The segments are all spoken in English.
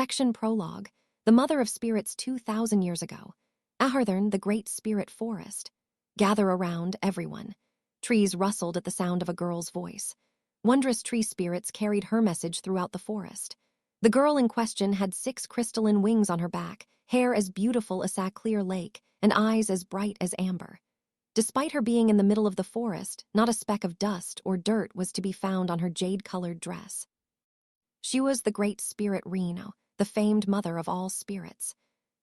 Section Prologue. The Mother of Spirits 2,000 years ago. Ahurthern, the Great Spirit Forest. Gather around, everyone. Trees rustled at the sound of a girl's voice. Wondrous tree spirits carried her message throughout the forest. The girl in question had 6 crystalline wings on her back, hair as beautiful as a clear lake, and eyes as bright as amber. Despite her being in the middle of the forest, not a speck of dust or dirt was to be found on her jade-colored dress. She was the Great Spirit Reno, the famed mother of all spirits.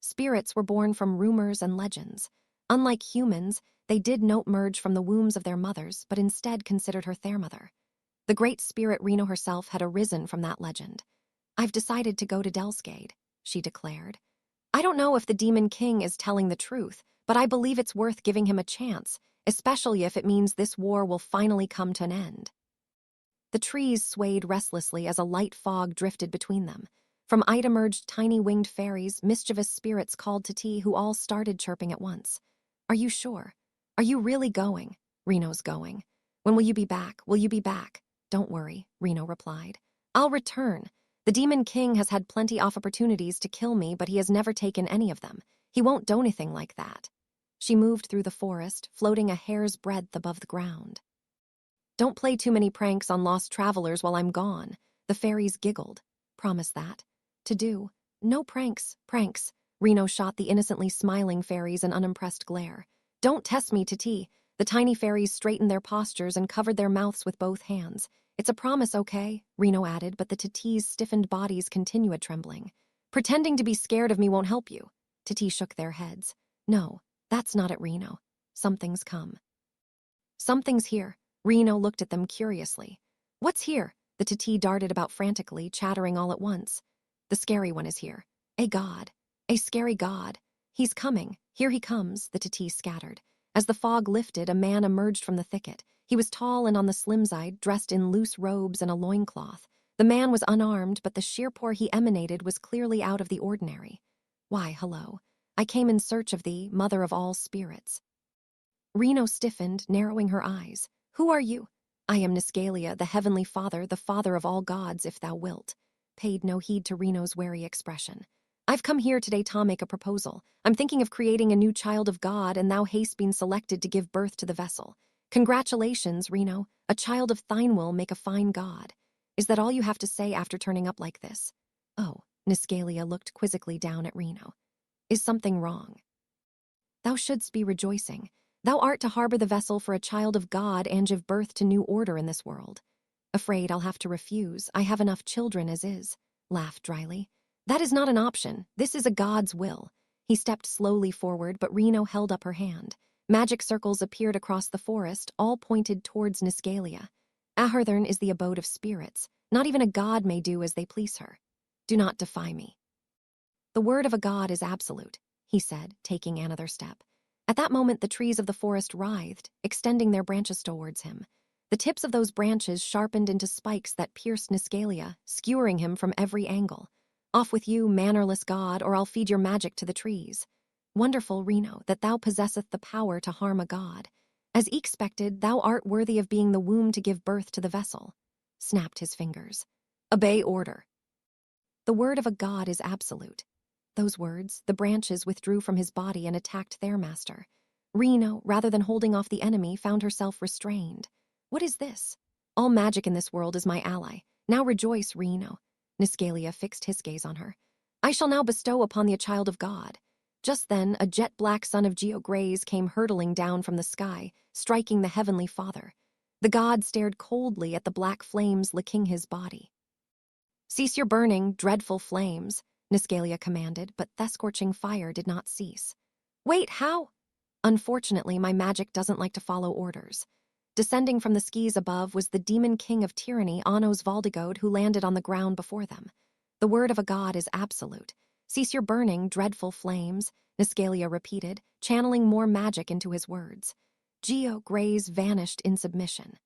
Spirits were born from rumors and legends. Unlike humans, they did not merge from the wombs of their mothers, but instead considered her their mother. The Great Spirit Reno herself had arisen from that legend. "I've decided to go to Delscade," she declared. "I don't know if the Demon King is telling the truth, but I believe it's worth giving him a chance, especially if it means this war will finally come to an end." The trees swayed restlessly as a light fog drifted between them. From it emerged tiny winged fairies, mischievous spirits called to tea, who all started chirping at once. "Are you sure? Are you really going?" "Reno's going." "When will you be back? Will you be back?" "Don't worry," Reno replied. "I'll return. The Demon King has had plenty of opportunities to kill me, but he has never taken any of them. He won't do anything like that." She moved through the forest, floating a hair's breadth above the ground. "Don't play too many pranks on lost travelers while I'm gone," the fairies giggled. "Promise that." "To do. No pranks, pranks." Reno shot the innocently smiling fairies an unimpressed glare. "Don't test me, Titi." The tiny fairies straightened their postures and covered their mouths with both hands. "It's a promise, okay?" Reno added, but the Titi's stiffened bodies continued trembling. "Pretending to be scared of me won't help you." Titi shook their heads. "No, that's not it, Reno. Something's come." "Something's here." Reno looked at them curiously. "What's here?" The Titi darted about frantically, chattering all at once. "The scary one is here. A god. A scary god. He's coming. Here he comes," the Titi scattered. As the fog lifted, a man emerged from the thicket. He was tall and on the slim side, dressed in loose robes and a loincloth. The man was unarmed, but the sheer pour he emanated was clearly out of the ordinary. "Why, hello. I came in search of thee, mother of all spirits." Reno stiffened, narrowing her eyes. "Who are you?" "I am Niscalia, the heavenly father, the father of all gods, if thou wilt." Paid no heed to Reno's wary expression. "I've come here today to make a proposal. I'm thinking of creating a new child of God, and thou hast been selected to give birth to the vessel. Congratulations, Reno. A child of thine will make a fine god. Is that all you have to say after turning up like this?" "Oh," Niscalia looked quizzically down at Reno. "Is something wrong?" "Thou shouldst be rejoicing. Thou art to harbor the vessel for a child of God and give birth to new order in this world." "Afraid I'll have to refuse. I have enough children as is," laughed dryly. "That is not an option. This is a god's will." He stepped slowly forward, but Reno held up her hand. Magic circles appeared across the forest, all pointed towards Niscalia. "Ahurthern is the abode of spirits. Not even a god may do as they please her. Do not defy me." "The word of a god is absolute," he said, taking another step. At that moment, the trees of the forest writhed, extending their branches towards him. The tips of those branches sharpened into spikes that pierced Niscalia, skewering him from every angle. "Off with you, mannerless god, or I'll feed your magic to the trees." "Wonderful, Reno, that thou possesseth the power to harm a god. As expected, thou art worthy of being the womb to give birth to the vessel." Snapped his fingers. "Obey order." "The word of a god is absolute." Those words, the branches withdrew from his body and attacked their master. Reno, rather than holding off the enemy, found herself restrained. "What is this?" "All magic in this world is my ally. Now rejoice, Reno." Niscalia fixed his gaze on her. "I shall now bestow upon thee a child of God." Just then, a jet-black son of Geograze came hurtling down from the sky, striking the heavenly father. The god stared coldly at the black flames licking his body. "Cease your burning, dreadful flames," Niscalia commanded, but the scorching fire did not cease. "Wait, how?" "Unfortunately, my magic doesn't like to follow orders." Descending from the skis above was the demon king of tyranny, Anos Valdigode, who landed on the ground before them. "The word of a god is absolute. Cease your burning, dreadful flames," Niscalia repeated, channeling more magic into his words. Geograze vanished in submission.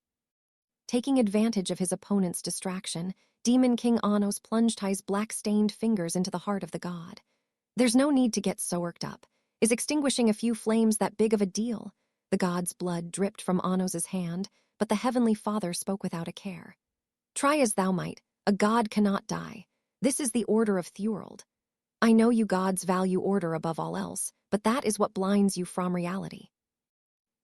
Taking advantage of his opponent's distraction, Demon King Anos plunged his black-stained fingers into the heart of the god. "There's no need to get so worked up. Is extinguishing a few flames that big of a deal?" The god's blood dripped from Anos's hand, but the heavenly father spoke without a care. "Try as thou might, a god cannot die. This is the order of Thurald. I know you gods value order above all else, but that is what blinds you from reality.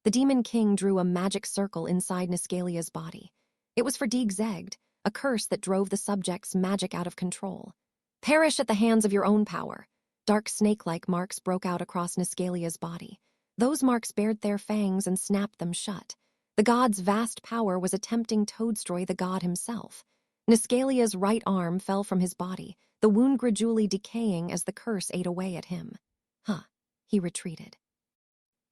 The Demon King drew a magic circle inside Niscalia's body. It was for Dig-Zegged, a curse that drove the subject's magic out of control. Perish at the hands of your own power. Dark snake-like marks broke out across Niscalia's body. Those marks bared their fangs and snapped them shut. The god's vast power was attempting to destroy the god himself. Niscalia's right arm fell from his body, the wound gradually decaying as the curse ate away at him. He retreated.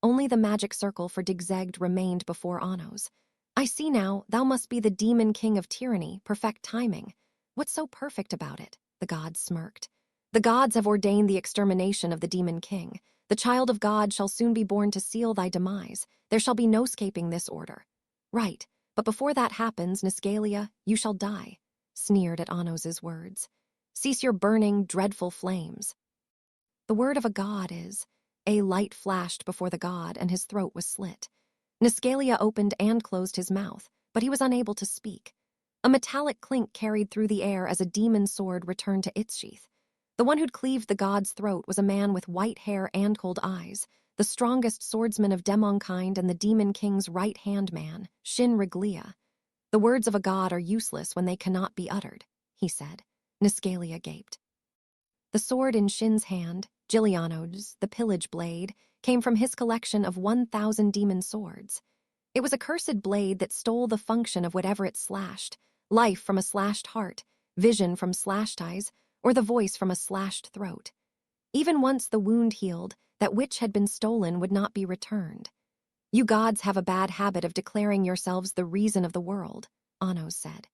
Only the magic circle for Dig-Zegged remained before Anno's. I see now, thou must be the Demon King of tyranny, perfect timing. What's so perfect about it? The god smirked. The gods have ordained the extermination of the Demon King. The child of God shall soon be born to seal thy demise. There shall be no escaping this order. Right, but before that happens, Niscalia, you shall die, sneered at Anno's words. Cease your burning, dreadful flames. The word of a god is, a light flashed before the god and his throat was slit. Niscalia opened and closed his mouth, but he was unable to speak. A metallic clink carried through the air as a demon sword returned to its sheath. The one who'd cleaved the god's throat was a man with white hair and cold eyes, the strongest swordsman of Demonkind and the Demon King's right-hand man, Shin Reglia. The words of a god are useless when they cannot be uttered, he said. Niscalia gaped. The sword in Shin's hand, Giliano's, the pillage blade, came from his collection of 1,000 demon swords. It was a cursed blade that stole the function of whatever it slashed, life from a slashed heart, vision from slashed eyes, or the voice from a slashed throat. Even once the wound healed, that which had been stolen would not be returned. You gods have a bad habit of declaring yourselves the reason of the world, Anno said.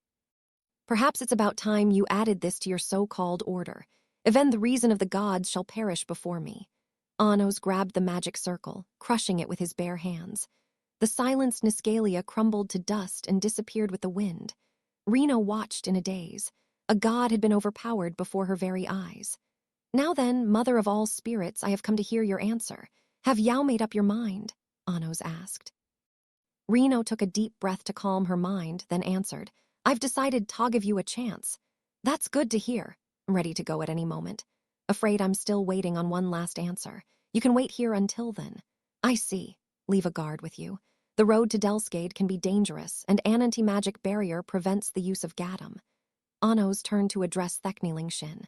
Perhaps it's about time you added this to your so-called order. Even the reason of the gods shall perish before me. Annos grabbed the magic circle, crushing it with his bare hands. The silenced Niscalia crumbled to dust and disappeared with the wind. Reno watched in a daze. A god had been overpowered before her very eyes. Now then, mother of all spirits, I have come to hear your answer. Have you made up your mind? Annos asked. Reno took a deep breath to calm her mind, then answered, I've decided to give you a chance. That's good to hear. I'm ready to go at any moment. Afraid I'm still waiting on one last answer. You can wait here until then. I see. Leave a guard with you. The road to Delskade can be dangerous, and an anti-magic barrier prevents the use of Gadam. Annos turned to address Thekneling Shin.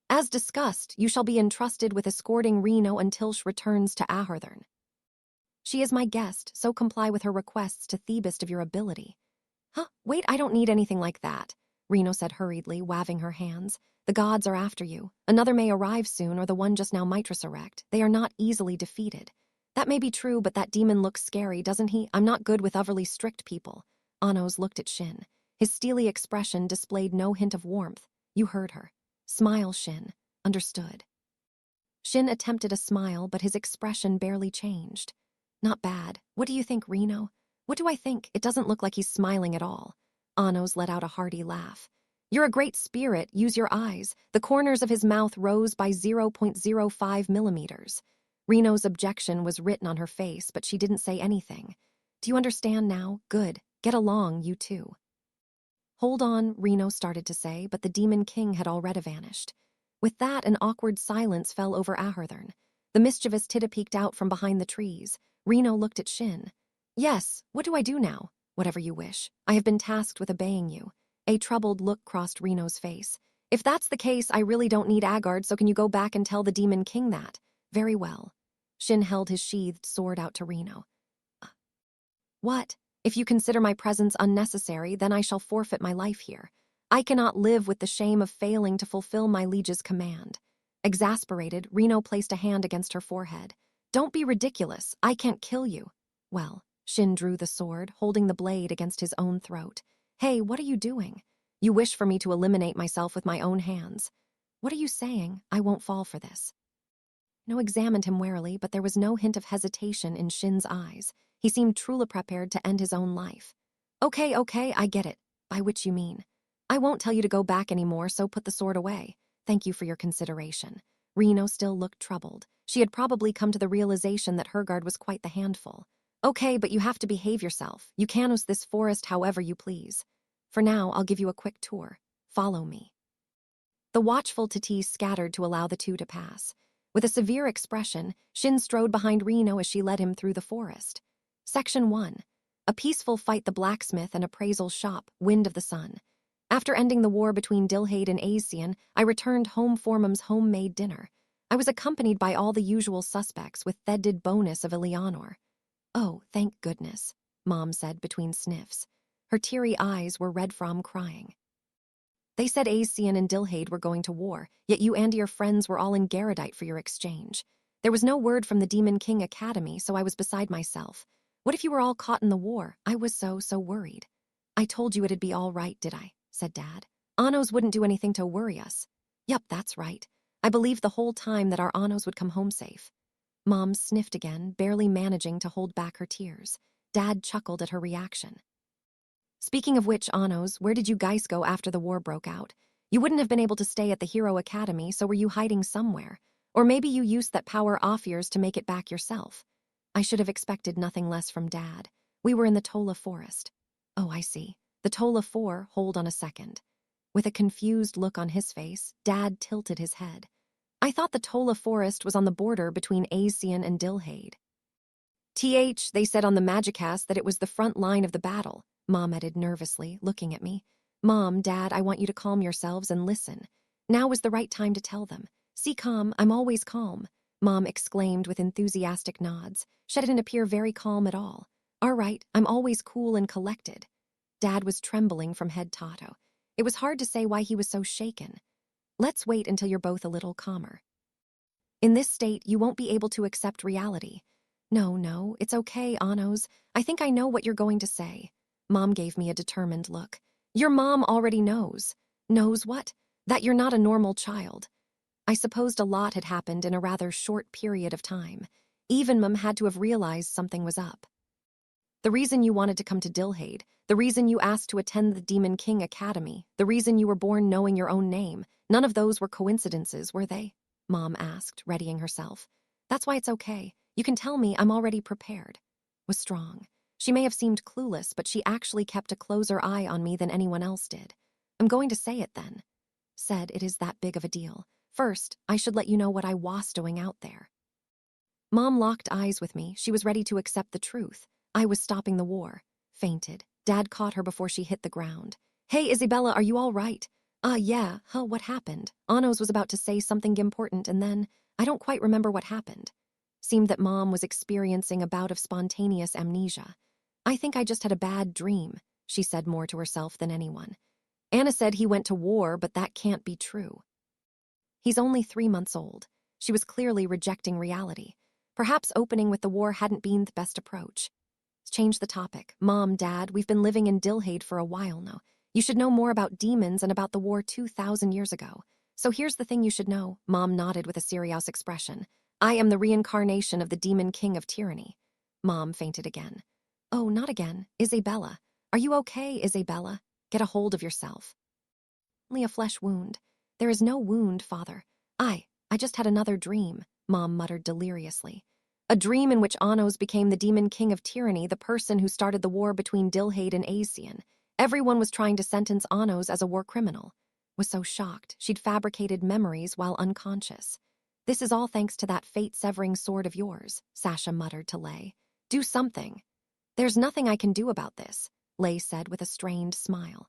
As discussed, you shall be entrusted with escorting Reno until she returns to Ahurthern. She is my guest, so comply with her requests to the best of your ability. Wait, I don't need anything like that, Reno said hurriedly, waving her hands. The gods are after you. Another may arrive soon, or the one just now might resurrect. They are not easily defeated. That may be true, but that demon looks scary, doesn't he? I'm not good with overly strict people. Annos looked at Shin. His steely expression displayed no hint of warmth. You heard her. Smile, Shin. Understood. Shin attempted a smile, but his expression barely changed. Not bad. What do you think, Reno? What do I think? It doesn't look like he's smiling at all. Annos let out a hearty laugh. You're a great spirit. Use your eyes. The corners of his mouth rose by 0.05 millimeters. Reno's objection was written on her face, but she didn't say anything. Do you understand now? Good. Get along, you two. Hold on, Reno started to say, but the Demon King had already vanished. With that, an awkward silence fell over Ahurthern. The mischievous Tidda peeked out from behind the trees. Reno looked at Shin. Yes, what do I do now? Whatever you wish. I have been tasked with obeying you. A troubled look crossed Reno's face. If that's the case, I really don't need Agard, so can you go back and tell the Demon King that? Very well. Shin held his sheathed sword out to Reno. What? If you consider my presence unnecessary, then I shall forfeit my life here. I cannot live with the shame of failing to fulfill my liege's command. Exasperated, Reno placed a hand against her forehead. Don't be ridiculous. I can't kill you. Well, Shin drew the sword, holding the blade against his own throat. Hey, what are you doing? You wish for me to eliminate myself with my own hands. What are you saying? I won't fall for this. No examined him warily, but there was no hint of hesitation in Shin's eyes. He seemed truly prepared to end his own life. Okay, I get it. By which you mean. I won't tell you to go back anymore, so put the sword away. Thank you for your consideration. Reno still looked troubled. She had probably come to the realization that Hergard was quite the handful. Okay, but you have to behave yourself. You can use this forest however you please. For now, I'll give you a quick tour. Follow me. The watchful Tati scattered to allow the two to pass. With a severe expression, Shin strode behind Reno as she led him through the forest. Section 1. A peaceful fight the blacksmith and appraisal shop, Wind of the Sun. After ending the war between Dilhade and Asian, I returned home for Mom's homemade dinner. I was accompanied by all the usual suspects with Thedded bonus of Eleanor. Oh, thank goodness, Mom said between sniffs. Her teary eyes were red from crying. They said Asian and Dilhade were going to war, yet you and your friends were all in Garrodite for your exchange. There was no word from the Demon King Academy, so I was beside myself. What if you were all caught in the war? I was so worried. I told you it'd be all right, did I? Said Dad. Anos wouldn't do anything to worry us. Yup, that's right. I believed the whole time that our Anos would come home safe. Mom sniffed again, barely managing to hold back her tears. Dad chuckled at her reaction. Speaking of which, Anos, where did you guys go after the war broke out? You wouldn't have been able to stay at the Hero Academy, so were you hiding somewhere? Or maybe you used that power off yours to make it back yourself. I should have expected nothing less from Dad. We were in the Tola Forest. Oh, I see. The Tola 4, hold on a second. With a confused look on his face, Dad tilted his head. I thought the Tola Forest was on the border between Asian and Dilhade. They said on the Magicast that it was the front line of the battle, Mom added nervously, looking at me. Mom, Dad, I want you to calm yourselves and listen. Now is the right time to tell them. See calm, I'm always calm, Mom exclaimed with enthusiastic nods. She didn't appear very calm at all. All right, I'm always cool and collected. Dad was trembling from head to toe. It was hard to say why he was so shaken. Let's wait until you're both a little calmer. In this state, you won't be able to accept reality. No, it's okay, Anos. I think I know what you're going to say. Mom gave me a determined look. Your mom already knows. Knows what? That you're not a normal child. I supposed a lot had happened in a rather short period of time. Even Mom had to have realized something was up. The reason you wanted to come to Dilhade, the reason you asked to attend the Demon King Academy, the reason you were born knowing your own name, none of those were coincidences, were they? Mom asked, readying herself. That's why it's okay. You can tell me, I'm already prepared. Was strong. She may have seemed clueless, but she actually kept a closer eye on me than anyone else did. I'm going to say it then. Said it is that big of a deal. First, I should let you know what I was doing out there. Mom locked eyes with me. She was ready to accept the truth. I was stopping the war. Fainted. Dad caught her before she hit the ground. Hey, Isabella, are you all right? Yeah. What happened? Anos was about to say something important and then, I don't quite remember what happened. Seemed that Mom was experiencing a bout of spontaneous amnesia. I think I just had a bad dream, she said more to herself than anyone. Anna said he went to war, but that can't be true. He's only 3 months old. She was clearly rejecting reality. Perhaps opening with the war hadn't been the best approach. Change the topic. Mom, Dad, we've been living in Dilhade for a while now. You should know more about demons and about the war 2,000 years ago. So here's the thing you should know. Mom nodded with a serious expression. I am the reincarnation of the Demon King of Tyranny. Mom fainted again. Oh, not again. Isabella. Are you okay, Isabella? Get a hold of yourself. Only a flesh wound. There is no wound, Father. I just had another dream, Mom muttered deliriously. A dream in which Anos became the Demon King of Tyranny, the person who started the war between Dilhade and Asian. Everyone was trying to sentence Anos as a war criminal. Was so shocked, she'd fabricated memories while unconscious. This is all thanks to that fate-severing sword of yours, Sasha muttered to Lei. Do something. There's nothing I can do about this, Lei said with a strained smile.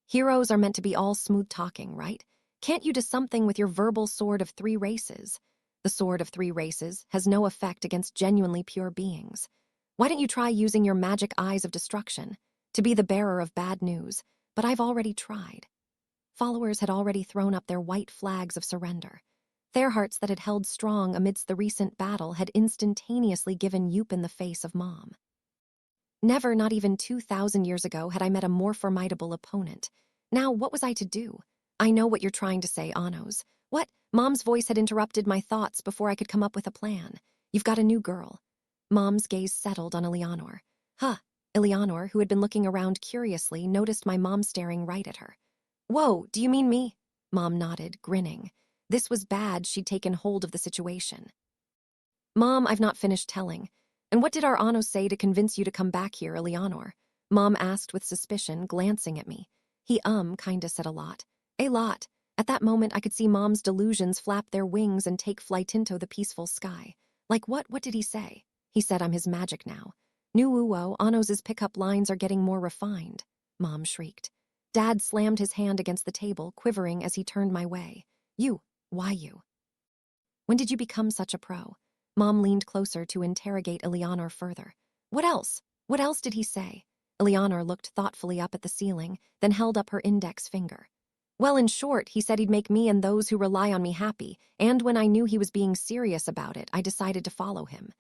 Heroes are meant to be all smooth-talking, right? Can't you do something with your verbal sword of 3 races? The sword of 3 races has no effect against genuinely pure beings. Why don't you try using your magic eyes of destruction to be the bearer of bad news? But I've already tried. Followers had already thrown up their white flags of surrender. Their hearts that had held strong amidst the recent battle had instantaneously given Yoop in the face of Mom. Never, not even 2,000 years ago, had I met a more formidable opponent. Now, what was I to do? I know what you're trying to say, Anos. What? Mom's voice had interrupted my thoughts before I could come up with a plan. You've got a new girl. Mom's gaze settled on Eleanor. Eleanor, who had been looking around curiously, noticed my mom staring right at her. Whoa, do you mean me? Mom nodded, grinning. This was bad. She'd taken hold of the situation. Mom, I've not finished telling. And what did our Anos say to convince you to come back here, Eleanor? Mom asked with suspicion, glancing at me. He kinda said a lot. A lot. At that moment, I could see Mom's delusions flap their wings and take flight into the peaceful sky. Like what? What did he say? He said I'm his magic now. New Uwo, Anos's pickup lines are getting more refined, Mom shrieked. Dad slammed his hand against the table, quivering as he turned my way. You, why you? When did you become such a pro? Mom leaned closer to interrogate Eleanor further. What else? What else did he say? Eleanor looked thoughtfully up at the ceiling, then held up her index finger. Well, in short, he said he'd make me and those who rely on me happy, and when I knew he was being serious about it, I decided to follow him.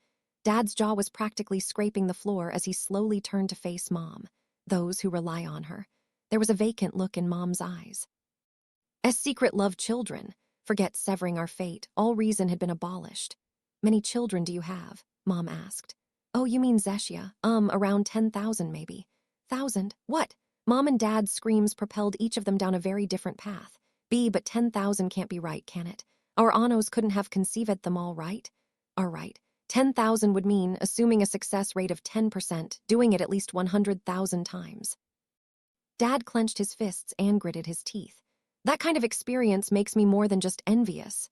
Dad's jaw was practically scraping the floor as he slowly turned to face Mom. Those who rely on her. There was a vacant look in Mom's eyes. As secret love children, forget severing our fate, all reason had been abolished. Many children do you have? Mom asked. Oh, you mean Zeshia? Around 10,000 maybe. 1,000? What? Mom and Dad's screams propelled each of them down a very different path. But 10,000 can't be right, can it? Our Anos couldn't have conceived them all right? All right. 10,000 would mean, assuming a success rate of 10%, doing it at least 100,000 times. Dad clenched his fists and gritted his teeth. That kind of experience makes me more than just envious.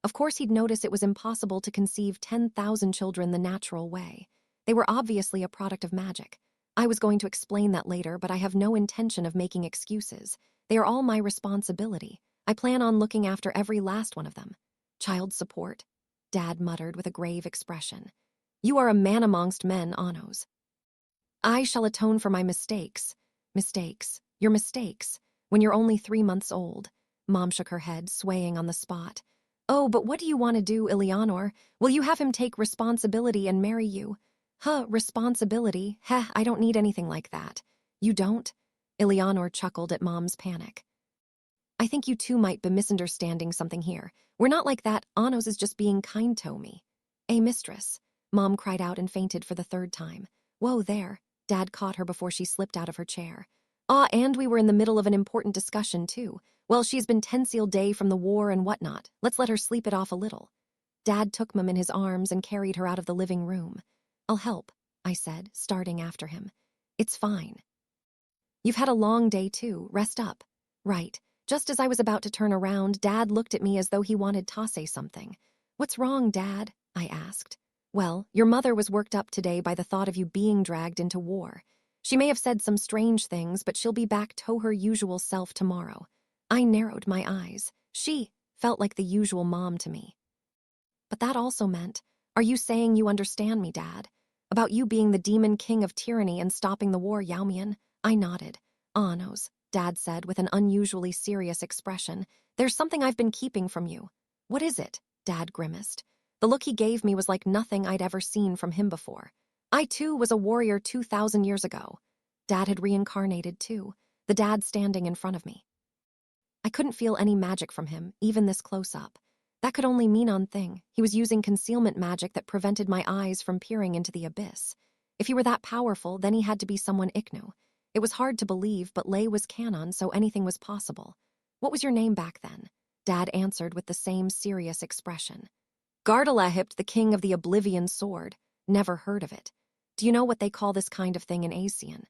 Of course he'd notice it was impossible to conceive 10,000 children the natural way. They were obviously a product of magic. I was going to explain that later, but I have no intention of making excuses. They are all my responsibility. I plan on looking after every last one of them. Child support, Dad muttered with a grave expression. You are a man amongst men, Anos. I shall atone for my mistakes. Mistakes. Your mistakes. When you're only 3 months old. Mom shook her head, swaying on the spot. Oh, but what do you want to do, Eleanor? Will you have him take responsibility and marry you? Responsibility? I don't need anything like that. You don't? Eleanor chuckled at Mom's panic. I think you two might be misunderstanding something here. We're not like that. Anos is just being kind to me. Mistress. Mom cried out and fainted for the 3rd time. Whoa, there. Dad caught her before she slipped out of her chair. And we were in the middle of an important discussion, too. Well, she's been tenseal day from the war and whatnot. Let's let her sleep it off a little. Dad took Mom in his arms and carried her out of the living room. I'll help, I said, starting after him. It's fine. You've had a long day, too. Rest up. Right. Just as I was about to turn around, Dad looked at me as though he wanted to say something. What's wrong, Dad? I asked. Well, your mother was worked up today by the thought of you being dragged into war. She may have said some strange things, but she'll be back to her usual self tomorrow. I narrowed my eyes. She felt like the usual mom to me. But that also meant, are you saying you understand me, Dad? About you being the demon king of tyranny and stopping the war, Yaomian? I nodded. Anos, Dad said with an unusually serious expression. There's something I've been keeping from you. What is it? Dad grimaced. The look he gave me was like nothing I'd ever seen from him before. I, too, was a warrior 2,000 years ago. Dad had reincarnated, too, the Dad standing in front of me. I couldn't feel any magic from him, even this close-up. That could only mean one thing. He was using concealment magic that prevented my eyes from peering into the abyss. If he were that powerful, then he had to be someone Iknu. It was hard to believe, but Lei was canon, so anything was possible. What was your name back then? Dad answered with the same serious expression. Gardalahipt, the king of the Oblivion Sword. Never heard of it. Do you know what they call this kind of thing in Asian?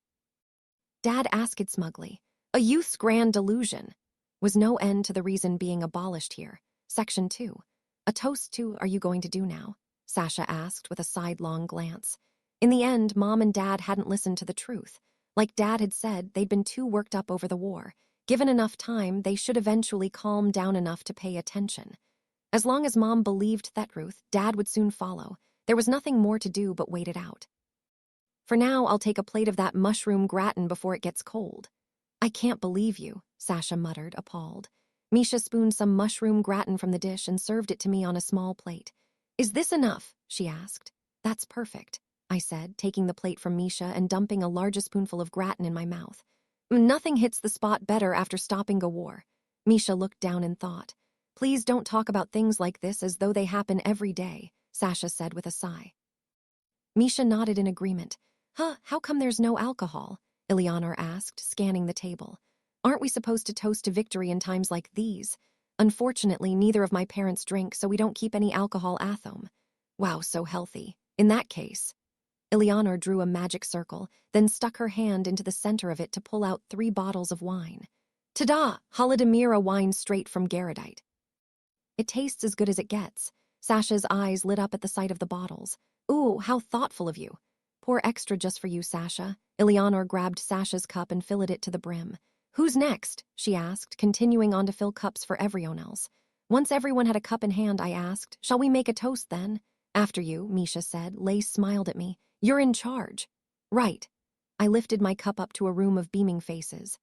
Dad asked smugly. A youth's grand delusion. Was no end to the reason being abolished here. Section 2. A toast to are you going to do now? Sasha asked with a sidelong glance. In the end, Mom and Dad hadn't listened to the truth. Like Dad had said, they'd been too worked up over the war. Given enough time, they should eventually calm down enough to pay attention. As long as Mom believed that truth, Dad would soon follow. There was nothing more to do but wait it out. For now, I'll take a plate of that mushroom gratin before it gets cold. I can't believe you, Sasha muttered, appalled. Misha spooned some mushroom gratin from the dish and served it to me on a small plate. Is this enough? She asked. That's perfect, I said, taking the plate from Misha and dumping a large spoonful of gratin in my mouth. Nothing hits the spot better after stopping a war. Misha looked down in thought. Please don't talk about things like this as though they happen every day, Sasha said with a sigh. Misha nodded in agreement. How come there's no alcohol? Eleanor asked, scanning the table. Aren't we supposed to toast to victory in times like these? Unfortunately, neither of my parents drink, so we don't keep any alcohol at home. Wow, so healthy. In that case. Eleanor drew a magic circle, then stuck her hand into the center of it to pull out 3 bottles of wine. Ta-da! Holodomira wine straight from Garrodite. It tastes as good as it gets. Sasha's eyes lit up at the sight of the bottles. Ooh, how thoughtful of you. Pour extra just for you, Sasha. Eleanor grabbed Sasha's cup and filled it to the brim. Who's next? She asked, continuing on to fill cups for everyone else. Once everyone had a cup in hand, I asked, shall we make a toast then? After you, Misha said. Lace smiled at me. You're in charge. Right. I lifted my cup up to a room of beaming faces.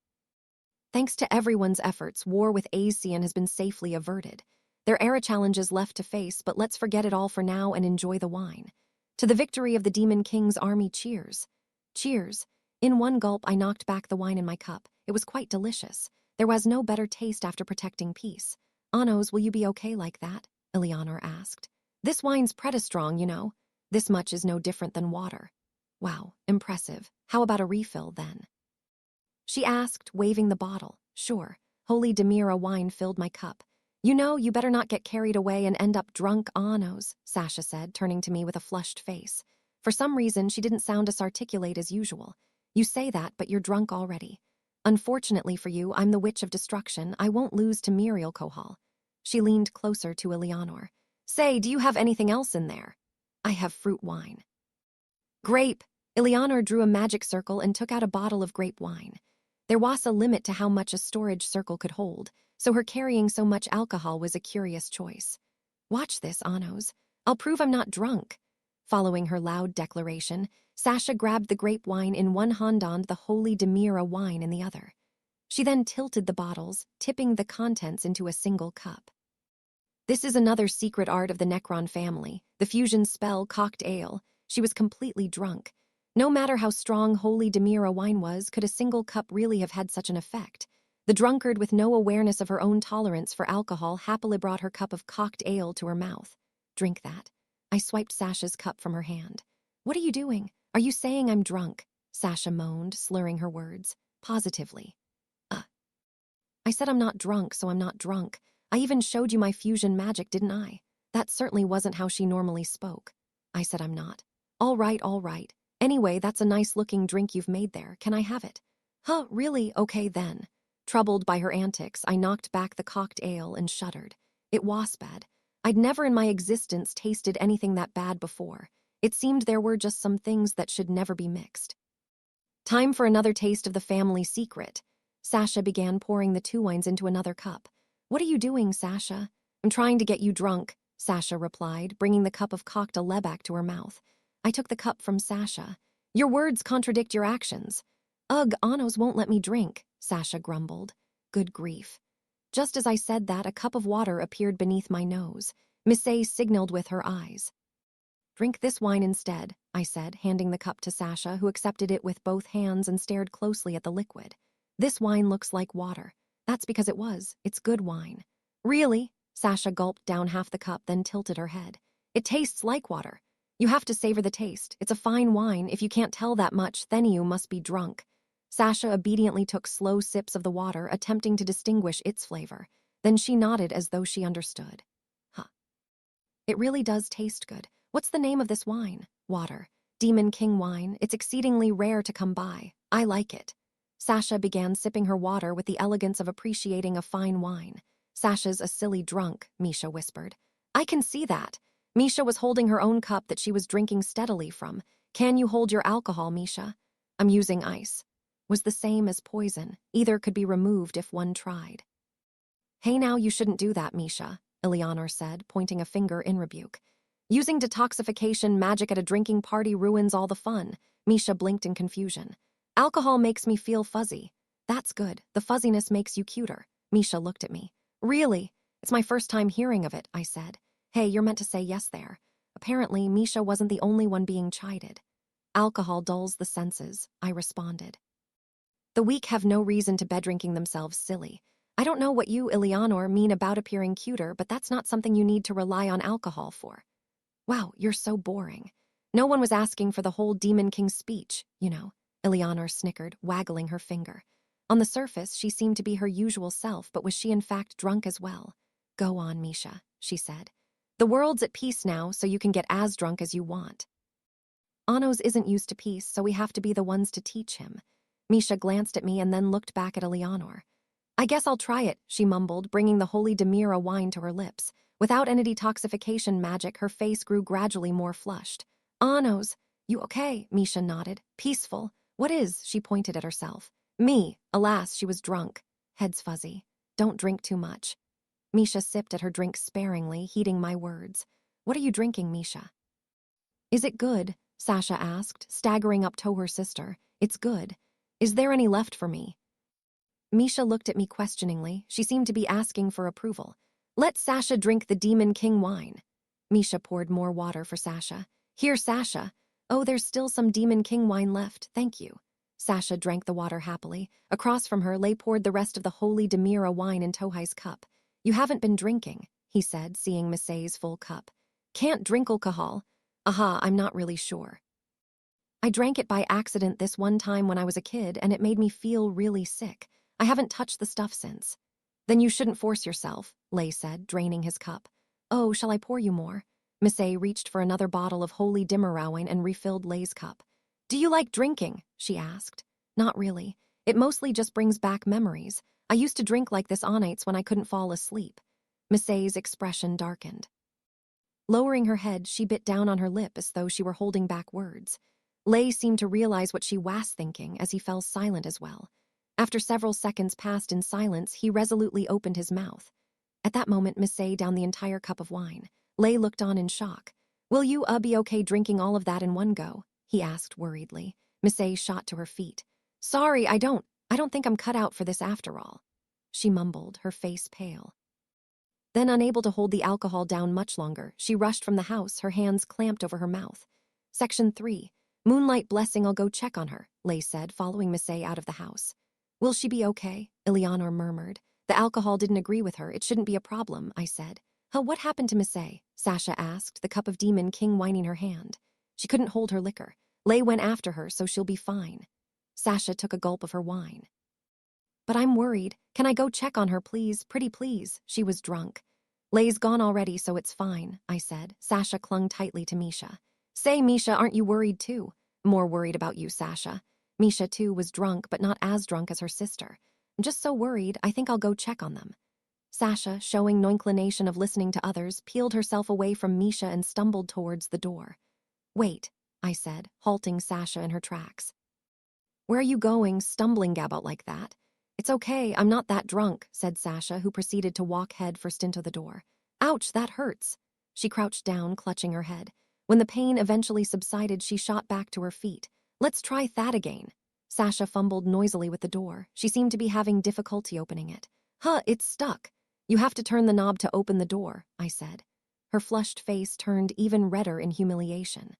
Thanks to everyone's efforts, war with Asian has been safely averted. There are challenges left to face, but let's forget it all for now and enjoy the wine. To the victory of the Demon King's army, cheers. Cheers. In one gulp, I knocked back the wine in my cup. It was quite delicious. There was no better taste after protecting peace. Anos, will you be okay like that? Eleanor asked. This wine's pretty strong, you know. This much is no different than water. Wow, impressive. How about a refill, then? She asked, waving the bottle. Sure. Holy Demira wine filled my cup. You know, you better not get carried away and end up drunk, Anos, Sasha said, turning to me with a flushed face. For some reason, she didn't sound as articulate as usual. You say that, but you're drunk already. Unfortunately for you, I'm the witch of destruction. I won't lose to Muriel Kohal. She leaned closer to Eleanor. Say, do you have anything else in there? I have fruit wine. Grape. Eleanor drew a magic circle and took out a bottle of grape wine. There was a limit to how much a storage circle could hold, so her carrying so much alcohol was a curious choice. Watch this, Anos. I'll prove I'm not drunk. Following her loud declaration, Sasha grabbed the grape wine in one hand and the Holy Demira wine in the other. She then tilted the bottles, tipping the contents into a single cup. This is another secret art of the Necron family, the fusion spell cocked ale. She was completely drunk. No matter how strong Holy Demira wine was, could a single cup really have had such an effect? The drunkard, with no awareness of her own tolerance for alcohol, happily brought her cup of cocked ale to her mouth. Drink that. I swiped Sasha's cup from her hand. What are you doing? Are you saying I'm drunk? Sasha moaned, slurring her words. Positively. I said I'm not drunk, so I'm not drunk. I even showed you my fusion magic, didn't I? That certainly wasn't how she normally spoke. I said I'm not. All right, all right. Anyway, that's a nice-looking drink you've made there. Can I have it? Huh, really? Okay, then. Troubled by her antics, I knocked back the cocked ale and shuddered. It was bad. I'd never in my existence tasted anything that bad before. It seemed there were just some things that should never be mixed. Time for another taste of the family secret. Sasha began pouring the two wines into another cup. What are you doing, Sasha? I'm trying to get you drunk, Sasha replied, bringing the cup of cocked ale back to her mouth. I took the cup from Sasha. Your words contradict your actions. Ugh, Anos won't let me drink, Sasha grumbled. Good grief. Just as I said that, a cup of water appeared beneath my nose. Missy signaled with her eyes. Drink this wine instead, I said, handing the cup to Sasha, who accepted it with both hands and stared closely at the liquid. This wine looks like water. That's because it was. It's good wine. Really? Sasha gulped down half the cup, then tilted her head. It tastes like water. You have to savor the taste. It's a fine wine. If you can't tell that much, then you must be drunk. Sasha obediently took slow sips of the water, attempting to distinguish its flavor. Then she nodded as though she understood. Huh. It really does taste good. What's the name of this wine? Water. Demon King wine. It's exceedingly rare to come by. I like it. Sasha began sipping her water with the elegance of appreciating a fine wine. Sasha's a silly drunk, Misha whispered. I can see that. Misha was holding her own cup that she was drinking steadily from. Can you hold your alcohol, Misha? I'm using ice. Was the same as poison. Either could be removed if one tried. Hey, now you shouldn't do that, Misha, Eleanor said, pointing a finger in rebuke. Using detoxification magic at a drinking party ruins all the fun. Misha blinked in confusion. Alcohol makes me feel fuzzy. That's good. The fuzziness makes you cuter. Misha looked at me. Really? It's my first time hearing of it, I said. Hey, you're meant to say yes there. Apparently, Misha wasn't the only one being chided. Alcohol dulls the senses, I responded. The weak have no reason to bed-drinking themselves silly. I don't know what you, Eleanor, mean about appearing cuter, but that's not something you need to rely on alcohol for. Wow, you're so boring. No one was asking for the whole Demon King speech, you know. Eleanor snickered, waggling her finger. On the surface, she seemed to be her usual self, but was she in fact drunk as well? Go on, Misha, she said. The world's at peace now, so you can get as drunk as you want. Anos isn't used to peace, so we have to be the ones to teach him. Misha glanced at me and then looked back at Eleanor. I guess I'll try it, she mumbled, bringing the holy Demira wine to her lips. Without any detoxification magic, her face grew gradually more flushed. Anos, you okay? Misha nodded. Peaceful. What is? She pointed at herself. Me. Alas, she was drunk. Head's fuzzy. Don't drink too much. Misha sipped at her drink sparingly, heeding my words. What are you drinking, Misha? Is it good? Sasha asked, staggering up to her sister. It's good. Is there any left for me? Misha looked at me questioningly. She seemed to be asking for approval. Let Sasha drink the Demon King wine. Misha poured more water for Sasha. Here, Sasha. Oh, there's still some Demon King wine left. Thank you. Sasha drank the water happily. Across from her, Lay poured the rest of the holy Demira wine in Tohai's cup. You haven't been drinking, he said, seeing Misay's full cup. Can't drink alcohol. Aha, I'm not really sure. I drank it by accident this one time when I was a kid, and it made me feel really sick. I haven't touched the stuff since. Then you shouldn't force yourself, Lay said, draining his cup. Oh, shall I pour you more? Misay reached for another bottle of holy Dimmerauwine and refilled Lay's cup. Do you like drinking? She asked. Not really. It mostly just brings back memories. I used to drink like this on nights when I couldn't fall asleep. Misay's expression darkened. Lowering her head, she bit down on her lip as though she were holding back words. Lay seemed to realize what she was thinking as he fell silent as well. After several seconds passed in silence, he resolutely opened his mouth. At that moment, Misay downed the entire cup of wine. Lay looked on in shock. Will you be okay drinking all of that in one go? He asked worriedly. Misay shot to her feet. Sorry, I don't think I'm cut out for this after all. She mumbled, her face pale. Then, unable to hold the alcohol down much longer, she rushed from the house, her hands clamped over her mouth. Section 3. Moonlight blessing, I'll go check on her, Lay said, following Misay out of the house. Will she be okay? Eleanor murmured. The alcohol didn't agree with her. It shouldn't be a problem, I said. Huh, what happened to Misay? Sasha asked, the cup of Demon King whining her hand. She couldn't hold her liquor. Lay went after her, so she'll be fine. Sasha took a gulp of her wine. But I'm worried. Can I go check on her, please? Pretty please. She was drunk. Lay's gone already, so it's fine, I said. Sasha clung tightly to Misha. Say, Misha, aren't you worried too? More worried about you, Sasha. Misha, too, was drunk, but not as drunk as her sister. I'm just so worried, I think I'll go check on them. Sasha, showing no inclination of listening to others, peeled herself away from Misha and stumbled towards the door. Wait, I said, halting Sasha in her tracks. Where are you going, stumbling about like that? It's okay, I'm not that drunk, said Sasha, who proceeded to walk head first into the door. Ouch, that hurts. She crouched down, clutching her head. When the pain eventually subsided, she shot back to her feet. Let's try that again. Sasha fumbled noisily with the door. She seemed to be having difficulty opening it. Huh, it's stuck. You have to turn the knob to open the door, I said. Her flushed face turned even redder in humiliation.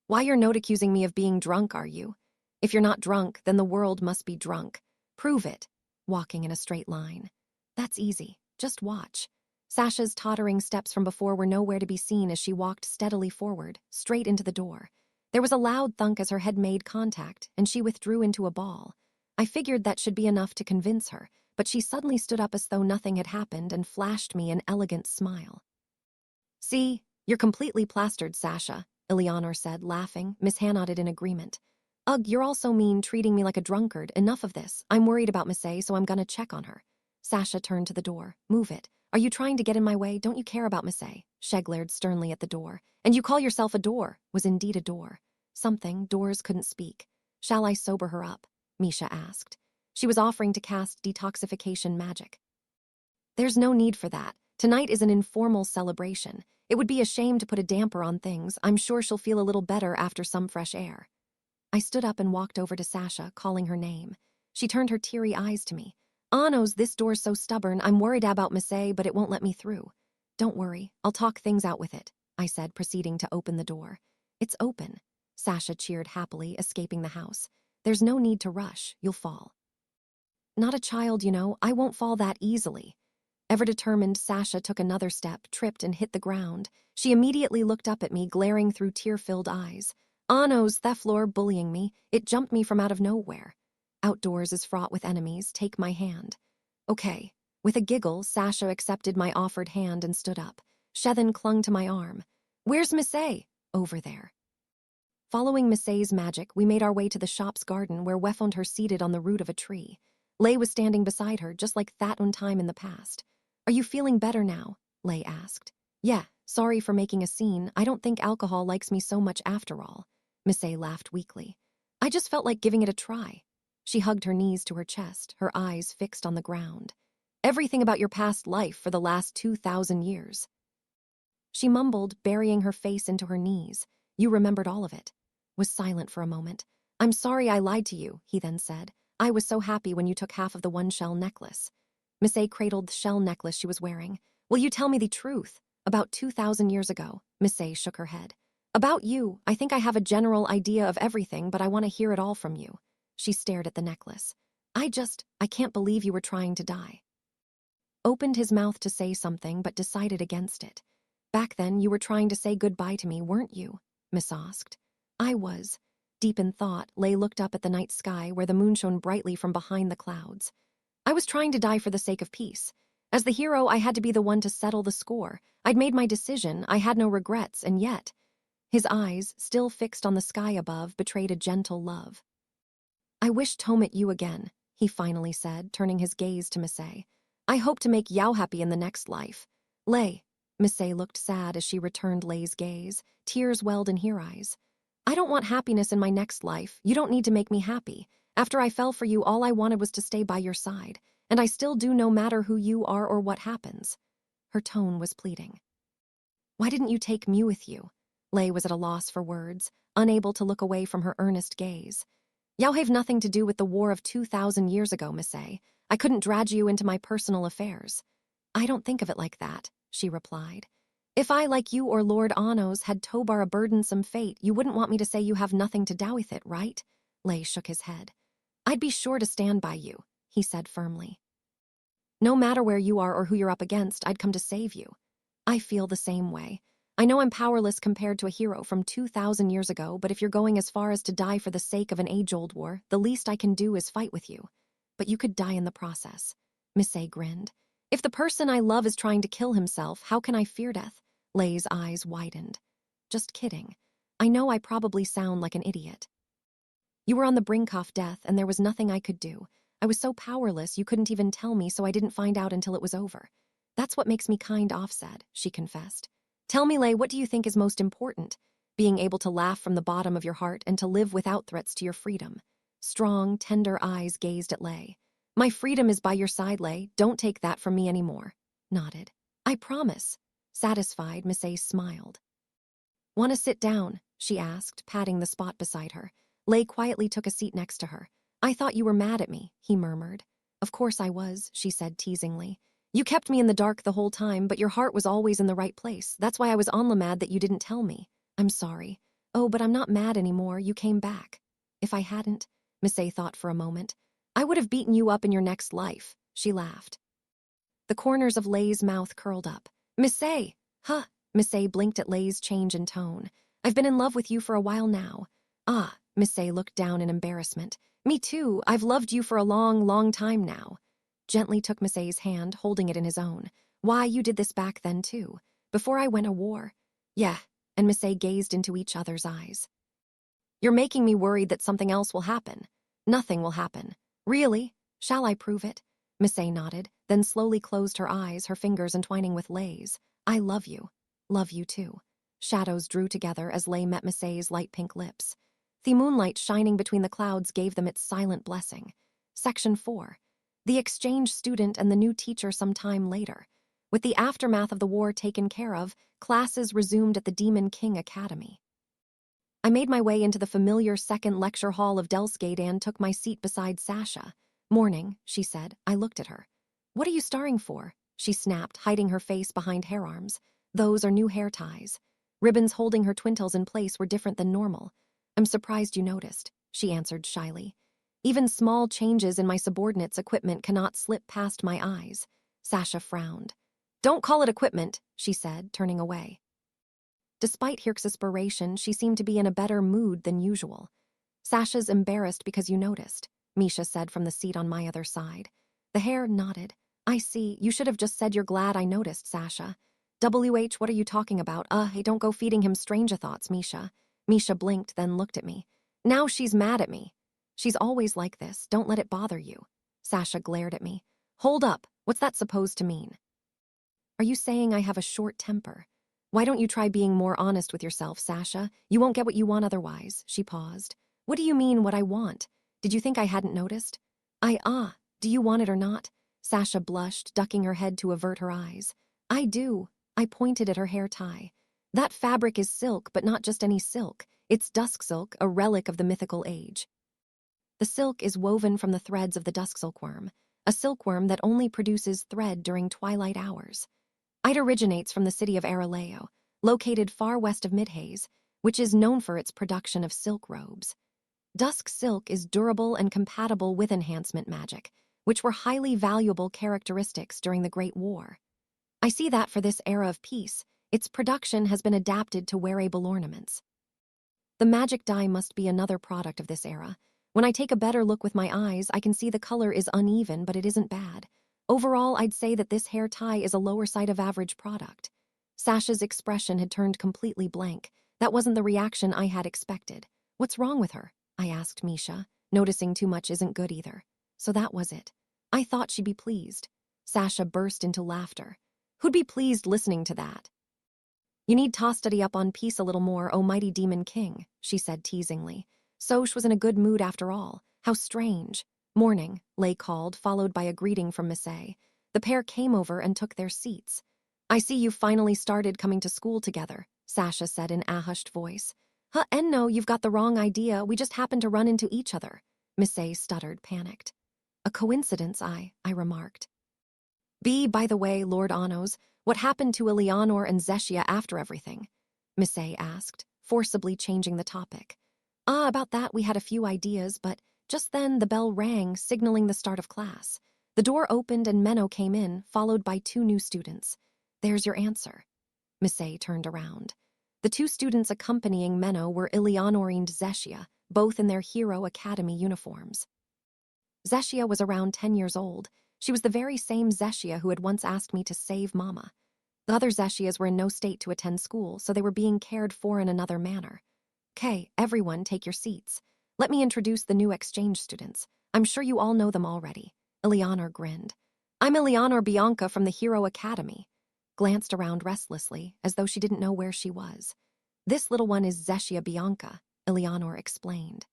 Why you're not accusing me of being drunk, are you? If you're not drunk, then the world must be drunk. Prove it. Walking in a straight line. That's easy. Just watch. Sasha's tottering steps from before were nowhere to be seen as she walked steadily forward, straight into the door. There was a loud thunk as her head made contact, and she withdrew into a ball. I figured that should be enough to convince her, but she suddenly stood up as though nothing had happened and flashed me an elegant smile. See, you're completely plastered, Sasha, Eleanor said, laughing. Miss Han nodded in agreement. Ugh, you're all so mean, treating me like a drunkard. Enough of this. I'm worried about Misay, so I'm gonna check on her. Sasha turned to the door. Move it. Are you trying to get in my way? Don't you care about Misay? She glared sternly at the door. And you call yourself a door? Was indeed a door. Something doors couldn't speak. Shall I sober her up? Misha asked. She was offering to cast detoxification magic. There's no need for that. Tonight is an informal celebration. It would be a shame to put a damper on things. I'm sure she'll feel a little better after some fresh air. I stood up and walked over to Sasha, calling her name. She turned her teary eyes to me. Anos, this door's so stubborn. I'm worried about Misay, but it won't let me through. Don't worry, I'll talk things out with it, I said, proceeding to open the door. It's open. Sasha cheered happily, escaping the house. There's no need to rush. You'll fall. Not a child, you know. I won't fall that easily. Ever determined, Sasha took another step, tripped, and hit the ground. She immediately looked up at me, glaring through tear-filled eyes. Anos, that floor bullying me. It jumped me from out of nowhere. Outdoors is fraught with enemies. Take my hand. Okay. With a giggle, Sasha accepted my offered hand and stood up. Shethen clung to my arm. Where's Misay? Over there. Following Misay's magic, we made our way to the shop's garden where we found her seated on the root of a tree. Lei was standing beside her, just like that one time in the past. Are you feeling better now? Lei asked. Yeah, sorry for making a scene. I don't think alcohol likes me so much after all. Misay laughed weakly. I just felt like giving it a try. She hugged her knees to her chest, her eyes fixed on the ground. Everything about your past life for the last 2,000 years. She mumbled, burying her face into her knees. You remembered all of it. Was silent for a moment. I'm sorry I lied to you, he then said. I was so happy when you took half of the one-shell necklace. Miss A cradled the shell necklace she was wearing. Will you tell me the truth? About 2,000 years ago, Miss A shook her head. About you, I think I have a general idea of everything, but I want to hear it all from you. She stared at the necklace. I can't believe you were trying to die. Opened his mouth to say something, but decided against it. Back then, you were trying to say goodbye to me, weren't you? Miss asked. I was. Deep in thought, Lei looked up at the night sky where the moon shone brightly from behind the clouds. I was trying to die for the sake of peace. As the hero, I had to be the one to settle the score. I'd made my decision, I had no regrets, and yet... His eyes, still fixed on the sky above, betrayed a gentle love. I wished home at you again, he finally said, turning his gaze to Misay. I hope to make Yao happy in the next life. Lei. Misay looked sad as she returned Lei's gaze. Tears welled in her eyes. I don't want happiness in my next life. You don't need to make me happy. After I fell for you, all I wanted was to stay by your side. And I still do, no matter who you are or what happens. Her tone was pleading. Why didn't you take me with you? Lei was at a loss for words, unable to look away from her earnest gaze. Yao have nothing to do with the war of 2,000 years ago, Misay. I couldn't drag you into my personal affairs. I don't think of it like that, she replied. If I, like you or Lord Anos, had Tobar a burdensome fate, you wouldn't want me to say you have nothing to do with it, right? Lei shook his head. I'd be sure to stand by you, he said firmly. No matter where you are or who you're up against, I'd come to save you. I feel the same way. I know I'm powerless compared to a hero from 2,000 years ago, but if you're going as far as to die for the sake of an age-old war, the least I can do is fight with you. But you could die in the process. Misay grinned. If the person I love is trying to kill himself, how can I fear death? Lei's eyes widened. Just kidding. I know I probably sound like an idiot. You were on the brink of death, and there was nothing I could do. I was so powerless you couldn't even tell me, so I didn't find out until it was over. That's what makes me kind off, said, she confessed. Tell me, Lei, what do you think is most important? Being able to laugh from the bottom of your heart and to live without threats to your freedom. Strong, tender eyes gazed at Lei. My freedom is by your side, Lei. Don't take that from me anymore. Nodded. I promise. Satisfied, Miss A smiled. Want to sit down? She asked, patting the spot beside her. Lei quietly took a seat next to her. I thought you were mad at me, he murmured. Of course I was, she said teasingly. You kept me in the dark the whole time, but your heart was always in the right place. That's why I was only mad that you didn't tell me. I'm sorry. Oh, but I'm not mad anymore. You came back. If I hadn't, Miss A thought for a moment, I would have beaten you up in your next life. She laughed. The corners of Lei's mouth curled up. Miss A! Huh! Miss A blinked at Lei's change in tone. I've been in love with you for a while now. Ah, Miss A looked down in embarrassment. Me too. I've loved you for a long, long time now. Gently took Miss A's hand, holding it in his own. Why, you did this back then too. Before I went to war. Yeah, and Miss A gazed into each other's eyes. You're making me worried that something else will happen. Nothing will happen. Really? Shall I prove it? Miss A nodded, then slowly closed her eyes, her fingers entwining with Lei's. I love you. Love you too. Shadows drew together as Lei met Miss A's light pink lips. The moonlight shining between the clouds gave them its silent blessing. Section 4. The exchange student and the new teacher some time later. With the aftermath of the war taken care of, classes resumed at the Demon King Academy. I made my way into the familiar second lecture hall of Delsgate and took my seat beside Sasha. Morning, she said. I looked at her. What are you starring for? She snapped, hiding her face behind hair arms. Those are new hair ties. Ribbons holding her twintles in place were different than normal. I'm surprised you noticed, she answered shyly. Even small changes in my subordinates' equipment cannot slip past my eyes. Sasha frowned. Don't call it equipment, she said, turning away. Despite Hirk's inspiration, she seemed to be in a better mood than usual. Sasha's embarrassed because you noticed, Misha said from the seat on my other side. The hair nodded. I see. You should have just said you're glad I noticed, Sasha. WH, what are you talking about? Hey, don't go feeding him stranger thoughts, Misha. Misha blinked, then looked at me. Now she's mad at me. She's always like this. Don't let it bother you. Sasha glared at me. Hold up, what's that supposed to mean? Are you saying I have a short temper? Why don't you try being more honest with yourself, Sasha? You won't get what you want otherwise. She paused. What do you mean, what I want? Did you think I hadn't noticed? Do you want it or not? Sasha blushed, ducking her head to avert her eyes. I do. I pointed at her hair tie. That fabric is silk, but not just any silk. It's dusk silk, a relic of the mythical age. The silk is woven from the threads of the dusk silkworm, a silkworm that only produces thread during twilight hours. It originates from the city of Araleo, located far west of Midhaze, which is known for its production of silk robes. Dusk silk is durable and compatible with enhancement magic, which were highly valuable characteristics during the Great War. I see that for this era of peace, its production has been adapted to wearable ornaments. The magic dye must be another product of this era. When I take a better look with my eyes, I can see the color is uneven, but it isn't bad. Overall, I'd say that this hair tie is a lower side of average product. Sasha's expression had turned completely blank. That wasn't the reaction I had expected. What's wrong with her? I asked Misha. Noticing too much isn't good either. So that was it. I thought she'd be pleased. Sasha burst into laughter. Who'd be pleased listening to that? You need to study up on peace a little more, oh mighty demon king, she said teasingly. Soch was in a good mood after all. How strange. Morning, Lei called, followed by a greeting from Miss A. The pair came over and took their seats. I see you finally started coming to school together, Sasha said in a hushed voice. No, you've got the wrong idea. We just happened to run into each other. Miss A stuttered, panicked. A coincidence, I remarked. By the way, Lord Anos, what happened to Eleanor and Zeshia after everything? Miss A asked, forcibly changing the topic. About that we had a few ideas, but just then the bell rang, signaling the start of class. The door opened and Menno came in, followed by 2 new students. There's your answer. Miss A turned around. The 2 students accompanying Menno were Eleanor and Zeshia, both in their Hero Academy uniforms. Zeshia was around 10 years old. She was the very same Zeshia who had once asked me to save Mama. The other Zeshias were in no state to attend school, so they were being cared for in another manner. Okay, everyone take your seats. Let me introduce the new exchange students. I'm sure you all know them already. Eleanor grinned. I'm Eleanor Bianca from the Hero Academy. Glanced around restlessly, as though she didn't know where she was. This little one is Zeshia Bianca, Eleanor explained.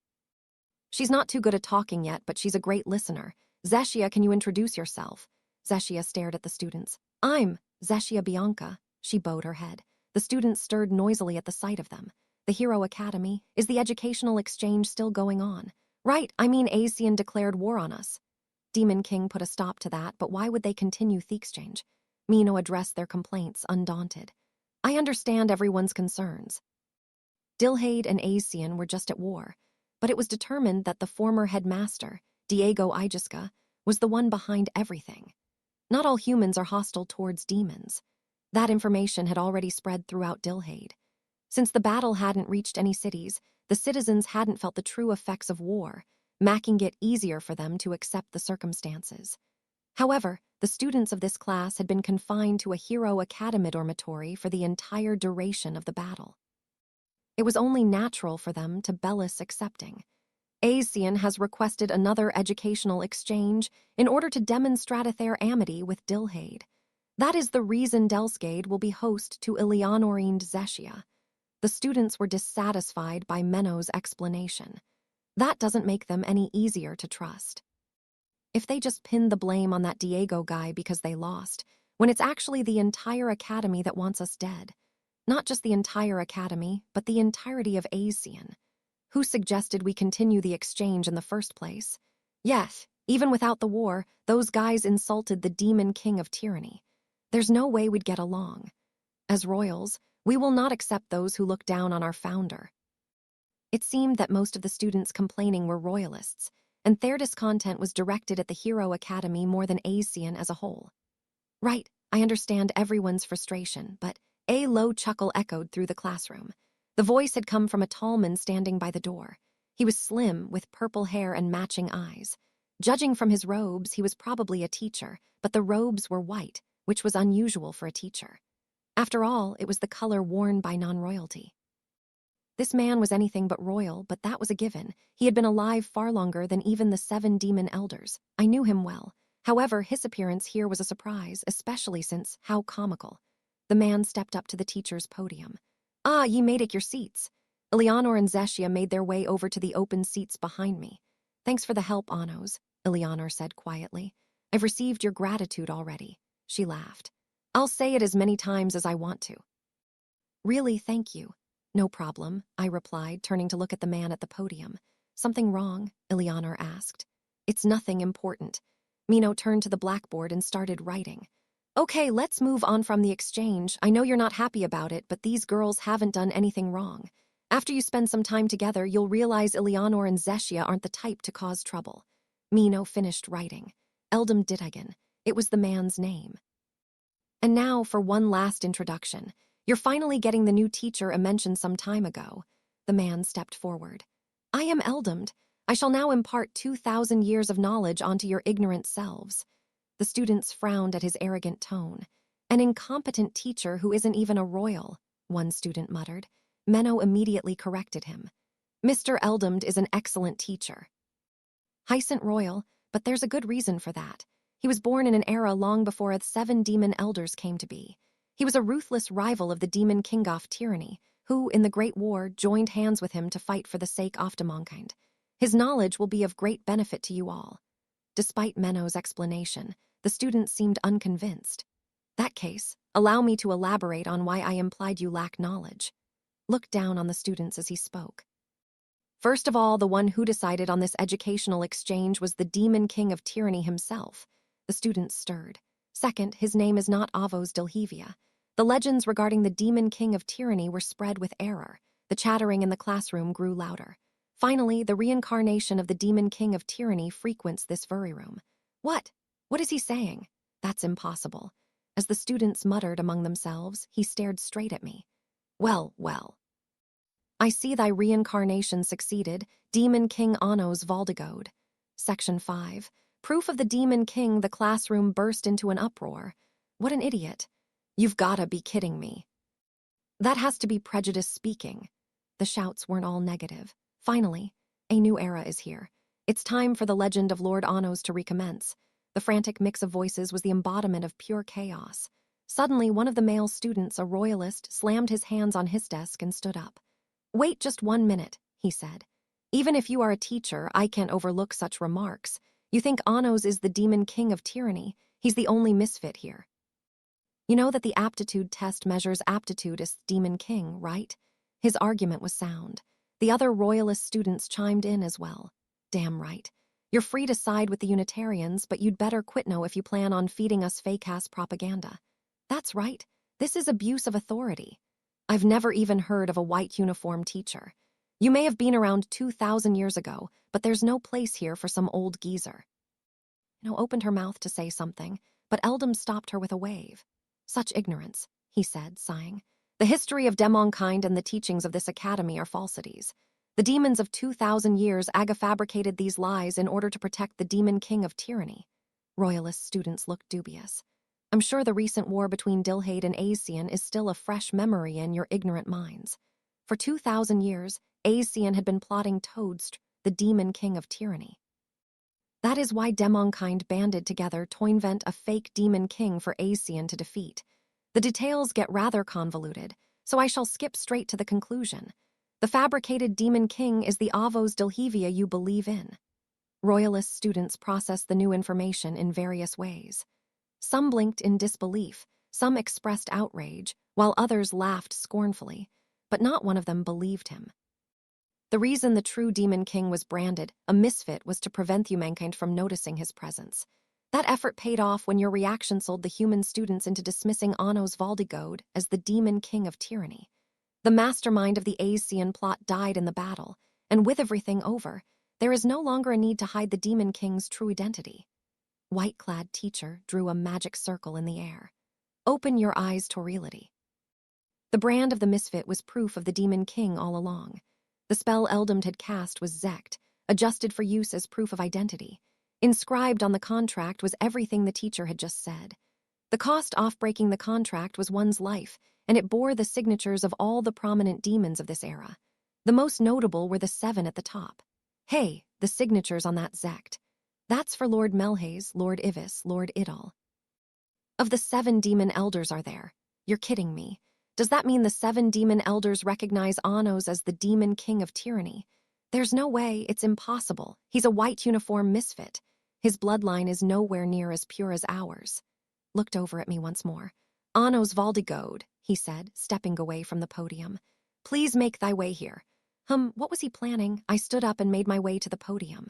She's not too good at talking yet, but she's a great listener. Zeshia, can you introduce yourself? Zeshia stared at the students. I'm Zeshia Bianca. She bowed her head. The students stirred noisily at the sight of them. The Hero Academy, is the educational exchange still going on? Right, Asian declared war on us. Demon King put a stop to that, but why would they continue the exchange? Mino addressed their complaints, undaunted. I understand everyone's concerns. Dilhade and Asian were just at war, but it was determined that the former headmaster, Diego Ijiska, was the one behind everything. Not all humans are hostile towards demons. That information had already spread throughout Dilhade. Since the battle hadn't reached any cities, the citizens hadn't felt the true effects of war, making it easier for them to accept the circumstances. However, the students of this class had been confined to a Hero Academy dormitory for the entire duration of the battle. It was only natural for them to bellis accepting. Asian has requested another educational exchange in order to demonstrate their amity with Dilhade. That is the reason Delskade will be host to Eleanor and Zeshia. The students were dissatisfied by Menno's explanation. That doesn't make them any easier to trust. If they just pinned the blame on that Diego guy because they lost, when it's actually the entire academy that wants us dead. Not just the entire academy, but the entirety of Asian. Who suggested we continue the exchange in the first place? Yes, even without the war, those guys insulted the demon king of tyranny. There's no way we'd get along. As royals, we will not accept those who look down on our founder. It seemed that most of the students complaining were royalists, and their discontent was directed at the Hero Academy more than Asian as a whole. Right, I understand everyone's frustration, but a low chuckle echoed through the classroom. The voice had come from a tall man standing by the door. He was slim, with purple hair and matching eyes. Judging from his robes, he was probably a teacher, but the robes were white, which was unusual for a teacher. After all, it was the color worn by non-royalty. This man was anything but royal, but that was a given. He had been alive far longer than even the 7 demon elders. I knew him well. However, his appearance here was a surprise, especially since how comical. The man stepped up to the teacher's podium. "Ah, ye made it your seats." Eleanor and Zeshia made their way over to the open seats behind me. "Thanks for the help, Anos," Eleanor said quietly. "I've received your gratitude already." She laughed. "I'll say it as many times as I want to." "Really, thank you." "No problem," I replied, turning to look at the man at the podium. "Something wrong?" Eleanor asked. "It's nothing important." Mino turned to the blackboard and started writing. "Okay, let's move on from the exchange. I know you're not happy about it, but these girls haven't done anything wrong. After you spend some time together, you'll realize Eleanor and Zeshia aren't the type to cause trouble." Mino finished writing. Eldam Ditagan. It was the man's name. "And now for one last introduction. You're finally getting the new teacher I mentioned some time ago." The man stepped forward. "I am Eldamd. I shall now impart 2,000 years of knowledge onto your ignorant selves." The students frowned at his arrogant tone. "An incompetent teacher who isn't even a royal," one student muttered. Menno immediately corrected him. "Mr. Eldamd is an excellent teacher. Hysant royal, but there's a good reason for that. He was born in an era long before the 7 demon elders came to be. He was a ruthless rival of the demon king of tyranny, who, in the Great War, joined hands with him to fight for the sake of mankind. His knowledge will be of great benefit to you all." Despite Menno's explanation, the students seemed unconvinced. "That case, allow me to elaborate on why I implied you lack knowledge." Looked down on the students as he spoke. "First of all, the one who decided on this educational exchange was the demon king of tyranny himself." The students stirred. "Second, his name is not Avos Dilhevia. The legends regarding the demon king of tyranny were spread with error. The chattering in the classroom grew louder. Finally, the reincarnation of the demon king of tyranny frequents this very room." "What? What is he saying?" "That's impossible." As the students muttered among themselves, he stared straight at me. "Well, well. I see thy reincarnation succeeded, Demon King Anos Valdigode." Section 5. Proof of the Demon King. The classroom burst into an uproar. "What an idiot. You've gotta be kidding me. That has to be prejudice speaking." The shouts weren't all negative. Finally, a new era is here. It's time for the legend of Lord Anos to recommence. The frantic mix of voices was the embodiment of pure chaos. Suddenly, one of the male students, a royalist, slammed his hands on his desk and stood up. "Wait just 1 minute," he said. "Even if you are a teacher, I can't overlook such remarks. You think Anos is the demon king of tyranny. He's the only misfit here. You know that the aptitude test measures aptitude as demon king, right?" His argument was sound. The other royalist students chimed in as well. "Damn right. You're free to side with the Unitarians, but you'd better quit now if you plan on feeding us fake-ass propaganda." "That's right. This is abuse of authority. I've never even heard of a white uniform teacher. You may have been around 2,000 years ago, but there's no place here for some old geezer." Opened her mouth to say something, but Eldam stopped her with a wave. "Such ignorance," he said, sighing. "The history of demonkind and the teachings of this academy are falsities. The demons of 2,000 years fabricated these lies in order to protect the demon king of tyranny." Royalist students looked dubious. "I'm sure the recent war between Dilhade and Asian is still a fresh memory in your ignorant minds. For 2,000 years, Asian had been plotting Toadst, the demon king of tyranny. That is why demonkind banded together to invent a fake demon king for Asian to defeat. The details get rather convoluted, so I shall skip straight to the conclusion. The fabricated demon king is the Avos Dilhevia you believe in." Royalist students processed the new information in various ways. Some blinked in disbelief, some expressed outrage, while others laughed scornfully, but not one of them believed him. The reason the true Demon King was branded a misfit was to prevent humankind from noticing his presence. That effort paid off when your reaction sold the human students into dismissing Anos Valdigode as the Demon King of tyranny. The mastermind of the Asian plot died in the battle, and with everything over, there is no longer a need to hide the Demon King's true identity. White-clad teacher drew a magic circle in the air. "Open your eyes to reality." The brand of the misfit was proof of the Demon King all along. The spell Eldamd had cast was Zekt, adjusted for use as proof of identity. Inscribed on the contract was everything the teacher had just said. The cost off breaking the contract was one's life, and it bore the signatures of all the prominent demons of this era. The most notable were the 7 at the top. Hey, the signatures on that zect. That's for Lord Melhaze, Lord Ivis, Lord Idal. Of the 7 demon elders are there? You're kidding me. Does that mean the 7 demon elders recognize Anos as the demon king of tyranny? There's no way, it's impossible. He's a white uniform misfit. His bloodline is nowhere near as pure as ours. Looked over at me once more. Anos Valdigode, he said, stepping away from the podium. Please make thy way here. What was he planning? I stood up and made my way to the podium.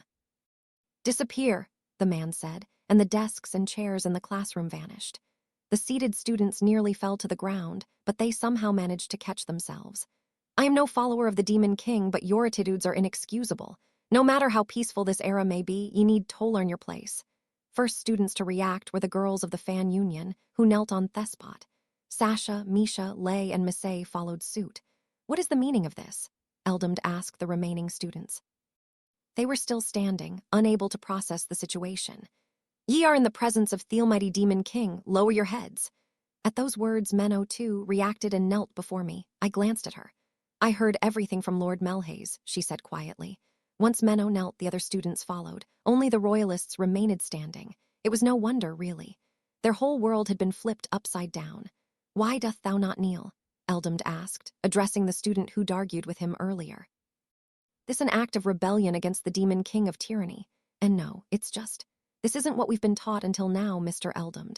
Disappear, the man said, and the desks and chairs in the classroom vanished. The seated students nearly fell to the ground, but they somehow managed to catch themselves. I am no follower of the Demon King, but your attitudes are inexcusable. No matter how peaceful this era may be, you need to learn your place. First students to react were the girls of the fan union, who knelt on Thespot. Sasha, Misha, Lay, and Missay followed suit. What is the meaning of this? Eldamd asked the remaining students. They were still standing, unable to process the situation. Ye are in the presence of the almighty Demon King. Lower your heads. At those words, Menno, too, reacted and knelt before me. I glanced at her. I heard everything from Lord Melhaze, she said quietly. Once Menno knelt, the other students followed. Only the royalists remained standing. It was no wonder, really. Their whole world had been flipped upside down. Why doth thou not kneel? Eldamd asked, addressing the student who'd argued with him earlier. This an act of rebellion against the Demon King of tyranny. And no, it's just, this isn't what we've been taught until now, Mr. Eldamd.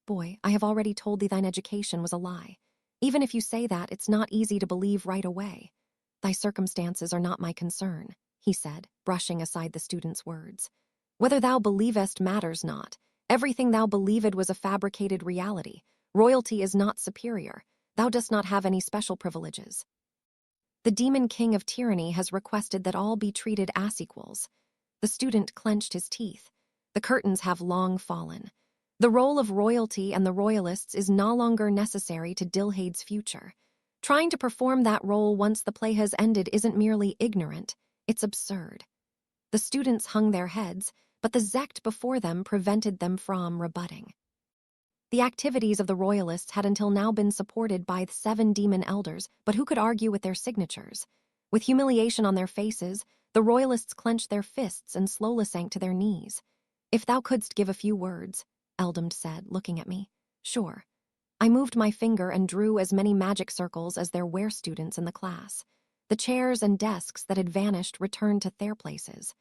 Boy, I have already told thee thine education was a lie. Even if you say that, it's not easy to believe right away. Thy circumstances are not my concern, he said, brushing aside the student's words. Whether thou believest matters not. Everything thou believed was a fabricated reality. Royalty is not superior. Thou dost not have any special privileges. The Demon King of tyranny has requested that all be treated as equals. The student clenched his teeth. The curtains have long fallen. The role of royalty and the royalists is no longer necessary to Dilhade's future. Trying to perform that role once the play has ended isn't merely ignorant, it's absurd. The students hung their heads, but the zect before them prevented them from rebutting. The activities of the royalists had until now been supported by 7 demon elders, but who could argue with their signatures? With humiliation on their faces, the royalists clenched their fists and slowly sank to their knees. If thou couldst give a few words, Eldamd said, looking at me. Sure. I moved my finger and drew as many magic circles as there were students in the class. The chairs and desks that had vanished returned to their places.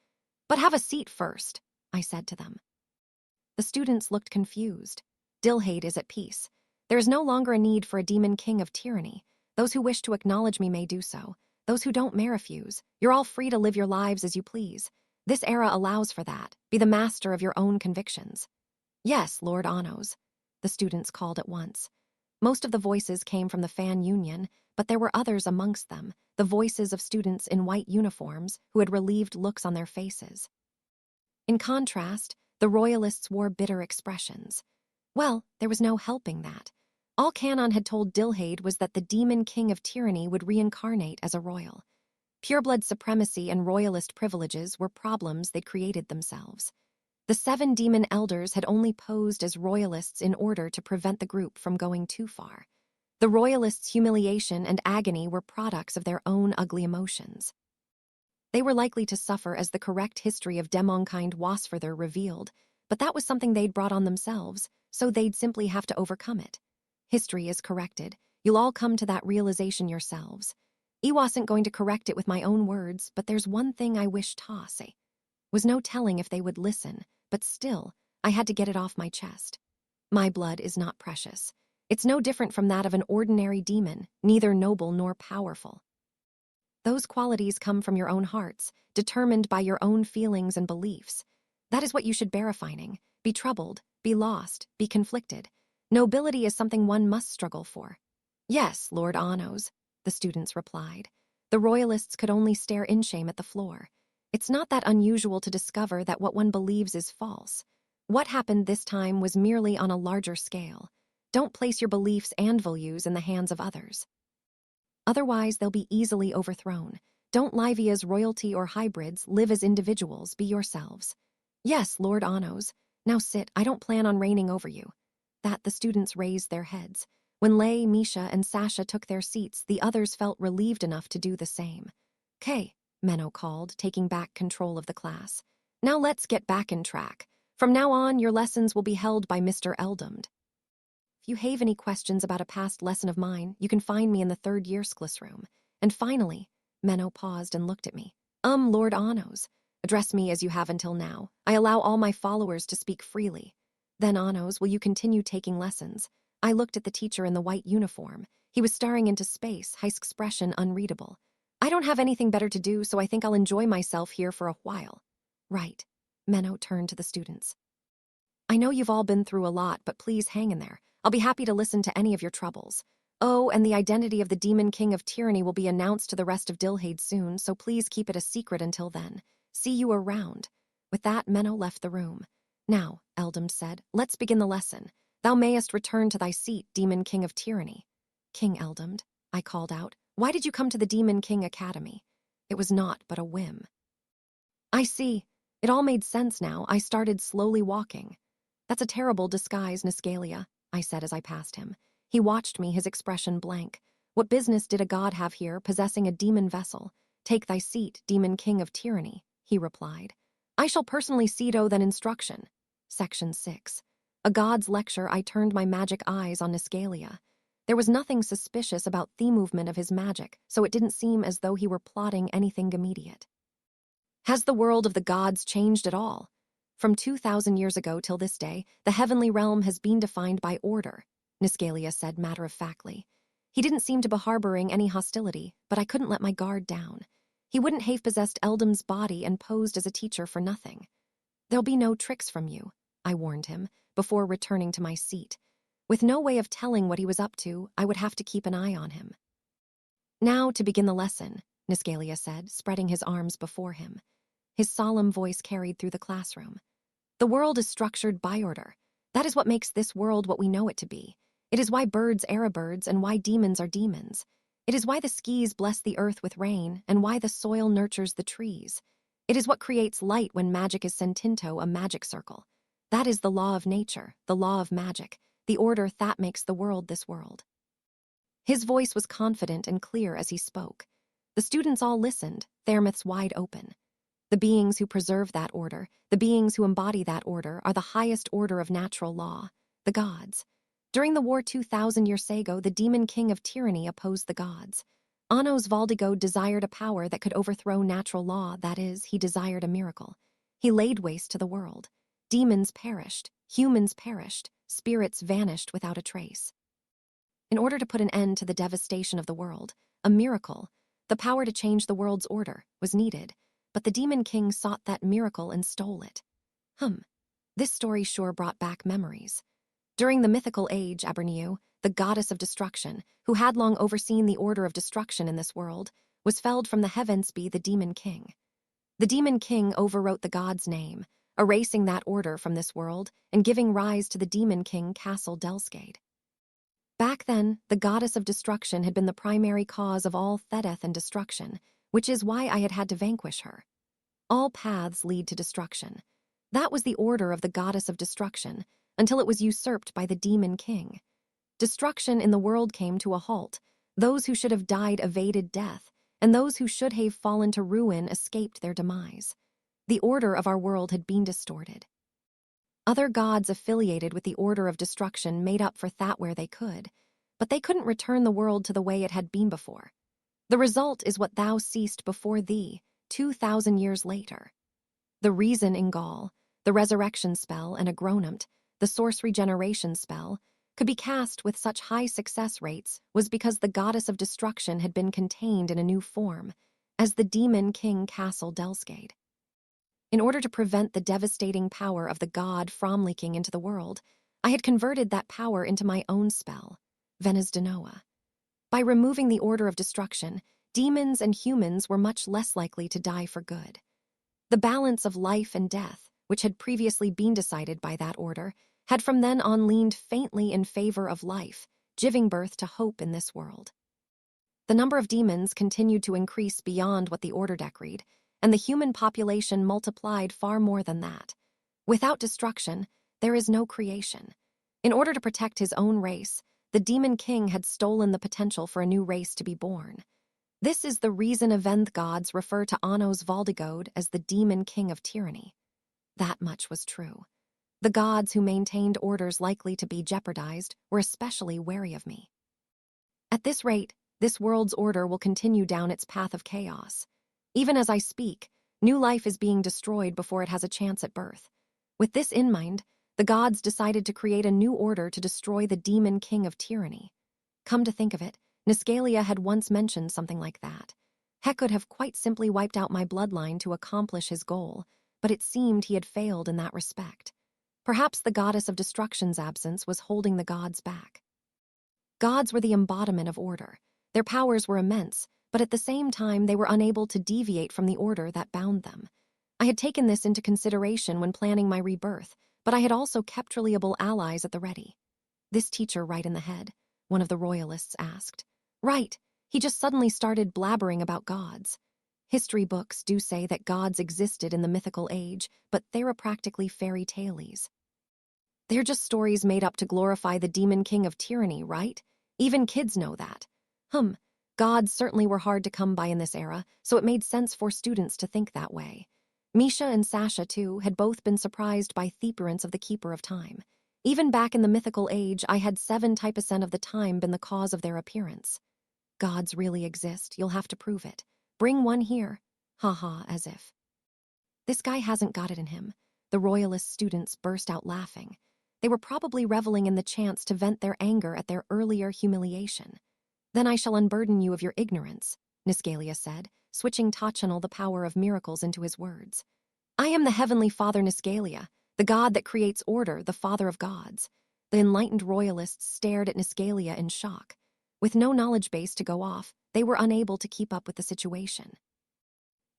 But have a seat first, I said to them. The students looked confused. Dilhade is at peace. There is no longer a need for a demon king of tyranny. Those who wish to acknowledge me may do so. Those who don't may refuse. You're all free to live your lives as you please. This era allows for that. Be the master of your own convictions. Yes, Lord Anos, the students called at once. Most of the voices came from the fan union, but there were others amongst them, the voices of students in white uniforms who had relieved looks on their faces. In contrast, the royalists wore bitter expressions. Well, there was no helping that. All Canon had told Dilhade was that the demon king of tyranny would reincarnate as a royal. Pureblood supremacy and royalist privileges were problems they'd created themselves. The 7 demon elders had only posed as royalists in order to prevent the group from going too far. The royalists' humiliation and agony were products of their own ugly emotions. They were likely to suffer as the correct history of Demonkind was further revealed, but that was something they'd brought on themselves, so they'd simply have to overcome it. History is corrected. You'll all come to that realization yourselves. I wasn't going to correct it with my own words, but there's one thing I wish to say. Was no telling if they would listen, but still, I had to get it off my chest. My blood is not precious. It's no different from that of an ordinary demon, neither noble nor powerful. Those qualities come from your own hearts, determined by your own feelings and beliefs. That is what you should bear refining. Be troubled, be lost, be conflicted. Nobility is something one must struggle for. Yes, Lord Anos, the students replied. The royalists could only stare in shame at the floor. It's not that unusual to discover that what one believes is false. What happened this time was merely on a larger scale. Don't place your beliefs and values in the hands of others. Otherwise, they'll be easily overthrown. Don't live as royalty or hybrids, live as individuals, be yourselves. Yes, Lord Anos. Now sit, I don't plan on reigning over you. That the students raised their heads. When Lay, Misha, and Sasha took their seats, the others felt relieved enough to do the same. "'Kay," Menno called, taking back control of the class. "Now let's get back in track. From now on, your lessons will be held by Mr. Eldamd. If you have any questions about a past lesson of mine, you can find me in the third year classroom. And finally," Menno paused and looked at me. Lord Anos, address me as you have until now. I allow all my followers to speak freely. Then, Anos, will you continue taking lessons?" I looked at the teacher in the white uniform. He was staring into space, his expression unreadable. "I don't have anything better to do, so I think I'll enjoy myself here for a while." "Right." Menno turned to the students. "I know you've all been through a lot, but please hang in there. I'll be happy to listen to any of your troubles. Oh, and the identity of the Demon King of Tyranny will be announced to the rest of Dilhade soon, so please keep it a secret until then. See you around." With that, Menno left the room. "Now," Eldamd said, "let's begin the lesson. Thou mayest return to thy seat, Demon King of Tyranny." "King Eldamd," I called out, "why did you come to the Demon King Academy?" It was not but a whim. "I see. It all made sense now. I started slowly walking." "That's a terrible disguise, Niscalia," I said as I passed him. He watched me, his expression blank. "What business did a god have here, possessing a demon vessel? Take thy seat, Demon King of Tyranny," he replied. "I shall personally cedo then instruction." Section 6. A god's lecture, I turned my magic eyes on Niscalia. There was nothing suspicious about the movement of his magic, so it didn't seem as though he were plotting anything immediate. "Has the world of the gods changed at all? From 2,000 years ago till this day, the heavenly realm has been defined by order," Niscalia said matter-of-factly. He didn't seem to be harboring any hostility, but I couldn't let my guard down. He wouldn't have possessed Eldam's body and posed as a teacher for nothing. "There'll be no tricks from you," I warned him, before returning to my seat. With no way of telling what he was up to, I would have to keep an eye on him. "Now to begin the lesson," Niscalia said, spreading his arms before him. His solemn voice carried through the classroom. "The world is structured by order. That is what makes this world what we know it to be. It is why birds are birds and why demons are demons. It is why the skies bless the earth with rain and why the soil nurtures the trees. It is what creates light when magic is sentinto, a magic circle. That is the law of nature, the law of magic, the order that makes the world this world." His voice was confident and clear as he spoke. The students all listened, their mouths wide open. The beings who preserve that order, the beings who embody that order, are the highest order of natural law, the gods. During the war 2,000 years ago, the Demon King of Tyranny opposed the gods. Anos Valdigo desired a power that could overthrow natural law, that is, he desired a miracle. He laid waste to the world. Demons perished, humans perished, spirits vanished without a trace. In order to put an end to the devastation of the world, a miracle, the power to change the world's order, was needed. But the Demon King sought that miracle and stole it. This story sure brought back memories. During the mythical age, Aberniu, the goddess of destruction, who had long overseen the order of destruction in this world, was felled from the heavens by the Demon King. The Demon King overwrote the god's name, erasing that order from this world and giving rise to the Demon King Castle Delscade. Back then, the goddess of destruction had been the primary cause of all Thedeth and destruction, which is why I had to vanquish her. All paths lead to destruction. That was the order of the goddess of destruction, until it was usurped by the Demon King. Destruction in the world came to a halt. Those who should have died evaded death, and those who should have fallen to ruin escaped their demise. The order of our world had been distorted. Other gods affiliated with the order of destruction made up for that where they could, but they couldn't return the world to the way it had been before. The result is what thou seest before thee, 2,000 years later. The reason in Gaul, the resurrection spell, and a Gronumt, the source regeneration spell, could be cast with such high success rates was because the goddess of destruction had been contained in a new form, as the Demon King Castle Delscade. In order to prevent the devastating power of the god from leaking into the world, I had converted that power into my own spell, Venus de Noa. By removing the order of destruction, demons and humans were much less likely to die for good. The balance of life and death, which had previously been decided by that order, had from then on leaned faintly in favor of life, giving birth to hope in this world. The number of demons continued to increase beyond what the order decreed, and the human population multiplied far more than that. Without destruction, there is no creation. In order to protect his own race, the Demon King had stolen the potential for a new race to be born. This is the reason Avenged gods refer to Annos Valdigode as the demon king of tyranny. That much was true. The gods who maintained orders likely to be jeopardized were especially wary of me. At this rate, this world's order will continue down its path of chaos. Even as I speak, new life is being destroyed before it has a chance at birth. With this in mind, the gods decided to create a new order to destroy the demon king of tyranny. Come to think of it, Niscalia had once mentioned something like that. He could have quite simply wiped out my bloodline to accomplish his goal, but it seemed he had failed in that respect. Perhaps the goddess of destruction's absence was holding the gods back. Gods were the embodiment of order. Their powers were immense, but at the same time they were unable to deviate from the order that bound them. I had taken this into consideration when planning my rebirth, but I had also kept reliable allies at the ready. This teacher right in the head, one of the royalists asked. Right, he just suddenly started blabbering about gods. History books do say that gods existed in the mythical age, but they were practically fairy tales. They're just stories made up to glorify the demon king of tyranny, right? Even kids know that. Gods certainly were hard to come by in this era, so it made sense for students to think that way. Misha and Sasha, too, had both been surprised by the appearance of the Keeper of Time. Even back in the mythical age, I had 7% of the time been the cause of their appearance. Gods really exist, you'll have to prove it. Bring one here. Ha, as if. This guy hasn't got it in him. The royalist students burst out laughing. They were probably reveling in the chance to vent their anger at their earlier humiliation. Then I shall unburden you of your ignorance, Niscalia said, switching Tachanal the power of miracles into his words. I am the heavenly father Niscalia, the god that creates order, the father of gods. The enlightened royalists stared at Niscalia in shock. With no knowledge base to go off, they were unable to keep up with the situation.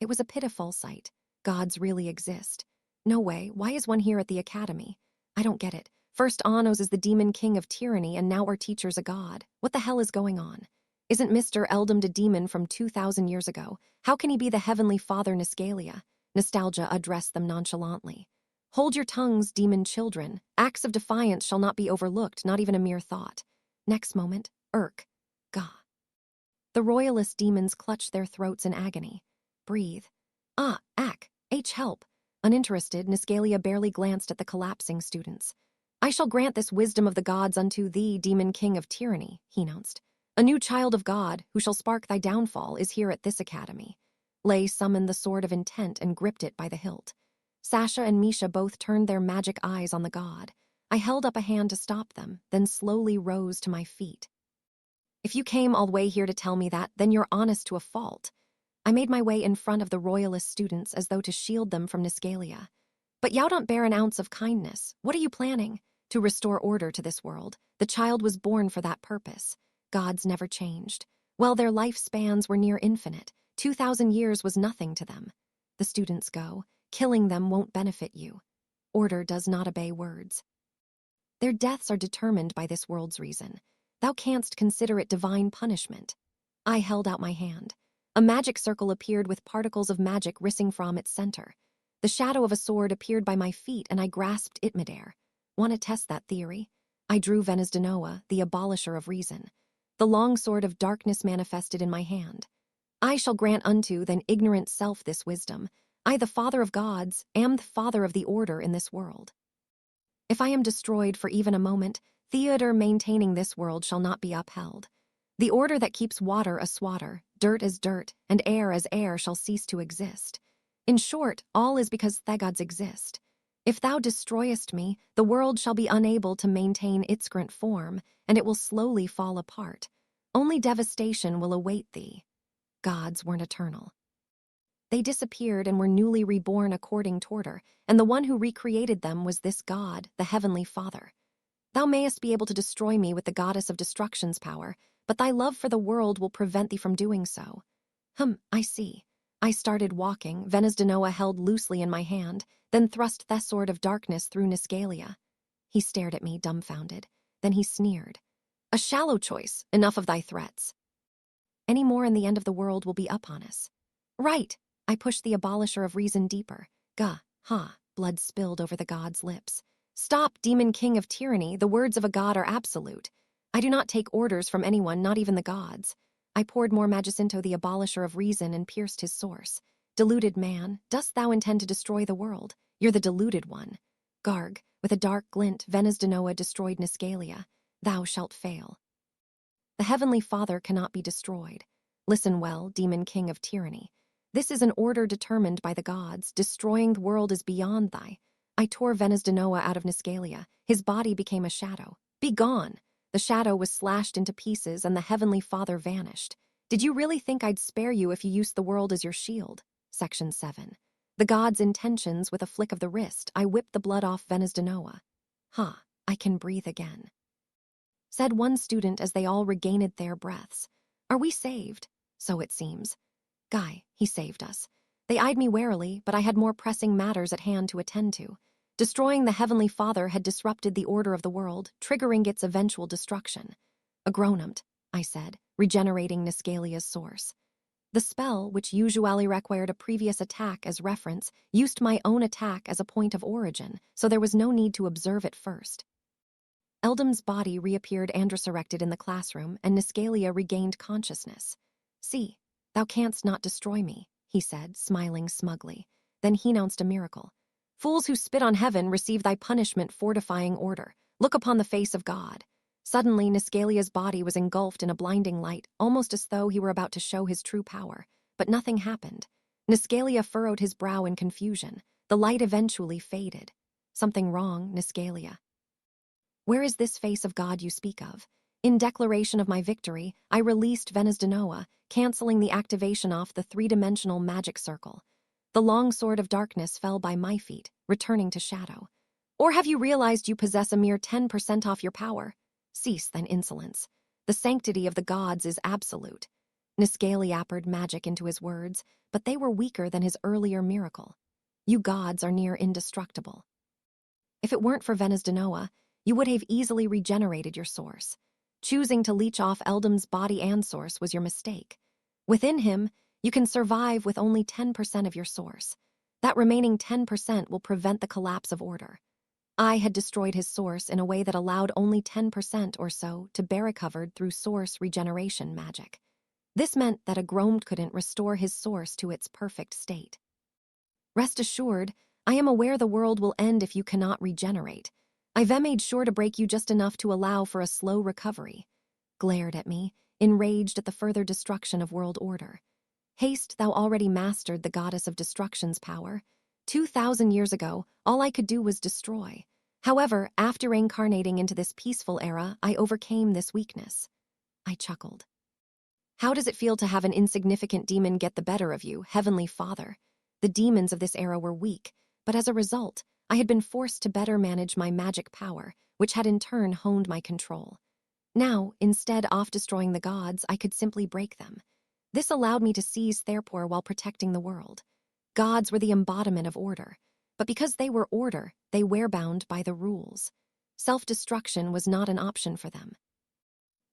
It was a pitiful sight. Gods really exist. No way, why is one here at the academy? I don't get it. First Annos is the demon king of tyranny and now our teacher's a god. What the hell is going on? Isn't Mr. Eldam a demon from 2,000 years ago? How can he be the heavenly father Niscalia? Nostalgia addressed them nonchalantly. Hold your tongues, demon children. Acts of defiance shall not be overlooked, not even a mere thought. Next moment, irk. Gah. The royalist demons clutched their throats in agony. Breathe. Help. Uninterested, Niscalia barely glanced at the collapsing students. I shall grant this wisdom of the gods unto thee, demon king of tyranny, he announced. A new child of God, who shall spark thy downfall, is here at this academy. Lay summoned the sword of intent and gripped it by the hilt. Sasha and Misha both turned their magic eyes on the god. I held up a hand to stop them, then slowly rose to my feet. If you came all the way here to tell me that, then you're honest to a fault. I made my way in front of the royalist students as though to shield them from Niscalia. But you don't bear an ounce of kindness. What are you planning? To restore order to this world. The child was born for that purpose. Gods never changed. Well, their lifespans were near infinite. 2,000 years was nothing to them. The students go. Killing them won't benefit you. Order does not obey words. Their deaths are determined by this world's reason. Thou canst consider it divine punishment. I held out my hand. A magic circle appeared with particles of magic rissing from its center. The shadow of a sword appeared by my feet and I grasped it midair. Want to test that theory? I drew Venus Denoa, the abolisher of reason. The long sword of darkness manifested in my hand. I shall grant unto thine ignorant self this wisdom. I, the father of gods, am the father of the order in this world. If I am destroyed for even a moment, theater maintaining this world shall not be upheld. The order that keeps water a swatter, dirt as dirt, and air as air shall cease to exist. In short, all is because thy gods exist. If thou destroyest me, the world shall be unable to maintain its current form, and it will slowly fall apart. Only devastation will await thee. Gods weren't eternal. They disappeared and were newly reborn according to order, and the one who recreated them was this God, the Heavenly Father. Thou mayest be able to destroy me with the goddess of destruction's power, but thy love for the world will prevent thee from doing so. I see. I started walking, Venus Denoa held loosely in my hand, then thrust the sword of darkness through Niscalia. He stared at me, dumbfounded. Then he sneered. A shallow choice, enough of thy threats. Any more and the end of the world will be upon us. Right. I pushed the abolisher of reason deeper. Blood spilled over the god's lips. Stop, demon king of tyranny, the words of a god are absolute. I do not take orders from anyone, not even the gods. I poured more Magicinto the abolisher of reason and pierced his source. Deluded man, dost thou intend to destroy the world? You're the deluded one. Garg, with a dark glint, Venus Denoa destroyed Niscalia. Thou shalt fail. The Heavenly Father cannot be destroyed. Listen well, demon king of tyranny. This is an order determined by the gods. Destroying the world is beyond thy. I tore Venus Denoa out of Niscalia. His body became a shadow. Be gone! The shadow was slashed into pieces and the Heavenly Father vanished. Did you really think I'd spare you if you used the world as your shield? Section 7. The gods' intentions with a flick of the wrist, I whipped the blood off Venus Denoa. I can breathe again. Said one student as they all regained their breaths. Are we saved? So it seems. Guy, he saved us. They eyed me warily, but I had more pressing matters at hand to attend to. Destroying the Heavenly Father had disrupted the order of the world, triggering its eventual destruction. Agronomt, I said, regenerating Niscalia's source. The spell, which usually required a previous attack as reference, used my own attack as a point of origin, so there was no need to observe it first. Eldam's body reappeared androsurrected in the classroom, and Niscalia regained consciousness. See, thou canst not destroy me, he said, smiling smugly. Then he announced a miracle. Fools who spit on heaven receive thy punishment, fortifying order. Look upon the face of God. Suddenly, Niscalia's body was engulfed in a blinding light, almost as though he were about to show his true power. But nothing happened. Niscalia furrowed his brow in confusion. The light eventually faded. Something wrong, Niscalia. Where is this face of God you speak of? In declaration of my victory, I released Venus Denoa, canceling the activation off the three-dimensional magic circle. The long sword of darkness fell by my feet, returning to shadow. Or have you realized you possess a mere 10% off your power? Cease, thine insolence. The sanctity of the gods is absolute. Niscalia poured magic into his words, but they were weaker than his earlier miracle. You gods are near indestructible. If it weren't for Venus Denoa, you would have easily regenerated your source. Choosing to leech off Eldam's body and source was your mistake. Within him, you can survive with only 10% of your source. That remaining 10% will prevent the collapse of order. I had destroyed his source in a way that allowed only 10% or so to be recovered through source regeneration magic. This meant that a Gromd couldn't restore his source to its perfect state. Rest assured, I am aware the world will end if you cannot regenerate. I've made sure to break you just enough to allow for a slow recovery. Glared at me, enraged at the further destruction of world order. Haste, thou already mastered the goddess of destruction's power. 2,000 years ago, all I could do was destroy. However, after incarnating into this peaceful era, I overcame this weakness. I chuckled. How does it feel to have an insignificant demon get the better of you, Heavenly Father? The demons of this era were weak, but as a result, I had been forced to better manage my magic power, which had in turn honed my control. Now, instead of destroying the gods, I could simply break them. This allowed me to seize Therpor while protecting the world. Gods were the embodiment of order, but because they were order, they were bound by the rules. Self-destruction was not an option for them.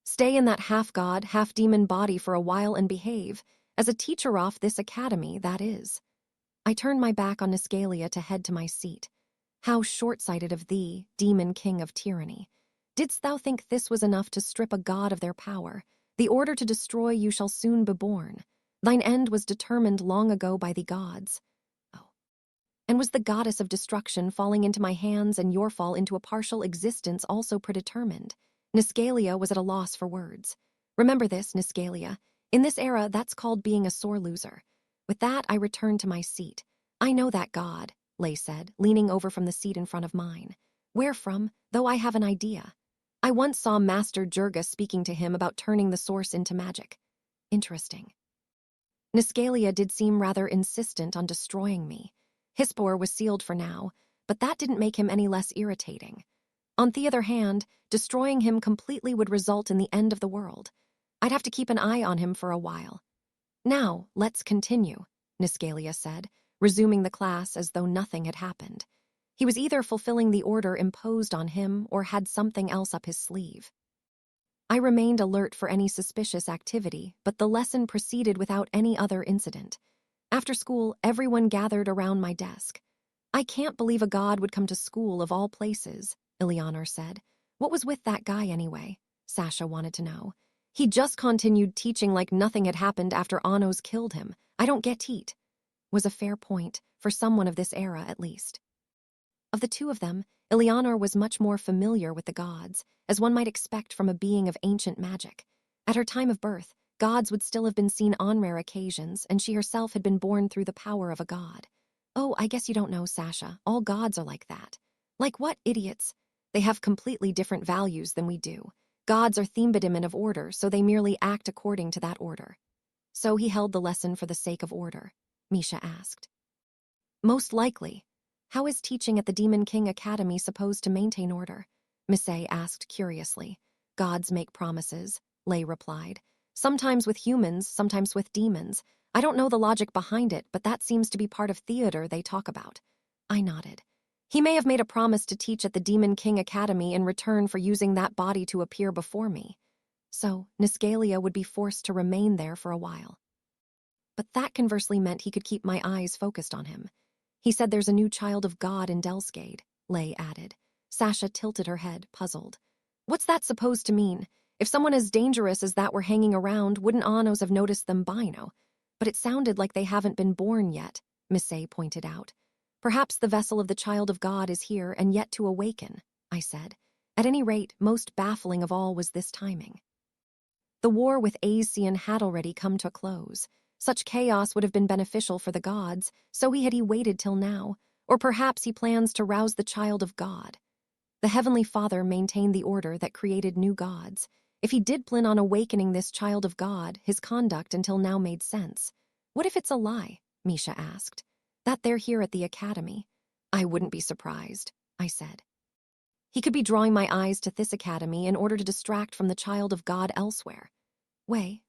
Stay in that half-god, half-demon body for a while and behave, as a teacher off this academy, that is. I turned my back on Niscalia to head to my seat. How short-sighted of thee, demon king of tyranny. Didst thou think this was enough to strip a god of their power? The order to destroy you shall soon be born. Thine end was determined long ago by the gods. Oh. And was the goddess of destruction falling into my hands and your fall into a partial existence also predetermined? Niscalia was at a loss for words. Remember this, Niscalia. In this era, that's called being a sore loser. With that, I returned to my seat. I know that god, Lay said, leaning over from the seat in front of mine. Where from, though I have an idea. I once saw Master Jurga speaking to him about turning the source into magic. Interesting. Niscalia did seem rather insistent on destroying me. Hispor was sealed for now, but that didn't make him any less irritating. On the other hand, destroying him completely would result in the end of the world. I'd have to keep an eye on him for a while. Now, let's continue, Niscalia said, resuming the class as though nothing had happened. He was either fulfilling the order imposed on him or had something else up his sleeve. I remained alert for any suspicious activity, but the lesson proceeded without any other incident. After school, everyone gathered around my desk. I can't believe a god would come to school of all places, Eleanor said. What was with that guy anyway? Sasha wanted to know. He just continued teaching like nothing had happened after Anos killed him. I don't get it. Was a fair point, for someone of this era at least. Of the two of them, Eleanor was much more familiar with the gods, as one might expect from a being of ancient magic. At her time of birth, gods would still have been seen on rare occasions, and she herself had been born through the power of a god. Oh, I guess you don't know, Sasha. All gods are like that. Like what, idiots? They have completely different values than we do. Gods are themebodiment of order, so they merely act according to that order. So he held the lesson for the sake of order? Misha asked. Most likely. How is teaching at the Demon King Academy supposed to maintain order? Misset asked curiously. Gods make promises, Lei replied. Sometimes with humans, sometimes with demons. I don't know the logic behind it, but that seems to be part of theater they talk about. I nodded. He may have made a promise to teach at the Demon King Academy in return for using that body to appear before me. So, Niscalia would be forced to remain there for a while. But that conversely meant he could keep my eyes focused on him. He said there's a new child of God in Delsgade, Lei added. Sasha tilted her head, puzzled. What's that supposed to mean? If someone as dangerous as that were hanging around, wouldn't Anos have noticed them by now? But it sounded like they haven't been born yet, Misset pointed out. Perhaps the vessel of the child of God is here and yet to awaken, I said. At any rate, most baffling of all was this timing. The war with Aesian had already come to a close. Such chaos would have been beneficial for the gods, so he waited till now, or perhaps he plans to rouse the child of God. The Heavenly Father maintained the order that created new gods. If he did plan on awakening this child of God, his conduct until now made sense. What if it's a lie? Misha asked. That they're here at the academy. I wouldn't be surprised, I said. He could be drawing my eyes to this academy in order to distract from the child of God elsewhere.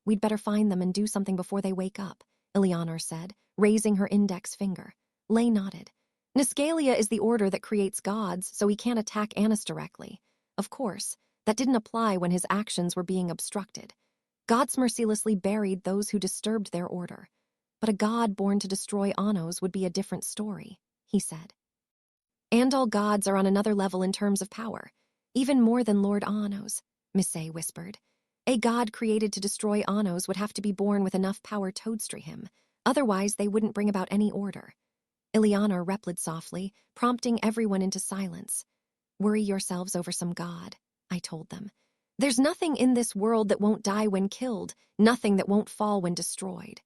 We'd better find them and do something before they wake up, Eleanor said, raising her index finger. Lei nodded. Niscalia is the order that creates gods, so he can't attack Anis directly. Of course, that didn't apply when his actions were being obstructed. Gods mercilessly buried those who disturbed their order. But a god born to destroy Anos would be a different story, he said. And all gods are on another level in terms of power, even more than Lord Anos, Misset whispered. A god created to destroy Anos would have to be born with enough power to toadstry him, otherwise they wouldn't bring about any order. Eleanor replied softly, prompting everyone into silence. Worry yourselves over some god, I told them. There's nothing in this world that won't die when killed, nothing that won't fall when destroyed.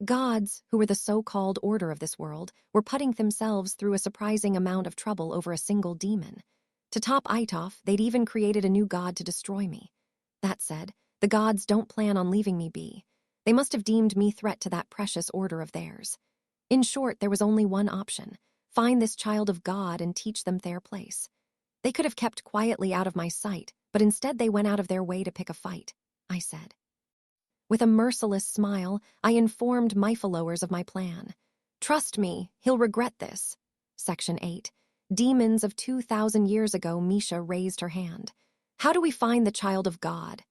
Gods, who were the so-called order of this world, were putting themselves through a surprising amount of trouble over a single demon. To top it off, they'd even created a new god to destroy me. That said, the gods don't plan on leaving me be. They must have deemed me threat to that precious order of theirs. In short, there was only one option: find this child of God and teach them their place. They could have kept quietly out of my sight, but instead they went out of their way to pick a fight, I said. With a merciless smile, I informed my followers of my plan. Trust me, he'll regret this. Section 8. Demons of 2,000 years ago. Misha raised her hand. How do we find the child of God?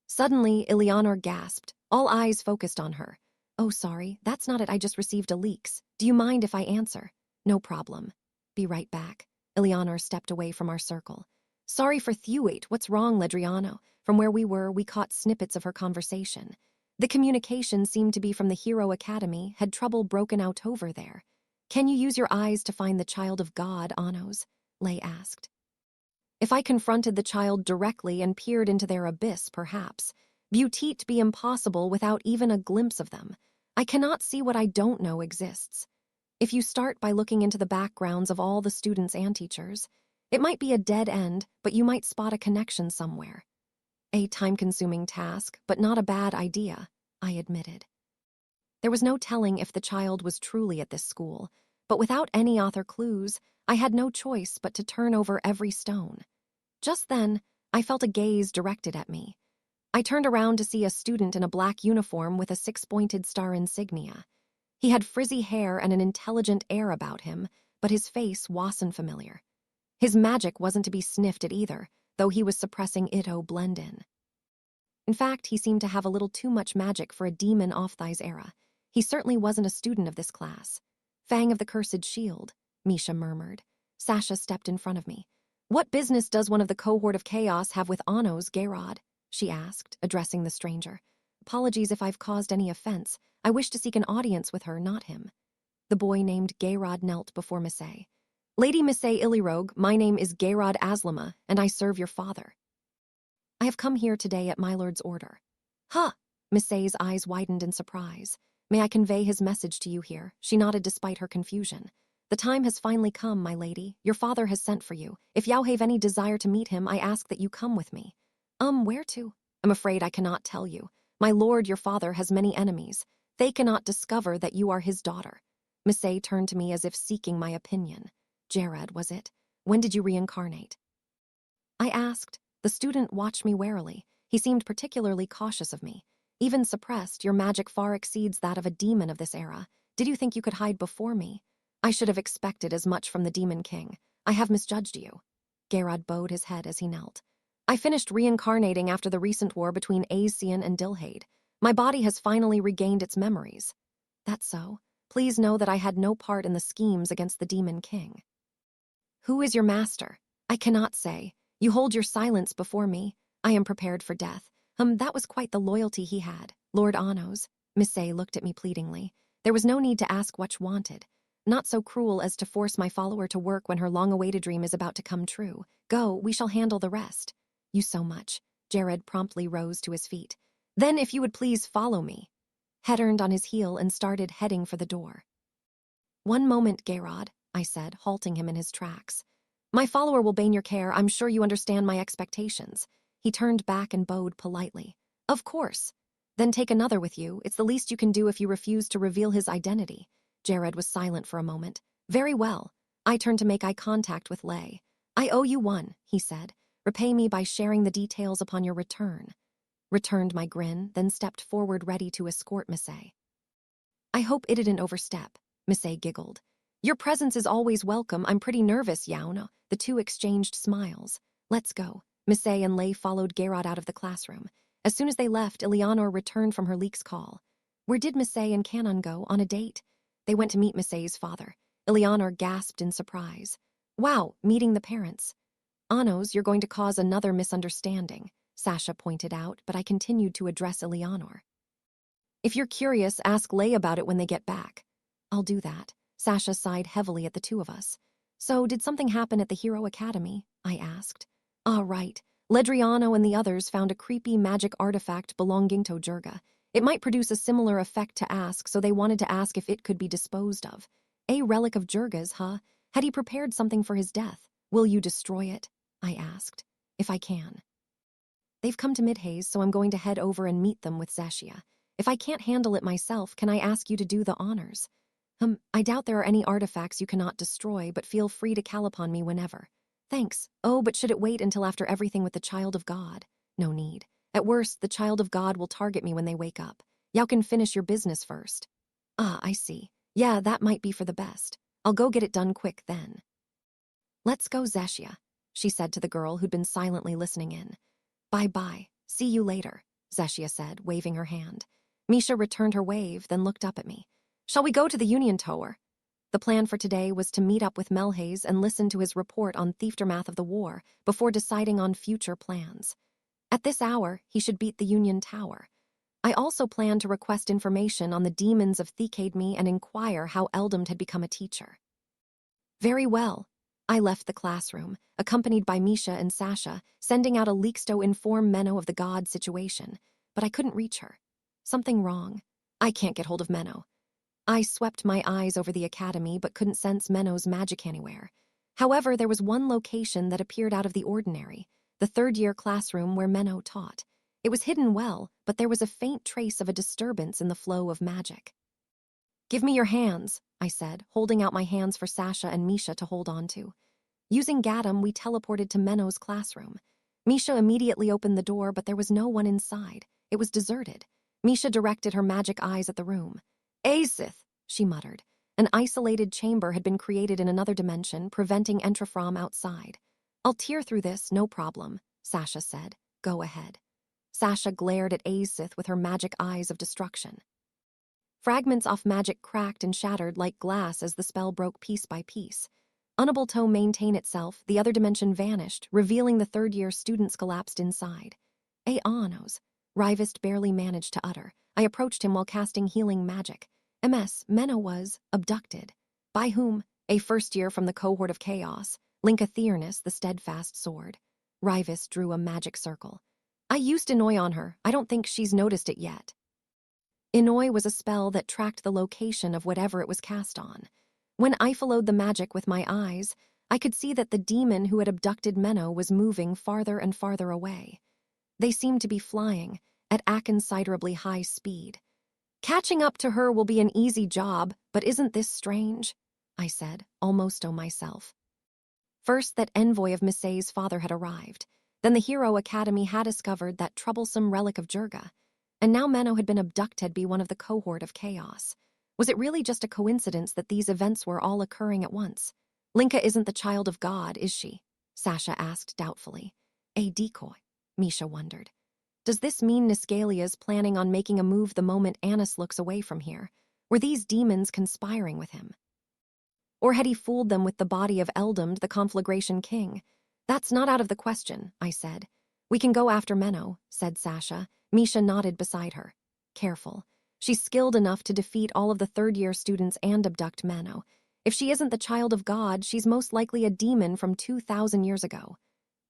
Suddenly, Eleanor gasped, all eyes focused on her. Oh, sorry, that's not it. I just received a leaks. Do you mind if I answer? No problem. Be right back. Eleanor stepped away from our circle. Sorry for Thuate. What's wrong, Ledriano? From where we were, we caught snippets of her conversation. The communication seemed to be from the Hero Academy. Had trouble broken out over there. Can you use your eyes to find the child of God, Anos? Lei asked. If I confronted the child directly and peered into their abyss, perhaps. Beaute'd be impossible without even a glimpse of them. I cannot see what I don't know exists. If you start by looking into the backgrounds of all the students and teachers, it might be a dead end, but you might spot a connection somewhere. A time-consuming task, but not a bad idea, I admitted. There was no telling if the child was truly at this school, but without any author clues, I had no choice but to turn over every stone. Just then, I felt a gaze directed at me. I turned around to see a student in a black uniform with a six-pointed star insignia. He had frizzy hair and an intelligent air about him, but his face wasn't familiar. His magic wasn't to be sniffed at either, though he was suppressing Itto blend-in. In fact, he seemed to have a little too much magic for a demon off Thai's era. He certainly wasn't a student of this class. Fang of the Cursed Shield, Misha murmured. Sasha stepped in front of me. What business does one of the cohort of chaos have with Anos, Gayrod? she asked, addressing the stranger. Apologies if I've caused any offense. I wish to seek an audience with her, not him. The boy named Geirrod knelt before Misset. Lady Misset Illyrogue, my name is Geirrod Aslama, and I serve your father. I have come here today at my lord's order. Huh! Misset's eyes widened in surprise. May I convey his message to you here? She nodded despite her confusion. The time has finally come, my lady. Your father has sent for you. If you have any desire to meet him, I ask that you come with me. Where to? I'm afraid I cannot tell you. My lord, your father, has many enemies. They cannot discover that you are his daughter. Misset turned to me as if seeking my opinion. Jared, was it? When did you reincarnate? I asked. The student watched me warily. He seemed particularly cautious of me. Even suppressed, your magic far exceeds that of a demon of this era. Did you think you could hide before me? I should have expected as much from the Demon King. I have misjudged you. Geirrod bowed his head as he knelt. I finished reincarnating after the recent war between Aesian and Dilhade. My body has finally regained its memories. That's so. Please know that I had no part in the schemes against the Demon King. Who is your master? I cannot say. You hold your silence before me. I am prepared for death. That was quite the loyalty he had. Lord Anos. Misset looked at me pleadingly. There was no need to ask what you wanted. Not so cruel as to force my follower to work when her long-awaited dream is about to come true. Go, we shall handle the rest. You so much. Jared promptly rose to his feet. Then if you would please follow me. Head turned on his heel and started heading for the door. One moment, Geirrod, I said, halting him in his tracks. My follower will bane your care. I'm sure you understand my expectations. He turned back and bowed politely. Of course. Then take another with you. It's the least you can do if you refuse to reveal his identity. Jared was silent for a moment. Very well. I turned to make eye contact with Lay. I owe you one, he said. Repay me by sharing the details upon your return. Returned my grin, then stepped forward ready to escort Misset. I hope it didn't overstep. Misset giggled. Your presence is always welcome. I'm pretty nervous, Yauna. The two exchanged smiles. Let's go. Misset and Lay followed Geirrod out of the classroom. As soon as they left, Eleanor returned from her leak's call. Where did Misset and Canon go? On a date? They went to meet Misset's father. Eleanor gasped in surprise. Wow, meeting the parents. Anos, you're going to cause another misunderstanding, Sasha pointed out, but I continued to address Eleanor. If you're curious, ask Lay about it when they get back. I'll do that. Sasha sighed heavily at the two of us. So, did something happen at the Hero Academy? I asked. Ah, right. Ledriano and the others found a creepy magic artifact belonging to Jurga. It might produce a similar effect to Ask, so they wanted to ask if it could be disposed of. A relic of Jurga's, huh? Had he prepared something for his death? Will you destroy it? I asked. If I can. They've come to Midhaze, so I'm going to head over and meet them with Zeshia. If I can't handle it myself, can I ask you to do the honors? I doubt there are any artifacts you cannot destroy, but feel free to call upon me whenever. Thanks. Oh, but should it wait until after everything with the Child of God? No need. At worst, the Child of God will target me when they wake up. You can finish your business first. Ah, I see. Yeah, that might be for the best. I'll go get it done quick then. Let's go, Zeshia, she said to the girl who'd been silently listening in. Bye-bye. See you later, Zeshia said, waving her hand. Misha returned her wave, then looked up at me. Shall we go to the Union Tower? The plan for today was to meet up with Melhaze and listen to his report on the aftermath of the war before deciding on future plans. At this hour, he should beat the Union Tower. I also planned to request information on the demons of Thecademe and inquire how Eldamd had become a teacher. Very well. I left the classroom, accompanied by Misha and Sasha, sending out a leaks to inform Menno of the god situation, but I couldn't reach her. Something wrong. I can't get hold of Menno. I swept my eyes over the academy but couldn't sense Menno's magic anywhere. However, there was one location that appeared out of the ordinary, the third-year classroom where Menno taught. It was hidden well, but there was a faint trace of a disturbance in the flow of magic. Give me your hands, I said, holding out my hands for Sasha and Misha to hold on to. Using Gadam, we teleported to Menno's classroom. Misha immediately opened the door, but there was no one inside. It was deserted. Misha directed her magic eyes at the room. Aesith, she muttered. An isolated chamber had been created in another dimension, preventing entry from outside. I'll tear through this, no problem, Sasha said. Go ahead. Sasha glared at Aesith with her magic eyes of destruction. Fragments off magic cracked and shattered like glass as the spell broke piece by piece. Unable to maintain itself, the other dimension vanished, revealing the third-year students collapsed inside. Anos, Rivest barely managed to utter. I approached him while casting healing magic. Menno was abducted. By whom? A first year from the cohort of chaos. Linka Thearnus, the steadfast sword. Rivest drew a magic circle. I used Inoi on her. I don't think she's noticed it yet. Inoi was a spell that tracked the location of whatever it was cast on. When I followed the magic with my eyes, I could see that the demon who had abducted Menno was moving farther and farther away. They seemed to be flying at inconsiderably high speed. Catching up to her will be an easy job, but isn't this strange? I said, almost myself. First, that envoy of Misset's father had arrived. Then the Hero Academy had discovered that troublesome relic of Jurga. And now Menno had been abducted by one of the cohort of chaos. Was it really just a coincidence that these events were all occurring at once? Linka isn't the child of God, is she? Sasha asked doubtfully. A decoy, Misha wondered. Does this mean Niscalia's planning on making a move the moment Annis looks away from here? Were these demons conspiring with him? Or had he fooled them with the body of Eldamd, the conflagration king? That's not out of the question, I said. We can go after Menno, said Sasha. Misha nodded beside her. Careful. She's skilled enough to defeat all of the third-year students and abduct Menno. If she isn't the child of God, she's most likely a demon from 2,000 years ago.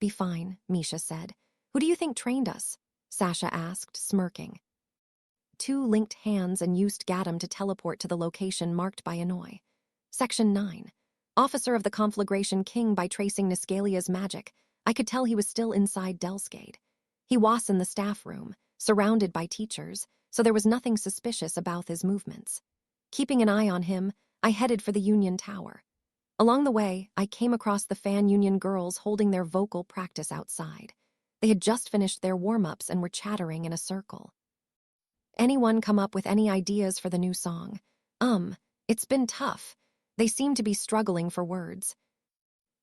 Be fine, Misha said. Who do you think trained us? Sasha asked, smirking. 2 linked hands and used Gaddam to teleport to the location marked by Inoi. Section 9. Officer of the Conflagration King by tracing Niscalia's magic. I could tell he was still inside Delsgate. He was in the staff room, surrounded by teachers, so there was nothing suspicious about his movements. Keeping an eye on him, I headed for the Union Tower. Along the way, I came across the Fan Union girls holding their vocal practice outside. They had just finished their warm-ups and were chattering in a circle. Anyone come up with any ideas for the new song? It's been tough. They seem to be struggling for words,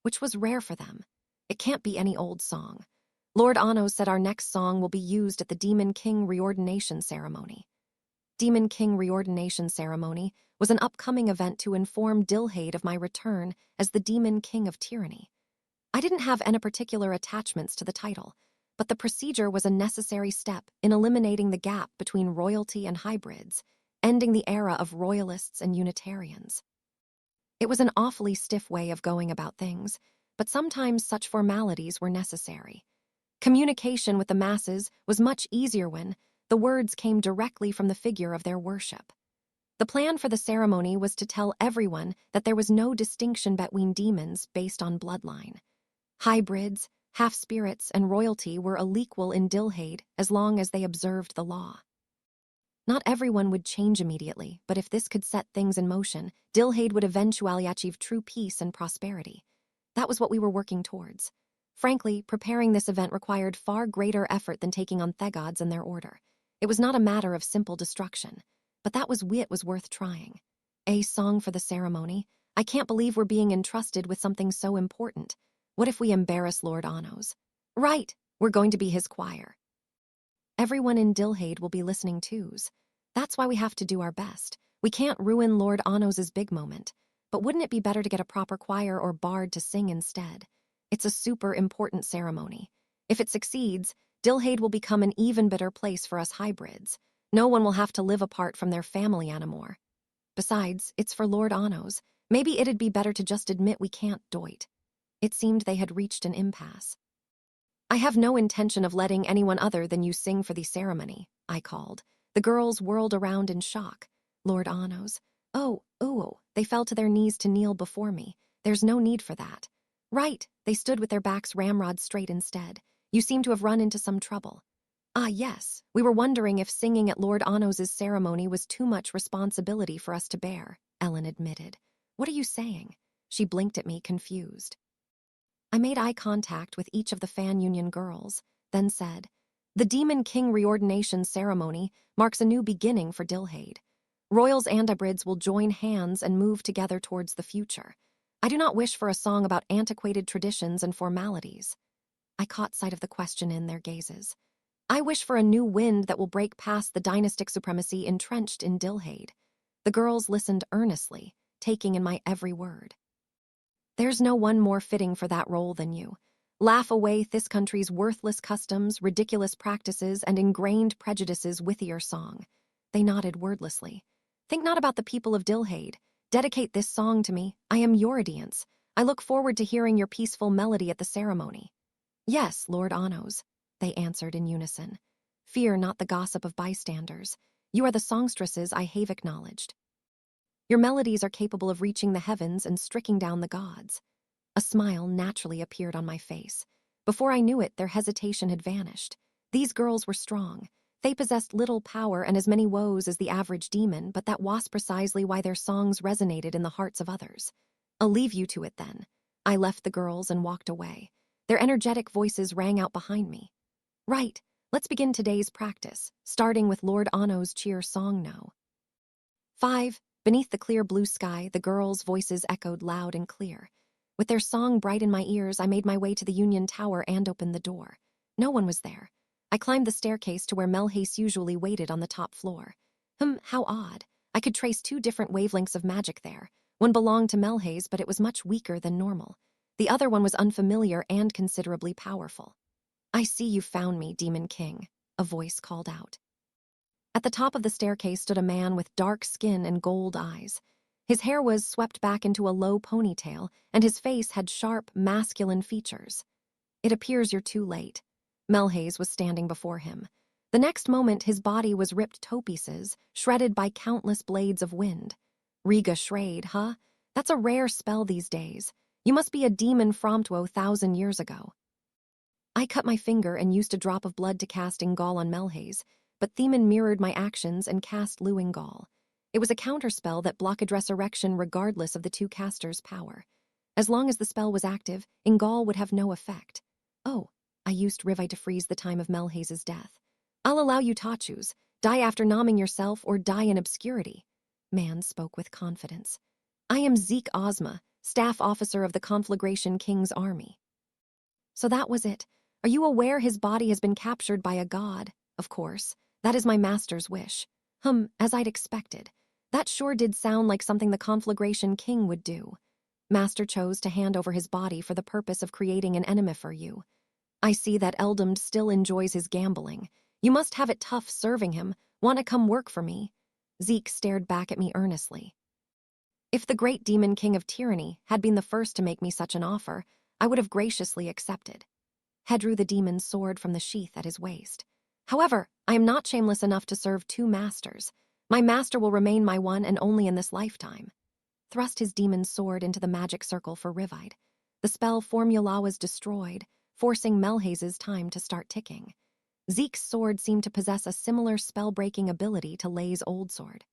which was rare for them. It can't be any old song. Lord Anos said our next song will be used at the Demon King Reordination Ceremony. Demon King Reordination Ceremony was an upcoming event to inform Dilhade of my return as the Demon King of Tyranny. I didn't have any particular attachments to the title, but the procedure was a necessary step in eliminating the gap between royalty and hybrids, ending the era of royalists and Unitarians. It was an awfully stiff way of going about things, but sometimes such formalities were necessary. Communication with the masses was much easier when the words came directly from the figure of their worship. The plan for the ceremony was to tell everyone that there was no distinction between demons based on bloodline. Hybrids, half-spirits, and royalty were equal in Dilhade as long as they observed the law. Not everyone would change immediately, but if this could set things in motion, Dilhade would eventually achieve true peace and prosperity. That was what we were working towards. Frankly, preparing this event required far greater effort than taking on Thegods and their order. It was not a matter of simple destruction, but that was why it was worth trying. A song for the ceremony? I can't believe we're being entrusted with something so important. What if we embarrass Lord Anos? Right, we're going to be his choir. Everyone in Dilhade will be listening twos. That's why we have to do our best. We can't ruin Lord Anos's big moment. But wouldn't it be better to get a proper choir or bard to sing instead? It's a super important ceremony. If it succeeds, Dilhade will become an even better place for us hybrids. No one will have to live apart from their family anymore. Besides, it's for Lord Anos. Maybe it'd be better to just admit we can't do it. It seemed they had reached an impasse. I have no intention of letting anyone other than you sing for the ceremony, I called. The girls whirled around in shock. Lord Anos. Oh, they fell to their knees to kneel before me. There's no need for that. Right, they stood with their backs ramrod straight instead. You seem to have run into some trouble. Ah, yes, we were wondering if singing at Lord Anos's ceremony was too much responsibility for us to bear, Ellen admitted. What are you saying? She blinked at me, confused. I made eye contact with each of the Fan Union girls, then said, the Demon King Reordination Ceremony marks a new beginning for Dilhade. Royals and hybrids will join hands and move together towards the future. I do not wish for a song about antiquated traditions and formalities. I caught sight of the question in their gazes. I wish for a new wind that will break past the dynastic supremacy entrenched in Dilhade. The girls listened earnestly, taking in my every word. There's no one more fitting for that role than you. Laugh away this country's worthless customs, ridiculous practices, and ingrained prejudices with your song. They nodded wordlessly. Think not about the people of Dilhade. Dedicate this song to me. I am your audience. I look forward to hearing your peaceful melody at the ceremony. Yes, Lord Anos, they answered in unison. Fear not the gossip of bystanders. You are the songstresses I have acknowledged. Your melodies are capable of reaching the heavens and striking down the gods. A smile naturally appeared on my face. Before I knew it, their hesitation had vanished. These girls were strong. They possessed little power and as many woes as the average demon, but that was precisely why their songs resonated in the hearts of others. I'll leave you to it then. I left the girls and walked away. Their energetic voices rang out behind me. Right, let's begin today's practice, starting with Lord Anos' cheer song now. 5. Beneath the clear blue sky, the girls' voices echoed loud and clear. With their song bright in my ears, I made my way to the Union Tower and opened the door. No one was there. I climbed the staircase to where Melhace usually waited on the top floor. How odd. I could trace 2 different wavelengths of magic there. One belonged to Melhace, but it was much weaker than normal. The other one was unfamiliar and considerably powerful. I see you found me, Demon King, a voice called out. At the top of the staircase stood a man with dark skin and gold eyes. His hair was swept back into a low ponytail, and his face had sharp, masculine features. It appears you're too late. Melhace was standing before him. The next moment, his body was ripped to pieces, shredded by countless blades of wind. Riga Shrade, huh? That's a rare spell these days. You must be a demon from 1,000 years ago. I cut my finger and used a drop of blood to cast Ingall on Melhace, but Themin mirrored my actions and cast Lu Ingall. It was a counterspell that blocked resurrection regardless of the 2 casters' power. As long as the spell was active, Ingall would have no effect. Oh, I used Rivite to freeze the time of Melhace's death. I'll allow you to choose. Die after nomming yourself or die in obscurity. Man spoke with confidence. I am Zeke Ozma, staff officer of the Conflagration King's army. So that was it. Are you aware his body has been captured by a god? Of course. That is my master's wish. As I'd expected. That sure did sound like something the Conflagration King would do. Master chose to hand over his body for the purpose of creating an enemy for you. I see that Eldamd still enjoys his gambling. You must have it tough serving him. Want to come work for me? Zeke stared back at me earnestly. If the great demon king of tyranny had been the first to make me such an offer, I would have graciously accepted. He drew the demon's sword from the sheath at his waist. However, I am not shameless enough to serve 2 masters. My master will remain my one and only in this lifetime. Thrust his demon's sword into the magic circle for Rivite. The spell formula was destroyed, forcing Melhace's time to start ticking. Zeke's sword seemed to possess a similar spell-breaking ability to Lay's old sword.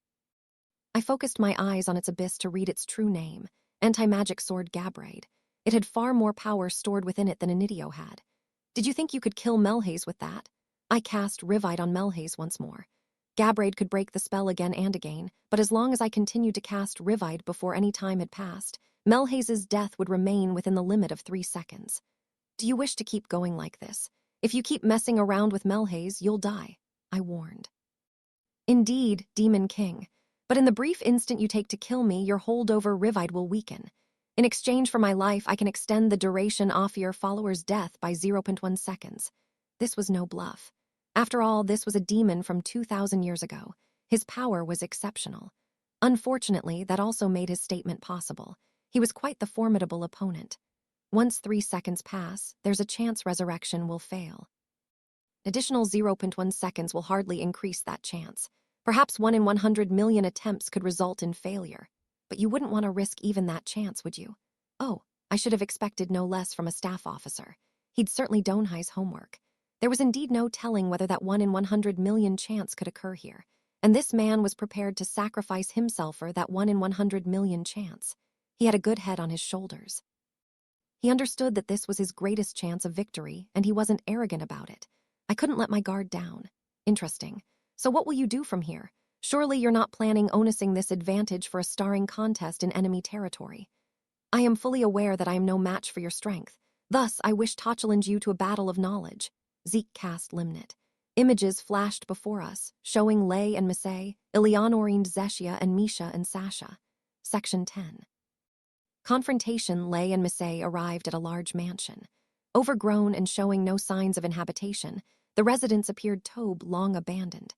I focused my eyes on its abyss to read its true name, Anti-Magic Sword Gabrade. It had far more power stored within it than Inidio had. Did you think you could kill Melhace with that? I cast Rivite on Melhace once more. Gabrade could break the spell again and again, but as long as I continued to cast Rivite before any time had passed, Melhace's death would remain within the limit of 3 seconds. Do you wish to keep going like this? If you keep messing around with Melhace, you'll die, I warned. Indeed, Demon King. But in the brief instant you take to kill me, your hold over Rivite will weaken. In exchange for my life, I can extend the duration off your follower's death by 0.1 seconds. This was no bluff. After all, this was a demon from 2,000 years ago. His power was exceptional. Unfortunately, that also made his statement possible. He was quite the formidable opponent. Once 3 seconds pass, there's a chance resurrection will fail. Additional 0.1 seconds will hardly increase that chance. Perhaps 1 in 100 million attempts could result in failure. But you wouldn't want to risk even that chance, would you? Oh, I should have expected no less from a staff officer. He'd certainly done his homework. There was indeed no telling whether that 1 in 100 million chance could occur here. And this man was prepared to sacrifice himself for that 1 in 100 million chance. He had a good head on his shoulders. He understood that this was his greatest chance of victory, and he wasn't arrogant about it. I couldn't let my guard down. Interesting. So what will you do from here? Surely you're not planning onusing this advantage for a starring contest in enemy territory. I am fully aware that I am no match for your strength. Thus, I wish to challenge you to a battle of knowledge. Zeke cast Limnit. Images flashed before us, showing Lay and Misay, Eleonorine, Zeshia, and Misha and Sasha. Section 10. Confrontation. Lay and Misay arrived at a large mansion. Overgrown and showing no signs of inhabitation, the residence appeared tobe long abandoned.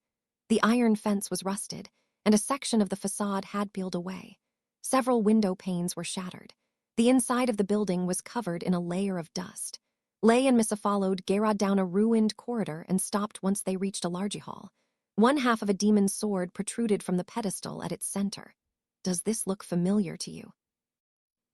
The iron fence was rusted, and a section of the facade had peeled away. Several window panes were shattered. The inside of the building was covered in a layer of dust. Lay and Missa followed Gerard down a ruined corridor and stopped once they reached a large hall. One half of a demon's sword protruded from the pedestal at its center. "Does this look familiar to you?"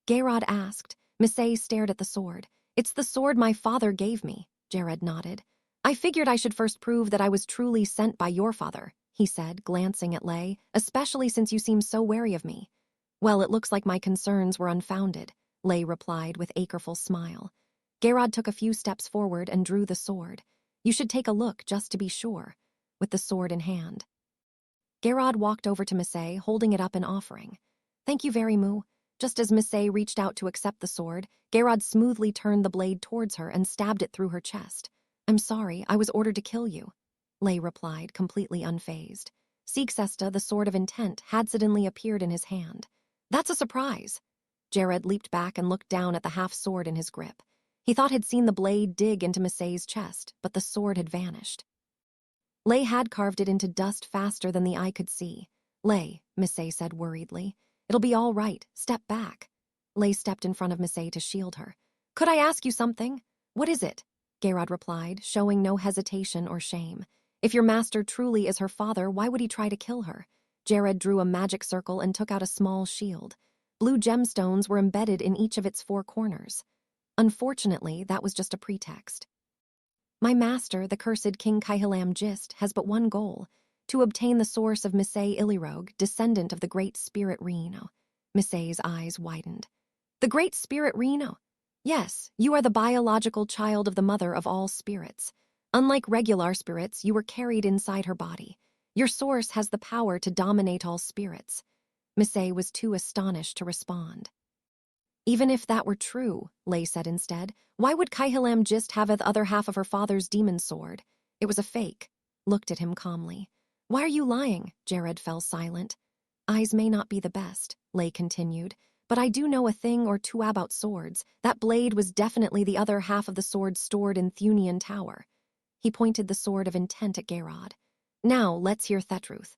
Gerard asked. Misse stared at the sword. "It's the sword my father gave me," Jared nodded. "I figured I should first prove that I was truly sent by your father," he said, glancing at Lay, "especially since you seem so wary of me." "Well, it looks like my concerns were unfounded," Lay replied with acreful smile. Gerard took a few steps forward and drew the sword. "You should take a look just to be sure," with the sword in hand. Gerard walked over to Misse, holding it up in offering. "Thank you very much." Just as Misse reached out to accept the sword, Gerard smoothly turned the blade towards her and stabbed it through her chest. "I'm sorry, I was ordered to kill you," Lay replied, completely unfazed. Siegsesta, the sword of intent, had suddenly appeared in his hand. "That's a surprise." Jared leaped back and looked down at the half-sword in his grip. He thought he'd seen the blade dig into Misse's chest, but the sword had vanished. Lay had carved it into dust faster than the eye could see. "Lay," Misse said worriedly. "It'll be all right. Step back." Lay stepped in front of Misse to shield her. "Could I ask you something?" "What is it?" Gerard replied, showing no hesitation or shame. "If your master truly is her father, why would he try to kill her?" Jared drew a magic circle and took out a small shield. Blue gemstones were embedded in each of its 4 corners. Unfortunately, that was just a pretext. "My master, the cursed King Kaihalam Gist, has but one goal: to obtain the source of Misse Illirogue, descendant of the Great Spirit Reno." Misse's eyes widened. "The Great Spirit Reno?" "Yes, you are the biological child of the mother of all spirits. Unlike regular spirits, you were carried inside her body. Your source has the power to dominate all spirits." Misse was too astonished to respond. "Even if that were true," Lay said instead, "why would Kaihalam Gist have the other half of her father's demon sword? It was a fake." Looked at him calmly. "Why are you lying?" Jared fell silent. "Eyes may not be the best," Lay continued, "but I do know a thing or two about swords. That blade was definitely the other half of the sword stored in Thunian Tower." He pointed the sword of intent at Gerard. "Now, let's hear Thetruth."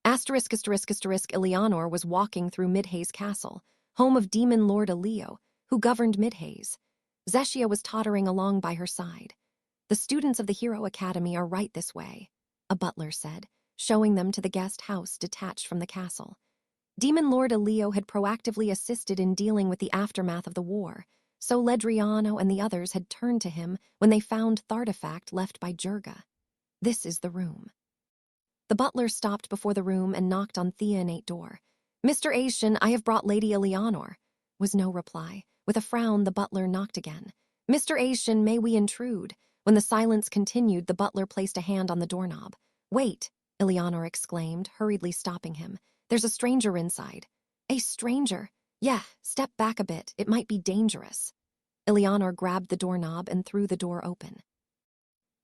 Eleanor was walking through Midhaze Castle, home of Demon Lord Elio, who governed Midhaze. Zeshia was tottering along by her side. "The students of the Hero Academy are right this way," a butler said, showing them to the guest house detached from the castle. Demon Lord Elio had proactively assisted in dealing with the aftermath of the war, so Ledriano and the others had turned to him when they found the artifact left by Jurga. "This is the room." The butler stopped before the room and knocked on the innate door. "Mr. Asian, I have brought Lady Eleanor," was no reply. With a frown, the butler knocked again. "Mr. Asian, may we intrude?" When the silence continued, the butler placed a hand on the doorknob. "Wait," Eleanor exclaimed, hurriedly stopping him. "There's a stranger inside." "A stranger?" "Yeah, step back a bit. It might be dangerous." Eleanor grabbed the doorknob and threw the door open.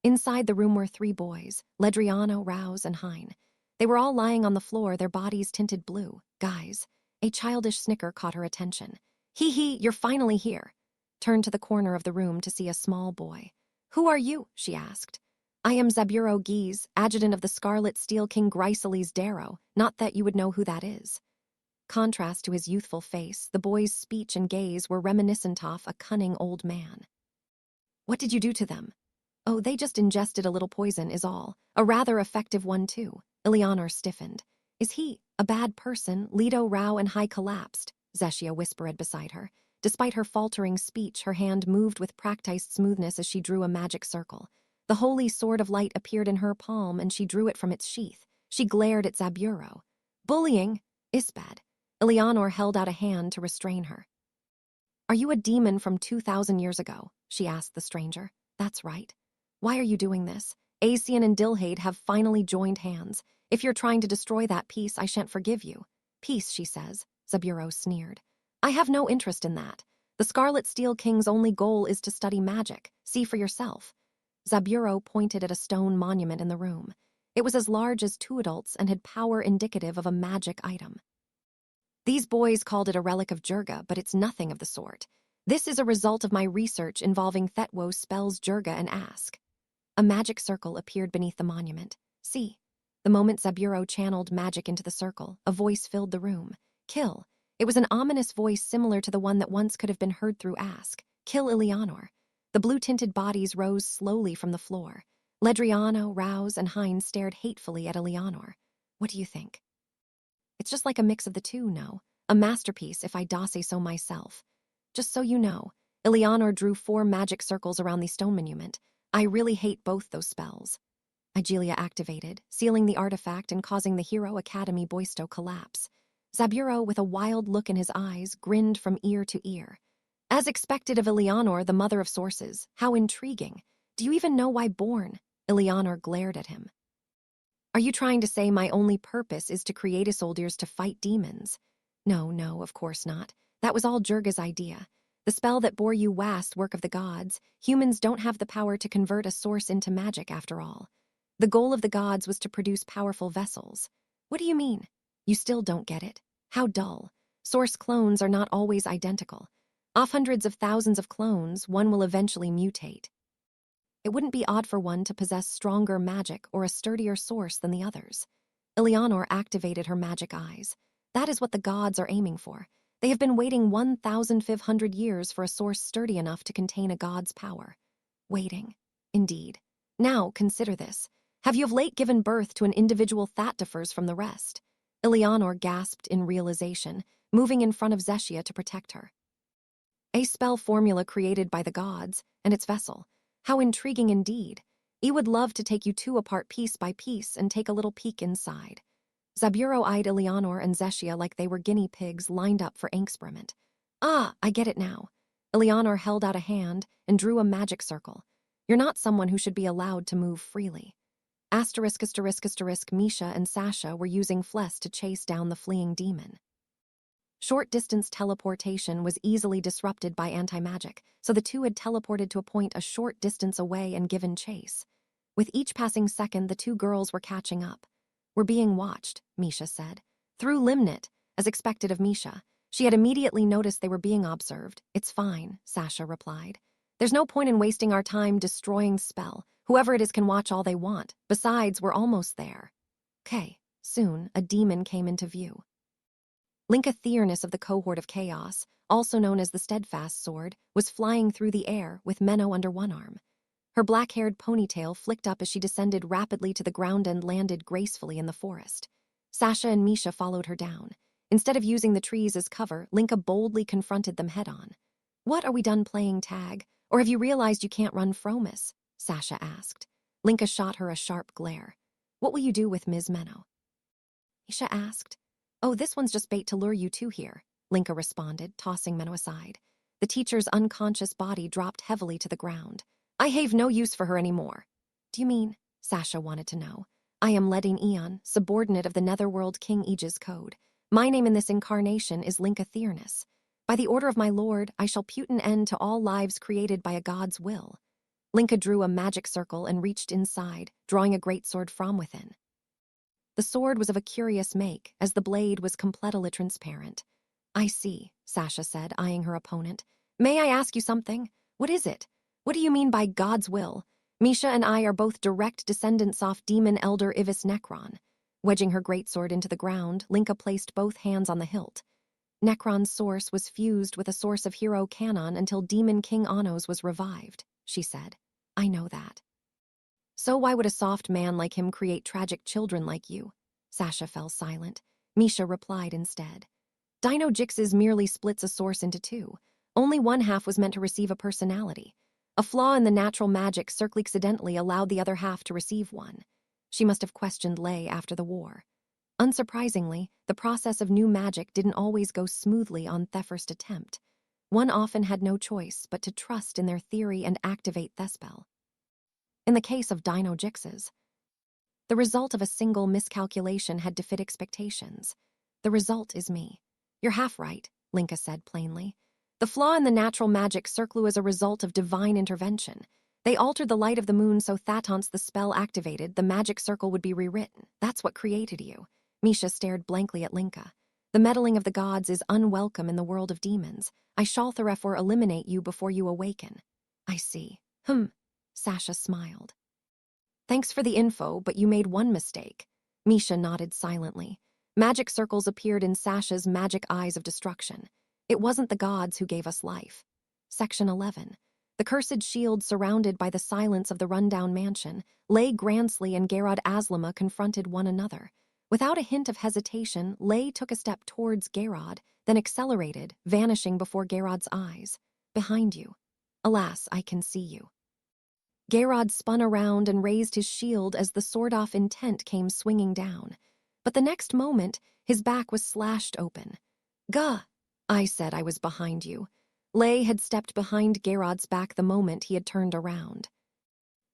Inside the room were 3 boys, Ledriano, Rouse, and Hein. They were all lying on the floor, their bodies tinted blue. "Guys." A childish snicker caught her attention. "Hee hee, you're finally here." Turned to the corner of the room to see a small boy. "Who are you?" she asked. "I am Zaburo Gies, adjutant of the Scarlet Steel King Gryceles Darrow, not that you would know who that is." Contrast to his youthful face, the boy's speech and gaze were reminiscent of a cunning old man. "What did you do to them?" "Oh, they just ingested a little poison is all. A rather effective one, too." Eleanor stiffened. "Is he a bad person?" Lido, Rao, and Hai collapsed, Zeshia whispered beside her. Despite her faltering speech, her hand moved with practiced smoothness as she drew a magic circle. The holy sword of light appeared in her palm, and she drew it from its sheath. She glared at Zaburo. "Bullying? Isbad." Eleanor held out a hand to restrain her. "Are you a demon from 2,000 years ago?" she asked the stranger. "That's right." "Why are you doing this? Asian and Dilhade have finally joined hands. If you're trying to destroy that peace, I shan't forgive you." "Peace," she says, Zaburo sneered. "I have no interest in that. The Scarlet Steel King's only goal is to study magic. See for yourself." Zaburo pointed at a stone monument in the room. It was as large as 2 adults and had power indicative of a magic item. "These boys called it a relic of Jurga, but it's nothing of the sort. This is a result of my research involving Thetwo spells Jurga and Ask. A magic circle appeared beneath the monument. See. The moment Zaburo channeled magic into the circle, a voice filled the room. Kill. It was an ominous voice similar to the one that once could have been heard through Ask. Kill Eleanor. The blue-tinted bodies rose slowly from the floor. Ledriano, Rouse, and Hines stared hatefully at Eleanor. What do you think? It's just like a mix of the two, no? A masterpiece, if I do say so myself. Just so you know, Eleanor drew 4 magic circles around the stone monument. I really hate both those spells. Igelia activated, sealing the artifact and causing the Hero Academy Boisto collapse. Zaburo, with a wild look in his eyes, grinned from ear to ear. As expected of Eleanor, the mother of sources. How intriguing. Do you even know why born? Eleanor glared at him. Are you trying to say my only purpose is to create soldiers to fight demons? No, of course not. That was all Jurga's idea. The spell that bore you wast work of the gods. Humans don't have the power to convert a source into magic after all. The goal of the gods was to produce powerful vessels. What do you mean? You still don't get it. How dull. Source clones are not always identical. Off hundreds of thousands of clones, one will eventually mutate. It wouldn't be odd for one to possess stronger magic or a sturdier source than the others. Eleanor activated her magic eyes. That is what the gods are aiming for. They have been waiting 1,500 years for a source sturdy enough to contain a god's power. Waiting. Indeed. Now, consider this. Have you of late given birth to an individual that differs from the rest? Eleanor gasped in realization, moving in front of Zeshia to protect her. A spell formula created by the gods, and its vessel. How intriguing indeed. E would love to take you two apart piece by piece and take a little peek inside. Zaburo eyed Eleanor and Zeshia like they were guinea pigs lined up for experiment. Ah, I get it now. Eleanor held out a hand and drew a magic circle. You're not someone who should be allowed to move freely. Asterisk, Misha and Sasha were using Fles to chase down the fleeing demon. Short-distance teleportation was easily disrupted by anti-magic, so the two had teleported to a point a short distance away and given chase. With each passing second, the two girls were catching up. We're being watched, Misha said. Through Limnit, as expected of Misha. She had immediately noticed they were being observed. It's fine, Sasha replied. There's no point in wasting our time destroying the spell. Whoever it is can watch all they want. Besides, we're almost there. Okay, soon, a demon came into view. Linka Theornis of the cohort of Chaos, also known as the Steadfast Sword, was flying through the air with Menno under one arm. Her black-haired ponytail flicked up as she descended rapidly to the ground and landed gracefully in the forest. Sasha and Misha followed her down. Instead of using the trees as cover, Linka boldly confronted them head-on. What, are we done playing tag? Or have you realized you can't run from us? Sasha asked. Linka shot her a sharp glare. What will you do with Ms. Menno? Misha asked. Oh, this one's just bait to lure you two here, Linka responded, tossing Menno aside. The teacher's unconscious body dropped heavily to the ground. I have no use for her anymore. Do you mean? Sasha wanted to know. I am Ledin Eon, subordinate of the Netherworld King Aegis Code. My name in this incarnation is Linka Theornis. By the order of my lord, I shall put an end to all lives created by a god's will. Linka drew a magic circle and reached inside, drawing a greatsword from within. The sword was of a curious make, as the blade was completely transparent. I see, Sasha said, eyeing her opponent. May I ask you something? What is it? What do you mean by God's will? Misha and I are both direct descendants of demon elder Ivis Necron. Wedging her greatsword into the ground, Linka placed both hands on the hilt. Necron's source was fused with a source of Hero Canon until Demon King Anos was revived, she said. I know that. So why would a soft man like him create tragic children like you? Sasha fell silent. Misha replied instead. Dino Jix's merely splits a source into two. Only one half was meant to receive a personality. A flaw in the natural magic accidentally allowed the other half to receive one. She must have questioned Lei after the war. Unsurprisingly, the process of new magic didn't always go smoothly on the first attempt. One often had no choice but to trust in their theory and activate Thespel. In the case of Dino Jix's, the result of a single miscalculation had defied expectations. The result is me. You're half right, Linka said plainly. The flaw in the natural magic circle is a result of divine intervention. They altered the light of the moon so that once the spell activated, the magic circle would be rewritten. That's what created you. Misha stared blankly at Linka. The meddling of the gods is unwelcome in the world of demons. I shall therefore eliminate you before you awaken." "I see." Sasha smiled. "Thanks for the info, but you made one mistake." Misha nodded silently. Magic circles appeared in Sasha's magic eyes of destruction. "It wasn't the gods who gave us life." Section 11. The cursed shield surrounded by the silence of the rundown mansion, Lay Gransley and Gerard Aslama confronted one another. Without a hint of hesitation, Lay took a step towards Gerard, then accelerated, vanishing before Gerard's eyes. "Behind you." "Alas, I can see you." Gerard spun around and raised his shield as the sword-off intent came swinging down. But the next moment, his back was slashed open. "Gah!" "I said I was behind you." Lay had stepped behind Gerard's back the moment he had turned around.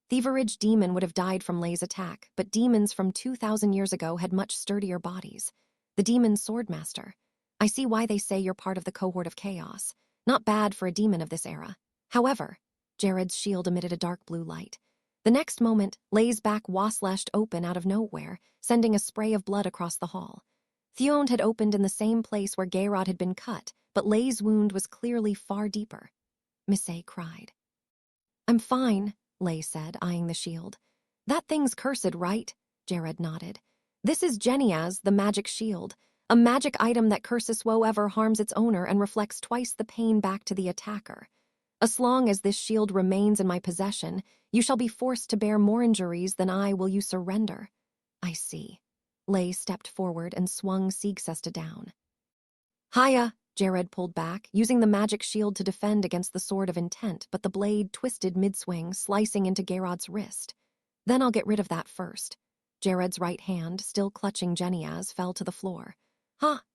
Thieverage demon would have died from Lay's attack, but demons from 2,000 years ago had much sturdier bodies. The demon swordmaster. "I see why they say you're part of the cohort of chaos. Not bad for a demon of this era. However," Jared's shield emitted a dark blue light. The next moment, Lay's back was-slashed open out of nowhere, sending a spray of blood across the hall. Theond had opened in the same place where Gerard had been cut, but Lay's wound was clearly far deeper. Missy cried. "I'm fine," Lay said, eyeing the shield. "That thing's cursed, right?" Jared nodded. "This is Geniaz, the magic shield, a magic item that curses whoever harms its owner and reflects twice the pain back to the attacker. As long as this shield remains in my possession, you shall be forced to bear more injuries than I will you surrender." "I see." Lay stepped forward and swung Siegsesta down. "Hiya!" Jared pulled back, using the magic shield to defend against the sword of intent, but the blade twisted mid-swing, slicing into Gerard's wrist. "Then I'll get rid of that first." Jared's right hand, still clutching Geniaz, fell to the floor.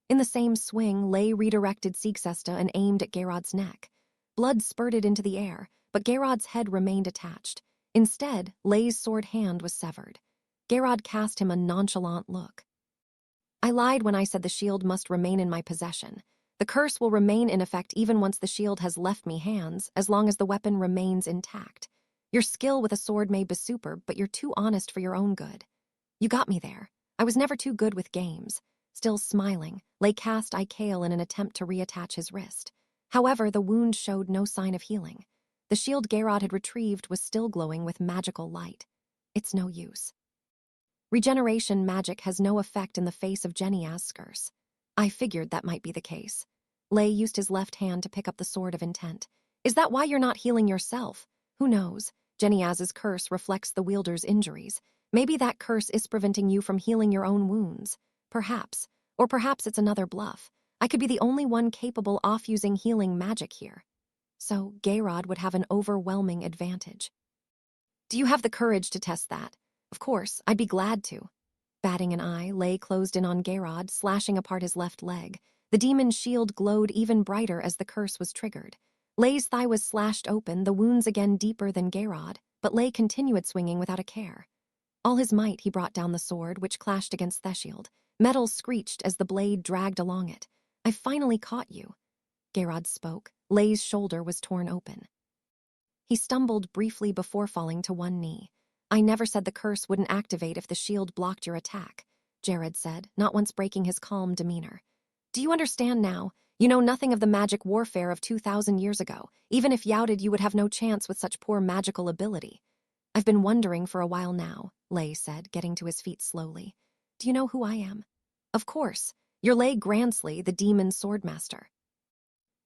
In the same swing, Lay redirected Siegsesta and aimed at Gerard's neck. Blood spurted into the air, but Gerard's head remained attached. Instead, Lay's sword hand was severed. Gerard cast him a nonchalant look. "I lied when I said the shield must remain in my possession. The curse will remain in effect even once the shield has left me hands, as long as the weapon remains intact. Your skill with a sword may be superb, but you're too honest for your own good." "You got me there. I was never too good with games." Still smiling, Lay cast Ikael in an attempt to reattach his wrist. However, the wound showed no sign of healing. The shield Gerard had retrieved was still glowing with magical light. "It's no use." Regeneration magic has no effect in the face of Geniaz's curse. "I figured that might be the case." Lay used his left hand to pick up the sword of intent. "Is that why you're not healing yourself? Who knows? Geniaz's curse reflects the wielder's injuries. Maybe that curse is preventing you from healing your own wounds. Perhaps. Or perhaps it's another bluff. I could be the only one capable of using healing magic here." So Gerard would have an overwhelming advantage. "Do you have the courage to test that?" "Of course, I'd be glad to." Batting an eye, Lay closed in on Gerard, slashing apart his left leg. The demon's shield glowed even brighter as the curse was triggered. Lay's thigh was slashed open, the wounds again deeper than Gerard, but Lay continued swinging without a care. All his might he brought down the sword, which clashed against Theshield. Metal screeched as the blade dragged along it. "I finally caught you." Gerard spoke. Lay's shoulder was torn open. He stumbled briefly before falling to one knee. "I never said the curse wouldn't activate if the shield blocked your attack," Jared said, not once breaking his calm demeanor. "Do you understand now? You know nothing of the magic warfare of 2,000 years ago. Even if youted, you would have no chance with such poor magical ability." "I've been wondering for a while now," Lay said, getting to his feet slowly. "Do you know who I am?" "Of course. You're Lay Gransley, the demon swordmaster.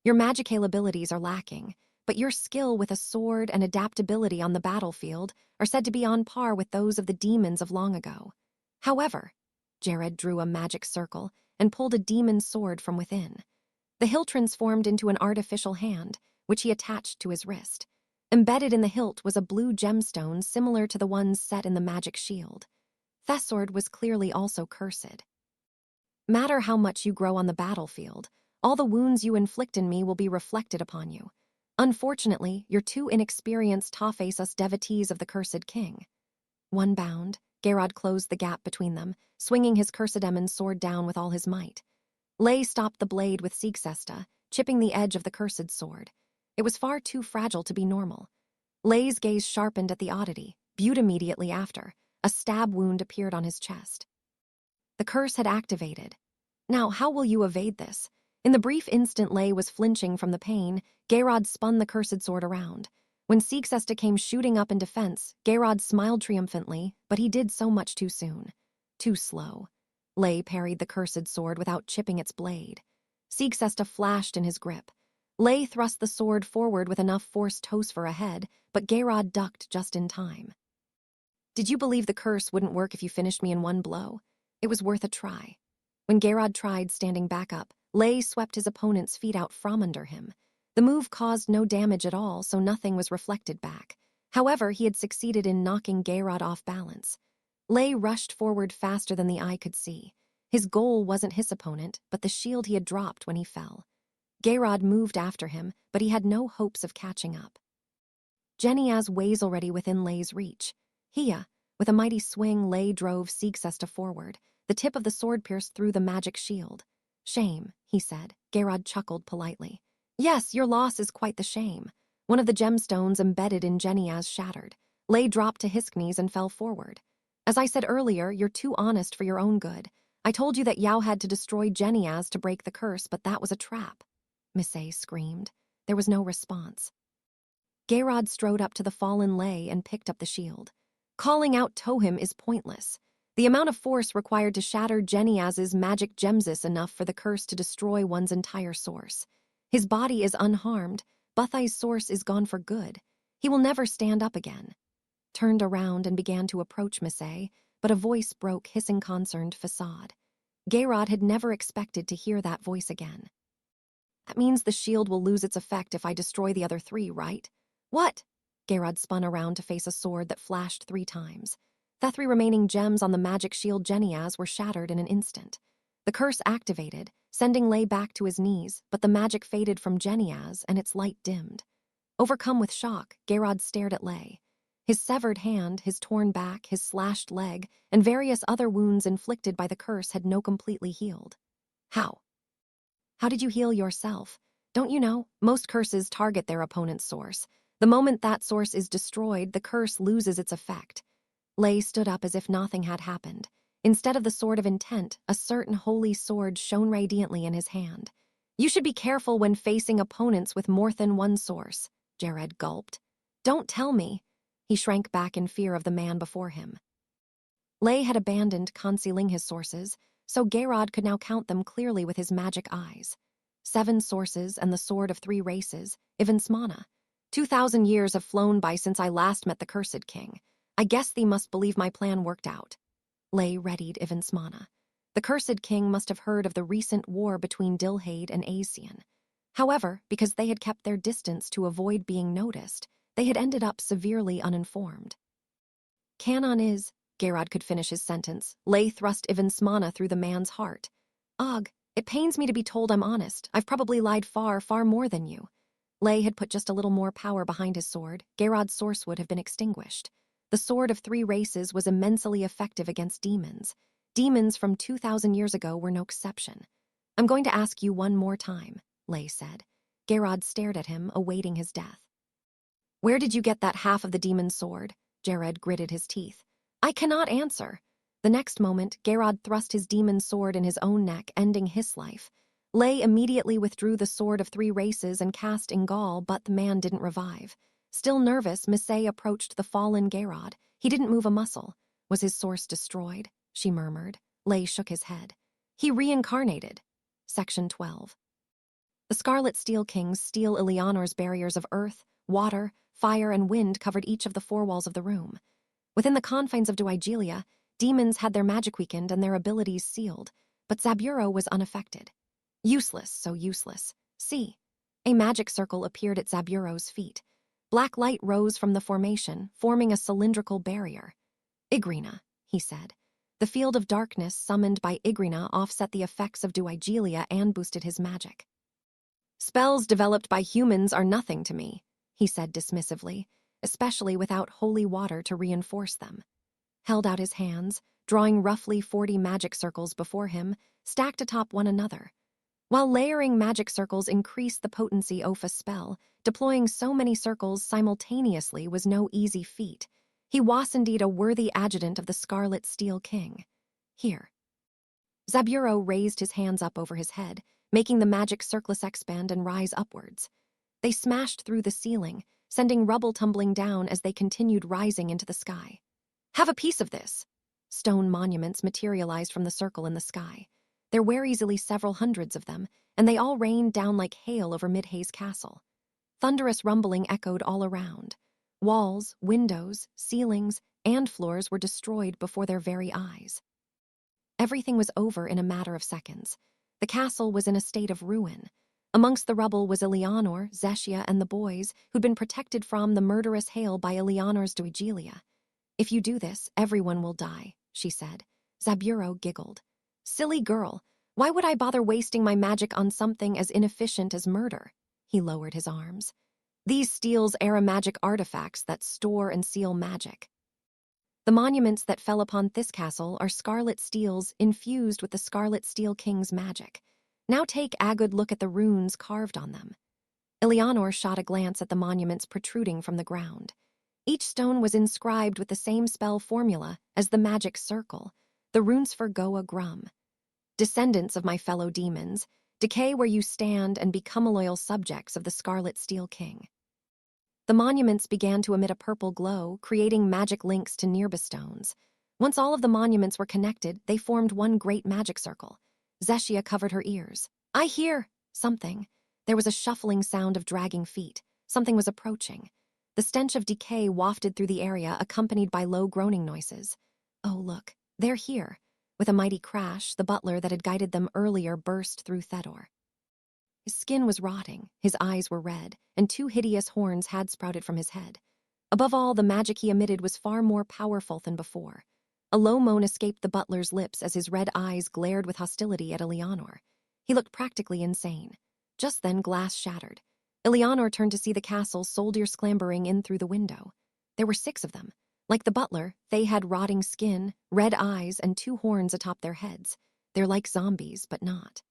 Your magical abilities are lacking, but your skill with a sword and adaptability on the battlefield are said to be on par with those of the demons of long ago. However," Jared drew a magic circle and pulled a demon sword from within. The hilt transformed into an artificial hand, which he attached to his wrist. Embedded in the hilt was a blue gemstone similar to the ones set in the magic shield. Thesord was clearly also cursed. "Matter how much you grow on the battlefield, all the wounds you inflict in me will be reflected upon you. Unfortunately, you're too inexperienced to face us devotees of the cursed king." One bound, Gerard closed the gap between them, swinging his Cursedemon's sword down with all his might. Lay stopped the blade with Siegsesta, chipping the edge of the cursed sword. It was far too fragile to be normal. Lay's gaze sharpened at the oddity, viewed immediately after. A stab wound appeared on his chest. The curse had activated. Now, how will you evade this? In the brief instant Lay was flinching from the pain, Geirrod spun the cursed sword around. When Siegsesta came shooting up in defense, Geirrod smiled triumphantly, but he did so much too soon. Too slow. Lay parried the cursed sword without chipping its blade. Siegsesta flashed in his grip. Lay thrust the sword forward with enough force Tosfer ahead, but Geirrod ducked just in time. Did you believe the curse wouldn't work if you finished me in one blow? It was worth a try. When Geirrod tried standing back up, Lay swept his opponent's feet out from under him. The move caused no damage at all, so nothing was reflected back. However, he had succeeded in knocking Geirrod off balance. Lay rushed forward faster than the eye could see. His goal wasn't his opponent, but the shield he had dropped when he fell. Geirrod moved after him, but he had no hopes of catching up. Geniaz was already within Lay's reach. Hia, with a mighty swing, Lay drove Siegsesta forward. The tip of the sword pierced through the magic shield. Shame, he said. Geirrod chuckled politely. Yes, your loss is quite the shame. One of the gemstones embedded in Geniaz shattered. Lay dropped to his knees and fell forward. As I said earlier, you're too honest for your own good. I told you that Yao had to destroy Geniaz to break the curse, but that was a trap. Misfit screamed. There was no response. Geirrod strode up to the fallen Lay and picked up the shield. Calling out Tohim is pointless. The amount of force required to shatter Geniaz's magic gems is enough for the curse to destroy one's entire source. His body is unharmed, Buthai's source is gone for good. He will never stand up again. Turned around and began to approach Misfit, but a voice broke hissing concerned facade. Geirrod had never expected to hear that voice again. That means the shield will lose its effect if I destroy the other three, right? What? Geirrod spun around to face a sword that flashed 3 times. The 3 remaining gems on the magic shield Geniaz were shattered in an instant. The curse activated, sending Lay back to his knees, but the magic faded from Geniaz and its light dimmed. Overcome with shock, Geirrod stared at Lay. His severed hand, his torn back, his slashed leg, and various other wounds inflicted by the curse had no completely healed. How? How did you heal yourself? Don't you know, most curses target their opponent's source. The moment that source is destroyed, the curse loses its effect. Lay stood up as if nothing had happened. Instead of the sword of intent, a certain holy sword shone radiantly in his hand. You should be careful when facing opponents with more than one source, Jared gulped. Don't tell me. He shrank back in fear of the man before him. Lay had abandoned concealing his sources, so Geirrod could now count them clearly with his magic eyes. 7 sources and the sword of 3 races, Ivansmana. 2,000 years have flown by since I last met the Cursed King. I guess thee must believe my plan worked out. Lay readied Ivansmana. The Cursed King must have heard of the recent war between Dilhade and Aesian. However, because they had kept their distance to avoid being noticed, they had ended up severely uninformed. Canon is, Geirrod could finish his sentence. Lay thrust Ivansmana through the man's heart. Ugh, it pains me to be told I'm honest. I've probably lied far, far more than you. Lay had put just a little more power behind his sword. Geirrod's source would have been extinguished. The sword of 3 races was immensely effective against demons. Demons from 2,000 years ago were no exception. I'm going to ask you one more time, Lay said. Geirrod stared at him, awaiting his death. Where did you get that half of the demon's sword? Jared gritted his teeth. I cannot answer. The next moment, Geirrod thrust his demon's sword in his own neck, ending his life. Lay immediately withdrew the sword of 3 races and cast Ingal, but the man didn't revive. Still nervous, Misfit approached the fallen Geirrod. He didn't move a muscle. Was his source destroyed? She murmured. Lay shook his head. He reincarnated. Section 12. The Scarlet Steel King's steel Eleanor's barriers of earth, water, fire, and wind covered each of the 4 walls of the room. Within the confines of Duigelia, demons had their magic weakened and their abilities sealed, but Zaburo was unaffected. Useless, so useless. See. A magic circle appeared at Zaburo's feet. Black light rose from the formation, forming a cylindrical barrier. Igrina, he said. The field of darkness summoned by Igrina offset the effects of Duigelia and boosted his magic. Spells developed by humans are nothing to me, he said dismissively, especially without holy water to reinforce them. Held out his hands, drawing roughly 40 magic circles before him, stacked atop one another. While layering magic circles increased the potency of a spell, deploying so many circles simultaneously was no easy feat. He was indeed a worthy adjutant of the Scarlet Steel King. Here. Zaburo raised his hands up over his head, making the magic circus expand and rise upwards. They smashed through the ceiling, sending rubble tumbling down as they continued rising into the sky. Have a piece of this. Stone monuments materialized from the circle in the sky. There were easily several hundreds of them, and they all rained down like hail over Midhaze Castle. Thunderous rumbling echoed all around. Walls, windows, ceilings, and floors were destroyed before their very eyes. Everything was over in a matter of seconds. The castle was in a state of ruin. Amongst the rubble was Eleanor, Zeshia, and the boys, who'd been protected from the murderous hail by Eleanor's Duigelia. If you do this, everyone will die, she said. Zaburo giggled. Silly girl, why would I bother wasting my magic on something as inefficient as murder? He lowered his arms. These steals are magic artifacts that store and seal magic. The monuments that fell upon this castle are scarlet steels infused with the Scarlet Steel King's magic. Now take a good look at the runes carved on them. Eleanor shot a glance at the monuments protruding from the ground. Each stone was inscribed with the same spell formula as the magic circle, the runes for Goa Grum. Descendants of my fellow demons, decay where you stand and become loyal subjects of the Scarlet Steel King. The monuments began to emit a purple glow, creating magic links to nearby stones. Once all of the monuments were connected, they formed one great magic circle. Zeshia covered her ears. I hear something. There was a shuffling sound of dragging feet. Something was approaching. The stench of decay wafted through the area, accompanied by low groaning noises. Oh, look, they're here. With a mighty crash, the butler that had guided them earlier burst through Thedor. His skin was rotting, his eyes were red, and two hideous horns had sprouted from his head. Above all, the magic he emitted was far more powerful than before. A low moan escaped the butler's lips as his red eyes glared with hostility at Eleanor. He looked practically insane. Just then, glass shattered. Eleanor turned to see the castle soldiers clambering in through the window. There were 6 of them. Like the butler, they had rotting skin, red eyes, and 2 horns atop their heads. They're like zombies, but not.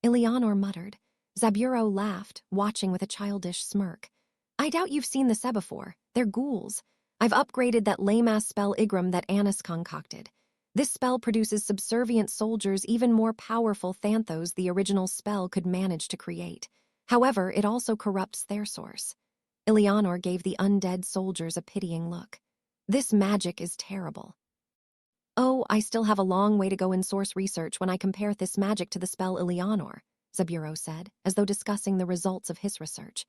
Eleanor muttered. Zaburo laughed, watching with a childish smirk. I doubt you've seen the Seb before. They're ghouls. I've upgraded that lame-ass spell Igram that Anis concocted. This spell produces subservient soldiers even more powerful than those the original spell could manage to create. However, it also corrupts their source. Eleanor gave the undead soldiers a pitying look. This magic is terrible. Oh, I still have a long way to go in source research when I compare this magic to the spell Eleanor, Zaburo said, as though discussing the results of his research.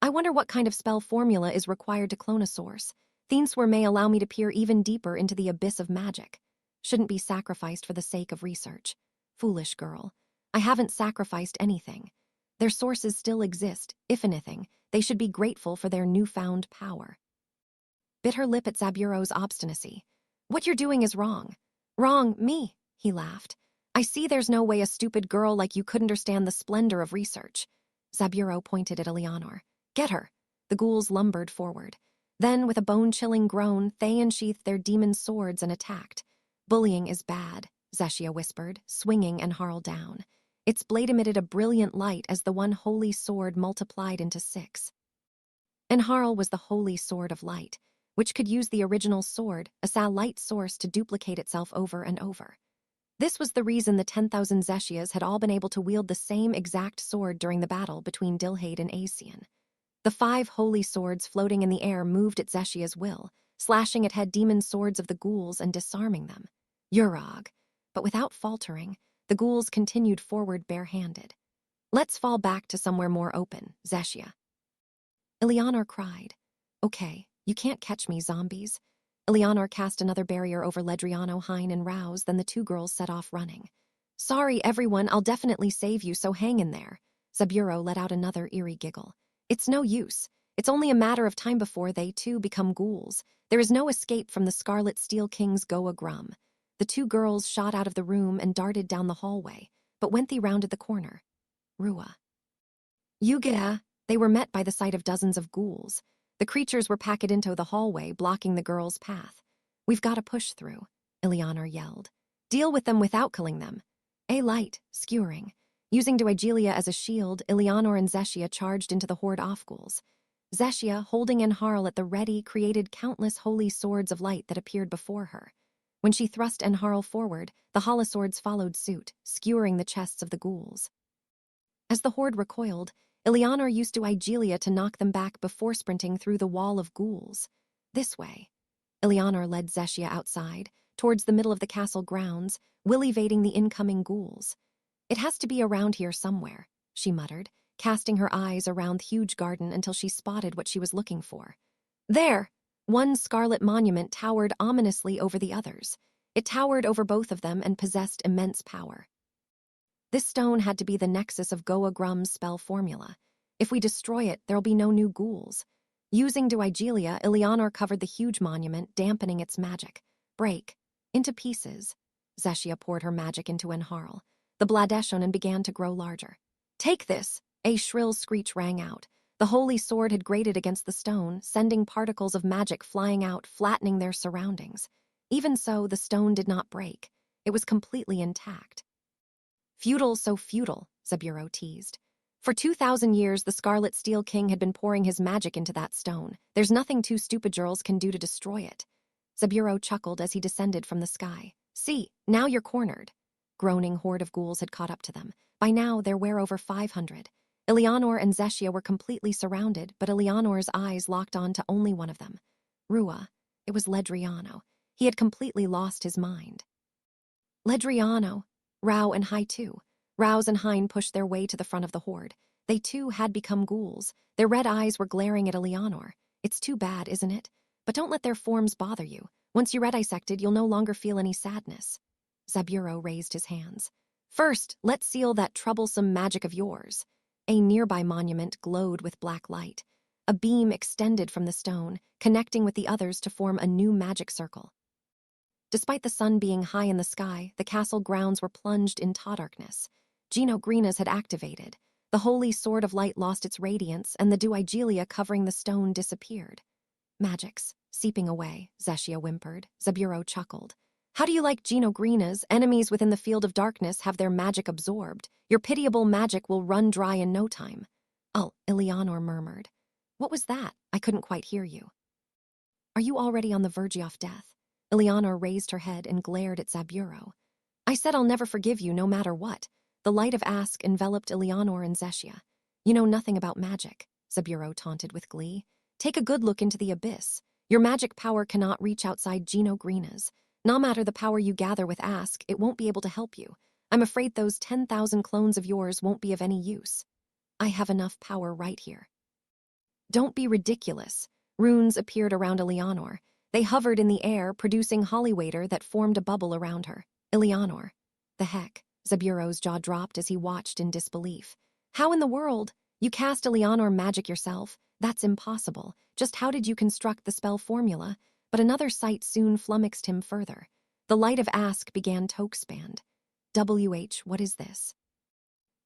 I wonder what kind of spell formula is required to clone a source. Thinsware may allow me to peer even deeper into the abyss of magic. Shouldn't be sacrificed for the sake of research. Foolish girl. I haven't sacrificed anything. Their sources still exist. If anything, they should be grateful for their newfound power. Bit her lip at Zaburo's obstinacy. What you're doing is wrong. Wrong, me, he laughed. I see there's no way a stupid girl like you could understand the splendor of research. Zaburo pointed at Eleanor. Get her. The ghouls lumbered forward. Then, with a bone-chilling groan, they unsheathed their demon swords and attacked. Bullying is bad, Zeshia whispered, swinging Enharl down. Its blade emitted a brilliant light as the one holy sword multiplied into 6. Enharl was the holy sword of light, which could use the original sword, a light source, to duplicate itself over and over. This was the reason the 10,000 Zeshias had all been able to wield the same exact sword during the battle between Dilhade and Aesian. The 5 holy swords floating in the air moved at Zeshia's will, slashing at head demon swords of the ghouls and disarming them. Urag. But without faltering, the ghouls continued forward barehanded. Let's fall back to somewhere more open, Zeshia. Eleanor cried. Okay. You can't catch me, zombies. Eleanor cast another barrier over Ledriano, Hein, and Rouse, then the 2 girls set off running. Sorry, everyone, I'll definitely save you, so hang in there. Zaburo let out another eerie giggle. It's no use. It's only a matter of time before they, too, become ghouls. There is no escape from the Scarlet Steel King's Goa Grum. The 2 girls shot out of the room and darted down the hallway, but when they rounded the corner, Rua. Yuga! They were met by the sight of dozens of ghouls. The creatures were packed into the hallway, blocking the girls' path. We've got to push through, Eleanor yelled. Deal with them without killing them. A light, skewering. Using Duigelia as a shield, Eleanor and Zeshia charged into the horde of ghouls. Zeshia, holding Enharl at the ready, created countless holy swords of light that appeared before her. When she thrust Enharl forward, the holosaurs followed suit, skewering the chests of the ghouls. As the horde recoiled, Eleanor used Igelia to knock them back before sprinting through the wall of ghouls. This way. Eleanor led Zeshia outside, towards the middle of the castle grounds, evading the incoming ghouls. It has to be around here somewhere, she muttered, casting her eyes around the huge garden until she spotted what she was looking for. There! One scarlet monument towered ominously over the others. It towered over both of them and possessed immense power. This stone had to be the nexus of Goa Grum's spell formula. If we destroy it, there'll be no new ghouls. Using Duigelia, Eleanor covered the huge monument, dampening its magic. Break. Into pieces. Zeshia poured her magic into Enharl. The Bladeshonen began to grow larger. Take this! A shrill screech rang out. The holy sword had grated against the stone, sending particles of magic flying out, flattening their surroundings. Even so, the stone did not break. It was completely intact. Feudal, so feudal, Zaburo teased. For 2,000 years, the Scarlet Steel King had been pouring his magic into that stone. There's nothing two stupid girls can do to destroy it. Zaburo chuckled as he descended from the sky. See, now you're cornered. Groaning horde of ghouls had caught up to them. By now, there were over 500. Eleanor and Zeshia were completely surrounded, but Eleanor's eyes locked on to only one of them. Rua. It was Ledriano. He had completely lost his mind. Ledriano. Rao and Hai too. Rouse and Hein pushed their way to the front of the horde. They too had become ghouls. Their red eyes were glaring at Eleanor. It's too bad, isn't it? But don't let their forms bother you. Once you're red-dissected, you'll no longer feel any sadness. Zaburo raised his hands. First, let's seal that troublesome magic of yours. A nearby monument glowed with black light. A beam extended from the stone, connecting with the others to form a new magic circle. Despite the sun being high in the sky, the castle grounds were plunged in darkness. Gino Greena's had activated. The holy sword of light lost its radiance, and the Duigelia covering the stone disappeared. Magics, seeping away, Zeshia whimpered. Zaburo chuckled. How do you like Gino Greena's? Enemies within the field of darkness have their magic absorbed. Your pitiable magic will run dry in no time. Oh, Eleanor murmured. What was that? I couldn't quite hear you. Are you already on the verge of death? Eleanor raised her head and glared at Zaburo. I said I'll never forgive you no matter what. The light of Ask enveloped Eleanor and Zeshia. You know nothing about magic, Zaburo taunted with glee. Take a good look into the abyss. Your magic power cannot reach outside Gino Greena's. No matter the power you gather with Ask, it won't be able to help you. I'm afraid those 10,000 clones of yours won't be of any use. I have enough power right here. Don't be ridiculous. Runes appeared around Eleanor. They hovered in the air, producing holy water that formed a bubble around her. Eleanor. The heck? Zaburo's jaw dropped as he watched in disbelief. How in the world? You cast Eleanor magic yourself? That's impossible. Just how did you construct the spell formula? But another sight soon flummoxed him further. The light of Ask began to expand. What is this?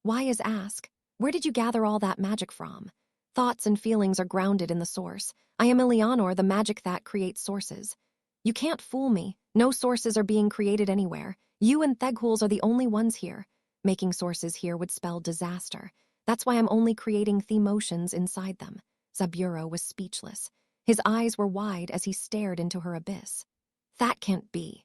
Why is Ask? Where did you gather all that magic from? Thoughts and feelings are grounded in the source. I am Eleanor, the magic that creates sources. You can't fool me. No sources are being created anywhere. You and Theghuls are the only ones here. Making sources here would spell disaster. That's why I'm only creating the emotions inside them. Zaburo was speechless. His eyes were wide as he stared into her abyss. That can't be.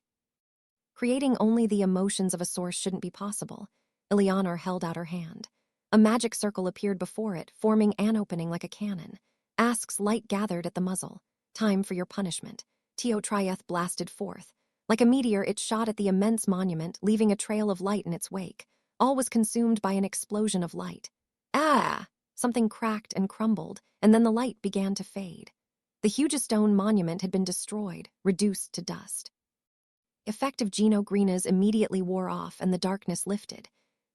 Creating only the emotions of a source shouldn't be possible. Eleanor held out her hand. A magic circle appeared before it, forming an opening like a cannon. Ask's light gathered at the muzzle. Time for your punishment. Teotrieth blasted forth. Like a meteor, it shot at the immense monument, leaving a trail of light in its wake. All was consumed by an explosion of light. Ah! Something cracked and crumbled, and then the light began to fade. The huge stone monument had been destroyed, reduced to dust. Effect of Gino Greena's immediately wore off and the darkness lifted.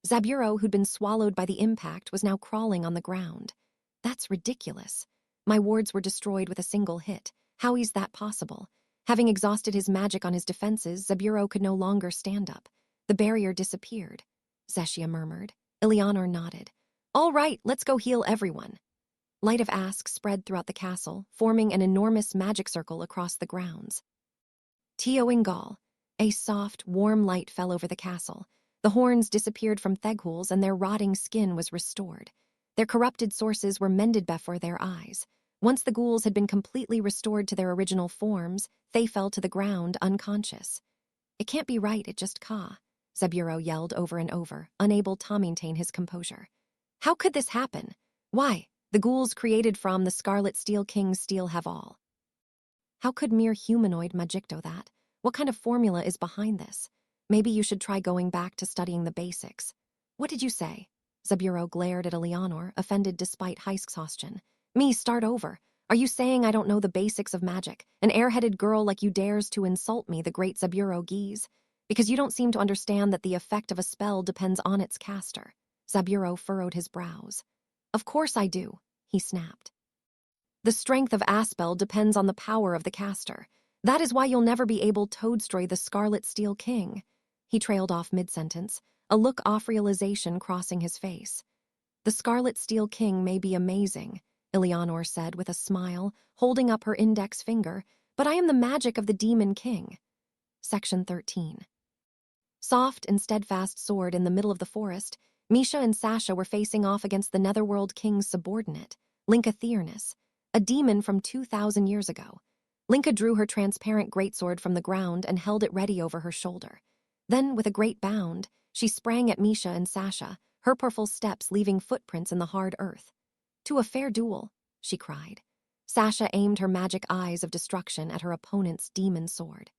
Zaburo, who'd been swallowed by the impact, was now crawling on the ground. That's ridiculous. My wards were destroyed with a single hit. How is that possible? Having exhausted his magic on his defenses, Zaburo could no longer stand up. The barrier disappeared. Zeshia murmured. Eleanor nodded. All right, let's go heal everyone. Light of Ask spread throughout the castle, forming an enormous magic circle across the grounds. Teo Ingal. A soft, warm light fell over the castle. The horns disappeared from Theghuls and their rotting skin was restored. Their corrupted sources were mended before their eyes. Once the ghouls had been completely restored to their original forms, they fell to the ground unconscious. It can't be right, it just ka. Zaburo yelled over and over, unable to maintain his composure. How could this happen? Why? The ghouls created from the Scarlet Steel King's steel have all. How could mere humanoid magicto that? What kind of formula is behind this? Maybe you should try going back to studying the basics. What did you say? Zaburo glared at Eleanor, offended despite his exhaustion. Me, start over. Are you saying I don't know the basics of magic? An airheaded girl like you dares to insult me, the great Zaburo geese? Because you don't seem to understand that the effect of a spell depends on its caster. Zaburo furrowed his brows. Of course I do, he snapped. The strength of a spell depends on the power of the caster. That is why you'll never be able to destroy the Scarlet Steel King. He trailed off mid-sentence, a look of realization crossing his face. The Scarlet Steel King may be amazing, Eleanor said with a smile, holding up her index finger, but I am the magic of the Demon King. Section 13. Soft and steadfast sword in the middle of the forest, Misha and Sasha were facing off against the Netherworld King's subordinate, Linka Thiernis, a demon from 2,000 years ago. Linka drew her transparent greatsword from the ground and held it ready over her shoulder. Then, with a great bound, she sprang at Misha and Sasha, her powerful steps leaving footprints in the hard earth. To a fair duel, she cried. Sasha aimed her magic eyes of destruction at her opponent's demon sword.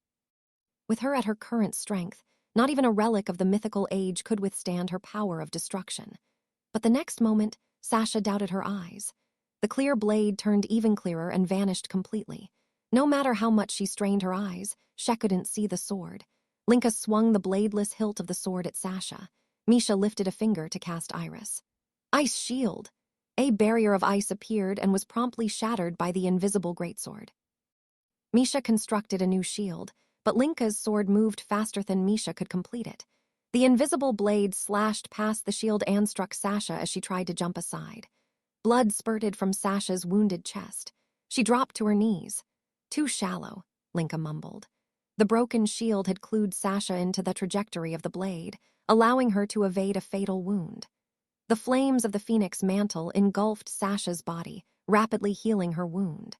With her at her current strength, not even a relic of the mythical age could withstand her power of destruction. But the next moment, Sasha doubted her eyes. The clear blade turned even clearer and vanished completely. No matter how much she strained her eyes, she couldn't see the sword. Linka swung the bladeless hilt of the sword at Sasha. Misha lifted a finger to cast Iris. Ice shield! A barrier of ice appeared and was promptly shattered by the invisible greatsword. Misha constructed a new shield, but Linka's sword moved faster than Misha could complete it. The invisible blade slashed past the shield and struck Sasha as she tried to jump aside. Blood spurted from Sasha's wounded chest. She dropped to her knees. Too shallow, Linka mumbled. The broken shield had clued Sasha into the trajectory of the blade, allowing her to evade a fatal wound. The flames of the phoenix mantle engulfed Sasha's body, rapidly healing her wound.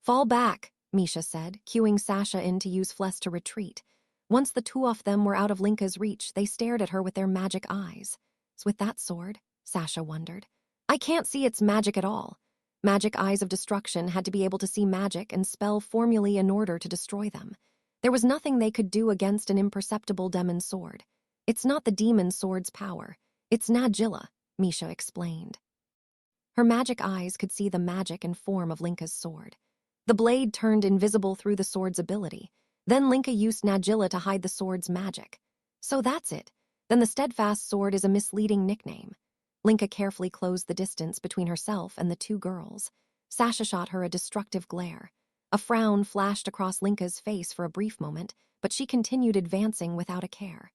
Fall back, Misha said, cueing Sasha in to use Flesh to retreat. Once the two of them were out of Linka's reach, they stared at her with their magic eyes. So with that sword? Sasha wondered. I can't see its magic at all. Magic eyes of destruction had to be able to see magic and spell formulae in order to destroy them. There was nothing they could do against an imperceptible demon sword. It's not the demon sword's power. It's Najilla, Misha explained. Her magic eyes could see the magic and form of Linka's sword. The blade turned invisible through the sword's ability. Then Linka used Najilla to hide the sword's magic. So that's it. Then the steadfast sword is a misleading nickname. Linka carefully closed the distance between herself and the two girls. Sasha shot her a destructive glare. A frown flashed across Linka's face for a brief moment, but she continued advancing without a care.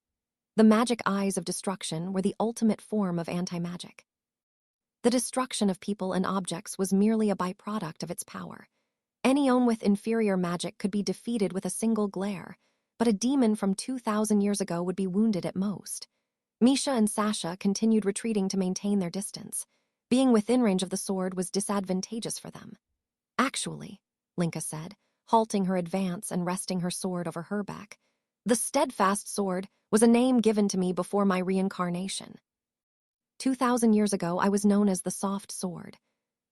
The magic eyes of destruction were the ultimate form of anti-magic. The destruction of people and objects was merely a byproduct of its power. Anyone with inferior magic could be defeated with a single glare, but a demon from 2,000 years ago would be wounded at most. Misha and Sasha continued retreating to maintain their distance. Being within range of the sword was disadvantageous for them. Actually, Linka said, halting her advance and resting her sword over her back, the steadfast sword was a name given to me before my reincarnation. 2,000 years ago, I was known as the soft sword.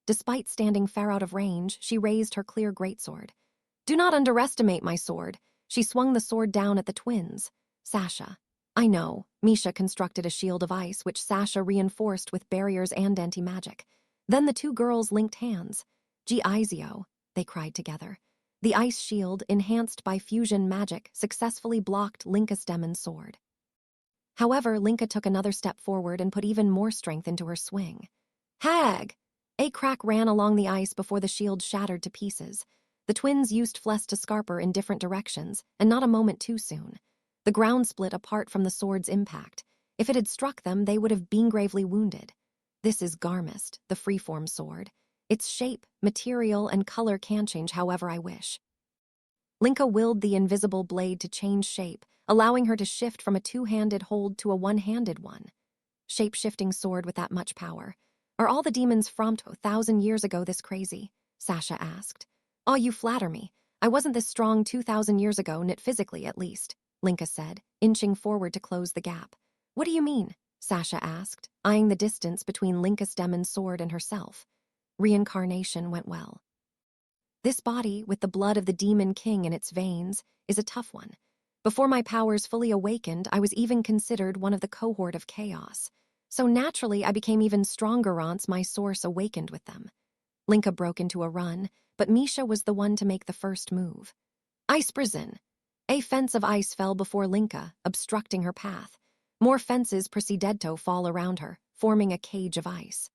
Despite standing far out of range, she raised her clear greatsword. Do not underestimate my sword. She swung the sword down at the twins. Sasha. I know. Misha constructed a shield of ice, which Sasha reinforced with barriers and anti-magic. Then the two girls linked hands. G-Izio, they cried together. The ice shield, enhanced by fusion magic, successfully blocked Linka's demon sword. However, Linka took another step forward and put even more strength into her swing. Hag! A crack ran along the ice before the shield shattered to pieces. The twins used Flesh to scarper in different directions, and not a moment too soon. The ground split apart from the sword's impact. If it had struck them, they would have been gravely wounded. This is Garmist, the freeform sword. Its shape, material, and color can change however I wish. Linka willed the invisible blade to change shape, allowing her to shift from a two-handed hold to a one-handed one. Shape-shifting sword with that much power. Are all the demons from 2,000 years ago this crazy? Sasha asked. Oh, you flatter me. I wasn't this strong 2,000 years ago, not physically at least, Linka said, inching forward to close the gap. What do you mean? Sasha asked, eyeing the distance between Linka's demon sword and herself. Reincarnation went well. This body, with the blood of the Demon King in its veins, is a tough one. Before my powers fully awakened, I was even considered one of the cohort of chaos. So naturally, I became even stronger once my source awakened with them. Linka broke into a run, but Misha was the one to make the first move. Ice prison! A fence of ice fell before Linka, obstructing her path. More fences proceeded to fall around her, forming a cage of ice.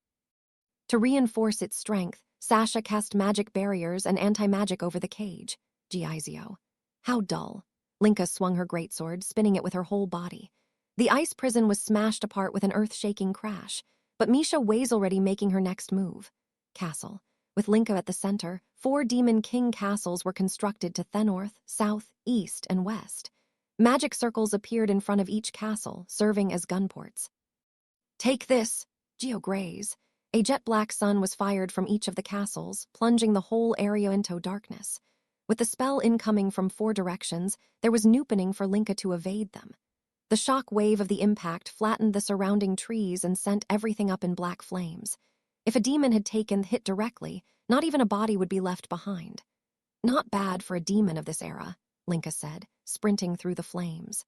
To reinforce its strength, Sasha cast magic barriers and anti-magic over the cage. Giizio. How dull. Linka swung her greatsword, spinning it with her whole body. The ice prison was smashed apart with an earth-shaking crash, but Misha was already making her next move. Castle. With Linka at the center, 4 Demon King castles were constructed to the north, south, east, and west. Magic circles appeared in front of each castle, serving as gunports. Take this, Geo Graze. A jet-black sun was fired from each of the castles, plunging the whole area into darkness. With the spell incoming from 4 directions, there was noopening for Linka to evade them. The shock wave of the impact flattened the surrounding trees and sent everything up in black flames. If a demon had taken the hit directly, not even a body would be left behind. Not bad for a demon of this era, Linka said, sprinting through the flames.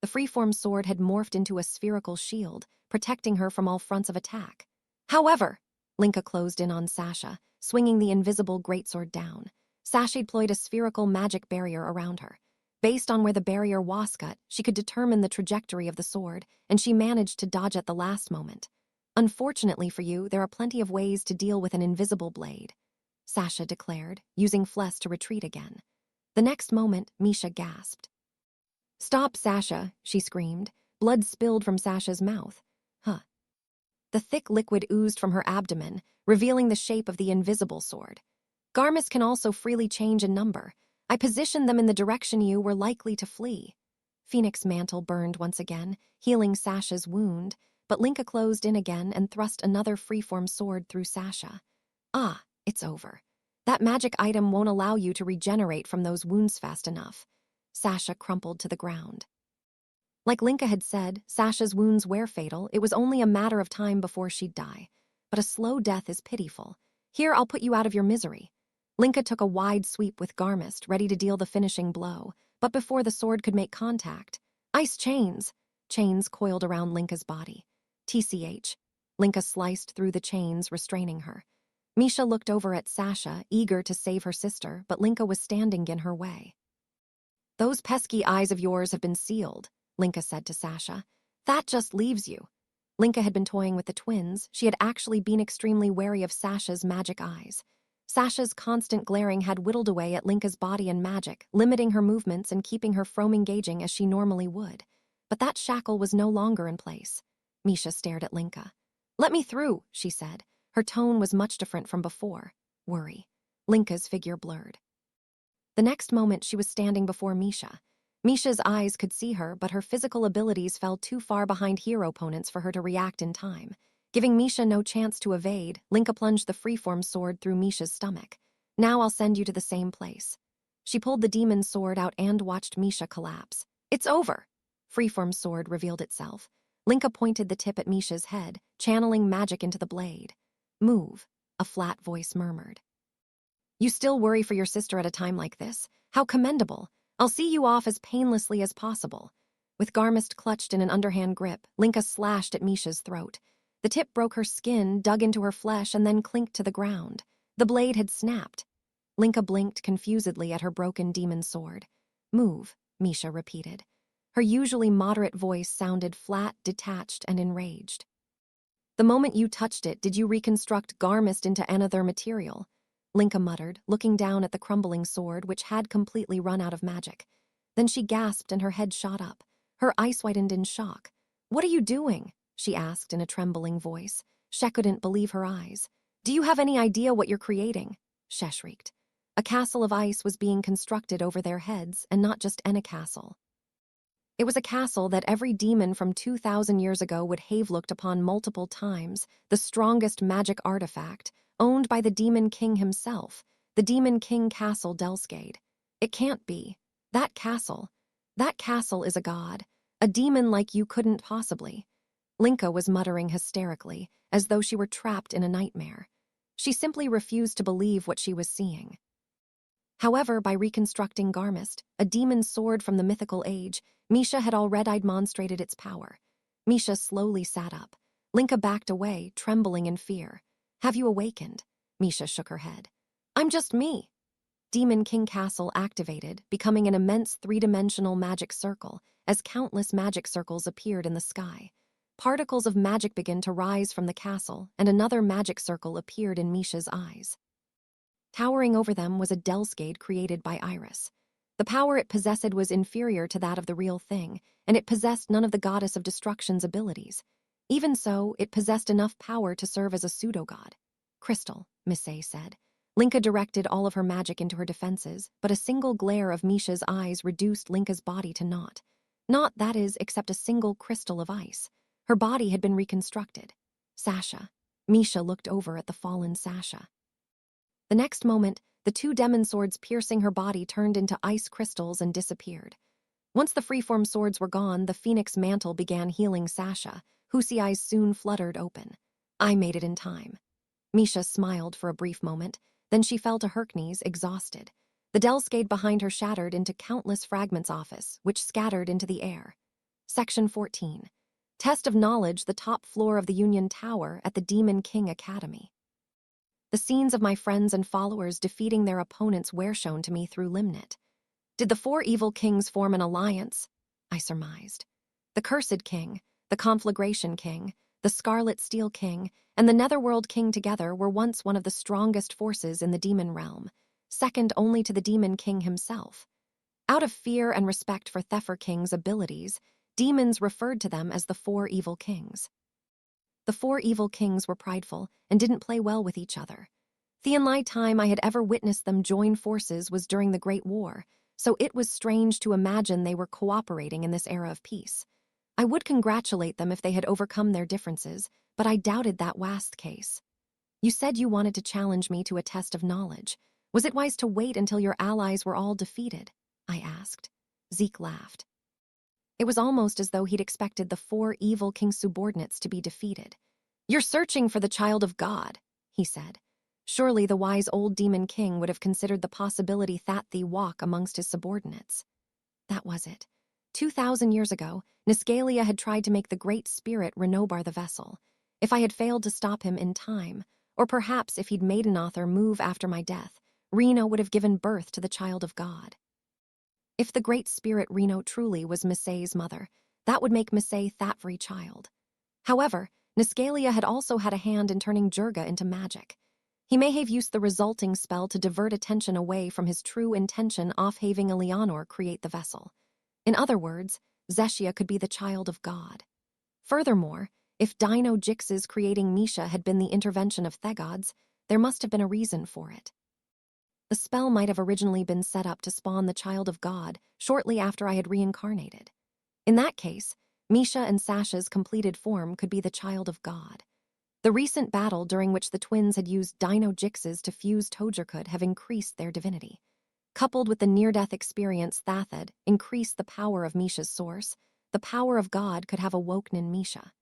The freeform sword had morphed into a spherical shield, protecting her from all fronts of attack. However, Linka closed in on Sasha, swinging the invisible greatsword down. Sasha deployed a spherical magic barrier around her. Based on where the barrier was cut, she could determine the trajectory of the sword, and she managed to dodge at the last moment. Unfortunately for you, there are plenty of ways to deal with an invisible blade, Sasha declared, using flesh to retreat again. The next moment, Misha gasped. Stop, Sasha, she screamed. Blood spilled from Sasha's mouth. Huh. The thick liquid oozed from her abdomen, revealing the shape of the invisible sword. Garmas can also freely change in number. I positioned them in the direction you were likely to flee. Phoenix mantle burned once again, healing Sasha's wound, but Linka closed in again and thrust another freeform sword through Sasha. Ah, it's over. That magic item won't allow you to regenerate from those wounds fast enough. Sasha crumpled to the ground. Like Linka had said, Sasha's wounds were fatal. It was only a matter of time before she'd die. But a slow death is pitiful. Here, I'll put you out of your misery. Linka took a wide sweep with Garmist, ready to deal the finishing blow, but before the sword could make contact, ice chains! Chains coiled around Linka's body. TCH. Linka sliced through the chains, restraining her. Misha looked over at Sasha, eager to save her sister, but Linka was standing in her way. Those pesky eyes of yours have been sealed, Linka said to Sasha. That just leaves you. Linka had been toying with the twins. She had actually been extremely wary of Sasha's magic eyes. Sasha's constant glaring had whittled away at Linka's body and magic, limiting her movements and keeping her from engaging as she normally would. But that shackle was no longer in place. Misha stared at Linka. Let me through, she said. Her tone was much different from before. Worry. Linka's figure blurred. The next moment she was standing before Misha. Misha's eyes could see her, but her physical abilities fell too far behind hero opponents for her to react in time. Giving Misha no chance to evade, Linka plunged the freeform sword through Misha's stomach. Now I'll send you to the same place. She pulled the demon's sword out and watched Misha collapse. It's over! Freeform sword revealed itself. Linka pointed the tip at Misha's head, channeling magic into the blade. Move, a flat voice murmured. You still worry for your sister at a time like this? How commendable! I'll see you off as painlessly as possible. With Garmist clutched in an underhand grip, Linka slashed at Misha's throat. The tip broke her skin, dug into her flesh, and then clinked to the ground. The blade had snapped. Linka blinked confusedly at her broken demon sword. Move, Misha repeated. Her usually moderate voice sounded flat, detached, and enraged. The moment you touched it, did you reconstruct Garmist into another material? Linka muttered, looking down at the crumbling sword, which had completely run out of magic. Then she gasped and her head shot up. Her eyes whitened in shock. What are you doing? She asked in a trembling voice. She couldn't believe her eyes. Do you have any idea what you're creating? She shrieked. A castle of ice was being constructed over their heads, and not just any castle. It was a castle that every demon from 2,000 years ago would have looked upon multiple times, the strongest magic artifact, owned by the Demon King himself, the Demon King Castle Delsgade. It can't be. That castle. That castle is a god. A demon like you couldn't possibly. Linka was muttering hysterically, as though she were trapped in a nightmare. She simply refused to believe what she was seeing. However, by reconstructing Garmist, a demon sword from the mythical age, Misha had already demonstrated its power. Misha slowly sat up. Linka backed away, trembling in fear. Have you awakened? Misha shook her head. I'm just me. Demon King Castle activated, becoming an immense three-dimensional magic circle, as countless magic circles appeared in the sky. Particles of magic began to rise from the castle, and another magic circle appeared in Misha's eyes. Towering over them was a Delscade created by Iris. The power it possessed was inferior to that of the real thing, and it possessed none of the Goddess of Destruction's abilities. Even so, it possessed enough power to serve as a pseudo-god. Crystal, Misay said. Linka directed all of her magic into her defenses, but a single glare of Misha's eyes reduced Linka's body to naught. Naught, that is, except a single crystal of ice. Her body had been reconstructed. Sasha. Misha looked over at the fallen Sasha. The next moment, the two demon swords piercing her body turned into ice crystals and disappeared. Once the freeform swords were gone, the phoenix mantle began healing Sasha, whose eyes soon fluttered open. I made it in time. Misha smiled for a brief moment, then she fell to her knees, exhausted. The Delscade behind her shattered into countless fragments office, which scattered into the air. Section 14. Test of Knowledge, the top floor of the Union Tower at the Demon King Academy. The scenes of my friends and followers defeating their opponents were shown to me through Limnit. Did the four evil kings form an alliance? I surmised. The Cursed King, the Conflagration King, the Scarlet Steel King, and the Netherworld King together were once one of the strongest forces in the demon realm, second only to the Demon King himself. Out of fear and respect for Thepher King's abilities, demons referred to them as the four evil kings. The four evil kings were prideful and didn't play well with each other. The only time I had ever witnessed them join forces was during the Great War, so it was strange to imagine they were cooperating in this era of peace. I would congratulate them if they had overcome their differences, but I doubted that was the case. You said you wanted to challenge me to a test of knowledge. Was it wise to wait until your allies were all defeated? I asked. Zeke laughed. It was almost as though he'd expected the four evil king's subordinates to be defeated. You're searching for the child of God, he said. Surely the wise old demon king would have considered the possibility that thee walk amongst his subordinates. That was it. 2,000 years ago, Niscalia had tried to make the Great Spirit Renobar the vessel. If I had failed to stop him in time, or perhaps if he'd made an author move after my death, Reno would have given birth to the child of God. If the Great Spirit Reno truly was Misay's mother, that would make Misay Thatvri child. However, Niscalia had also had a hand in turning Jurga into magic. He may have used the resulting spell to divert attention away from his true intention of having Eleanor create the vessel. In other words, Zeshia could be the child of God. Furthermore, if Dino Jix's creating Misha had been the intervention of Thegods, there must have been a reason for it. The spell might have originally been set up to spawn the child of God shortly after I had reincarnated. In that case, Misha and Sasha's completed form could be the child of God. The recent battle during which the twins had used Dino Jixes to fuse Tojer could have increased their divinity. Coupled with the near-death experience that had increased the power of Misha's source, the power of God could have awoken in Misha.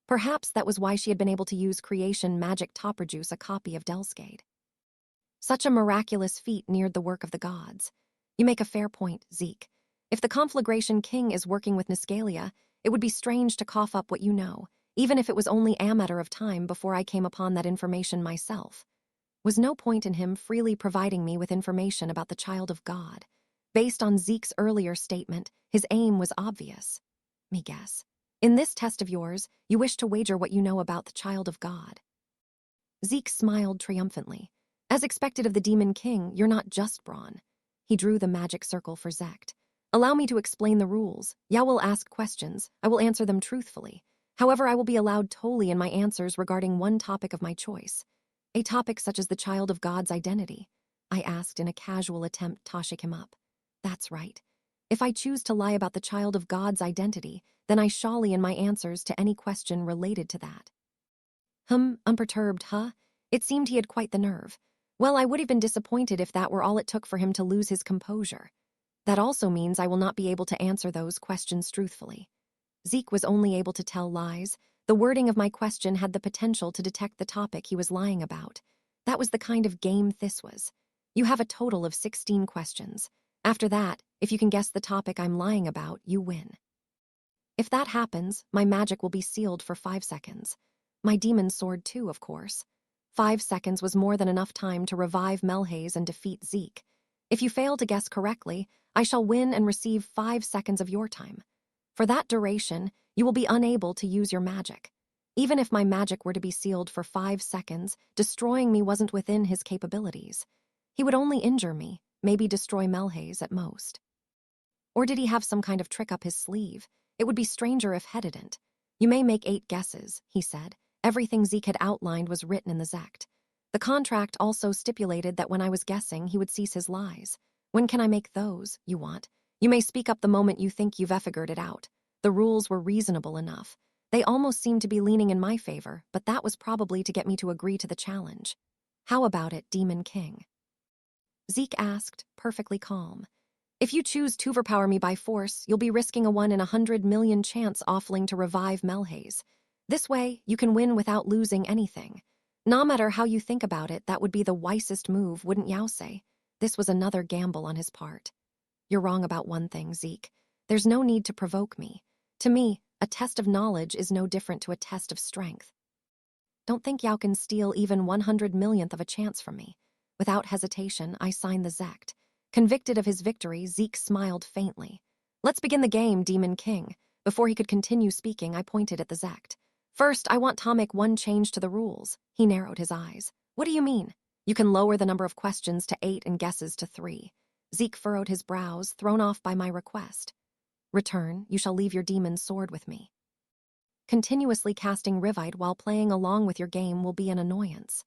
Perhaps that was why she had been able to use creation magic to produce a copy of Delscade. Such a miraculous feat neared the work of the gods. You make a fair point, Zeke. If the Conflagration King is working with Niscalia, it would be strange to cough up what you know, even if it was only a matter of time before I came upon that information myself. Was no point in him freely providing me with information about the child of God. Based on Zeke's earlier statement, his aim was obvious. Me guess. In this test of yours, you wish to wager what you know about the child of God. Zeke smiled triumphantly. As expected of the Demon King, you're not just brawn. He drew the magic circle for Zekt. Allow me to explain the rules. Yao will ask questions. I will answer them truthfully. However, I will be allowed totally in my answers regarding one topic of my choice. A topic such as the child of God's identity. I asked in a casual attempt to shake him up. That's right. If I choose to lie about the child of God's identity, then I shall lie in my answers to any question related to that. Unperturbed, huh? It seemed he had quite the nerve. Well, I would have been disappointed if that were all it took for him to lose his composure. That also means I will not be able to answer those questions truthfully. Zeke was only able to tell lies. The wording of my question had the potential to detect the topic he was lying about. That was the kind of game this was. You have a total of 16 questions. After that, if you can guess the topic I'm lying about, you win. If that happens, my magic will be sealed for 5 seconds. My demon sword too, of course. 5 seconds was more than enough time to revive Melhaze and defeat Zeke. If you fail to guess correctly, I shall win and receive 5 seconds of your time. For that duration, you will be unable to use your magic. Even if my magic were to be sealed for 5 seconds, destroying me wasn't within his capabilities. He would only injure me, maybe destroy Melhaze at most. Or did he have some kind of trick up his sleeve? It would be stranger if he didn't. You may make 8 guesses, he said. Everything Zeke had outlined was written in the Zect. The contract also stipulated that when I was guessing, he would cease his lies. When can I make those, you want? You may speak up the moment you think you've figured it out. The rules were reasonable enough. They almost seemed to be leaning in my favor, but that was probably to get me to agree to the challenge. How about it, Demon King? Zeke asked, perfectly calm. If you choose to overpower me by force, you'll be risking a 1 in 100 million chance offling to revive Melhaze. This way, you can win without losing anything. No matter how you think about it, that would be the wisest move, wouldn't you say? This was another gamble on his part. You're wrong about one thing, Zeke. There's no need to provoke me. To me, a test of knowledge is no different to a test of strength. Don't think Yao can steal even 100 millionth of a chance from me. Without hesitation, I signed the Zect. Convicted of his victory, Zeke smiled faintly. Let's begin the game, Demon King. Before he could continue speaking, I pointed at the Zect. First, I want to make one change to the rules. He narrowed his eyes. What do you mean? You can lower the number of questions to 8 and guesses to 3. Zeke furrowed his brows, thrown off by my request. Return, you shall leave your demon's sword with me. Continuously casting Rivite while playing along with your game will be an annoyance.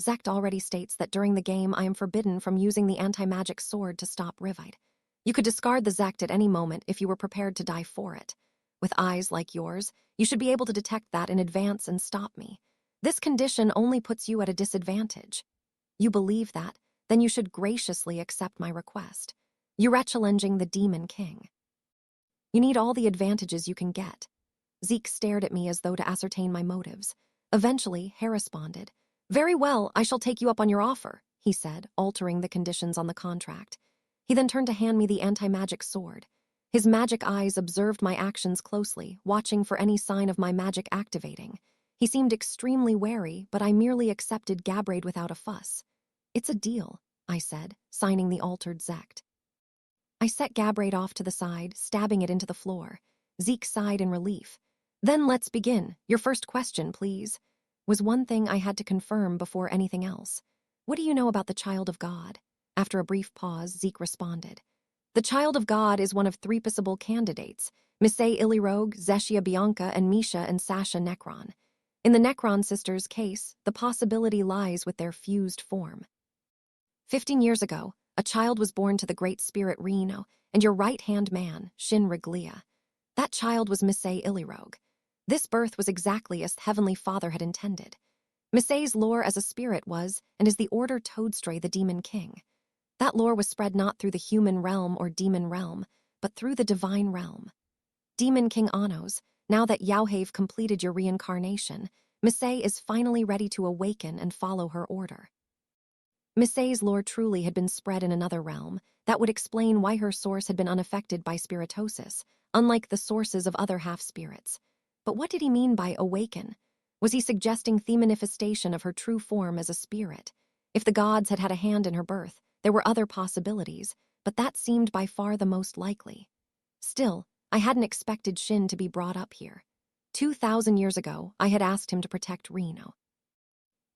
Zect already states that during the game I am forbidden from using the anti-magic sword to stop Rivite. You could discard the Zect at any moment if you were prepared to die for it. With eyes like yours, you should be able to detect that in advance and stop me. This condition only puts you at a disadvantage. You believe that, then you should graciously accept my request. You're challenging the Demon King. You need all the advantages you can get. Zeke stared at me as though to ascertain my motives. Eventually, Hare responded. Very well, I shall take you up on your offer, he said, altering the conditions on the contract. He then turned to hand me the anti-magic sword. His magic eyes observed my actions closely, watching for any sign of my magic activating. He seemed extremely wary, but I merely accepted Gabrade without a fuss. It's a deal, I said, signing the altered Zect. I set Gabrade off to the side, stabbing it into the floor. Zeke sighed in relief. Then let's begin. Your first question, please. Was one thing I had to confirm before anything else. What do you know about the Child of God? After a brief pause, Zeke responded. The Child of God is one of 3 possible candidates, Misay Illirogue, Zeshia Bianca, and Misha and Sasha Necron. In the Necron sisters' case, the possibility lies with their fused form. 15 years ago, a child was born to the great spirit Reno and your right-hand man, Shin Riglia. That child was Misay Illirogue. This birth was exactly as Heavenly Father had intended. Misay's lore as a spirit was, and is the Order Toadstray the Demon King. That lore was spread not through the human realm or demon realm, but through the divine realm. Demon King Anos, now that Yauhave completed your reincarnation, Misay is finally ready to awaken and follow her order. Misay's lore truly had been spread in another realm. That would explain why her source had been unaffected by spiritosis, unlike the sources of other half-spirits. But what did he mean by awaken? Was he suggesting the manifestation of her true form as a spirit? If the gods had had a hand in her birth, there were other possibilities, but that seemed by far the most likely. Still, I hadn't expected Shin to be brought up here. 2,000 years ago, I had asked him to protect Reno.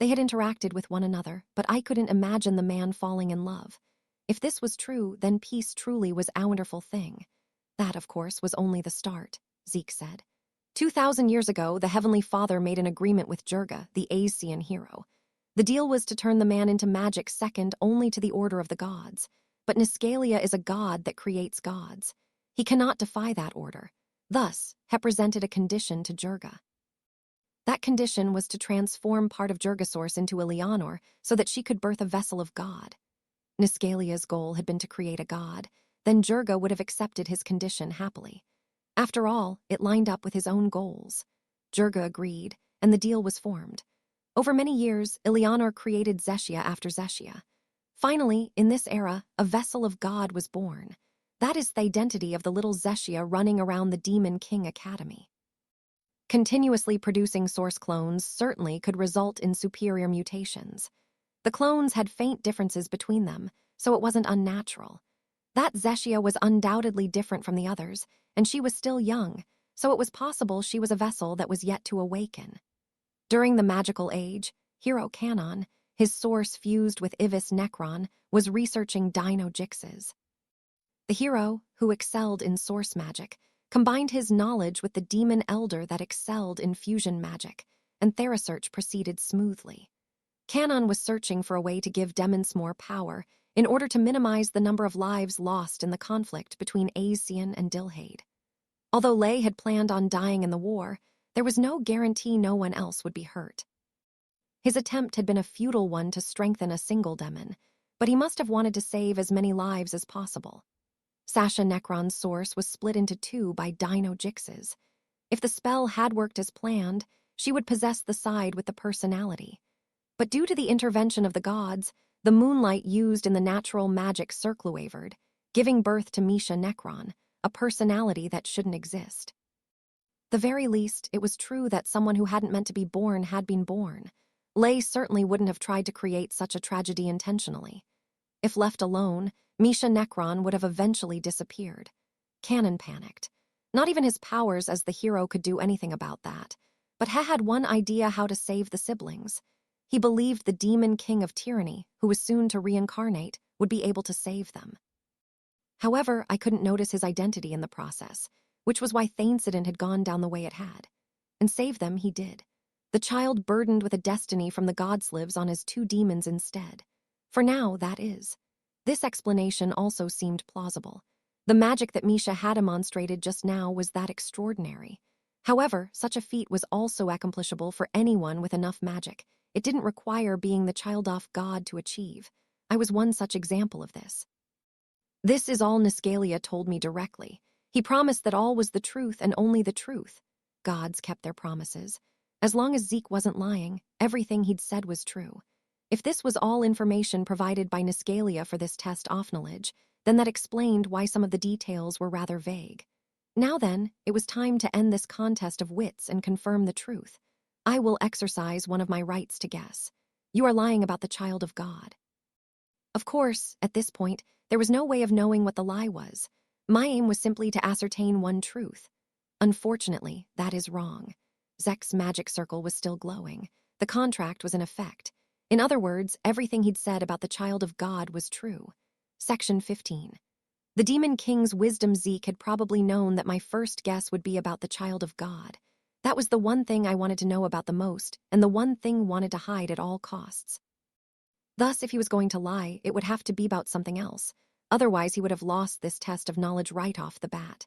They had interacted with one another, but I couldn't imagine the man falling in love. If this was true, then peace truly was a wonderful thing. That, of course, was only the start, Zeke said. 2,000 years ago, the Heavenly Father made an agreement with Jurga, the Asian hero. The deal was to turn the man into magic second only to the order of the gods. But Niscalia is a god that creates gods. He cannot defy that order. Thus, he presented a condition to Jurga. That condition was to transform part of Jurgasaurus into Eleanor so that she could birth a vessel of God. Niscalia's goal had been to create a god. then Jurga would have accepted his condition happily. After all, it lined up with his own goals. Jurga agreed, and the deal was formed. Over many years, Eleanor created Zeshia after Zeshia. Finally, in this era, a vessel of God was born. That is the identity of the little Zeshia running around the Demon King Academy. Continuously producing source clones certainly could result in superior mutations. The clones had faint differences between them, so it wasn't unnatural. That Zeshia was undoubtedly different from the others, and she was still young, so it was possible she was a vessel that was yet to awaken. During the magical age, Hero Canon, his source fused with Ivis Necron, was researching dino jixes. The hero, who excelled in source magic, combined his knowledge with the demon elder that excelled in fusion magic, and Therasearch proceeded smoothly. Canon was searching for a way to give demons more power in order to minimize the number of lives lost in the conflict between Aesian and Dilhade. Although Lay had planned on dying in the war, there was no guarantee no one else would be hurt. His attempt had been a futile one to strengthen a single demon, but he must have wanted to save as many lives as possible. Sasha Necron's source was split into two by Dino Jixes. If the spell had worked as planned, she would possess the side with the personality. But due to the intervention of the gods, the moonlight used in the natural magic circulated, giving birth to Misha Necron, a personality that shouldn't exist. The very least, it was true that someone who hadn't meant to be born had been born. Lay certainly wouldn't have tried to create such a tragedy intentionally. If left alone, Misha Necron would have eventually disappeared. Canon panicked. Not even his powers as the hero could do anything about that, but he had one idea how to save the siblings. He believed the demon king of tyranny, who was soon to reincarnate, would be able to save them. However, I couldn't notice his identity in the process, which was why Thaincident had gone down the way it had. And save them he did. The child burdened with a destiny from the gods lives on his two demons instead. For now, that is. This explanation also seemed plausible. The magic that Misha had demonstrated just now was that extraordinary. However, such a feat was also accomplishable for anyone with enough magic. It didn't require being the child of God to achieve. I was one such example of this. This is all Niscalia told me directly. He promised that all was the truth and only the truth. Gods kept their promises. As long as Zeke wasn't lying, everything he'd said was true. If this was all information provided by Niscalia for this test of knowledge, then that explained why some of the details were rather vague. Now then, it was time to end this contest of wits and confirm the truth. I will exercise one of my rights to guess. You are lying about the child of God. Of course, at this point, there was no way of knowing what the lie was. My aim was simply to ascertain one truth. Unfortunately, that is wrong. Zek's magic circle was still glowing. The contract was in effect. In other words, everything he'd said about the child of God was true. Section 15. The Demon King's wisdom Zeke had probably known that my first guess would be about the child of God. That was the one thing I wanted to know about the most, and the one thing wanted to hide at all costs. Thus, if he was going to lie, it would have to be about something else. Otherwise, he would have lost this test of knowledge right off the bat.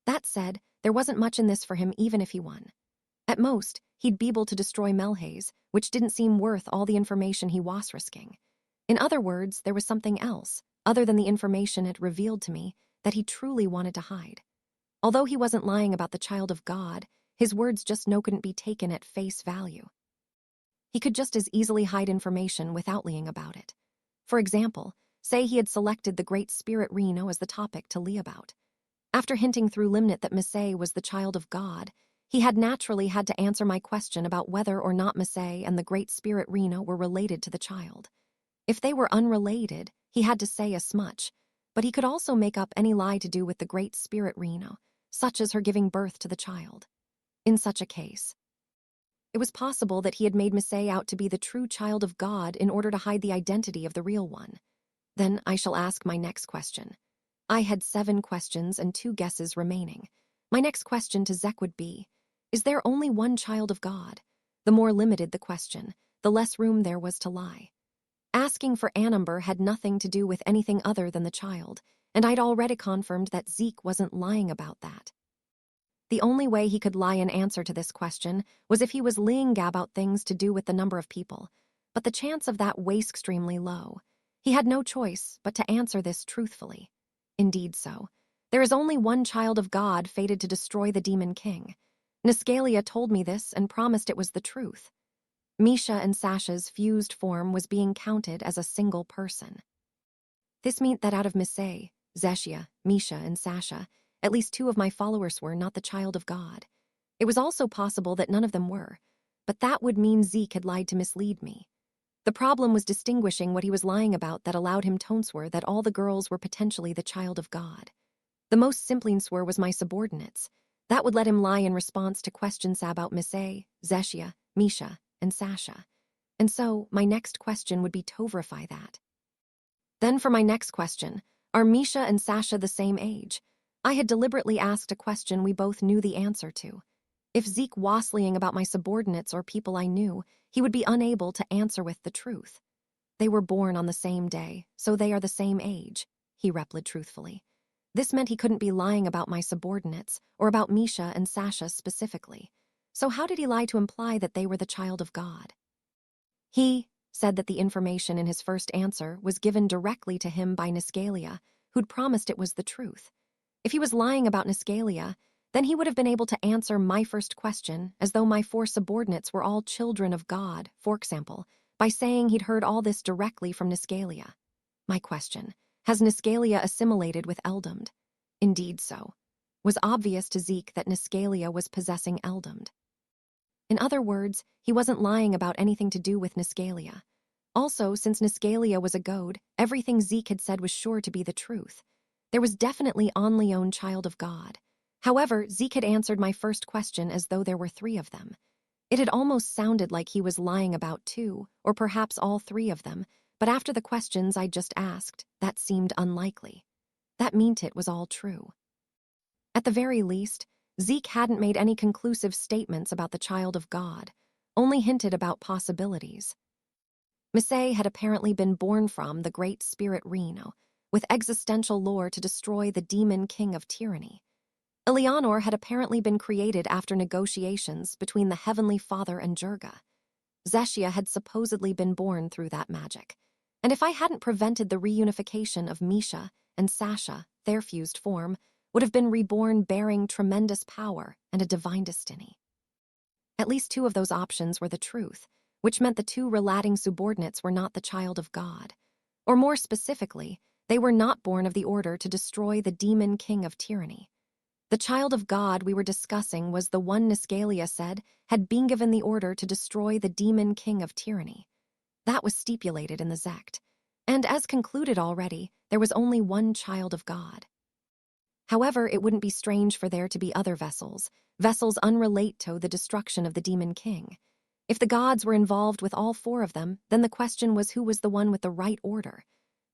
That said, there wasn't much in this for him even if he won. At most, he'd be able to destroy Melhaze, which didn't seem worth all the information he was risking. In other words, there was something else, other than the information it revealed to me, that he truly wanted to hide. Although he wasn't lying about the child of God, his words just couldn't be taken at face value. He could just as easily hide information without lying about it. For example, say he had selected the Great Spirit Reno as the topic to lie about. After hinting through Limnit that Misay was the child of God, he had naturally had to answer my question about whether or not Misay and the Great Spirit Reno were related to the child. If they were unrelated, he had to say as much, but he could also make up any lie to do with the Great Spirit Reno, such as her giving birth to the child. In such a case, it was possible that he had made Misay out to be the true child of God in order to hide the identity of the real one. Then I shall ask my next question. I had 7 questions and 2 guesses remaining. My next question to Zek would be, is there only one child of God? The more limited the question, the less room there was to lie. Asking for Annumber had nothing to do with anything other than the child, and I'd already confirmed that Zeke wasn't lying about that. The only way he could lie in answer to this question was if he was lying about things to do with the number of people, but the chance of that was extremely low. He had no choice but to answer this truthfully. Indeed so. There is only one child of God fated to destroy the Demon King. Niscalia told me this and promised it was the truth. Misha and Sasha's fused form was being counted as a single person. This meant that out of Misay, Zeshia, Misha, and Sasha, at least 2 of my followers were not the child of God. It was also possible that none of them were, but that would mean Zeke had lied to mislead me. The problem was distinguishing what he was lying about that allowed him to swear that all the girls were potentially the child of God. The most simply swear was my subordinates. That would let him lie in response to questions about Misay, Zeshia, Misha, and Sasha. And so, my next question would be to verify that. Then for my next question, are Misha and Sasha the same age? I had deliberately asked a question we both knew the answer to. If Zeke wassailing about my subordinates or people I knew, he would be unable to answer with the truth. They were born on the same day, so they are the same age, he replied truthfully. This meant he couldn't be lying about my subordinates, or about Misha and Sasha specifically. So how did he lie to imply that they were the child of God? He said that the information in his first answer was given directly to him by Niscalia, who'd promised it was the truth. If he was lying about Niscalia, then he would have been able to answer my first question as though my 4 subordinates were all children of God, for example, by saying he'd heard all this directly from Niscalia. My question, has Niscalia assimilated with Eldamd? Indeed so. Was obvious to Zeke that Niscalia was possessing Eldamd. In other words, he wasn't lying about anything to do with Niscalia. Also, since Niscalia was a goad, everything Zeke had said was sure to be the truth. There was definitely Onlyo'n child of God. However, Zeke had answered my first question as though there were 3 of them. It had almost sounded like he was lying about 2, or perhaps all 3 of them, but after the questions I'd just asked, that seemed unlikely. That meant it was all true. At the very least, Zeke hadn't made any conclusive statements about the child of God, only hinted about possibilities. Misay had apparently been born from the great spirit Reno, with existential lore to destroy the demon king of tyranny. Eleanor had apparently been created after negotiations between the Heavenly Father and Jurga. Zeshia had supposedly been born through that magic. And if I hadn't prevented the reunification of Misha and Sasha, their fused form would have been reborn bearing tremendous power and a divine destiny. At least 2 of those options were the truth, which meant the 2 relating subordinates were not the child of God. Or more specifically, they were not born of the order to destroy the demon king of tyranny. The child of God we were discussing was the one Niscalia said had been given the order to destroy the demon king of tyranny. That was stipulated in the Zect. And as concluded already, there was only one child of God. However, it wouldn't be strange for there to be other vessels unrelated to the destruction of the demon king. If the gods were involved with all 4 of them, then the question was who was the one with the right order.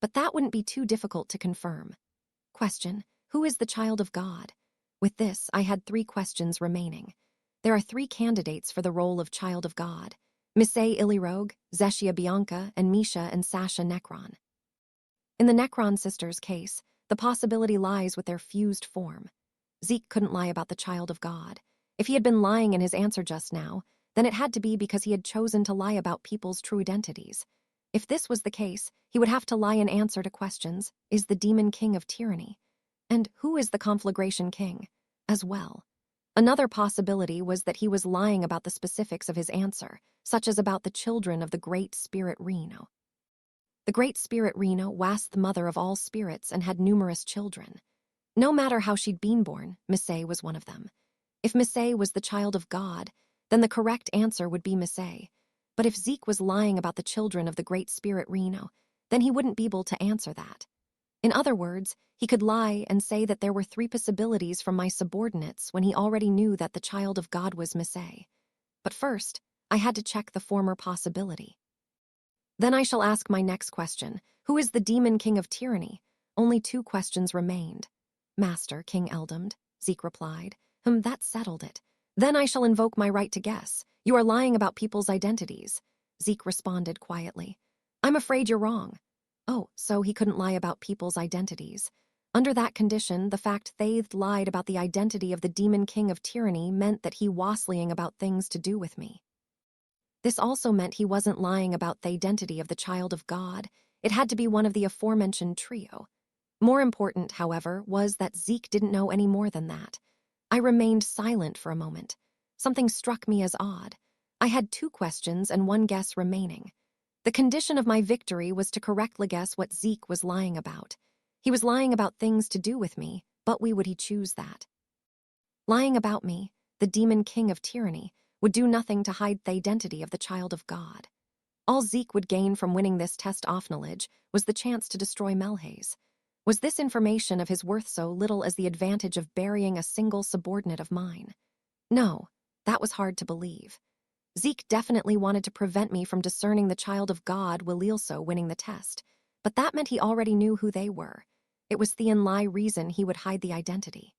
But that wouldn't be too difficult to confirm. Question, who is the child of God? With this, I had 3 questions remaining. There are 3 candidates for the role of child of God: Misay Ilirogue, Zeshia Bianca, and Misha and Sasha Necron. In the Necron sisters' case, the possibility lies with their fused form. Zeke couldn't lie about the child of God. If he had been lying in his answer just now, then it had to be because he had chosen to lie about people's true identities. If this was the case, he would have to lie in answer to questions: is the demon king of tyranny? And who is the conflagration king? As well. Another possibility was that he was lying about the specifics of his answer, such as about the children of the great spirit Reno. The great spirit Reno was the mother of all spirits and had numerous children. No matter how she'd been born, Misay was one of them. If Misay was the child of God, then the correct answer would be Misay. But if Zeke was lying about the children of the great spirit Reno, then he wouldn't be able to answer that. In other words, he could lie and say that there were 3 possibilities from my subordinates when he already knew that the child of God was Misay. But first, I had to check the former possibility. Then I shall ask my next question: who is the demon king of tyranny? Only 2 questions remained. Master, King Eldamd, Zeke replied. That settled it. Then I shall invoke my right to guess. You are lying about people's identities. Zeke responded quietly. I'm afraid you're wrong. Oh, so he couldn't lie about people's identities. Under that condition, the fact they'd lied about the identity of the demon king of tyranny meant that he was lying about things to do with me. This also meant he wasn't lying about the identity of the child of God. It had to be one of the aforementioned trio. More important, however, was that Zeke didn't know any more than that. I remained silent for a moment. Something struck me as odd. I had 2 questions and 1 guess remaining. The condition of my victory was to correctly guess what Zeke was lying about. He was lying about things to do with me, but would he choose that? Lying about me, the demon king of tyranny, would do nothing to hide the identity of the child of God. All Zeke would gain from winning this test off knowledge was the chance to destroy Melhaze. Was this information of his worth so little as the advantage of burying a single subordinate of mine? No, that was hard to believe. Zeke definitely wanted to prevent me from discerning the child of God Wililso winning the test, but that meant he already knew who they were. It was the lie reason he would hide the identity.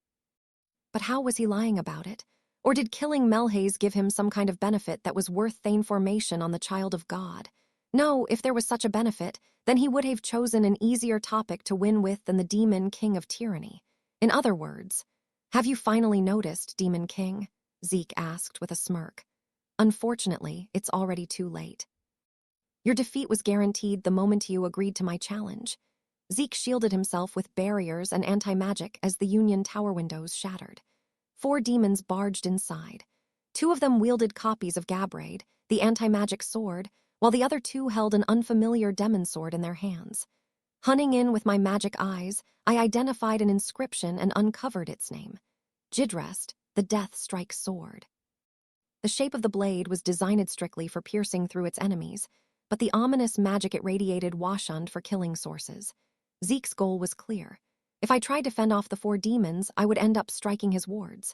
But how was he lying about it? Or did killing Melhaze give him some kind of benefit that was worth the information on the child of God? No, if there was such a benefit, then he would have chosen an easier topic to win with than the demon king of tyranny. In other words, have you finally noticed, Demon King? Zeke asked with a smirk. Unfortunately, it's already too late. Your defeat was guaranteed the moment you agreed to my challenge. Zeke shielded himself with barriers and anti-magic as the Union Tower windows shattered. 4 demons barged inside. 2 of them wielded copies of Gabraid, the anti-magic sword, while the other 2 held an unfamiliar demon sword in their hands. Hunting in with my magic eyes, I identified an inscription and uncovered its name. Jidrest, the Death Strike Sword. The shape of the blade was designed strictly for piercing through its enemies, but the ominous magic it radiated washed for killing sources. Zeke's goal was clear. If I tried to fend off the 4 demons, I would end up striking his wards.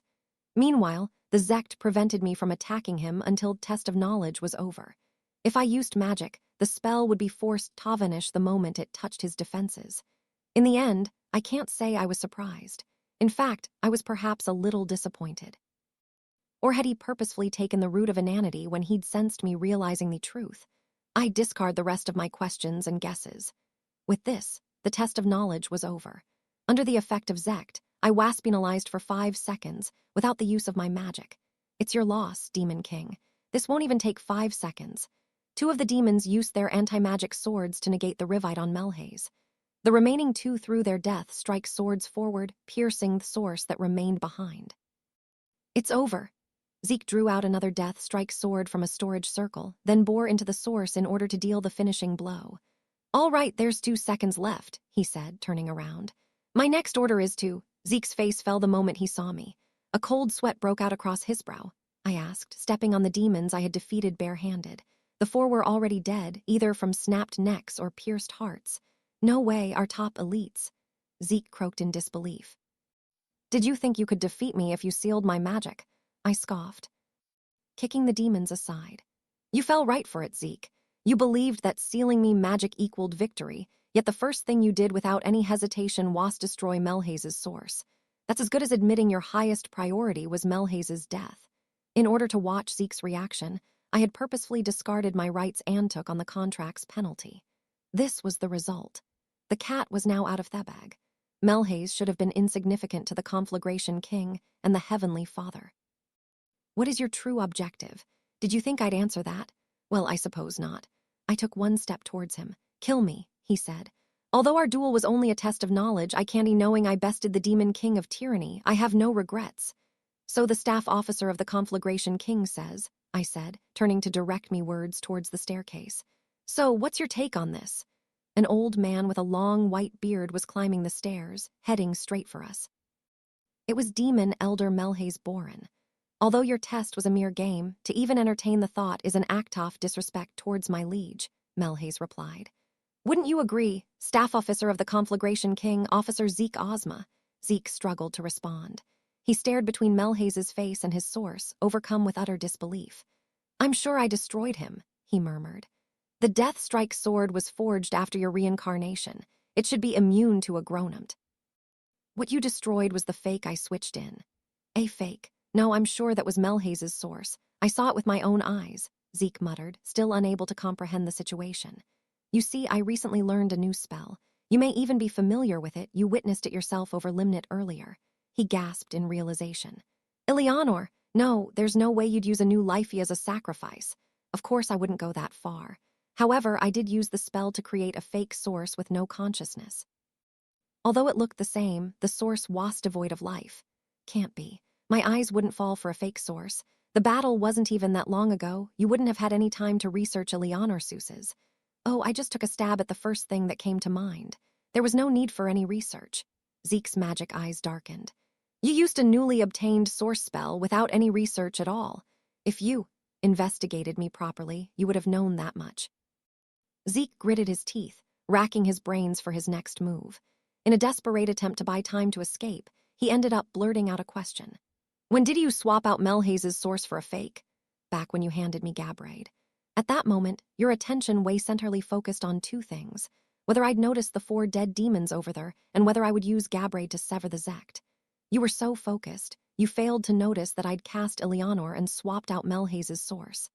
Meanwhile, the Zect prevented me from attacking him until test of knowledge was over. If I used magic, the spell would be forced to vanish the moment it touched his defenses. In the end, I can't say I was surprised. In fact, I was perhaps a little disappointed. Or had he purposefully taken the route of inanity when he'd sensed me realizing the truth? I discard the rest of my questions and guesses. With this, the test of knowledge was over. Under the effect of Zect, I waspinalized for 5 seconds without the use of my magic. It's your loss, Demon King. This won't even take 5 seconds. 2 of the demons used their anti-magic swords to negate the Rivite on Melhaze. The remaining 2 threw their death strike swords forward, piercing the source that remained behind. It's over. Zeke drew out another death strike sword from a storage circle, then bore into the source in order to deal the finishing blow. All right, there's 2 seconds left, he said, turning around. My next order is to... Zeke's face fell the moment he saw me. A cold sweat broke out across his brow. I asked, stepping on the demons I had defeated barehanded. The 4 were already dead, either from snapped necks or pierced hearts. No way, our top elites. Zeke croaked in disbelief. Did you think you could defeat me if you sealed my magic? I scoffed, kicking the demons aside. You fell right for it, Zeke. You believed that sealing me magic equaled victory, yet the first thing you did without any hesitation was destroy Melhaze's source. That's as good as admitting your highest priority was Melhaze's death. In order to watch Zeke's reaction, I had purposefully discarded my rights and took on the contract's penalty. This was the result. The cat was now out of the bag. Melhaze should have been insignificant to the Conflagration King and the Heavenly Father. What is your true objective? Did you think I'd answer that? Well, I suppose not. I took 1 step towards him. Kill me, he said. Although our duel was only a test of knowledge, I can't knowing I bested the demon king of tyranny. I have no regrets. So the staff officer of the Conflagration King says, I said, turning to direct me words towards the staircase. So, what's your take on this? An old man with a long white beard was climbing the stairs, heading straight for us. It was Demon Elder Melhaze Boren. Although your test was a mere game, to even entertain the thought is an act of disrespect towards my liege, Melhaze replied. Wouldn't you agree, staff officer of the Conflagration King, Officer Zeke Ozma? Zeke struggled to respond. He stared between Melhaze's face and his source, overcome with utter disbelief. I'm sure I destroyed him, he murmured. The Death Strike sword was forged after your reincarnation. It should be immune to a grown-up. What you destroyed was the fake I switched in. A fake. No, I'm sure that was Melhaze's source. I saw it with my own eyes, Zeke muttered, still unable to comprehend the situation. You see, I recently learned a new spell. You may even be familiar with it. You witnessed it yourself over Limnit earlier. He gasped in realization. Eleanor, no, there's no way you'd use a new lifey as a sacrifice. Of course I wouldn't go that far. However, I did use the spell to create a fake source with no consciousness. Although it looked the same, the source was devoid of life. Can't be. My eyes wouldn't fall for a fake source. The battle wasn't even that long ago. You wouldn't have had any time to research Eleanor Seuss's. Oh, I just took a stab at the first thing that came to mind. There was no need for any research. Zeke's magic eyes darkened. You used a newly obtained source spell without any research at all. If you investigated me properly, you would have known that much. Zeke gritted his teeth, racking his brains for his next move. In a desperate attempt to buy time to escape, he ended up blurting out a question. When did you swap out Melhaze's source for a fake? Back when you handed me Gabraid. At that moment, your attention way centrally focused on two things. Whether I'd noticed the 4 dead demons over there, and whether I would use Gabraid to sever the Zect. You were so focused, you failed to notice that I'd cast Eleanor and swapped out Melhaze's source.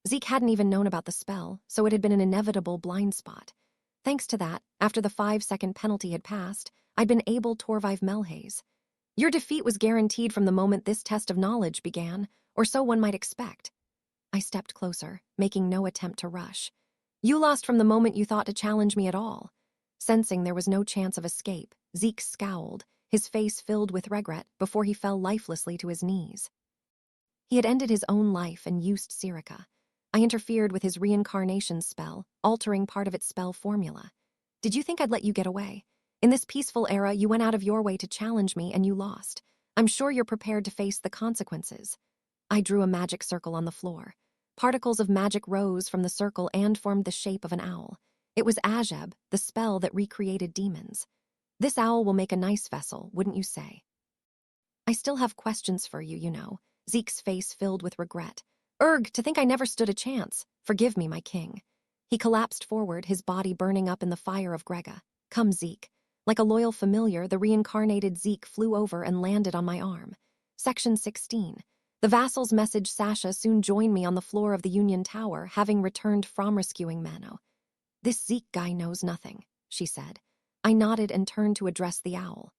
Zeke hadn't even known about the spell, so it had been an inevitable blind spot. Thanks to that, after the 5-second penalty had passed, I'd been able to revive Melhaze. Your defeat was guaranteed from the moment this test of knowledge began, or so one might expect. I stepped closer, making no attempt to rush. You lost from the moment you thought to challenge me at all. Sensing there was no chance of escape, Zeke scowled, his face filled with regret before he fell lifelessly to his knees. He had ended his own life and used Sirica. I interfered with his reincarnation spell, altering part of its spell formula. Did you think I'd let you get away? In this peaceful era, you went out of your way to challenge me and you lost. I'm sure you're prepared to face the consequences. I drew a magic circle on the floor. Particles of magic rose from the circle and formed the shape of an owl. It was Azeb, the spell that recreated demons. This owl will make a nice vessel, wouldn't you say? I still have questions for you, you know. Zeke's face filled with regret. Urgh, to think I never stood a chance. Forgive me, my king. He collapsed forward, his body burning up in the fire of Grega. Come, Zeke. Like a loyal familiar, the reincarnated Zeke flew over and landed on my arm. Section 16. The vassal's message Sasha soon joined me on the floor of the Union Tower, having returned from rescuing Mano. This Zeke guy knows nothing, she said. I nodded and turned to address the owl.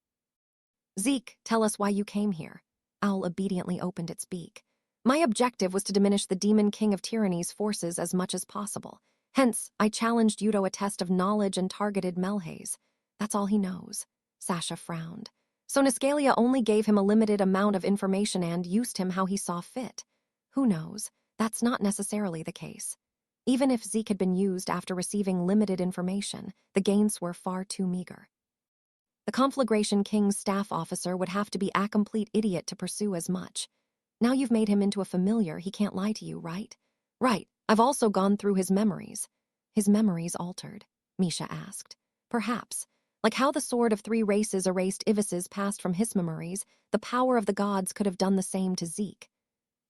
Zeke, tell us why you came here. Owl obediently opened its beak. My objective was to diminish the Demon King of Tyranny's forces as much as possible. Hence, I challenged you to a test of knowledge and targeted Melhaze. That's all he knows. Sasha frowned. So Niscalia only gave him a limited amount of information and used him how he saw fit. Who knows? That's not necessarily the case. Even if Zeke had been used after receiving limited information, the gains were far too meager. The Conflagration King's staff officer would have to be a complete idiot to pursue as much. Now you've made him into a familiar, he can't lie to you, right? Right. I've also gone through his memories. His memories altered, Misha asked. Perhaps. Like how the Sword of 3 Races erased Ivis's past from his memories, the power of the gods could have done the same to Zeke.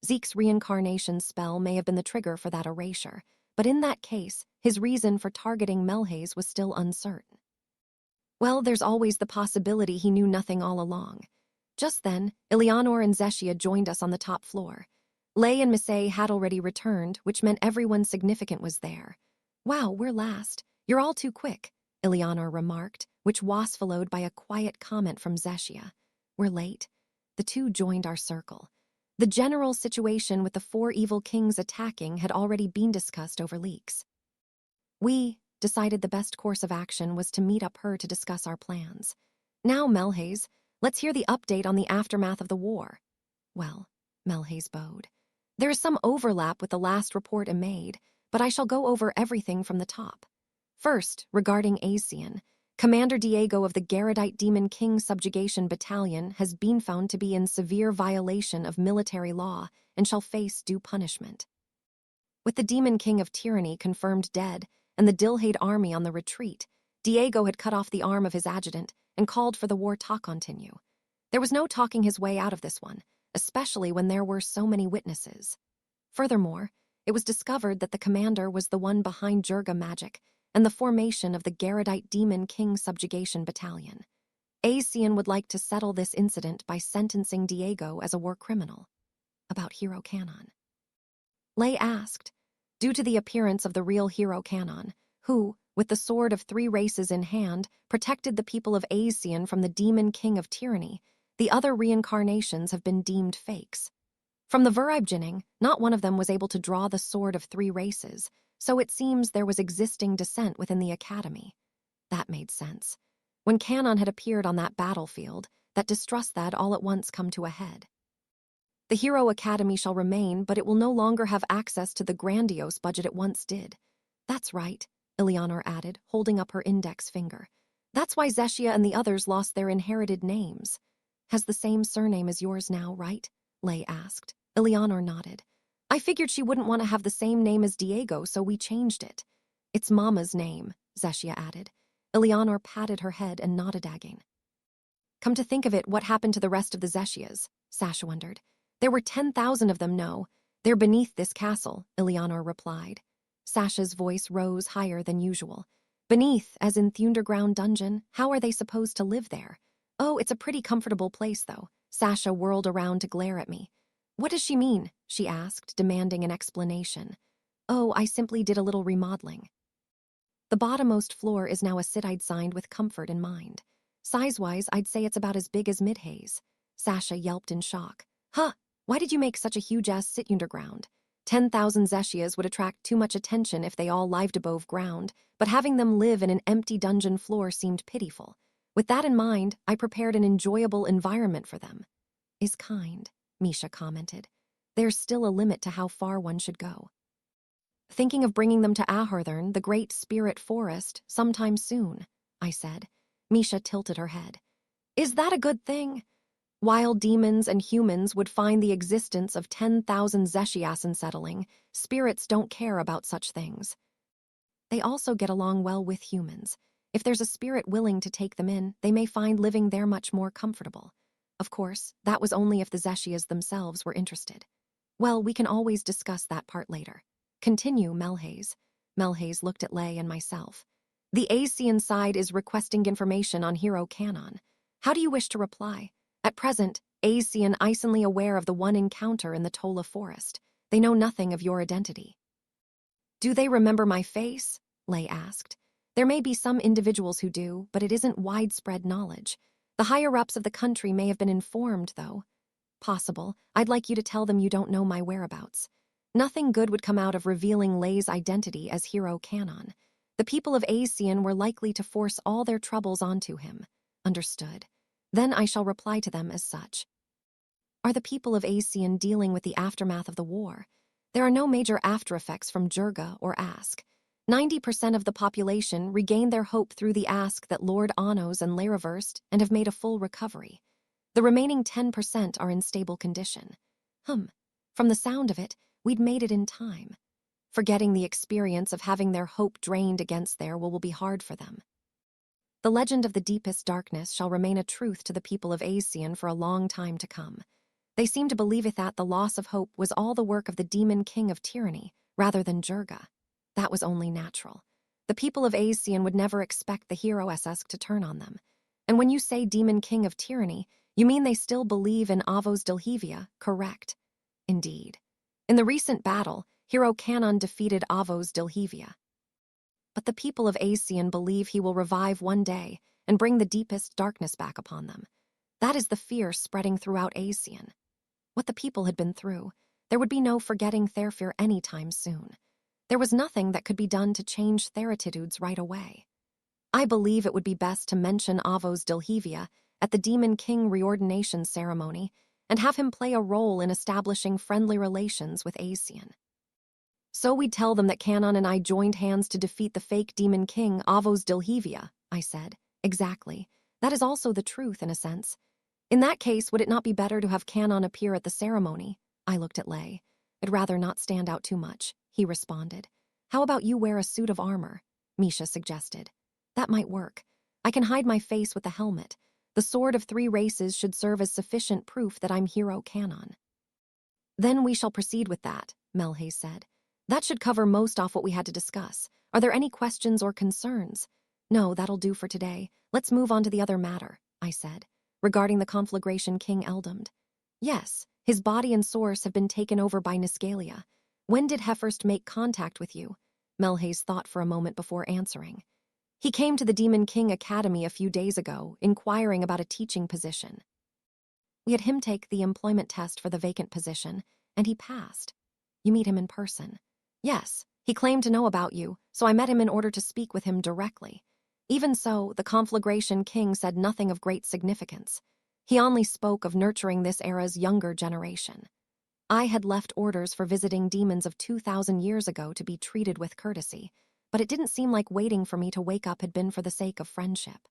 Zeke's reincarnation spell may have been the trigger for that erasure, but in that case, his reason for targeting Melhaze was still uncertain. Well, there's always the possibility he knew nothing all along. Just then, Eleanor and Zeshia joined us on the top floor. Lay and Misay had already returned, which meant everyone significant was there. Wow, we're last. You're all too quick, Eleanor remarked, which was followed by a quiet comment from Zeshia. We're late. The two joined our circle. The general situation with the 4 evil kings attacking had already been discussed over leaks. We decided the best course of action was to meet up her to discuss our plans. Now, Melhaze, let's hear the update on the aftermath of the war. Well, Melhaze bowed. There is some overlap with the last report I made, but I shall go over everything from the top. First, regarding Asian, Commander Diego of the Garadite Demon King Subjugation Battalion has been found to be in severe violation of military law and shall face due punishment. With the Demon King of Tyranny confirmed dead and the Dilhade army on the retreat, Diego had cut off the arm of his adjutant and called for the war to continue. There was no talking his way out of this one, especially when there were so many witnesses. Furthermore, it was discovered that the commander was the one behind Jurga magic and the formation of the Garadite Demon King Subjugation Battalion. Asian would like to settle this incident by sentencing Diego as a war criminal. About Hero Canon. Lay asked, due to the appearance of the real Hero Canon, who, with the Sword of 3 Races in hand, protected the people of Asian from the Demon King of Tyranny, the other reincarnations have been deemed fakes. From the Veribjining, not one of them was able to draw the Sword of 3 Races, so it seems there was existing dissent within the Academy. That made sense. When Canon had appeared on that battlefield, that distrust had all at once come to a head. The Hero Academy shall remain, but it will no longer have access to the grandiose budget it once did. That's right, Eleanor added, holding up her index finger. That's why Zeshia and the others lost their inherited names. Has the same surname as yours now, right? Lay asked. Eleanor nodded. I figured she wouldn't want to have the same name as Diego, so we changed it. It's Mama's name, Zeshia added. Eleanor patted her head and nodded again. Come to think of it, what happened to the rest of the Zeshias? Sasha wondered. There were 10,000 of them, no. They're beneath this castle, Eleanor replied. Sasha's voice rose higher than usual. Beneath, as in the underground dungeon, how are they supposed to live there? Oh, it's a pretty comfortable place, though. Sasha whirled around to glare at me. What does she mean? She asked, demanding an explanation. Oh, I simply did a little remodeling. The bottommost floor is now a sit-I'd signed with comfort in mind. Size-wise, I'd say it's about as big as Midhaze. Sasha yelped in shock. Huh, why did you make such a huge-ass sit underground? 10,000 Zeshias would attract too much attention if they all lived above ground, but having them live in an empty dungeon floor seemed pitiful. With that in mind, I prepared an enjoyable environment for them. Is kind, Misha commented. There's still a limit to how far one should go. Thinking of bringing them to Ahurthern, the great spirit forest, sometime soon, I said. Misha tilted her head. Is that a good thing? Wild demons and humans would find the existence of 10,000 Zeshias unsettling. Spirits don't care about such things. They also get along well with humans. If there's a spirit willing to take them in, they may find living there much more comfortable. Of course, that was only if the Zeshias themselves were interested. Well, we can always discuss that part later. Continue, Melhaze. Melhaze looked at Lay and myself. The Asian side is requesting information on Hero Canon. How do you wish to reply? At present, Asian isonly aware of the one encounter in the Tola forest. They know nothing of your identity. Do they remember my face? Lay asked. There may be some individuals who do, but it isn't widespread knowledge. The higher-ups of the country may have been informed, though. Possible. I'd like you to tell them you don't know my whereabouts. Nothing good would come out of revealing Lay's identity as Hero Canon. The people of Asian were likely to force all their troubles onto him. Understood. Then I shall reply to them as such. Are the people of Asian dealing with the aftermath of the war? There are no major after-effects from Jurga or Ask. 90% of the population regained their hope through the Ask that Lord Anos and Laraverst and have made a full recovery. The remaining 10% are in stable condition. From the sound of it, we'd made it in time. Forgetting the experience of having their hope drained against their will be hard for them. The legend of the deepest darkness shall remain a truth to the people of Asian for a long time to come. They seem to believe it that the loss of hope was all the work of the demon king of tyranny, rather than Jurga. That was only natural. The people of Asian would never expect the hero SS to turn on them. And when you say demon king of tyranny, you mean they still believe in Avos Dilhevia, correct? Indeed. In the recent battle, Hero Canon defeated Avos Dilhevia. But the people of Asian believe he will revive one day and bring the deepest darkness back upon them. That is the fear spreading throughout Asian. What the people had been through, there would be no forgetting their fear any time soon. There was nothing that could be done to change their attitudes right away. I believe it would be best to mention Avos Dilhevia at the Demon King reordination ceremony and have him play a role in establishing friendly relations with Asian. So we'd tell them that Canon and I joined hands to defeat the fake Demon King, Avos Dilhevia, I said. Exactly. That is also the truth, in a sense. In that case, would it not be better to have Canon appear at the ceremony? I looked at Lay. I'd rather not stand out too much, he responded. How about you wear a suit of armor? Misha suggested. That might work. I can hide my face with the helmet. The sword of 3 races should serve as sufficient proof that I'm Hero Canon. Then we shall proceed with that, Melhaze said. That should cover most off what we had to discuss. Are there any questions or concerns? No, that'll do for today. Let's move on to the other matter, I said, regarding the conflagration King Eldamd. Yes, his body and source have been taken over by Niscalia. When did Hefurst make contact with you? Melhaze thought for a moment before answering. He came to the Demon King Academy a few days ago, inquiring about a teaching position. We had him take the employment test for the vacant position, and he passed. You meet him in person. Yes, he claimed to know about you, so I met him in order to speak with him directly. Even so, the conflagration king said nothing of great significance. He only spoke of nurturing this era's younger generation. I had left orders for visiting demons of 2,000 years ago to be treated with courtesy, but it didn't seem like waiting for me to wake up had been for the sake of friendship.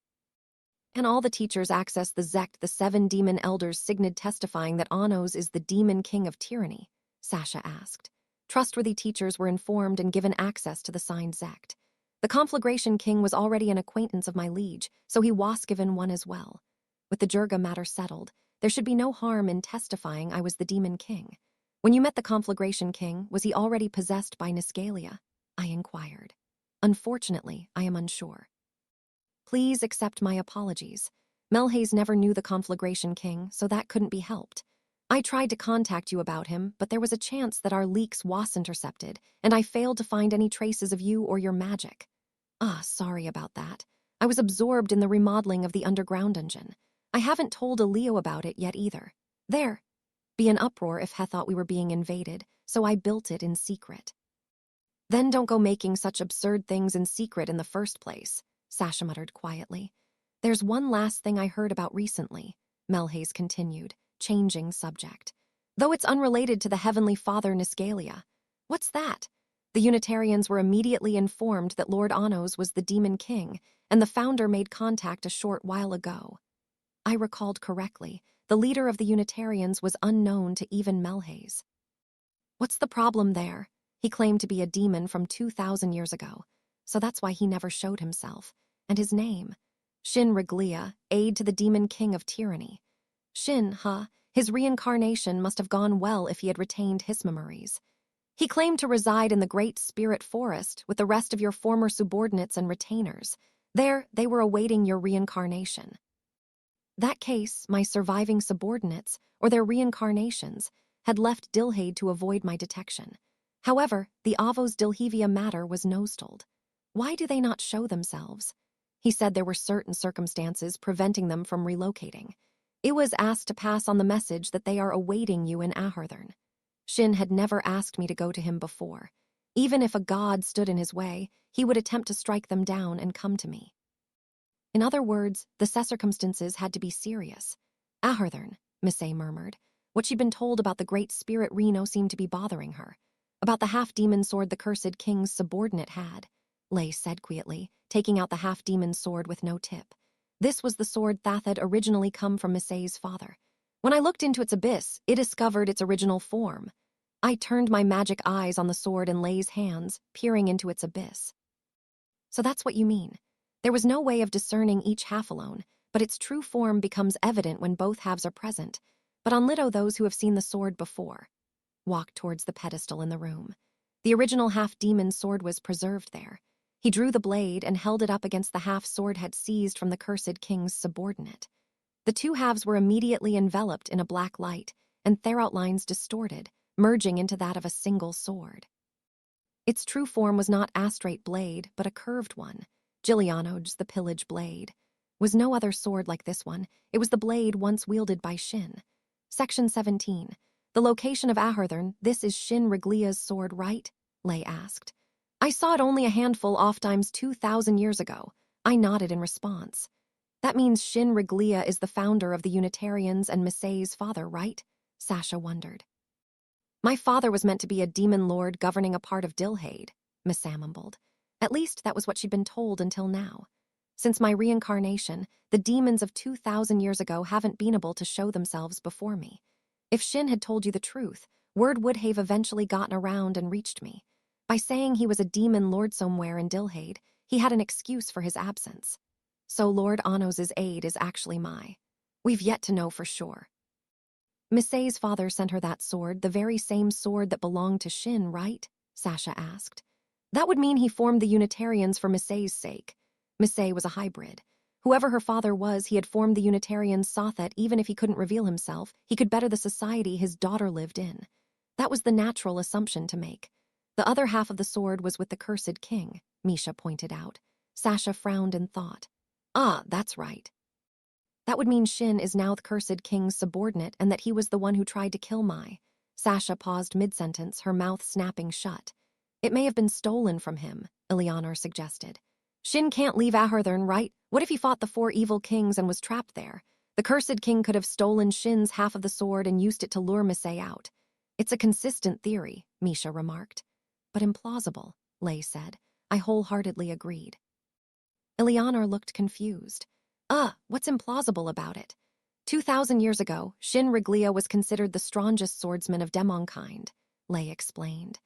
Can all the teachers access the Zect, the 7 demon elders signed testifying that Anos is the demon king of tyranny? Sasha asked. Trustworthy teachers were informed and given access to the signed Zect. The conflagration king was already an acquaintance of my liege, so he was given one as well. With the Jurga matter settled, there should be no harm in testifying I was the demon king. When you met the conflagration king, was he already possessed by Nisgalia? I inquired. Unfortunately, I am unsure. Please accept my apologies. Melhaze never knew the conflagration king, so that couldn't be helped. I tried to contact you about him, but there was a chance that our leaks was intercepted, and I failed to find any traces of you or your magic. Sorry about that. I was absorbed in the remodeling of the underground dungeon. I haven't told Elio about it yet either. There. Be an uproar if He thought we were being invaded, so I built it in secret. Then don't go making such absurd things in secret in the first place, Sasha muttered quietly. There's one last thing I heard about recently, Melhaze continued, changing subject. Though it's unrelated to the Heavenly Father Nisgalia. What's that? The Unitarians were immediately informed that Lord Anos was the demon king, and the founder made contact a short while ago. I recalled correctly, the leader of the Unitarians was unknown to even Melhaze. What's the problem there? He claimed to be a demon from 2,000 years ago, so that's why he never showed himself. And his name? Shin Reglia, aide to the demon king of tyranny. Shin, his reincarnation must have gone well if he had retained his memories. He claimed to reside in the Great Spirit Forest with the rest of your former subordinates and retainers. There, they were awaiting your reincarnation. That case, my surviving subordinates, or their reincarnations, had left Dilhade to avoid my detection. However, the Avos Dilhevia matter was nose-told. Why do they not show themselves? He said there were certain circumstances preventing them from relocating. It was asked to pass on the message that they are awaiting you in Ahurthern. Shin had never asked me to go to him before. Even if a god stood in his way, he would attempt to strike them down and come to me. In other words, the circumstances had to be serious. Ahurthern, Misay murmured. What she'd been told about the great spirit Reno seemed to be bothering her. About the half-demon sword the cursed king's subordinate had, Lay said quietly, taking out the half-demon sword with no tip. This was the sword that had originally come from Misay's father. When I looked into its abyss, it discovered its original form. I turned my magic eyes on the sword in Lay's hands, peering into its abyss. So that's what you mean. There was no way of discerning each half alone, but its true form becomes evident when both halves are present. But on Lido, those who have seen the sword before walked towards the pedestal in the room. The original half-demon sword was preserved there. He drew the blade and held it up against the half-sword had seized from the cursed king's subordinate. The two halves were immediately enveloped in a black light, and their outlines distorted, merging into that of a single sword. Its true form was not a straight blade, but a curved one. Giuliano's, the pillage blade, was no other sword like this one. It was the blade once wielded by Shin. Section 17. The location of Ahurthern, this is Shin Reglia's sword, right? Lay asked. I saw it only a handful ofttimes 2,000 years ago. I nodded in response. That means Shin Reglia is the founder of the Unitarians and Misay's father, right? Sasha wondered. My father was meant to be a demon lord governing a part of Dilhade, Misay mumbled. At least that was what she'd been told until now. Since my reincarnation, the demons of 2,000 years ago haven't been able to show themselves before me. If Shin had told you the truth, word would have eventually gotten around and reached me. By saying he was a demon lord somewhere in Dilhade, he had an excuse for his absence. So Lord Anos's aide is actually We've yet to know for sure. Misay's father sent her that sword, the very same sword that belonged to Shin, right? Sasha asked. That would mean he formed the Unitarians for Misay's sake. Misay was a hybrid. Whoever her father was, he had formed the Unitarians so that even if he couldn't reveal himself, he could better the society his daughter lived in. That was the natural assumption to make. The other half of the sword was with the cursed king, Misha pointed out. Sasha frowned and thought. That's right. That would mean Shin is now the cursed king's subordinate and that he was the one who tried to kill Mai. Sasha paused mid-sentence, her mouth snapping shut. It may have been stolen from him, Eleanor suggested. Shin can't leave Ahurthurn, right? What if he fought the 4 evil kings and was trapped there? The cursed king could have stolen Shin's half of the sword and used it to lure Misei out. It's a consistent theory, Misha remarked. But implausible, Lei said. I wholeheartedly agreed. Eleanor looked confused. What's implausible about it? 2,000 years ago, Shin Riglia was considered the strongest swordsman of demonkind, Lei explained.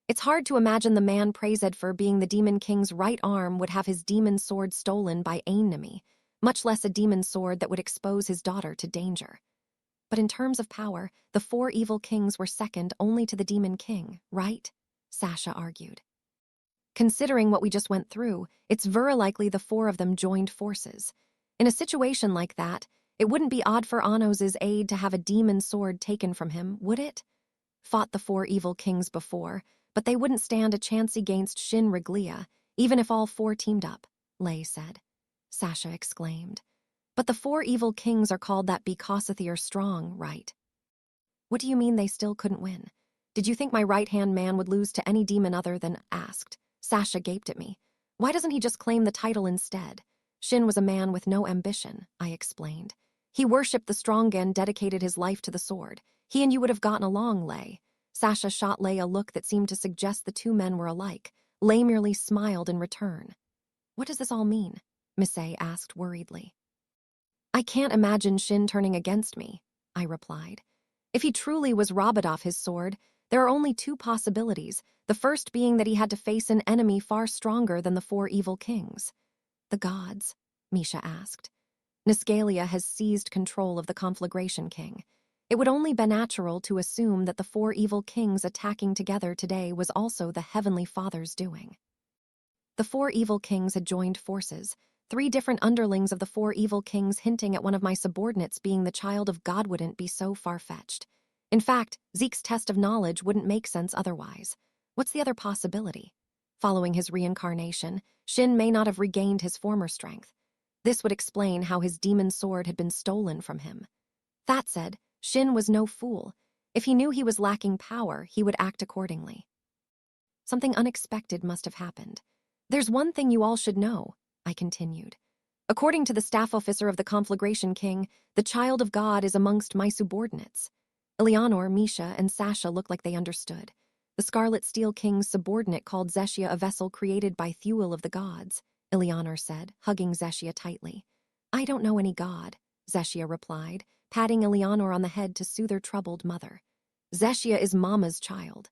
It's hard to imagine the man praised for being the demon king's right arm would have his demon sword stolen by an enemy, much less a demon sword that would expose his daughter to danger. But in terms of power, the 4 evil kings were second only to the demon king, right? Sasha argued. Considering what we just went through, it's very likely the 4 of them joined forces. In a situation like that, it wouldn't be odd for Anos' aide to have a demon sword taken from him, would it? Fought the 4 evil kings before, but they wouldn't stand a chance against Shin Riglia, even if all 4 teamed up, Lei said. Sasha exclaimed. But the 4 evil kings are called that because they're strong, right? What do you mean they still couldn't win? Did you think my right-hand man would lose to any demon other than asked? Sasha gaped at me. Why doesn't he just claim the title instead? Shin was a man with no ambition, I explained. He worshipped the strong and dedicated his life to the sword. He and you would have gotten along, Lei. Sasha shot Lei a look that seemed to suggest the 2 men were alike. Lei merely smiled in return. What does this all mean? Misei asked worriedly. I can't imagine Shin turning against me, I replied. If he truly was robbed off his sword, there are only 2 possibilities, the first being that he had to face an enemy far stronger than the 4 evil kings. The gods? Misha asked. Niscalia has seized control of the Conflagration King. It would only be natural to assume that the 4 evil kings attacking together today was also the Heavenly Father's doing. The 4 evil kings had joined forces, 3 different underlings of the 4 evil kings hinting at one of my subordinates being the child of God wouldn't be so far-fetched. In fact, Zeke's test of knowledge wouldn't make sense otherwise. What's the other possibility? Following his reincarnation, Shin may not have regained his former strength. This would explain how his demon sword had been stolen from him. That said, Shin was no fool. If he knew he was lacking power, he would act accordingly. Something unexpected must have happened. There's one thing you all should know, I continued. According to the staff officer of the Conflagration King, the child of God is amongst my subordinates. Eleanor, Misha, and Sasha looked like they understood. The Scarlet Steel King's subordinate called Zeshia a vessel created by Thuel of the gods, Eleanor said, hugging Zeshia tightly. I don't know any god, Zeshia replied, patting Eleanor on the head to soothe her troubled mother. Zeshia is Mama's child.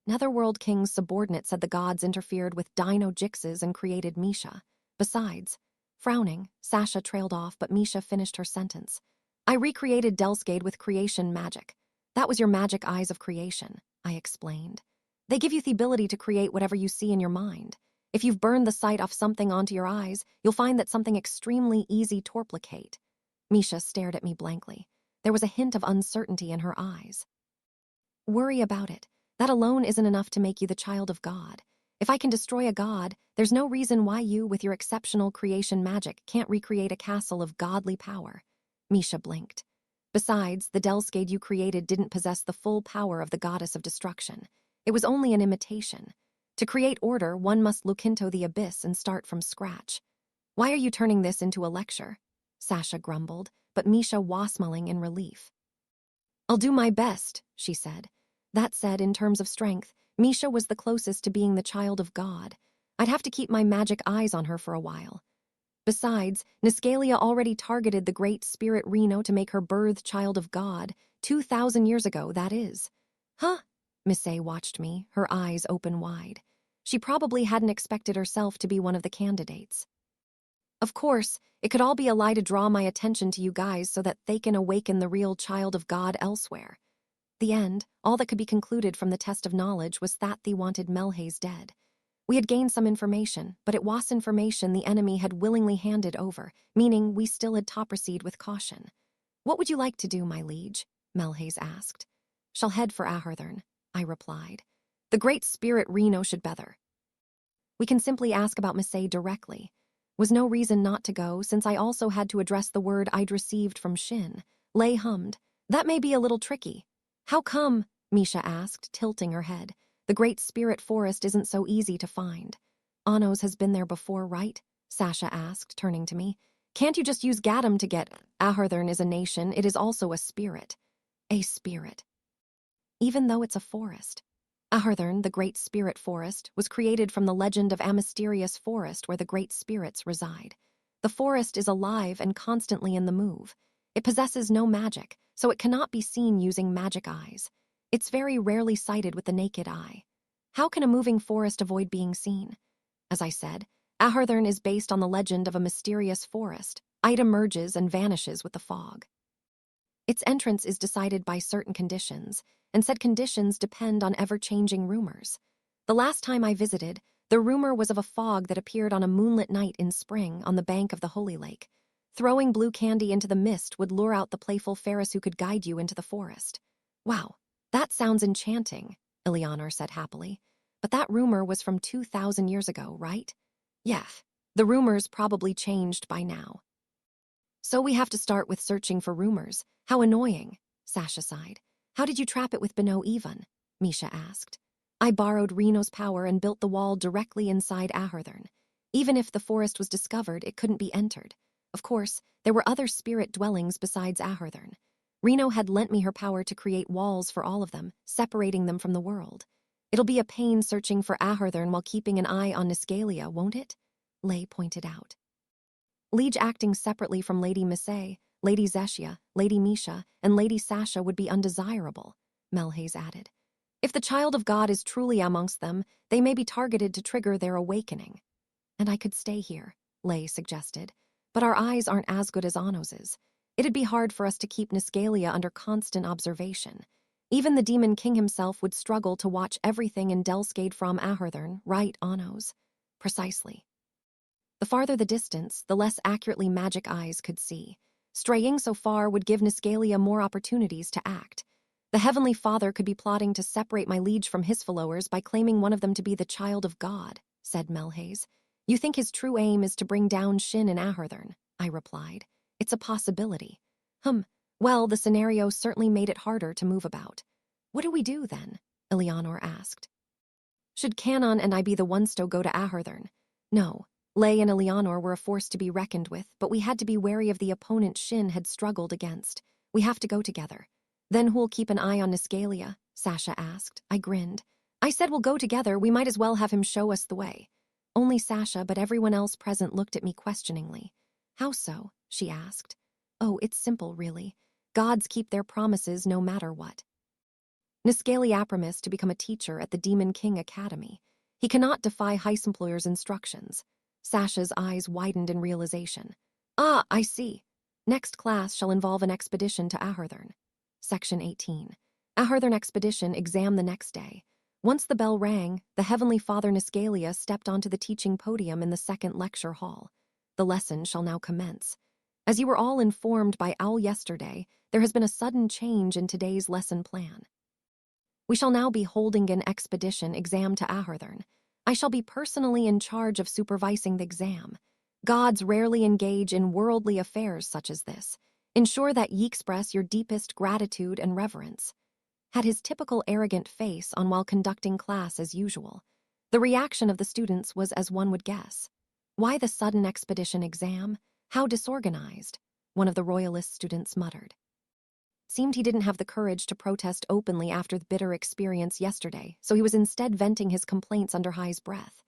Netherworld King's subordinate said the gods interfered with Dino Jixes and created Misha. Besides, frowning, Sasha trailed off, but Misha finished her sentence. I recreated Delskade with creation magic. That was your magic eyes of creation, I explained. They give you the ability to create whatever you see in your mind. If you've burned the sight off something onto your eyes, you'll find that something extremely easy to replicate. Misha stared at me blankly. There was a hint of uncertainty in her eyes. Worry about it. That alone isn't enough to make you the child of God. If I can destroy a god, there's no reason why you, with your exceptional creation magic, can't recreate a castle of godly power. Misha blinked. Besides, the Delskade you created didn't possess the full power of the goddess of destruction. It was only an imitation. To create order, one must look into the abyss and start from scratch. Why are you turning this into a lecture? Sasha grumbled, but Misha was-smiling in relief. I'll do my best, she said. That said, in terms of strength, Misha was the closest to being the child of God. I'd have to keep my magic eyes on her for a while. Besides, Niscalia already targeted the great spirit Reno to make her birth child of God, 2,000 years ago, that is. Huh? Misei watched me, her eyes open wide. She probably hadn't expected herself to be one of the candidates. Of course, it could all be a lie to draw my attention to you guys so that they can awaken the real child of God elsewhere. The end, all that could be concluded from the test of knowledge was that they wanted Melhaze dead. We had gained some information, but it was information the enemy had willingly handed over, meaning we still had to proceed with caution. What would you like to do, my liege? Melhaze asked. Shall head for Ahurthurn, I replied. The great spirit Reno should better. We can simply ask about Misei directly. Was no reason not to go, since I also had to address the word I'd received from Shin. Lei hummed. That may be a little tricky. How come? Misha asked, tilting her head. The great spirit forest isn't so easy to find. Anos has been there before, right? Sasha asked, turning to me. Can't you just use Gadam to get... Ahurthern is a nation, it is also a spirit. A spirit. Even though it's a forest. Ahurthern, the Great Spirit Forest, was created from the legend of a mysterious forest where the great spirits reside. The forest is alive and constantly in the move. It possesses no magic, so it cannot be seen using magic eyes. It's very rarely sighted with the naked eye. How can a moving forest avoid being seen? As I said, Ahurthern is based on the legend of a mysterious forest. It emerges and vanishes with the fog. Its entrance is decided by certain conditions, and said conditions depend on ever-changing rumors. The last time I visited, the rumor was of a fog that appeared on a moonlit night in spring on the bank of the Holy Lake. Throwing blue candy into the mist would lure out the playful Ferris who could guide you into the forest. Wow, that sounds enchanting, Eleanor said happily. But that rumor was from 2,000 years ago, right? Yeah, the rumors probably changed by now. So we have to start with searching for rumors. How annoying, Sasha sighed. How did you trap it with Beno Ivan? Misha asked. I borrowed Reno's power and built the wall directly inside Ahurthern. Even if the forest was discovered, it couldn't be entered. Of course, there were other spirit dwellings besides Ahurthern. Reno had lent me her power to create walls for all of them, separating them from the world. It'll be a pain searching for Ahurthern while keeping an eye on Niscalia, won't it? Lay pointed out. Liege acting separately from Lady Misset, Lady Zeshia, Lady Misha, and Lady Sasha would be undesirable, Melhaze added. If the child of God is truly amongst them, they may be targeted to trigger their awakening. And I could stay here, Lay suggested, but our eyes aren't as good as Anos's. It'd be hard for us to keep Niscalia under constant observation. Even the Demon King himself would struggle to watch everything in Delskade from Ahurthern, right, Anos? Precisely. The farther the distance, the less accurately magic eyes could see. Straying so far would give Niscalia more opportunities to act. The Heavenly Father could be plotting to separate my liege from his followers by claiming one of them to be the child of God, said Melhaze. You think his true aim is to bring down Shin and Ahurthern, I replied. It's a possibility. Well, the scenario certainly made it harder to move about. What do we do then? Eleanor asked. Should Canon and I be the ones to go to Ahurthern? No. Lay and Eleanor were a force to be reckoned with, but we had to be wary of the opponent Shin had struggled against. We have to go together. Then who'll keep an eye on Niscalia? Sasha asked. I grinned. I said we'll go together, we might as well have him show us the way. Only Sasha, but everyone else present looked at me questioningly. How so? She asked. Oh, it's simple, really. Gods keep their promises no matter what. Niscalia promised to become a teacher at the Demon King Academy. He cannot defy Heissemployer's instructions. Sasha's eyes widened in realization. Ah, I see. Next class shall involve an expedition to Ahurthern. Section 18. Ahurthern expedition exam the next day. Once the bell rang, the Heavenly Father Niscalia stepped onto the teaching podium in the second lecture hall. The lesson shall now commence. As you were all informed by Owl yesterday, there has been a sudden change in today's lesson plan. We shall now be holding an expedition exam to Ahurthern. I shall be personally in charge of supervising the exam. Gods rarely engage in worldly affairs such as this. Ensure that ye express your deepest gratitude and reverence. Had his typical arrogant face on while conducting class as usual. The reaction of the students was as one would guess. Why the sudden expedition exam? How disorganized? One of the royalist students muttered. Seemed he didn't have the courage to protest openly after the bitter experience yesterday, so he was instead venting his complaints under High's breath.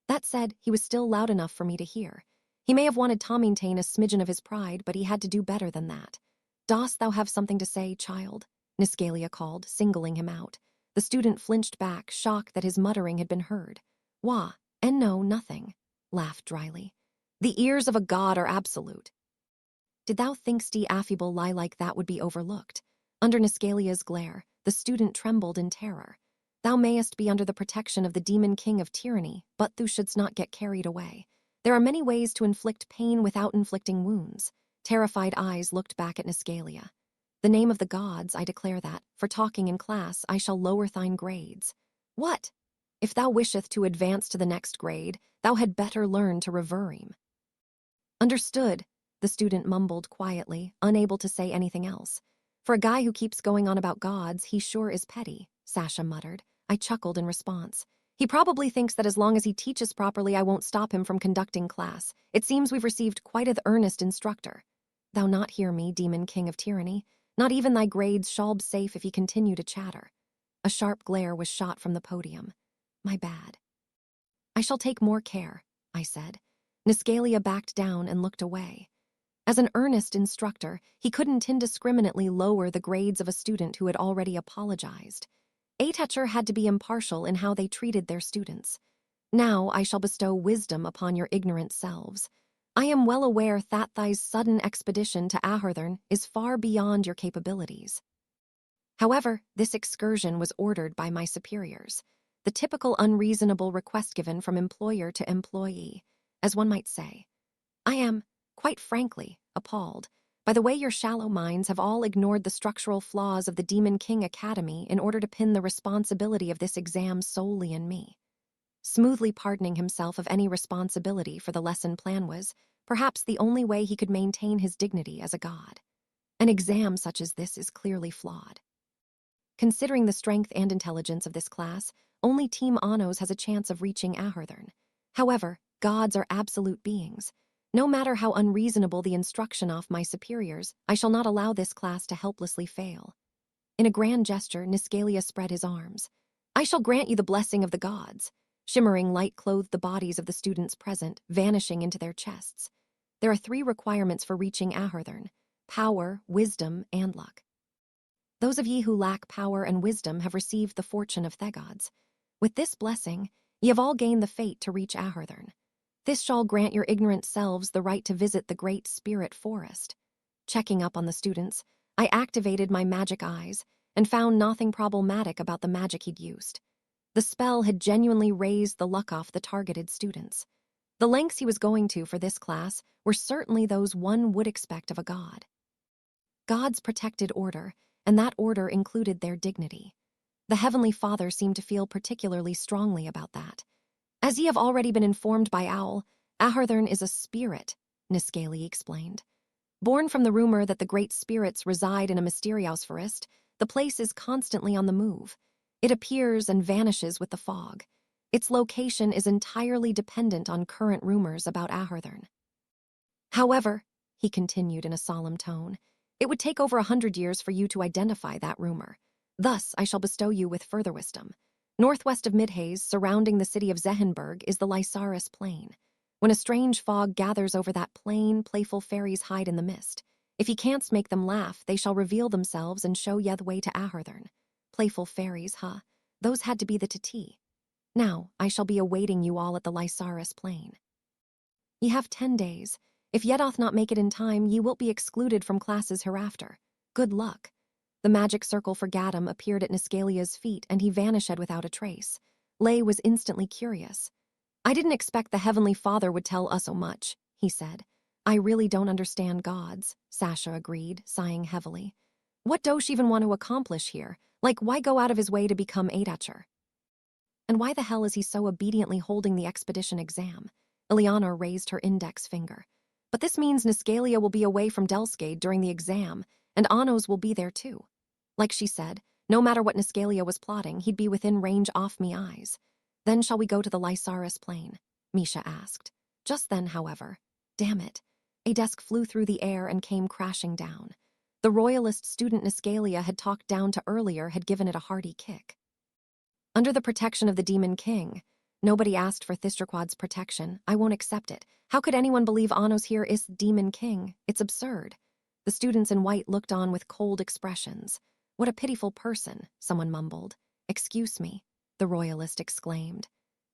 That said, he was still loud enough for me to hear. He may have wanted to maintain a smidgen of his pride, but he had to do better than that. Dost thou have something to say, child? Niscalia called, singling him out. The student flinched back, shocked that his muttering had been heard. Wah, and no, nothing, laughed dryly. The ears of a god are absolute. Did thou think'st affable lie like that would be overlooked? Under Niscalia's glare, the student trembled in terror. Thou mayest be under the protection of the Demon King of Tyranny, but thou shouldst not get carried away. There are many ways to inflict pain without inflicting wounds. Terrified eyes looked back at Niscalia. The name of the gods, I declare that, for talking in class, I shall lower thine grades. What? If thou wisheth to advance to the next grade, thou had better learn to revere him. Understood. The student mumbled quietly, unable to say anything else. For a guy who keeps going on about gods, he sure is petty, Sasha muttered. I chuckled in response. He probably thinks that as long as he teaches properly, I won't stop him from conducting class. It seems we've received quite an earnest instructor. Thou not hear me, demon king of tyranny. Not even thy grades shall be safe if ye continue to chatter. A sharp glare was shot from the podium. My bad. I shall take more care, I said. Niscalia backed down and looked away. As an earnest instructor, he couldn't indiscriminately lower the grades of a student who had already apologized. A teacher had to be impartial in how they treated their students. Now I shall bestow wisdom upon your ignorant selves. I am well aware that thy sudden expedition to Ahurthern is far beyond your capabilities. However, this excursion was ordered by my superiors, the typical unreasonable request given from employer to employee, as one might say. I am, quite frankly, appalled by the way your shallow minds have all ignored the structural flaws of the Demon King Academy in order to pin the responsibility of this exam solely on me. Smoothly pardoning himself of any responsibility for the lesson plan was, perhaps, the only way he could maintain his dignity as a god. An exam such as this is clearly flawed. Considering the strength and intelligence of this class, only Team Anos has a chance of reaching Ahurthern. However, gods are absolute beings. No matter how unreasonable the instruction of my superiors, I shall not allow this class to helplessly fail. In a grand gesture, Niscalia spread his arms. I shall grant you the blessing of the gods. Shimmering light clothed the bodies of the students present, vanishing into their chests. There are 3 requirements for reaching Ahurthern: power, wisdom, and luck. Those of ye who lack power and wisdom have received the fortune of Thegods. With this blessing, ye have all gained the fate to reach Ahurthern. This shall grant your ignorant selves the right to visit the great spirit forest. Checking up on the students, I activated my magic eyes and found nothing problematic about the magic he'd used. The spell had genuinely raised the luck off the targeted students. The lengths he was going to for this class were certainly those one would expect of a god. Gods protected order, and that order included their dignity. The Heavenly Father seemed to feel particularly strongly about that. As ye have already been informed by Owl, Ahurthern is a spirit, Niscalia explained. Born from the rumor that the great spirits reside in a mysterious forest, the place is constantly on the move. It appears and vanishes with the fog. Its location is entirely dependent on current rumors about Ahurthern. However, he continued in a solemn tone, it would take over 100 years for you to identify that rumor. Thus, I shall bestow you with further wisdom. Northwest of Midhaze, surrounding the city of Zehenberg, is the Lysaris Plain. When a strange fog gathers over that plain, playful fairies hide in the mist. If ye can't make them laugh, they shall reveal themselves and show ye the way to Ahurthern. Playful fairies, huh? Those had to be the Tati. Now, I shall be awaiting you all at the Lysaris Plain. Ye have 10 days. If ye doth not make it in time, ye wilt be excluded from classes hereafter. Good luck. The magic circle for Gadam appeared at Niscalia's feet, and he vanished without a trace. Lay was instantly curious. I didn't expect the Heavenly Father would tell us so much, he said. I really don't understand gods, Sasha agreed, sighing heavily. What does even want to accomplish here? Like, why go out of his way to become Adacher? And why the hell is he so obediently holding the expedition exam? Ileana raised her index finger. But this means Niscalia will be away from Delskade during the exam, and Anos will be there too. Like she said, no matter what Niscalia was plotting, he'd be within range off me eyes. Then shall we go to the Lysaris Plain? Misha asked. Just then, however, damn it, a desk flew through the air and came crashing down. The royalist student Niscalia had talked down to earlier had given it a hearty kick. Under the protection of the Demon King, nobody asked for Thistraquad's protection. I won't accept it. How could anyone believe Anos here is Demon King? It's absurd. The students in white looked on with cold expressions. What a pitiful person, someone mumbled. Excuse me, the royalist exclaimed.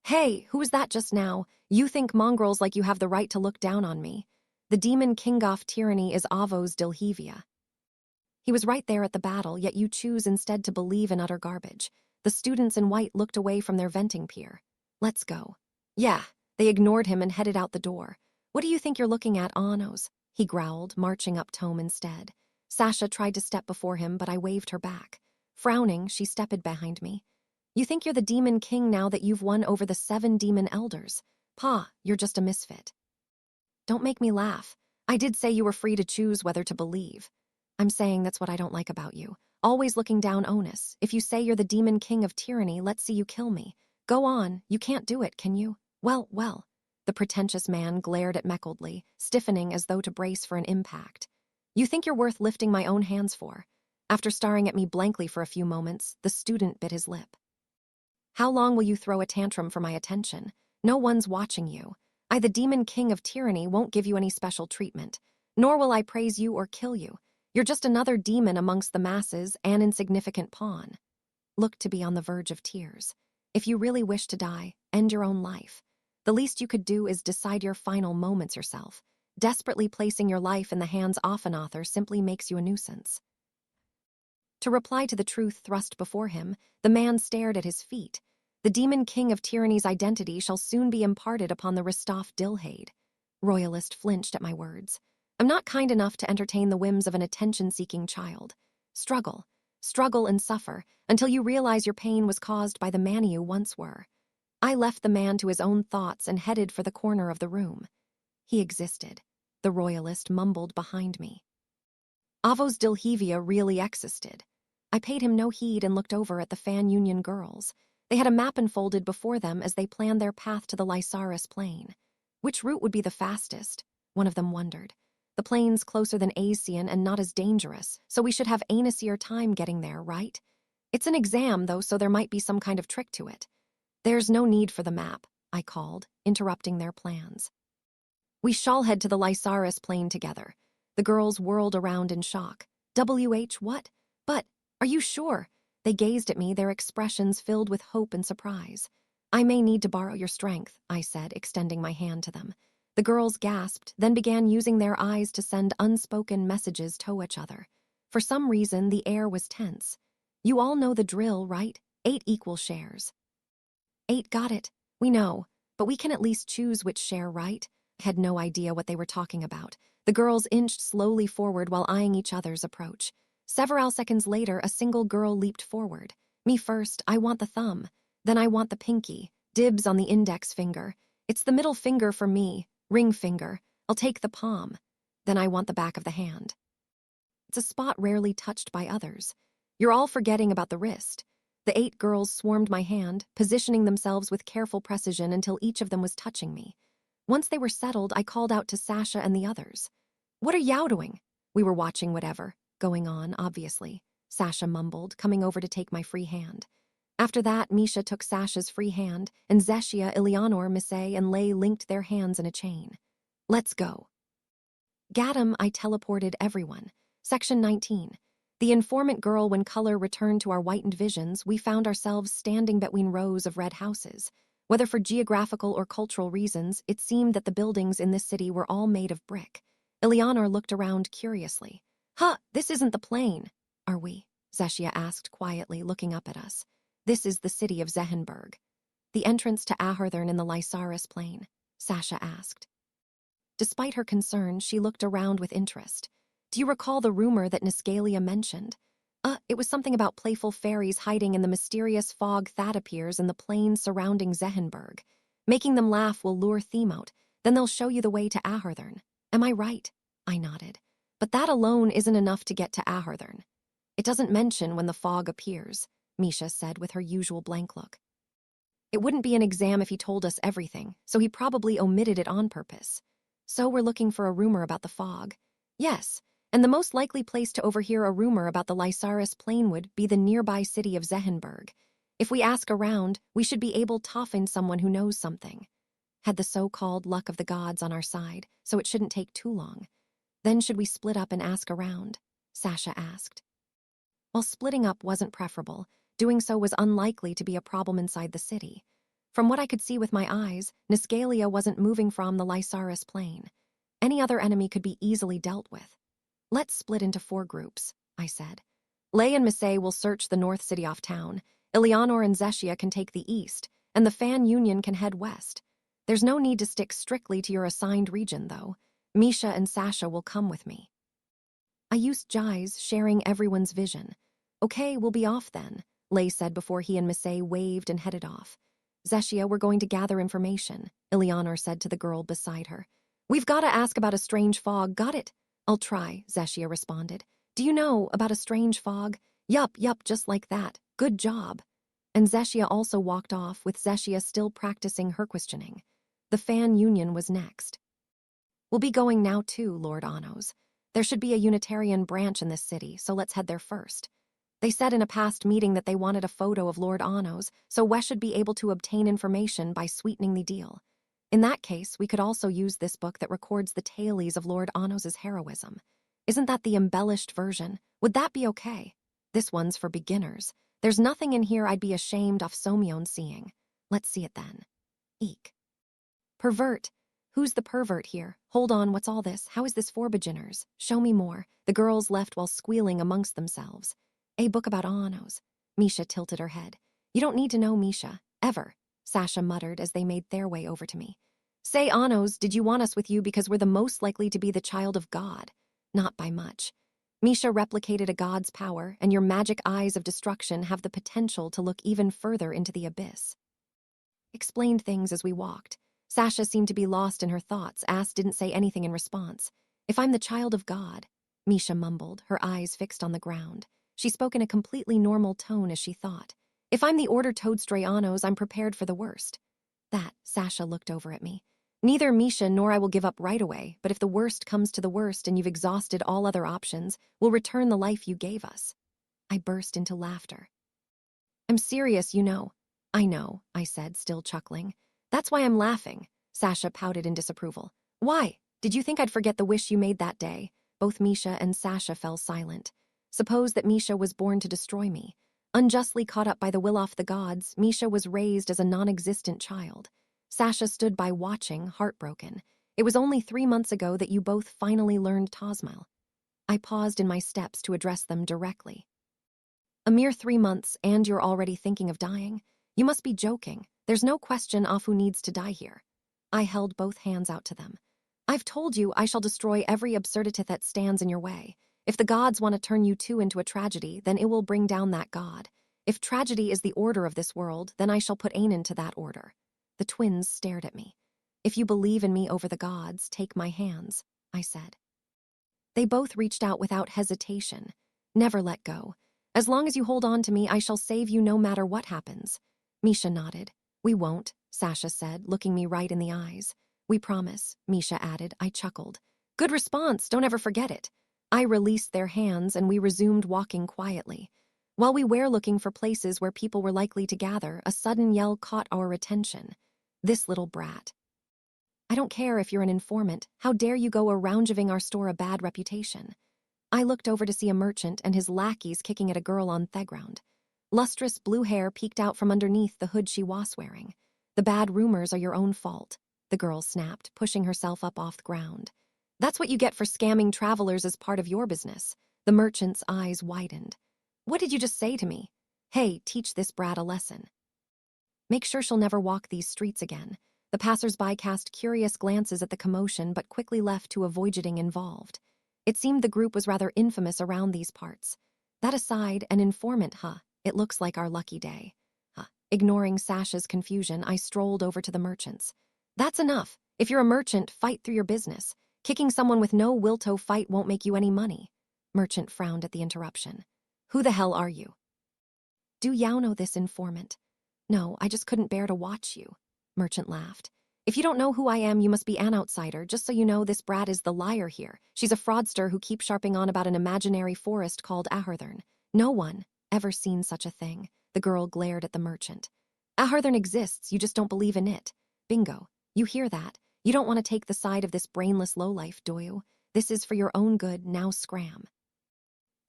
Hey, who was that just now? You think mongrels like you have the right to look down on me. The Demon Kingoff tyranny is Avos Dilhevia. He was right there at the battle, yet you choose instead to believe in utter garbage. The students in white looked away from their venting pier. Let's go. Yeah, they ignored him and headed out the door. What do you think you're looking at, Anos? He growled, marching up Tome instead. Sasha tried to step before him, but I waved her back. Frowning, she stepped behind me. You think you're the Demon King now that you've won over the 7 demon elders. Pa, you're just a misfit. Don't make me laugh. I did say you were free to choose whether to believe. I'm saying that's what I don't like about you. Always looking down onus. If you say you're the Demon King of tyranny, let's see you kill me. Go on, you can't do it, can you? Well, well. The pretentious man glared at me coldly, stiffening as though to brace for an impact. You think you're worth lifting my own hands for? After staring at me blankly for a few moments, the student bit his lip. How long will you throw a tantrum for my attention? No one's watching you. I, the demon king of tyranny, won't give you any special treatment. Nor will I praise you or kill you. You're just another demon amongst the masses, an insignificant pawn. Looked to be on the verge of tears. If you really wish to die, end your own life. The least you could do is decide your final moments yourself. Desperately placing your life in the hands of an author simply makes you a nuisance. To reply to the truth thrust before him, the man stared at his feet. The demon king of tyranny's identity shall soon be imparted upon the Ristoph Dilhade. Royalist flinched at my words. I'm not kind enough to entertain the whims of an attention-seeking child. Struggle and suffer, until you realize your pain was caused by the man you once were. I left the man to his own thoughts and headed for the corner of the room. He existed. The royalist mumbled behind me. Avos Dilhevia really existed. I paid him no heed and looked over at the fan union girls. They had a map unfolded before them as they planned their path to the Lysaris plain. Which route would be the fastest? One of them wondered. The plane's closer than Asian and not as dangerous, so we should have an easier time getting there, right? It's an exam, though, so there might be some kind of trick to it. There's no need for the map, I called, interrupting their plans. We shall head to the Lysaris plain together. The girls whirled around in shock. WH what? But, are you sure? They gazed at me, their expressions filled with hope and surprise. I may need to borrow your strength, I said, extending my hand to them. The girls gasped, then began using their eyes to send unspoken messages to each other. For some reason, the air was tense. You all know the drill, right? 8 equal shares. 8 got it. We know, but we can at least choose which share, right? I had no idea what they were talking about. The girls inched slowly forward while eyeing each other's approach. Several seconds later, a single girl leaped forward. Me first, I want the thumb. Then I want the pinky. Dibs on the index finger. It's the middle finger for me. Ring finger. I'll take the palm. Then I want the back of the hand. It's a spot rarely touched by others. You're all forgetting about the wrist. The 8 girls swarmed my hand, positioning themselves with careful precision until each of them was touching me. Once they were settled, I called out to Sasha and the others. What are y'all doing? We were watching whatever. Going on, obviously. Sasha mumbled, coming over to take my free hand. After that, Misha took Sasha's free hand, and Zeshia, Eleanor, Missy, and Lay linked their hands in a chain. Let's go. Gaddam, I teleported everyone. Section 19. The informant girl, when color returned to our whitened visions, we found ourselves standing between rows of red houses. Whether for geographical or cultural reasons, it seemed that the buildings in this city were all made of brick. Eleanor looked around curiously. Huh, this isn't the plane. Are we? Zeshia asked quietly, looking up at us. This is the city of Zehenberg. The entrance to Ahurthern in the Lysaris plain, Sasha asked. Despite her concern, she looked around with interest. Do you recall the rumor that Niscalia mentioned? It was something about playful fairies hiding in the mysterious fog that appears in the plains surrounding Zehenberg. Making them laugh will lure Themout, then they'll show you the way to Ahurthern. Am I right? I nodded. But that alone isn't enough to get to Ahurthern. It doesn't mention when the fog appears, Misha said with her usual blank look. It wouldn't be an exam if he told us everything, so he probably omitted it on purpose. So we're looking for a rumor about the fog. Yes, and the most likely place to overhear a rumor about the Lysaris plain would be the nearby city of Zehenberg. If we ask around, we should be able to find someone who knows something. Had the so-called luck of the gods on our side, so it shouldn't take too long. Then should we split up and ask around? Sasha asked. While splitting up wasn't preferable, doing so was unlikely to be a problem inside the city. From what I could see with my eyes, Niscalia wasn't moving from the Lysaris plain. Any other enemy could be easily dealt with. Let's split into 4 groups, I said. Lay and Missy will search the north city off town. Eleanor and Zeshia can take the east, and the fan union can head west. There's no need to stick strictly to your assigned region, though. Misha and Sasha will come with me. I used Jai's, sharing everyone's vision. Okay, we'll be off then, Lay said before he and Missy waved and headed off. Zeshia, we're going to gather information, Eleanor said to the girl beside her. We've got to ask about a strange fog, got it? I'll try, Zeshia responded. Do you know about a strange fog? Yup, just like that. Good job. And Zeshia also walked off, with Zeshia still practicing her questioning. The fan union was next. We'll be going now too, Lord Anos. There should be a Unitarian branch in this city, so let's head there first. They said in a past meeting that they wanted a photo of Lord Anos, so Wes should be able to obtain information by sweetening the deal. In that case, we could also use this book that records the tales of Lord Anos' heroism. Isn't that the embellished version? Would that be okay? This one's for beginners. There's nothing in here I'd be ashamed of Somyon seeing. Let's see it then. Eek. Pervert. Who's the pervert here? Hold on, what's all this? How is this for beginners? Show me more. The girls left while squealing amongst themselves. A book about Anos. Misha tilted her head. You don't need to know, Misha. Ever. Sasha muttered as they made their way over to me. Say, Anos, did you want us with you because we're the most likely to be the child of God? Not by much. Misha replicated a god's power, and your magic eyes of destruction have the potential to look even further into the abyss. Explained things as we walked. Sasha seemed to be lost in her thoughts. Ass didn't say anything in response. If I'm the child of God, Misha mumbled, her eyes fixed on the ground. She spoke in a completely normal tone as she thought. If I'm the Order Toadstrayanos, I'm prepared for the worst. That, Sasha looked over at me. Neither Misha nor I will give up right away, but if the worst comes to the worst and you've exhausted all other options, we'll return the life you gave us. I burst into laughter. I'm serious, you know. I know, I said, still chuckling. That's why I'm laughing. Sasha pouted in disapproval. Why? Did you think I'd forget the wish you made that day? Both Misha and Sasha fell silent. Suppose that Misha was born to destroy me. Unjustly caught up by the will of the gods, Misha was raised as a non-existent child. Sasha stood by watching, heartbroken. It was only 3 months ago that you both finally learned Tasmal. I paused in my steps to address them directly. A mere 3 months, and you're already thinking of dying? You must be joking. There's no question Afu needs to die here. I held both hands out to them. I've told you I shall destroy every absurdity that stands in your way. If the gods want to turn you two into a tragedy, then it will bring down that god. If tragedy is the order of this world, then I shall put Anan to that order. The twins stared at me. If you believe in me over the gods, take my hands, I said. They both reached out without hesitation. Never let go. As long as you hold on to me, I shall save you no matter what happens. Misha nodded. We won't, Sasha said, looking me right in the eyes. We promise, Misha added. I chuckled. Good response, don't ever forget it. I released their hands and we resumed walking quietly. While we were looking for places where people were likely to gather, a sudden yell caught our attention. This little brat. I don't care if you're an informant. How dare you go around giving our store a bad reputation? I looked over to see a merchant and his lackeys kicking at a girl on the ground. Lustrous blue hair peeked out from underneath the hood she was wearing. The bad rumors are your own fault, the girl snapped, pushing herself up off the ground. That's what you get for scamming travelers as part of your business. The merchant's eyes widened. What did you just say to me? Hey, teach this brat a lesson. Make sure she'll never walk these streets again. The passers-by cast curious glances at the commotion but quickly left to avoid getting involved. It seemed the group was rather infamous around these parts. That aside, an informant, huh? It looks like our lucky day. Huh. Ignoring Sasha's confusion, I strolled over to the merchants. That's enough. If you're a merchant, fight through your business. Kicking someone with no will to fight won't make you any money. Merchant frowned at the interruption. Who the hell are you? Do you know this informant? No, I just couldn't bear to watch you. Merchant laughed. If you don't know who I am, you must be an outsider. Just so you know, this brat is the liar here. She's a fraudster who keeps sharping on about an imaginary forest called Aharthern. No one ever seen such a thing. The girl glared at the merchant. Aharthern exists, you just don't believe in it. Bingo. You hear that? You don't want to take the side of this brainless lowlife, do you? This is for your own good, now scram.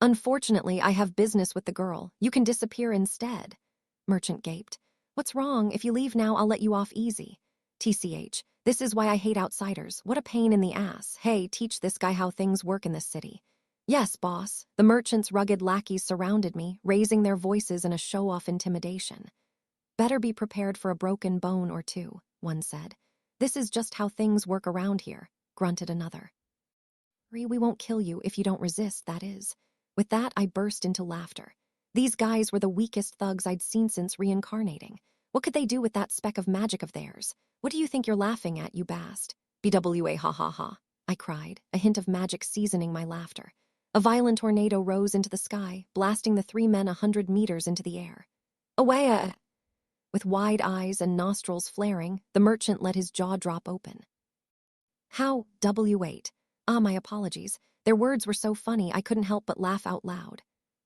Unfortunately, I have business with the girl. You can disappear instead. Merchant gaped. What's wrong? If you leave now, I'll let you off easy. TCH, this is why I hate outsiders. What a pain in the ass. Hey, teach this guy how things work in this city. Yes, boss. The merchant's rugged lackeys surrounded me, raising their voices in a show-off intimidation. Better be prepared for a broken bone or two, one said. This is just how things work around here, grunted another. We won't kill you if you don't resist, that is. With that, I burst into laughter. These guys were the weakest thugs I'd seen since reincarnating. What could they do with that speck of magic of theirs? What do you think you're laughing at, you bast? BWA ha ha ha, I cried, a hint of magic seasoning my laughter. A violent tornado rose into the sky, blasting the 3 men 100 meters into the air. Away! With wide eyes and nostrils flaring, the merchant let his jaw drop open. How? W8. Ah, my apologies. Their words were so funny I couldn't help but laugh out loud.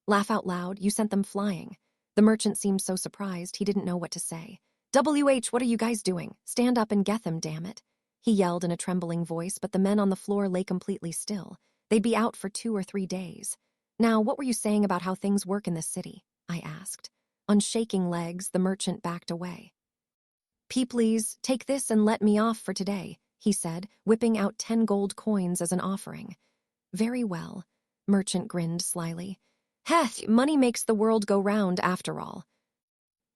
Laugh out loud? You sent them flying. The merchant seemed so surprised he didn't know what to say. WH, what are you guys doing? Stand up and get them, damn it. He yelled in a trembling voice, but the men on the floor lay completely still. They'd be out for 2 or 3 days. Now, what were you saying about how things work in this city? I asked. On shaking legs, the merchant backed away. Please, take this and let me off for today, he said, whipping out 10 gold coins as an offering. Very well, merchant grinned slyly. Heth, money makes the world go round after all.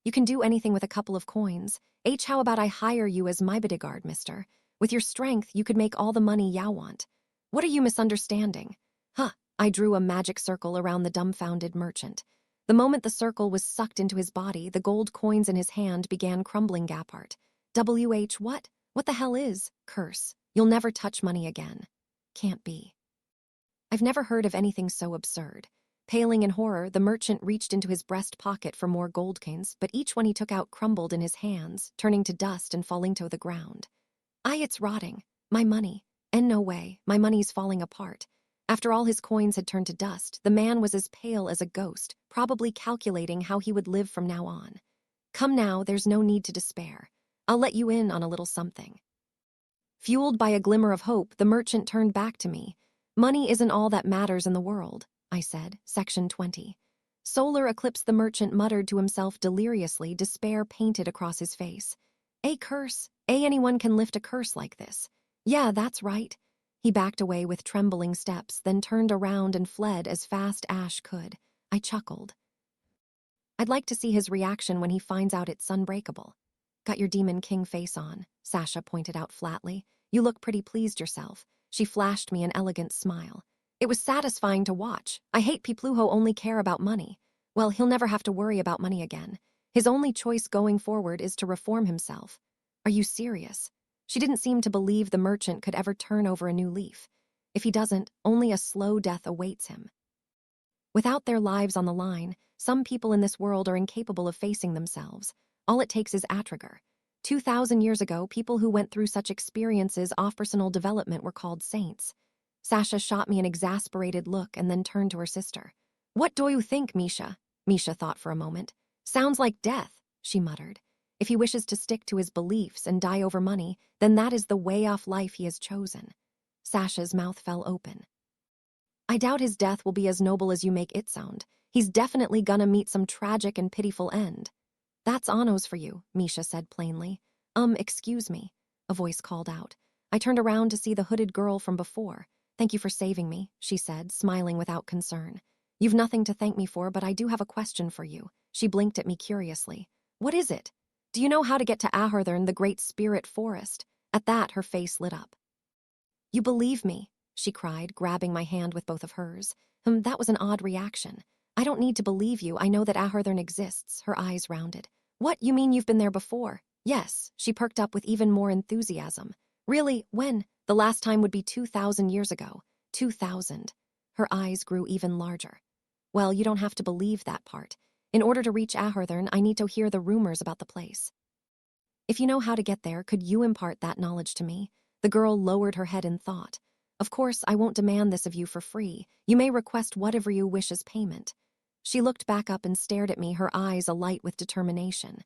You can do anything with a couple of coins. How about I hire you as my bodyguard, mister? With your strength, you could make all the money you want. What are you misunderstanding? Huh, I drew a magic circle around the dumbfounded merchant. The moment the circle was sucked into his body, the gold coins in his hand began crumbling apart. WH, what? What the hell is? Curse. You'll never touch money again. Can't be. I've never heard of anything so absurd. Paling in horror, the merchant reached into his breast pocket for more gold coins, but each one he took out crumbled in his hands, turning to dust and falling to the ground. It's rotting. My money. And no way, my money's falling apart. After all his coins had turned to dust, the man was as pale as a ghost, probably calculating how he would live from now on. Come now, there's no need to despair. I'll let you in on a little something. Fueled by a glimmer of hope, the merchant turned back to me. Money isn't all that matters in the world, I said, Section 20. Solar eclipse, the merchant muttered to himself deliriously, despair painted across his face. A curse. Anyone can lift a curse like this. Yeah, that's right. He backed away with trembling steps, then turned around and fled as fast Ash could. I chuckled. I'd like to see his reaction when he finds out it's unbreakable. Got your Demon King face on, Sasha pointed out flatly. You look pretty pleased yourself. She flashed me an elegant smile. It was satisfying to watch. I hate people who only care about money. Well, he'll never have to worry about money again. His only choice going forward is to reform himself. Are you serious? She didn't seem to believe the merchant could ever turn over a new leaf. If he doesn't, only a slow death awaits him. Without their lives on the line, some people in this world are incapable of facing themselves. All it takes is Atragar. 2,000 years ago, people who went through such experiences of personal development were called saints. Sasha shot me an exasperated look and then turned to her sister. What do you think, Misha? Misha thought for a moment. Sounds like death, she muttered. If he wishes to stick to his beliefs and die over money, then that is the way off life he has chosen. Sasha's mouth fell open. I doubt his death will be as noble as you make it sound. He's definitely gonna meet some tragic and pitiful end. That's Anos for you, Misha said plainly. Excuse me, a voice called out. I turned around to see the hooded girl from before. Thank you for saving me, she said, smiling without concern. You've nothing to thank me for, but I do have a question for you. She blinked at me curiously. What is it? Do you know how to get to Ahurthern, the great spirit forest? At that, her face lit up. You believe me, she cried, grabbing my hand with both of hers. That was an odd reaction. I don't need to believe you. I know that Ahurthern exists, her eyes rounded. What, you mean you've been there before? Yes, she perked up with even more enthusiasm. Really, when? The last time would be 2,000 years ago. 2,000. Her eyes grew even larger. Well, you don't have to believe that part. In order to reach Ahurthern, I need to hear the rumors about the place. If you know how to get there, could you impart that knowledge to me? The girl lowered her head in thought. Of course, I won't demand this of you for free. You may request whatever you wish as payment. She looked back up and stared at me, her eyes alight with determination.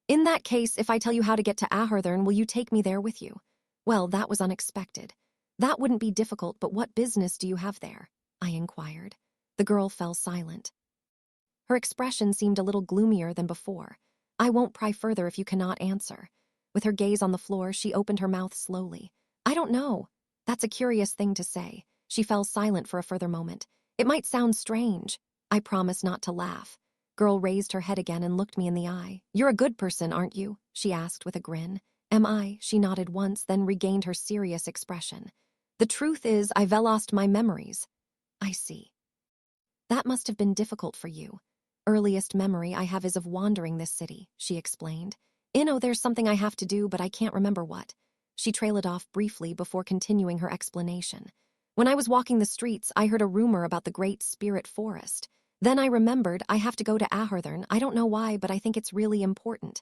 In that case, if I tell you how to get to Ahurthern, will you take me there with you? Well, that was unexpected. That wouldn't be difficult, but what business do you have there? I inquired. The girl fell silent. Her expression seemed a little gloomier than before. I won't pry further if you cannot answer. With her gaze on the floor, she opened her mouth slowly. I don't know. That's a curious thing to say. She fell silent for a further moment. It might sound strange. I promise not to laugh. Girl raised her head again and looked me in the eye. You're a good person, aren't you? She asked with a grin. Am I? She nodded once, then regained her serious expression. The truth is, I've lost my memories. I see. That must have been difficult for you. Earliest memory I have is of wandering this city, she explained. There's something I have to do, but I can't remember what. She trailed off briefly before continuing her explanation. When I was walking the streets, I heard a rumor about the great spirit forest. Then I remembered I have to go to Ahurthern. I don't know why, but I think it's really important.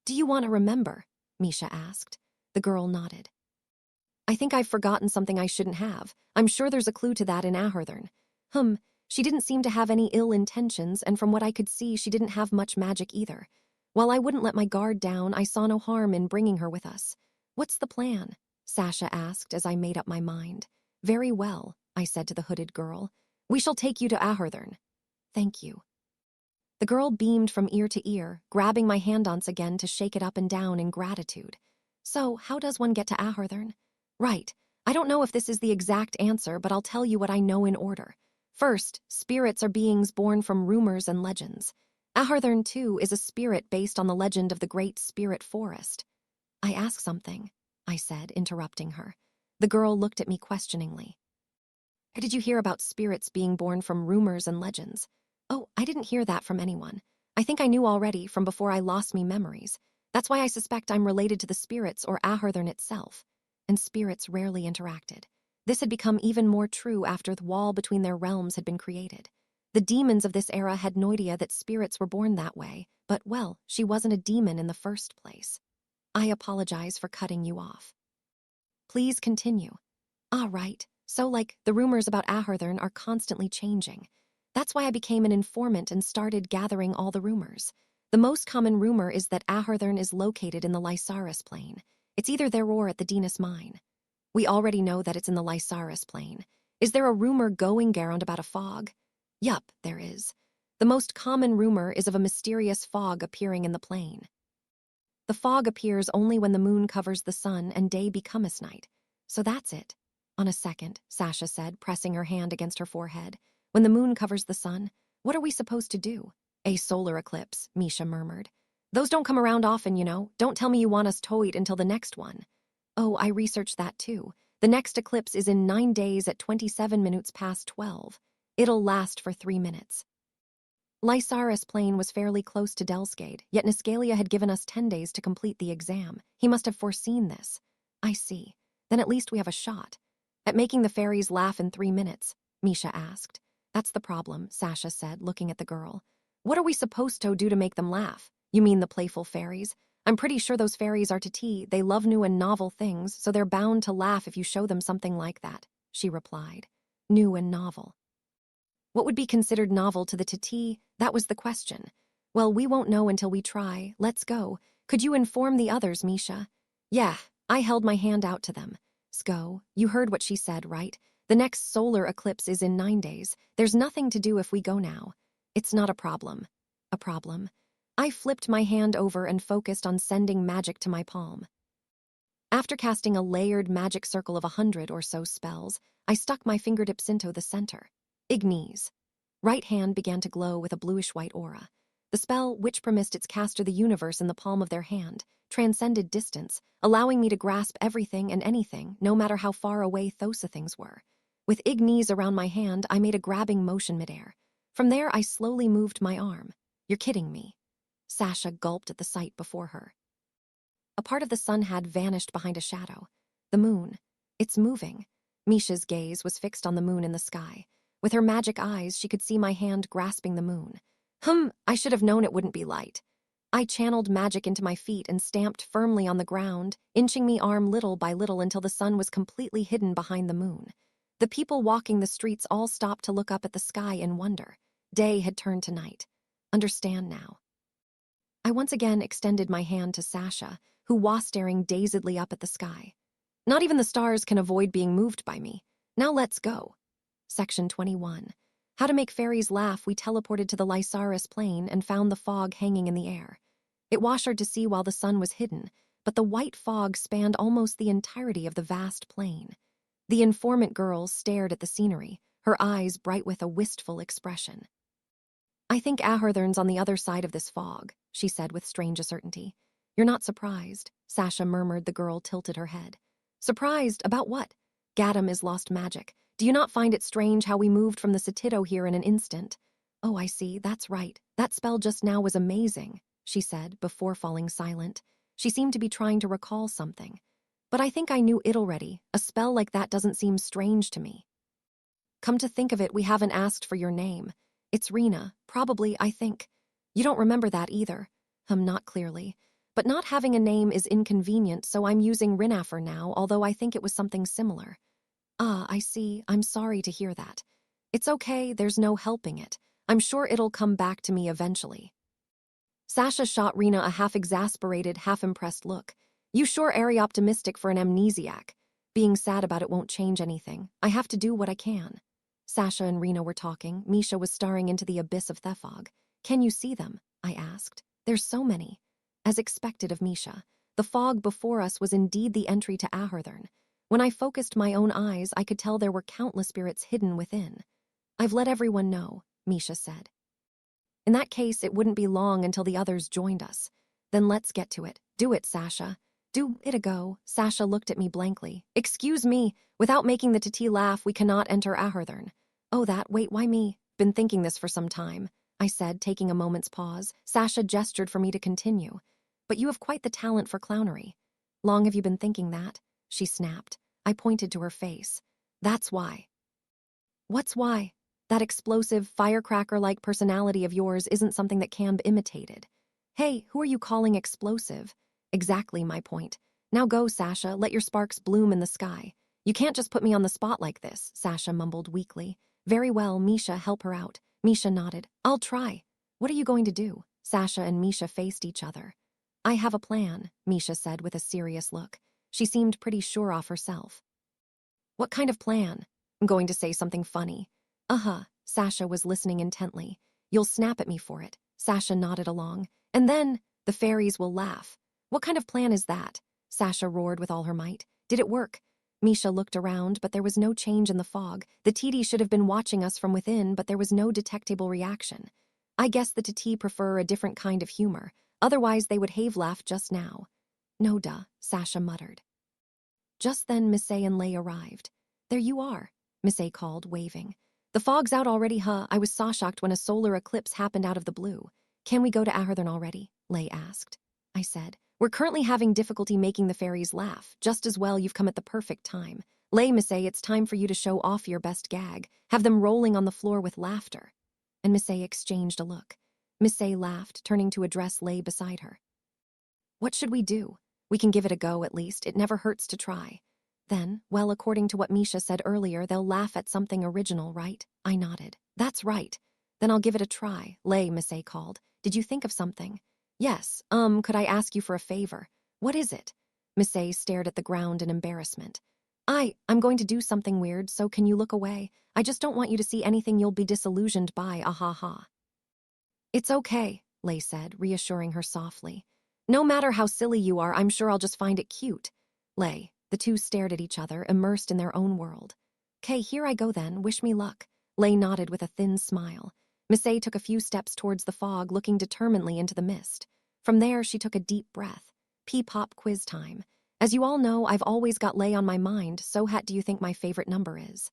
Do you want to remember? Misha asked. The girl nodded. I think I've forgotten something I shouldn't have. I'm sure there's a clue to that in Ahurthern. She didn't seem to have any ill intentions, and from what I could see, she didn't have much magic either. While I wouldn't let my guard down, I saw no harm in bringing her with us. What's the plan? Sasha asked as I made up my mind. Very well, I said to the hooded girl. We shall take you to Ahurthern. Thank you. The girl beamed from ear to ear, grabbing my hand once again to shake it up and down in gratitude. So, how does one get to Ahurthern? Right. I don't know if this is the exact answer, but I'll tell you what I know in order. First, spirits are beings born from rumors and legends. Ahurthern, too, is a spirit based on the legend of the Great Spirit Forest. I ask something, I said, interrupting her. The girl looked at me questioningly. Where did you hear about spirits being born from rumors and legends? Oh, I didn't hear that from anyone. I think I knew already from before I lost me memories. That's why I suspect I'm related to the spirits or Ahurthern itself. And spirits rarely interacted. This had become even more true after the wall between their realms had been created. The demons of this era had no idea that spirits were born that way, but, well, she wasn't a demon in the first place. I apologize for cutting you off. Please continue. Right. So, the rumors about Ahurthern are constantly changing. That's why I became an informant and started gathering all the rumors. The most common rumor is that Ahurthern is located in the Lysaris Plain. It's either there or at the Dinas Mine. We already know that it's in the Lysaris Plain. Is there a rumor going around about a fog? Yup, there is. The most common rumor is of a mysterious fog appearing in the plain. The fog appears only when the moon covers the sun and day becomes night. So that's it. On a second, Sasha said, pressing her hand against her forehead. When the moon covers the sun, what are we supposed to do? A solar eclipse, Misha murmured. Those don't come around often, you know. Don't tell me you want us to wait until the next one. Oh, I researched that too. The next eclipse is in 9 days at 27 minutes past 12. It'll last for 3 minutes. Lysaris Plain was fairly close to Delsgade, yet Niscalia had given us 10 days to complete the exam. He must have foreseen this. I see. Then at least we have a shot. At making the fairies laugh in 3 minutes, Misha asked. That's the problem, Sasha said, looking at the girl. What are we supposed to do to make them laugh? You mean the playful fairies? I'm pretty sure those fairies are Titi. They love new and novel things, so they're bound to laugh if you show them something like that, she replied. New and novel. What would be considered novel to the Titi? That was the question. Well, we won't know until we try. Let's go. Could you inform the others, Misha? Yeah, I held my hand out to them. Sko, you heard what she said, right? The next solar eclipse is in 9 days. There's nothing to do if we go now. It's not a problem. A problem? I flipped my hand over and focused on sending magic to my palm. After casting a layered magic circle of 100 or so spells, I stuck my fingertips into the center. Ignis. Right hand began to glow with a bluish-white aura. The spell, which permits its caster the universe in the palm of their hand, transcended distance, allowing me to grasp everything and anything, no matter how far away those things were. With Ignis around my hand, I made a grabbing motion midair. From there, I slowly moved my arm. You're kidding me. Sasha gulped at the sight before her. A part of the sun had vanished behind a shadow. The moon. It's moving. Misha's gaze was fixed on the moon in the sky. With her magic eyes, she could see my hand grasping the moon. I should have known it wouldn't be light. I channeled magic into my feet and stamped firmly on the ground, inching me arm little by little until the sun was completely hidden behind the moon. The people walking the streets all stopped to look up at the sky in wonder. Day had turned to night. Understand now. I once again extended my hand to Sasha, who was staring dazedly up at the sky. Not even the stars can avoid being moved by me. Now let's go. Section 21. How to make fairies laugh. We teleported to the Lysaris Plain and found the fog hanging in the air. It was hard to see while the sun was hidden, but the white fog spanned almost the entirety of the vast plain. The informant girl stared at the scenery, her eyes bright with a wistful expression. I think Ahurthern's on the other side of this fog, she said with strange certainty. You're not surprised, Sasha murmured. The girl tilted her head. Surprised? About what? Gadam is lost magic. Do you not find it strange how we moved from the Satido here in an instant? Oh, I see, that's right. That spell just now was amazing, she said, before falling silent. She seemed to be trying to recall something. But I think I knew it already. A spell like that doesn't seem strange to me. Come to think of it, we haven't asked for your name. It's Rena, probably, I think. You don't remember that either. Not clearly. But not having a name is inconvenient, so I'm using Rina for now, although I think it was something similar. Ah, I see. I'm sorry to hear that. It's okay, there's no helping it. I'm sure it'll come back to me eventually. Sasha shot Rena a half-exasperated, half-impressed look. You sure airy optimistic for an amnesiac. Being sad about it won't change anything. I have to do what I can. Sasha and Rena were talking. Misha was staring into the abyss of Thefog. Can you see them? I asked. There's so many. As expected of Misha, the fog before us was indeed the entry to Ahurthern. When I focused my own eyes, I could tell there were countless spirits hidden within. I've let everyone know, Misha said. In that case, it wouldn't be long until the others joined us. Then let's get to it. Do it, Sasha. Do it a go. Sasha looked at me blankly. Excuse me, without making the Titi laugh, we cannot enter Ahurthern. Oh, wait, why me? Been thinking this for some time, I said, taking a moment's pause. Sasha gestured for me to continue. But you have quite the talent for clownery. Long have you been thinking that? She snapped. I pointed to her face. That's why. What's why? That explosive, firecracker-like personality of yours isn't something that can be imitated. Hey, who are you calling explosive? Exactly my point. Now go, Sasha, let your sparks bloom in the sky. You can't just put me on the spot like this, Sasha mumbled weakly. Very well, Misha, help her out. Misha nodded. I'll try. What are you going to do? Sasha and Misha faced each other. I have a plan, Misha said with a serious look. She seemed pretty sure of herself. What kind of plan? I'm going to say something funny. Sasha was listening intently. You'll snap at me for it. Sasha nodded along. And then, the fairies will laugh. What kind of plan is that? Sasha roared with all her might. Did it work? Misha looked around, but there was no change in the fog. The Titi should have been watching us from within, but there was no detectable reaction. I guess the Titi prefer a different kind of humor. Otherwise, they would have laughed just now. No duh, Sasha muttered. Just then, Missy and Lay arrived. There you are, Missy called, waving. The fog's out already, huh? I was saw-shocked when a solar eclipse happened out of the blue. Can we go to Ahurthern already? Lay asked. I said. We're currently having difficulty making the fairies laugh. Just as well you've come at the perfect time. Lay, Missy, it's time for you to show off your best gag. Have them rolling on the floor with laughter. And Missy exchanged a look. Missy laughed, turning to address Lay beside her. What should we do? We can give it a go, at least. It never hurts to try. Then, well, according to what Misha said earlier, they'll laugh at something original, right? I nodded. That's right. Then I'll give it a try, Lay, Missy called. Did you think of something? Yes, could I ask you for a favor? What is it? Missy stared at the ground in embarrassment. I'm going to do something weird, so can you look away? I just don't want you to see anything you'll be disillusioned by, ah-ha-ha. It's okay, Lay said, reassuring her softly. No matter how silly you are, I'm sure I'll just find it cute. Lay. The two stared at each other, immersed in their own world. "'Kay, here I go then, wish me luck." Lay nodded with a thin smile. Missy took a few steps towards the fog, looking determinedly into the mist. From there, she took a deep breath. Pee-pop quiz time. As you all know, I've always got Lay on my mind, so what do you think my favorite number is?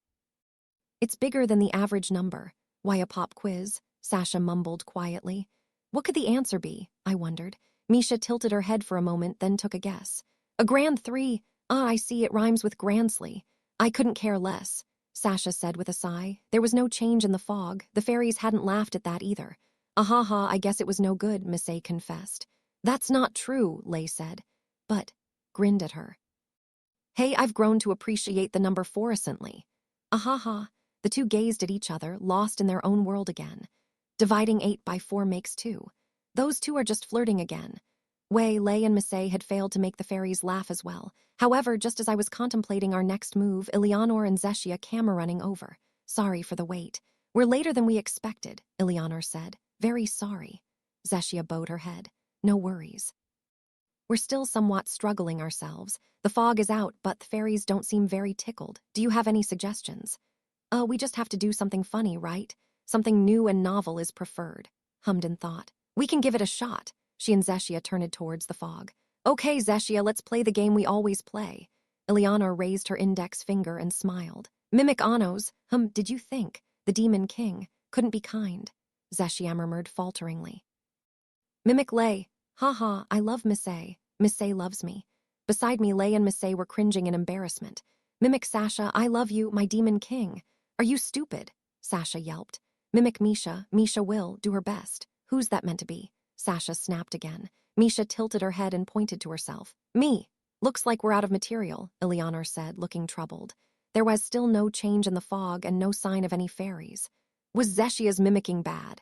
It's bigger than the average number. Why a pop quiz? Sasha mumbled quietly. What could the answer be? I wondered. Misha tilted her head for a moment, then took a guess. A grand 3. Ah, I see, it rhymes with Gransley. I couldn't care less, Sasha said with a sigh. There was no change in the fog. The fairies hadn't laughed at that either. Ah-ha-ha, I guess it was no good, Missy confessed. That's not true, Lay said. But, grinned at her. Hey, I've grown to appreciate the number 4 recently. Ah-ha-ha. The two gazed at each other, lost in their own world again. Dividing 8 by 4 makes 2. Those two are just flirting again. Lay and Missy had failed to make the fairies laugh as well. However, just as I was contemplating our next move, Eleanor and Zeshia came running over. Sorry for the wait. We're later than we expected, Eleanor said. Very sorry. Zeshia bowed her head. No worries. We're still somewhat struggling ourselves. The fog is out, but the fairies don't seem very tickled. Do you have any suggestions? We just have to do something funny, right? Something new and novel is preferred, Humden thought. We can give it a shot. She and Zeshia turned towards the fog. Okay, Zeshia, let's play the game we always play. Eleanor raised her index finger and smiled. Mimic Anos. Did you think? The Demon King. Couldn't be kind. Zeshia murmured falteringly. Mimic Lay. Ha, I love Missy. Missy loves me. Beside me, Lay and Missy were cringing in embarrassment. Mimic Sasha, I love you, my Demon King. Are you stupid? Sasha yelped. Mimic Misha. Misha will do her best. Who's that meant to be? Sasha snapped again. Misha tilted her head and pointed to herself. Me. Looks like we're out of material, Eleanor said, looking troubled. There was still no change in the fog and no sign of any fairies. Was Zeshia's mimicking bad?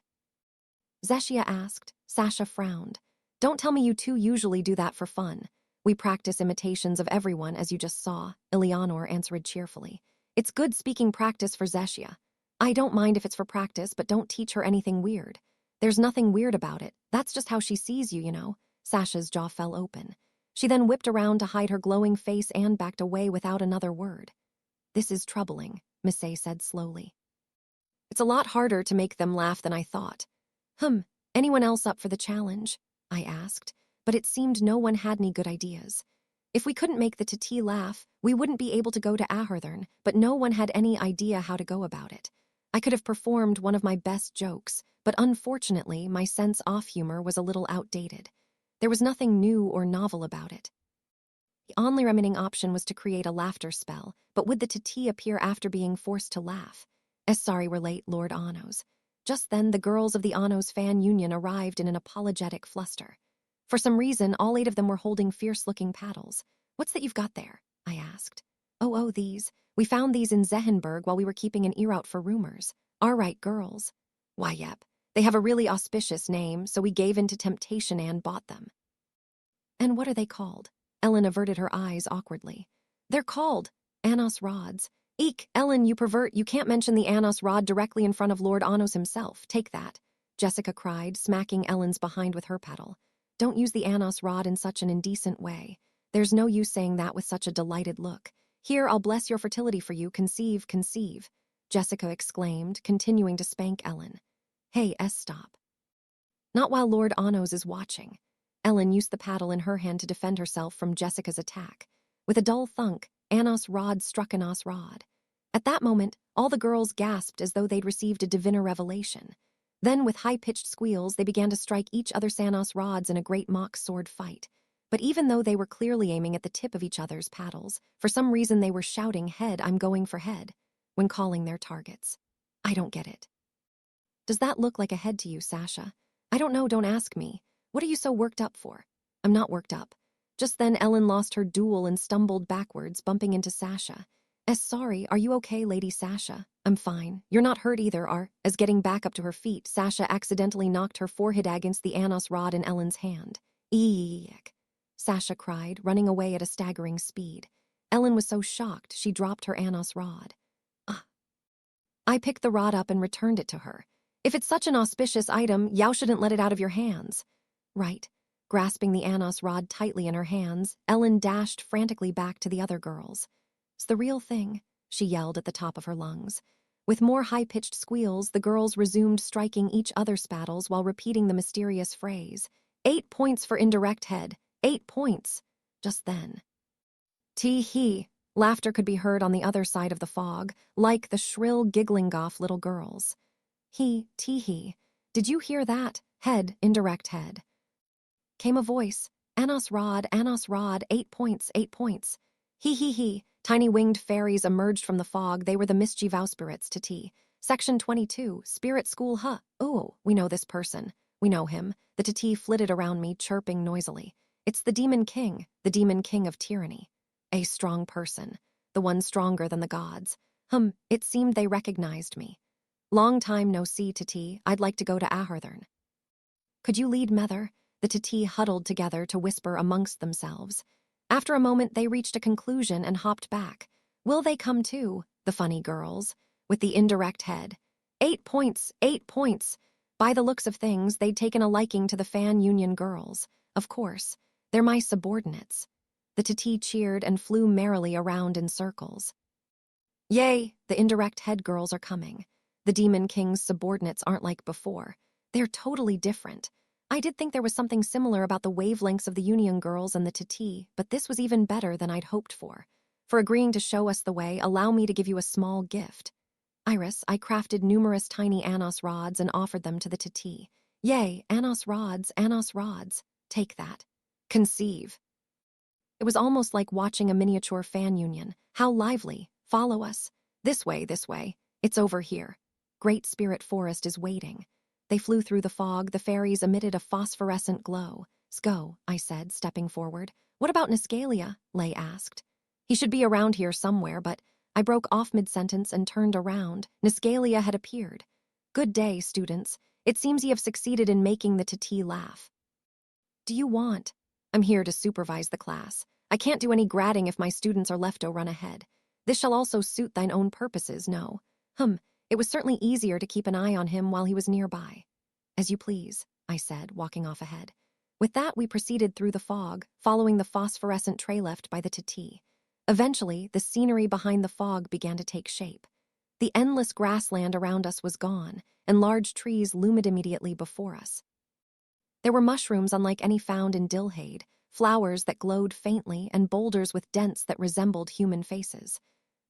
Zeshia asked. Sasha frowned. Don't tell me you two usually do that for fun. We practice imitations of everyone, as you just saw, Eleanor answered cheerfully. It's good speaking practice for Zeshia. I don't mind if it's for practice, but don't teach her anything weird. There's nothing weird about it. That's just how she sees you, you know. Sasha's jaw fell open. She then whipped around to hide her glowing face and backed away without another word. This is troubling, Missy said slowly. It's a lot harder to make them laugh than I thought. Anyone else up for the challenge? I asked, but it seemed no one had any good ideas. If we couldn't make the Tati laugh, we wouldn't be able to go to Ahurthern, but no one had any idea how to go about it. I could have performed one of my best jokes, but unfortunately, my sense-off humor was a little outdated. There was nothing new or novel about it. The only remaining option was to create a laughter spell, but would the Tati appear after being forced to laugh? Sorry we're late, Lord Anos. Just then, the girls of the Anos fan union arrived in an apologetic fluster. For some reason, all 8 of them were holding fierce-looking paddles. What's that you've got there? I asked. Oh, these. We found these in Zehenberg while we were keeping an ear out for rumors. All right, girls. Why, yep. They have a really auspicious name, so we gave in to temptation and bought them. And what are they called? Ellen averted her eyes awkwardly. They're called Anos rods. Eek, Ellen, you pervert, you can't mention the Anos rod directly in front of Lord Anos himself. Take that, Jessica cried, smacking Ellen's behind with her paddle. Don't use the Anos rod in such an indecent way. There's no use saying that with such a delighted look. Here, I'll bless your fertility for you, conceive, Jessica exclaimed, continuing to spank Ellen. Hey, stop. Not while Lord Anos is watching. Ellen used the paddle in her hand to defend herself from Jessica's attack. With a dull thunk, Anos rod struck Anos rod. At that moment, all the girls gasped as though they'd received a diviner revelation. Then, with high-pitched squeals, they began to strike each other's Anos rods in a great mock sword fight. But even though they were clearly aiming at the tip of each other's paddles, for some reason they were shouting, "Head, I'm going for head," when calling their targets. I don't get it. Does that look like a head to you, Sasha? I don't know, don't ask me. What are you so worked up for? I'm not worked up. Just then Ellen lost her duel and stumbled backwards, bumping into Sasha. Sorry, are you okay, Lady Sasha? I'm fine. You're not hurt either, As getting back up to her feet, Sasha accidentally knocked her forehead against the Anos rod in Ellen's hand. Eek, Sasha cried, running away at a staggering speed. Ellen was so shocked, she dropped her Anos rod. I picked the rod up and returned it to her. If it's such an auspicious item, Yao shouldn't let it out of your hands. Right. Grasping the Anos rod tightly in her hands, Ellen dashed frantically back to the other girls. It's the real thing, she yelled at the top of her lungs. With more high-pitched squeals, the girls resumed striking each other's paddles while repeating the mysterious phrase, 8 points for indirect head, 8 points. Just then. Tee-hee. Laughter could be heard on the other side of the fog, like the shrill giggling off little girls. Tee-hee. Did you hear that? Head, indirect head. Came a voice. Anos rod, 8 points, 8 points. Hee. Tiny winged fairies emerged from the fog. They were the mischievous spirits, Tati. Section 22, Spirit School, huh? Oh, we know this person. We know him. The Tati flitted around me, chirping noisily. It's the Demon King of tyranny. A strong person, the one stronger than the gods. It seemed they recognized me. Long time no see, Tati. I'd like to go to Ahurthern. Could you lead, Mother? The Tati huddled together to whisper amongst themselves. After a moment, they reached a conclusion and hopped back. Will they come too, the funny girls, with the indirect head? 8 points, 8 points. By the looks of things, they'd taken a liking to the fan union girls. Of course, they're my subordinates. The Tati cheered and flew merrily around in circles. Yay, the indirect head girls are coming. The Demon King's subordinates aren't like before. They're totally different. I did think there was something similar about the wavelengths of the Union girls and the Tati, but this was even better than I'd hoped for. For agreeing to show us the way, allow me to give you a small gift. Iris, I crafted numerous tiny Anos rods and offered them to the Tati. Yay, Anos rods. Take that. Conceive. It was almost like watching a miniature fan union. How lively. Follow us. This way. It's over here. Great Spirit Forest is waiting. They flew through the fog. The fairies emitted a phosphorescent glow. Sko, I said, stepping forward. What about Niscalia? Lay asked. He should be around here somewhere, but I broke off mid-sentence and turned around. Niscalia had appeared. Good day, students. It seems ye have succeeded in making the Titi laugh. Do you want? I'm here to supervise the class. I can't do any grading if my students are left to run ahead. This shall also suit thine own purposes, no. It was certainly easier to keep an eye on him while he was nearby. As you please, I said, walking off ahead. With that, we proceeded through the fog, following the phosphorescent trail left by the Titi. Eventually, the scenery behind the fog began to take shape. The endless grassland around us was gone, and large trees loomed immediately before us. There were mushrooms unlike any found in Dilhade, flowers that glowed faintly, and boulders with dents that resembled human faces.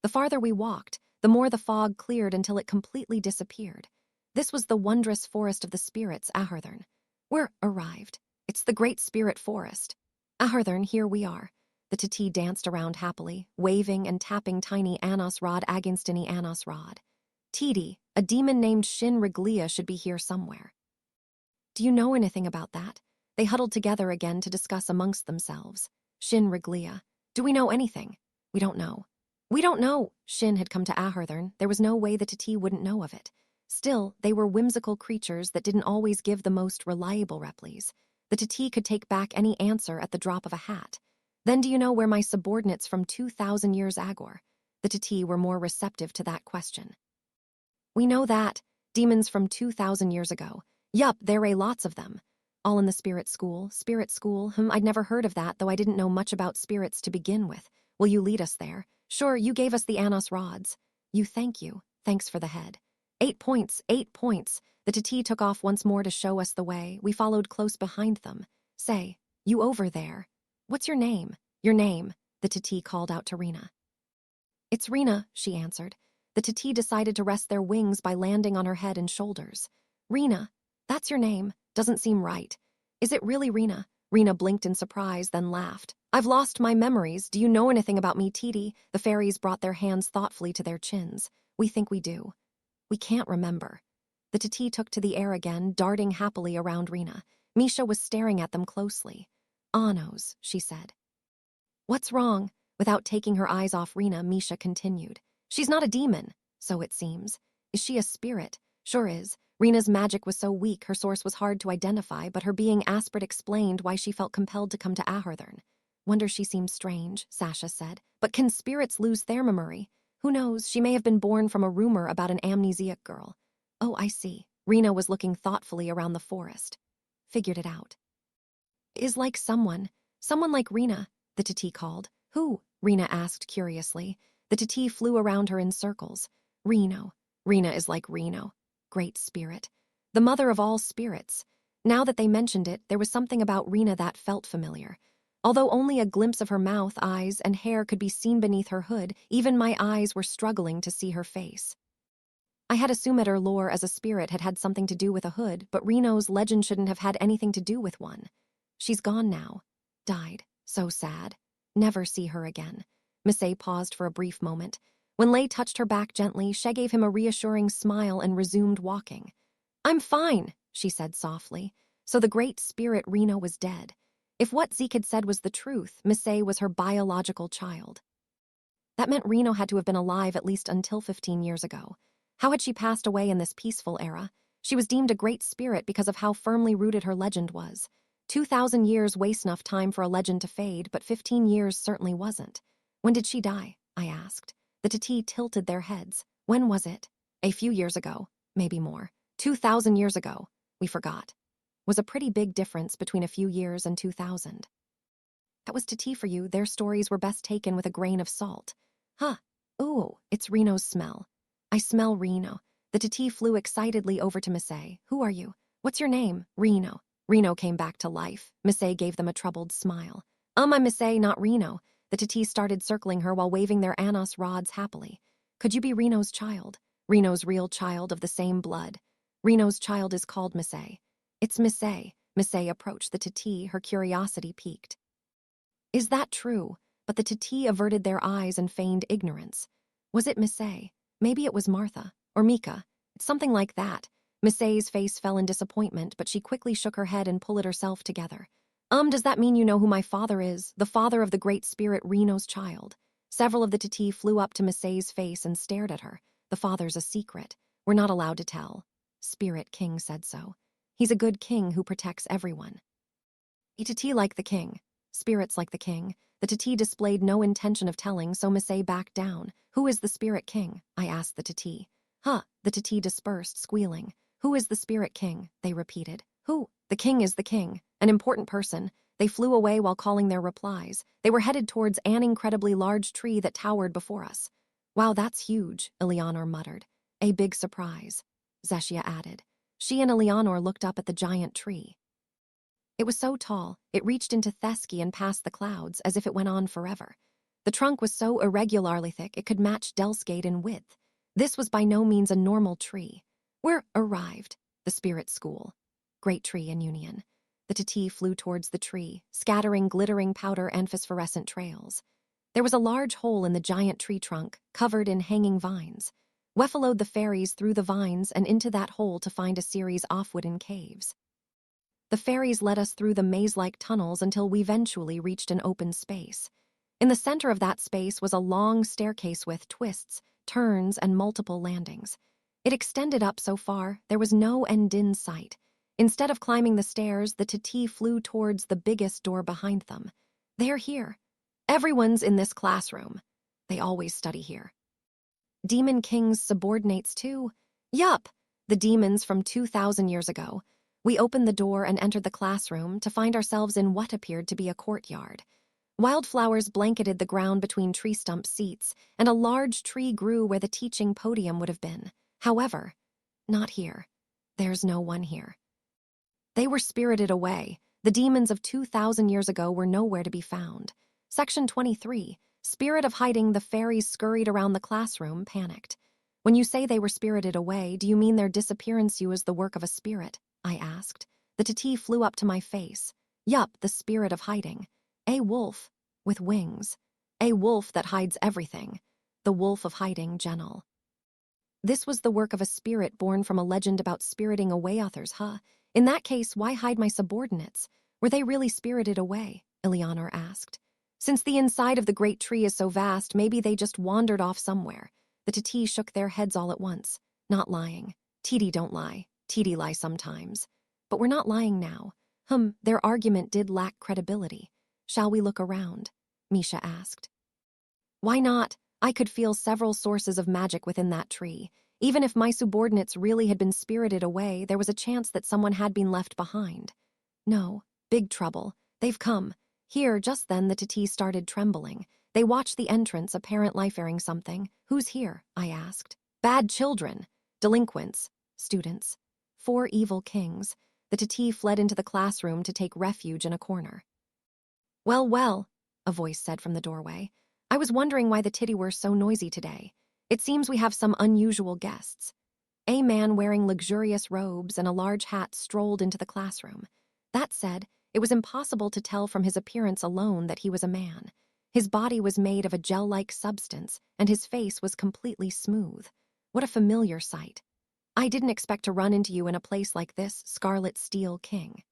The farther we walked, the more the fog cleared until it completely disappeared. This was the wondrous forest of the spirits, Ahurthern. We're arrived. It's the Great Spirit Forest. Ahurthern, here we are. The Titi danced around happily, waving and tapping tiny Anos Rod Aginstini Anos Rod. Titi, a demon named Shin Riglia should be here somewhere. Do you know anything about that? They huddled together again to discuss amongst themselves. Shin Riglia. Do we know anything? We don't know. We don't know. Shin had come to Ahurthern. There was no way the Titi wouldn't know of it. Still, they were whimsical creatures that didn't always give the most reliable replies. The Titi could take back any answer at the drop of a hat. Then do you know where my subordinates from 2,000 years Agor? The Titi were more receptive to that question. We know that. Demons from 2,000 years ago. Yup, there are lots of them. All in the spirit school. Spirit school? I'd never heard of that, though I didn't know much about spirits to begin with. Will you lead us there? Sure, you gave us the Anos rods. Thank you. Thanks for the head. 8 points, 8 points. The Titi took off once more to show us the way. We followed close behind them. Say, you over there. What's your name? Your name, the Titi called out to Rena. It's Rena, she answered. The Titi decided to rest their wings by landing on her head and shoulders. Rena, that's your name. Doesn't seem right. Is it really Rena? Rena blinked in surprise, then laughed. I've lost my memories. Do you know anything about me, Titi? The fairies brought their hands thoughtfully to their chins. We think we do. We can't remember. The Titi took to the air again, darting happily around Rena. Misha was staring at them closely. Anos, she said. What's wrong? Without taking her eyes off Rena, Misha continued. She's not a demon, so it seems. Is she a spirit? Sure is. Rena's magic was so weak her source was hard to identify, but her being Asprit explained why she felt compelled to come to Ahurthern. Wonder she seems strange, Sasha said. But can spirits lose their memory? Who knows, she may have been born from a rumor about an amnesiac girl. Oh, I see. Rena was looking thoughtfully around the forest. Figured it out. Is like someone like Rena, the Titi called. Who? Rena asked curiously. The Titi flew around her in circles. Reno. Rena is like Reno. Great Spirit. The mother of all spirits. Now that they mentioned it, there was something about Rena that felt familiar. Although only a glimpse of her mouth, eyes, and hair could be seen beneath her hood, even my eyes were struggling to see her face. I had assumed her lore as a spirit had had something to do with a hood, but Reno's legend shouldn't have had anything to do with one. She's gone now. Died. So sad. Never see her again. Missy paused for a brief moment. When Lay touched her back gently, she gave him a reassuring smile and resumed walking. I'm fine, she said softly. So the great spirit Reno was dead. If what Zeke had said was the truth, Missy was her biological child. That meant Reno had to have been alive at least until 15 years ago. How had she passed away in this peaceful era? She was deemed a great spirit because of how firmly rooted her legend was. 2,000 years waste enough time for a legend to fade, but 15 years certainly wasn't. When did she die? I asked. The Titi tilted their heads. When was it? A few years ago. Maybe more. 2,000 years ago. We forgot. Was a pretty big difference between a few years and 2,000. That was Titi for you. Their stories were best taken with a grain of salt. Huh. Ooh, it's Reno's smell. I smell Reno. The Titi flew excitedly over to Missy. Who are you? What's your name? Reno. Reno came back to life. Missy gave them a troubled smile. I'm Missy, not Reno. The Titi started circling her while waving their Anos rods happily. Could you be Reno's child? Reno's real child of the same blood. Reno's child is called Missy. It's Missy. Missy approached the Titi, her curiosity piqued. Is that true? But the Titi averted their eyes and feigned ignorance. Was it Missy? Maybe it was Martha. Or Mika. It's something like that. Missé's face fell in disappointment, but she quickly shook her head and pulled herself together. Does that mean you know who my father is? The father of the great spirit Reno's child. Several of the Titi flew up to Missé's face and stared at her. The father's a secret. We're not allowed to tell. Spirit King said so. He's a good king who protects everyone. A Titi like the king. Spirits like the king. The Titi displayed no intention of telling, so Missé backed down. Who is the Spirit King? I asked the Titi. Huh, the Titi dispersed, squealing. Who is the Spirit King? They repeated. Who? The king is the king. An important person. They flew away while calling their replies. They were headed towards an incredibly large tree that towered before us. Wow, that's huge, Eleanor muttered. A big surprise, Zeshia added. She and Eleanor looked up at the giant tree. It was so tall, it reached into Thesky and past the clouds, as if it went on forever. The trunk was so irregularly thick it could match Delsgate in width. This was by no means a normal tree. We're arrived, the spirit school. Great tree in Union. The Titi flew towards the tree, scattering glittering powder and phosphorescent trails. There was a large hole in the giant tree trunk, covered in hanging vines. We followed the fairies through the vines and into that hole to find a series of wooden caves. The fairies led us through the maze-like tunnels until we eventually reached an open space. In the center of that space was a long staircase with twists, turns, and multiple landings. It extended up so far, there was no end in sight. Instead of climbing the stairs, the Titi flew towards the biggest door behind them. They're here. Everyone's in this classroom. They always study here. Demon King's subordinates too? Yup, the demons from 2,000 years ago. We opened the door and entered the classroom to find ourselves in what appeared to be a courtyard. Wildflowers blanketed the ground between tree stump seats, and a large tree grew where the teaching podium would have been. However, not here. There's no one here. They were spirited away. The demons of 2,000 years ago were nowhere to be found. Section 23, Spirit of Hiding. The fairies scurried around the classroom, panicked. When you say they were spirited away, do you mean their disappearance was the work of a spirit? I asked. The Titi flew up to my face. Yup, the Spirit of Hiding. A wolf with wings. A wolf that hides everything. The Wolf of Hiding, Genel. This was the work of a spirit born from a legend about spiriting away others, huh? In that case, why hide my subordinates? Were they really spirited away? Eleanor asked. Since the inside of the great tree is so vast, maybe they just wandered off somewhere. The Titi shook their heads all at once. Not lying. Titi don't lie. Titi lie sometimes. But we're not lying now. Their argument did lack credibility. Shall we look around? Misha asked. Why not? I could feel several sources of magic within that tree. Even if my subordinates really had been spirited away, there was a chance that someone had been left behind. No, big trouble. They've come. Here, just then, the Titi started trembling. They watched the entrance, apparent life-airing something. Who's here? I asked. Bad children. Delinquents. Students. 4 evil kings. The Titi fled into the classroom to take refuge in a corner. Well, well, a voice said from the doorway. I was wondering why the Titi were so noisy today. It seems we have some unusual guests. A man wearing luxurious robes and a large hat strolled into the classroom. That said, it was impossible to tell from his appearance alone that he was a man. His body was made of a gel-like substance, and his face was completely smooth. What a familiar sight. I didn't expect to run into you in a place like this, Scarlet Steel King.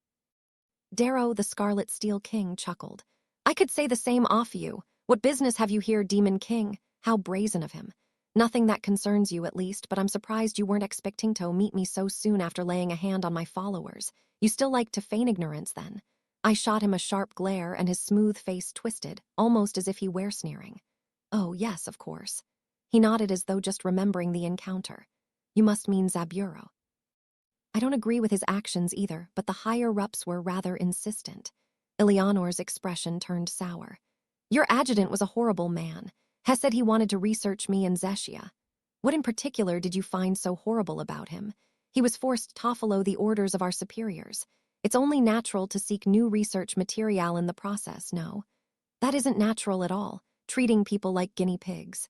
Darrow, the Scarlet Steel King, chuckled. I could say the same off you. What business have you here, Demon King? How brazen of him. Nothing that concerns you, at least, but I'm surprised you weren't expecting to meet me so soon after laying a hand on my followers. You still like to feign ignorance, then? I shot him a sharp glare, and his smooth face twisted, almost as if he were sneering. Oh, yes, of course. He nodded as though just remembering the encounter. You must mean Zaburo. I don't agree with his actions either, but the higher-ups were rather insistent. Eleanor's expression turned sour. Your adjutant was a horrible man. Hess said he wanted to research me and Zeshia. What in particular did you find so horrible about him? He was forced to follow the orders of our superiors. It's only natural to seek new research material in the process, no? That isn't natural at all, treating people like guinea pigs.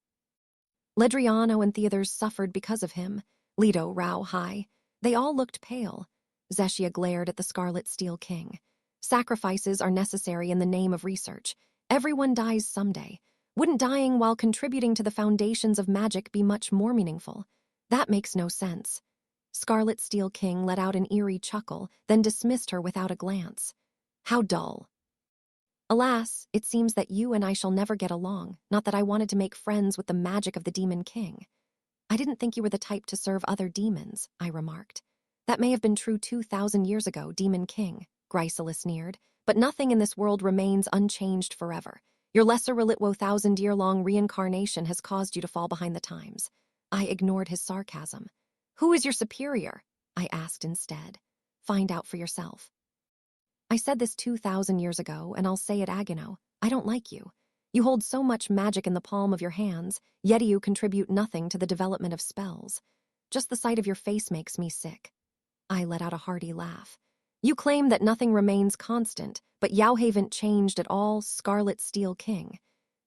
Ledriano and Theodore suffered because of him. Leto, Rao, Hai. They all looked pale. Zeshia glared at the Scarlet Steel King. Sacrifices are necessary in the name of research. Everyone dies someday. Wouldn't dying while contributing to the foundations of magic be much more meaningful? That makes no sense. Scarlet Steel King let out an eerie chuckle, then dismissed her without a glance. How dull. Alas, it seems that you and I shall never get along, not that I wanted to make friends with the magic of the Demon King. I didn't think you were the type to serve other demons, I remarked. That may have been true 2,000 years ago, Demon King, Grysalis sneered, but nothing in this world remains unchanged forever. Your lesser Relitwo 1,000-year-long reincarnation has caused you to fall behind the times. I ignored his sarcasm. Who is your superior? I asked instead. Find out for yourself. I said this 2,000 years ago, and I'll say it again. I don't like you. You hold so much magic in the palm of your hands, yet you contribute nothing to the development of spells. Just the sight of your face makes me sick. I let out a hearty laugh. You claim that nothing remains constant, but Yao haven't changed at all, Scarlet Steel King.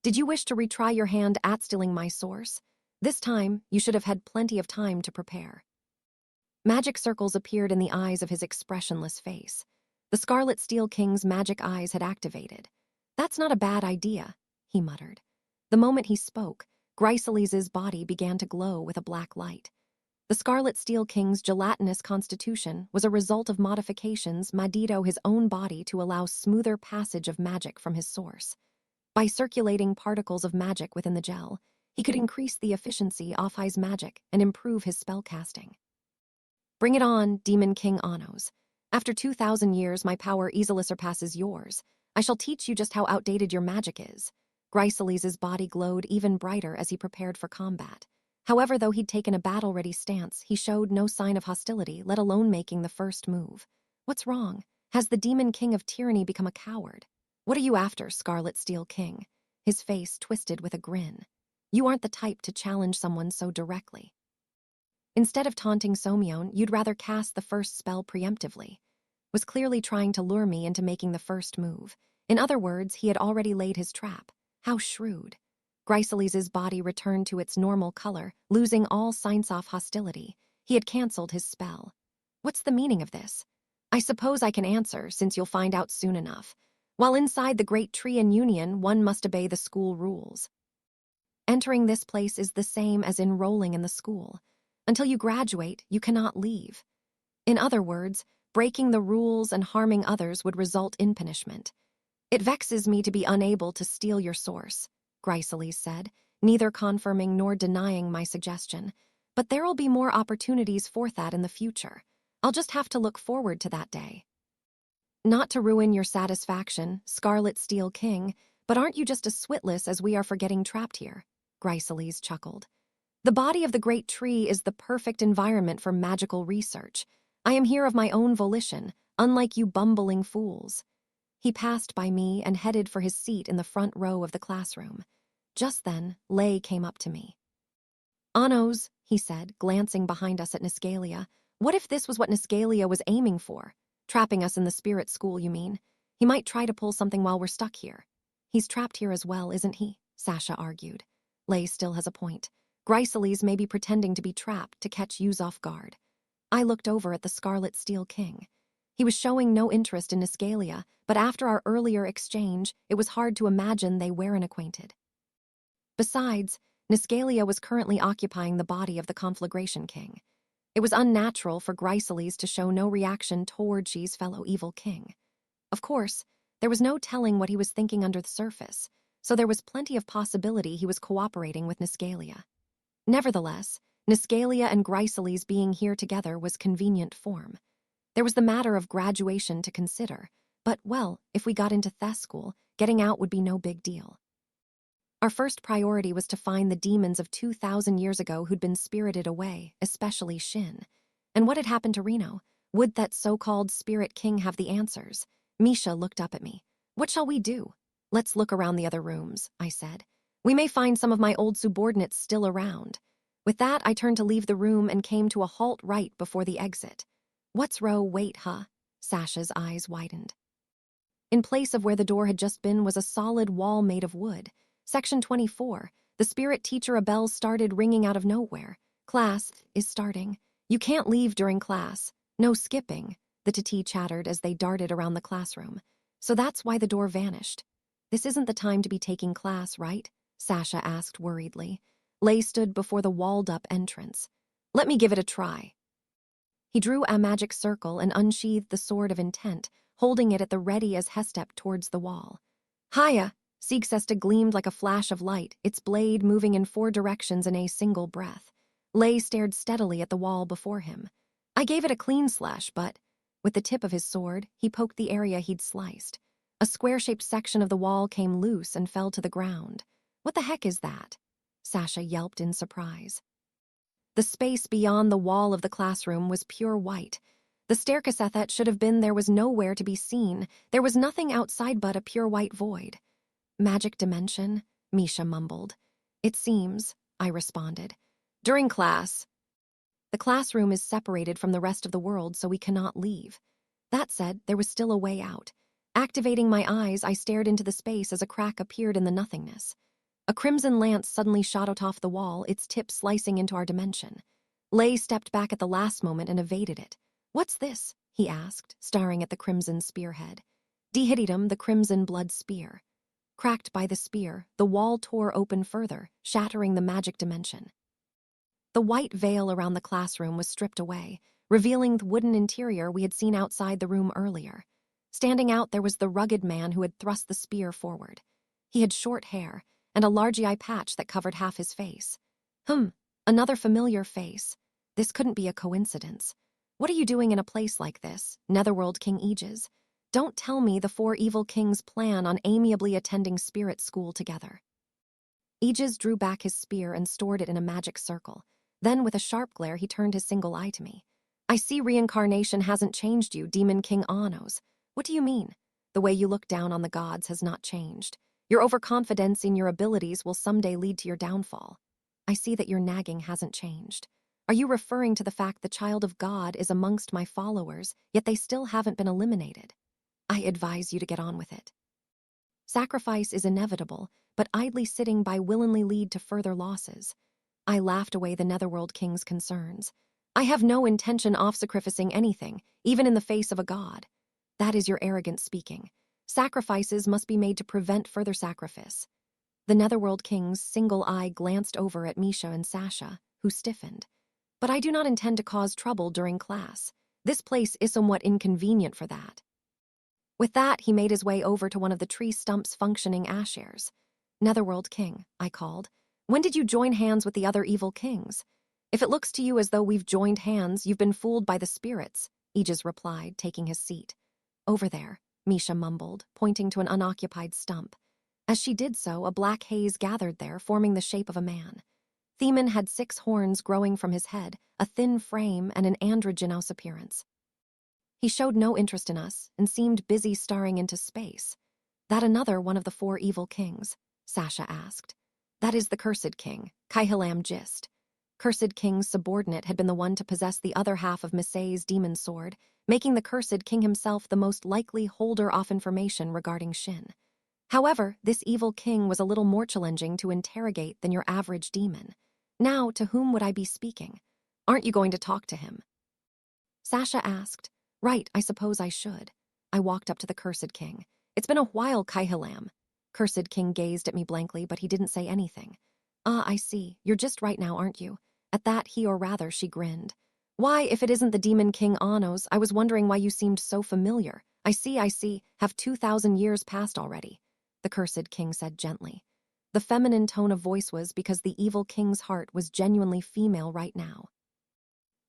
Did you wish to retry your hand at stealing my source? This time, you should have had plenty of time to prepare. Magic circles appeared in the eyes of his expressionless face. The Scarlet Steel King's magic eyes had activated. That's not a bad idea, he muttered. The moment he spoke, Grysalis' body began to glow with a black light. The Scarlet Steel King's gelatinous constitution was a result of modifications made to his own body to allow smoother passage of magic from his source. By circulating particles of magic within the gel, he could increase the efficiency of his magic and improve his spellcasting. Bring it on, Demon King Anos. After 2,000 years, my power easily surpasses yours. I shall teach you just how outdated your magic is. Grysalis' body glowed even brighter as he prepared for combat. However, though he'd taken a battle-ready stance, he showed no sign of hostility, let alone making the first move. What's wrong? Has the Demon King of Tyranny become a coward? What are you after, Scarlet Steel King? His face twisted with a grin. You aren't the type to challenge someone so directly. Instead of taunting Somyeon, you'd rather cast the first spell preemptively. Was clearly trying to lure me into making the first move. In other words, he had already laid his trap. How shrewd. Grysalis' body returned to its normal color, losing all signs of hostility. He had cancelled his spell. What's the meaning of this? I suppose I can answer, since you'll find out soon enough. While inside the Great Tree and Union, one must obey the school rules. Entering this place is the same as enrolling in the school. Until you graduate, you cannot leave. In other words, breaking the rules and harming others would result in punishment. It vexes me to be unable to steal your source, Grysalis said, neither confirming nor denying my suggestion. But there'll be more opportunities for that in the future. I'll just have to look forward to that day. Not to ruin your satisfaction, Scarlet Steel King, but aren't you just as switless as we are for getting trapped here? Grysalis chuckled. The body of the Great Tree is the perfect environment for magical research. I am here of my own volition, unlike you bumbling fools. He passed by me and headed for his seat in the front row of the classroom. Just then, Lei came up to me. Anos, he said, glancing behind us at Niscalia. What if this was what Niscalia was aiming for? Trapping us in the spirit school, you mean? He might try to pull something while we're stuck here. He's trapped here as well, isn't he? Sasha argued. Lei still has a point. Grysalis may be pretending to be trapped to catch yous off guard. I looked over at the Scarlet Steel King. He was showing no interest in Niscalia, but after our earlier exchange, it was hard to imagine they weren't acquainted. Besides, Niscalia was currently occupying the body of the Conflagration King. It was unnatural for Grysalis to show no reaction toward Xi's fellow evil king. Of course, there was no telling what he was thinking under the surface, so there was plenty of possibility he was cooperating with Niscalia. Nevertheless, Niscalia and Grysalis being here together was convenient form. There was the matter of graduation to consider, but, well, if we got into Thes school, getting out would be no big deal. Our first priority was to find the demons of 2,000 years ago who'd been spirited away, especially Shin. And what had happened to Reno? Would that so-called Spirit King have the answers? Misha looked up at me. What shall we do? Let's look around the other rooms, I said. We may find some of my old subordinates still around. With that, I turned to leave the room and came to a halt right before the exit. What's row, wait, huh? Sasha's eyes widened. In place of where the door had just been was a solid wall made of wood. Section 24. The spirit teacher bell started ringing out of nowhere. Class is starting. You can't leave during class. No skipping, the Tati chattered as they darted around the classroom. So that's why the door vanished. This isn't the time to be taking class, right? Sasha asked worriedly. Lei stood before the walled-up entrance. Let me give it a try. He drew a magic circle and unsheathed the sword of intent, holding it at the ready as he stepped towards the wall. Hiya! Siegsesta gleamed like a flash of light, its blade moving in 4 directions in a single breath. Lay stared steadily at the wall before him. I gave it a clean slash, but, with the tip of his sword, he poked the area he'd sliced. A square-shaped section of the wall came loose and fell to the ground. What the heck is that? Sasha yelped in surprise. The space beyond the wall of the classroom was pure white. The staircase that should have been there was nowhere to be seen. There was nothing outside but a pure white void. Magic dimension? Misha mumbled. It seems, I responded. During class. The classroom is separated from the rest of the world, so we cannot leave. That said, there was still a way out. Activating my eyes, I stared into the space as a crack appeared in the nothingness. A crimson lance suddenly shot out off the wall, its tip slicing into our dimension. Lay stepped back at the last moment and evaded it. What's this? He asked, staring at the crimson spearhead. Dihididum, the crimson blood spear. Cracked by the spear, the wall tore open further, shattering the magic dimension. The white veil around the classroom was stripped away, revealing the wooden interior we had seen outside the room earlier. Standing out there was the rugged man who had thrust the spear forward. He had short hair, and a large eye patch that covered half his face. Another familiar face. This couldn't be a coincidence. What are you doing in a place like this, Netherworld King Aegis? Don't tell me the 4 evil kings plan on amiably attending spirit school together. Aegis drew back his spear and stored it in a magic circle. Then, with a sharp glare, he turned his single eye to me. I see reincarnation hasn't changed you, Demon King Anos. What do you mean? The way you look down on the gods has not changed. Your overconfidence in your abilities will someday lead to your downfall. I see that your nagging hasn't changed. Are you referring to the fact the child of God is amongst my followers, yet they still haven't been eliminated? I advise you to get on with it. Sacrifice is inevitable, but idly sitting by willingly lead to further losses. I laughed away the Netherworld King's concerns. I have no intention of sacrificing anything, even in the face of a god. That is your arrogance speaking. Sacrifices must be made to prevent further sacrifice. The Netherworld King's single eye glanced over at Misha and Sasha, who stiffened. But I do not intend to cause trouble during class. This place is somewhat inconvenient for that. With that, he made his way over to one of the tree stumps functioning ashairs. Netherworld King, I called. When did you join hands with the other evil kings? If it looks to you as though we've joined hands, you've been fooled by the spirits, Aegis replied, taking his seat. Over there, Misha mumbled, pointing to an unoccupied stump. As she did so, a black haze gathered there, forming the shape of a man. Theman had 6 horns growing from his head, a thin frame, and an androgynous appearance. He showed no interest in us and seemed busy staring into space. That another one of the 4 evil kings? Sasha asked. That is the Cursed King, Kaihalam Gist. Cursed King's subordinate had been the one to possess the other half of Misay's demon sword, making the Cursed King himself the most likely holder of information regarding Shin. However, this evil king was a little more challenging to interrogate than your average demon. Now, to whom would I be speaking? Aren't you going to talk to him? Sasha asked. Right, I suppose I should. I walked up to the Cursed King. It's been a while, Kaihalam. Cursed King gazed at me blankly, but he didn't say anything. Ah, I see. You're just right now, aren't you? At that, he or rather, she grinned. Why, if it isn't the Demon King Anos, I was wondering why you seemed so familiar. I see. Have 2,000 years passed already? The Cursed King said gently. The feminine tone of voice was because the evil king's heart was genuinely female right now.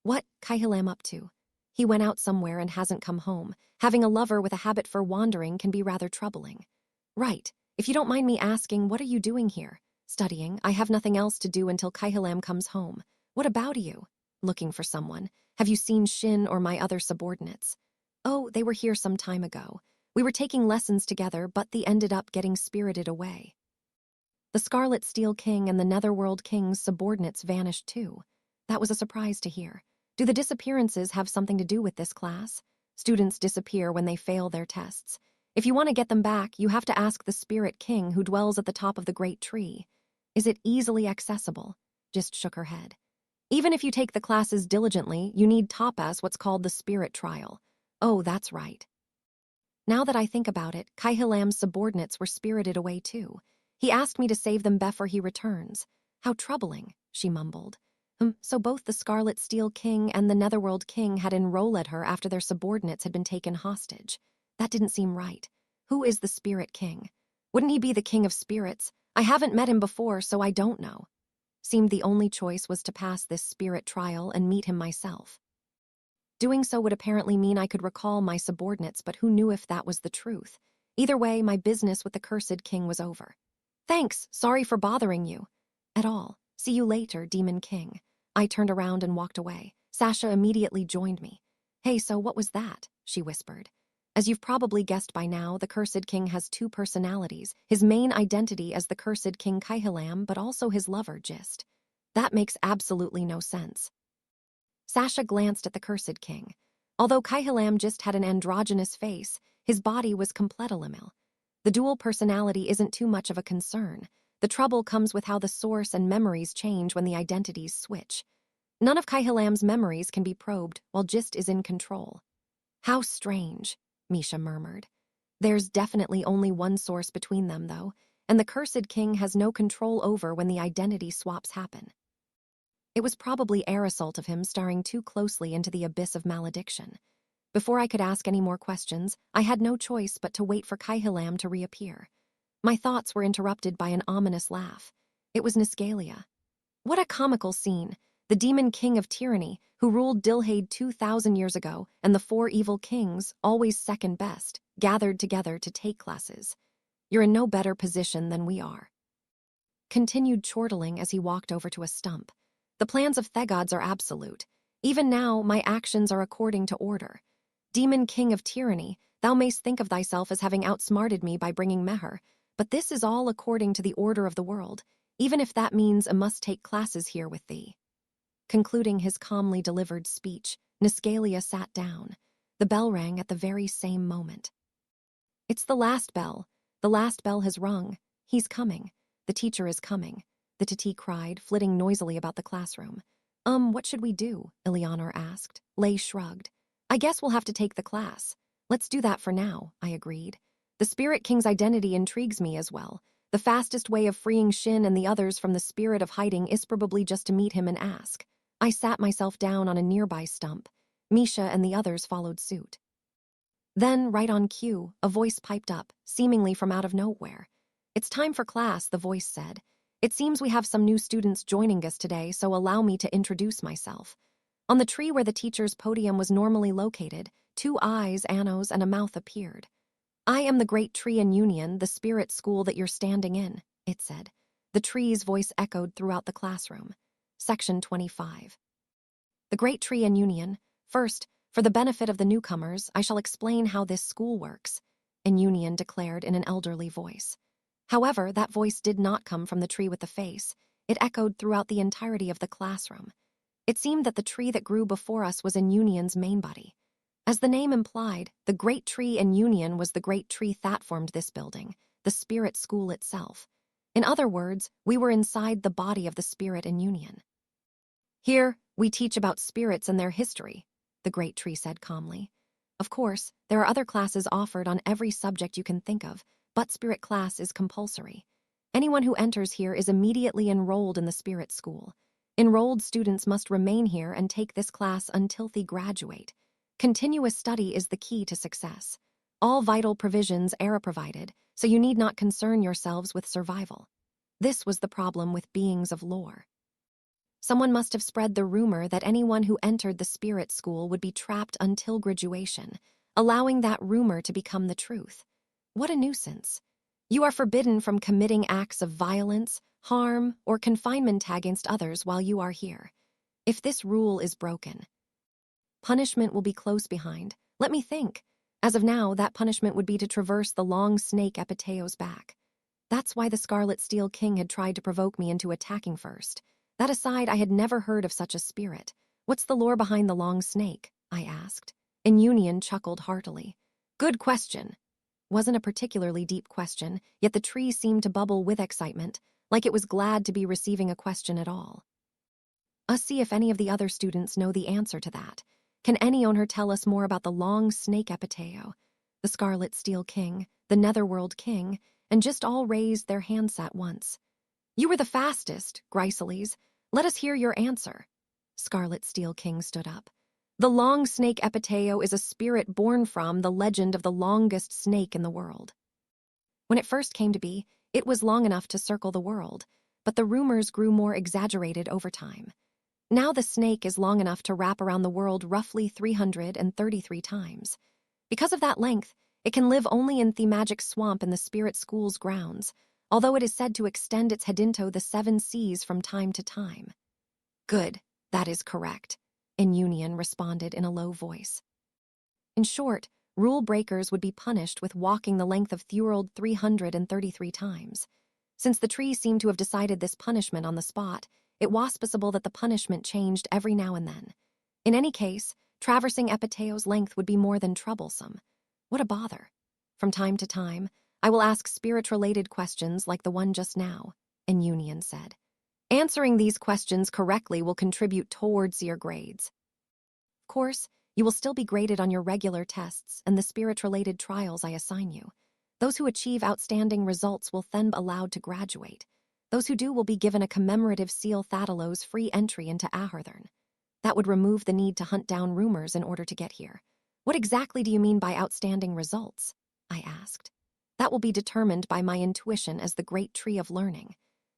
What, Kaihalam up to? He went out somewhere and hasn't come home. Having a lover with a habit for wandering can be rather troubling. Right. If you don't mind me asking, what are you doing here? Studying. I have nothing else to do until Kaihalam comes home. What about you? Looking for someone. Have you seen Shin or my other subordinates? Oh, they were here some time ago. We were taking lessons together, but they ended up getting spirited away. The Scarlet Steel King and the Netherworld King's subordinates vanished too. That was a surprise to hear. Do the disappearances have something to do with this class? Students disappear when they fail their tests. If you want to get them back, you have to ask the Spirit King who dwells at the top of the great tree. Is it easily accessible? Just shook her head. Even if you take the classes diligently, you need to pass what's called the Spirit Trial. Oh, that's right. Now that I think about it, Kaihalam's subordinates were spirited away too. He asked me to save them before he returns. How troubling, she mumbled. So both the Scarlet Steel King and the Netherworld King had enrolled her after their subordinates had been taken hostage. That didn't seem right. Who is the Spirit King? Wouldn't he be the King of Spirits? I haven't met him before, so I don't know. Seemed the only choice was to pass this spirit trial and meet him myself. Doing so would apparently mean I could recall my subordinates, but who knew if that was the truth? Either way, my business with the Cursed King was over. Thanks, sorry for bothering you. At all. See you later, Demon King. I turned around and walked away. Sasha immediately joined me. Hey, so what was that? She whispered. As you've probably guessed by now, the Cursed King has two personalities, his main identity as the Cursed King Kaihalam, but also his lover, Gist. That makes absolutely no sense. Sasha glanced at the Cursed King. Although Kaihalam just had an androgynous face, his body was completelimil. The dual personality isn't too much of a concern. The trouble comes with how the source and memories change when the identities switch. None of Kaihalam's memories can be probed, while Gist is in control. How strange, Misha murmured. There's definitely only one source between them, though, and the Cursed King has no control over when the identity swaps happen. It was probably air assault of him staring too closely into the abyss of malediction. Before I could ask any more questions, I had no choice but to wait for Kaihalam to reappear. My thoughts were interrupted by an ominous laugh. It was Niscalia. What a comical scene! The demon king of tyranny, who ruled Dilhade 2,000 years ago, and the four evil kings, always second best, gathered together to take classes. You're in no better position than we are. Continued chortling as he walked over to a stump. The plans of Thegods are absolute. Even now, my actions are according to order. Demon king of tyranny, thou mayst think of thyself as having outsmarted me by bringing Meher, but this is all according to the order of the world, even if that means I must take classes here with thee. Concluding his calmly delivered speech, Niscalia sat down. The bell rang at the very same moment. It's the last bell. The last bell has rung. He's coming. The teacher is coming, the Titi cried, flitting noisily about the classroom. What should we do? Eleanor asked. Lei shrugged. I guess we'll have to take the class. Let's do that for now, I agreed. The Spirit King's identity intrigues me as well. The fastest way of freeing Shin and the others from the spirit of hiding is probably just to meet him and ask. I sat myself down on a nearby stump. Misha and the others followed suit. Then, right on cue, a voice piped up, seemingly from out of nowhere. It's time for class, the voice said. It seems we have some new students joining us today, so allow me to introduce myself. On the tree where the teacher's podium was normally located, two eyes, anos, and a mouth appeared. I am the Great Tree and Union, the spirit school that you're standing in, it said. The tree's voice echoed throughout the classroom. Section 25. The Great Tree and Union. First, for the benefit of the newcomers, I shall explain how this school works, and Union declared in an elderly voice. However, that voice did not come from the tree with the face. It echoed throughout the entirety of the classroom. It seemed that the tree that grew before us was in Union's main body. As the name implied, the Great Tree in Union was the great tree that formed this building, the spirit school itself. In other words, we were inside the body of the spirit in Union. Here, we teach about spirits and their history, the Great Tree said calmly. Of course, there are other classes offered on every subject you can think of, but spirit class is compulsory. Anyone who enters here is immediately enrolled in the spirit school. Enrolled students must remain here and take this class until they graduate. Continuous study is the key to success. All vital provisions are provided, so you need not concern yourselves with survival. This was the problem with beings of lore. Someone must have spread the rumor that anyone who entered the spirit school would be trapped until graduation, allowing that rumor to become the truth. What a nuisance. You are forbidden from committing acts of violence, harm, or confinement against others while you are here. If this rule is broken, punishment will be close behind. Let me think. As of now, that punishment would be to traverse the long snake Epiteo's back. That's why the Scarlet Steel King had tried to provoke me into attacking first. That aside, I had never heard of such a spirit. What's the lore behind the long snake? I asked. And Union chuckled heartily. Good question. Wasn't a particularly deep question, yet the tree seemed to bubble with excitement, like it was glad to be receiving a question at all. Us see if any of the other students know the answer to that. Can any owner tell us more about the long snake Epiteo, the Scarlet Steel King, the Netherworld King, and just all raised their hands at once. You were the fastest, Gryceles. Let us hear your answer. Scarlet Steel King stood up. The long snake Epiteo is a spirit born from the legend of the longest snake in the world. When it first came to be, it was long enough to circle the world, but the rumors grew more exaggerated over time. Now the snake is long enough to wrap around the world roughly 333 times. Because of that length, it can live only in the magic swamp in the spirit school's grounds, although it is said to extend its head into the 7 seas from time to time. Good, that is correct, Inunion responded in a low voice. In short, rule breakers would be punished with walking the length of Thurald 333 times. Since the tree seemed to have decided this punishment on the spot, it was possible that the punishment changed every now and then. In any case, traversing Epiteo's length would be more than troublesome. What a bother. From time to time, I will ask spirit-related questions like the one just now, Inunion said. Answering these questions correctly will contribute towards your grades. Of course, you will still be graded on your regular tests and the spirit-related trials I assign you. Those who achieve outstanding results will then be allowed to graduate. Those who do will be given a commemorative seal Thadalos free entry into Ahurthern. That would remove the need to hunt down rumors in order to get here. What exactly do you mean by outstanding results? I asked. That will be determined by my intuition as the great tree of learning.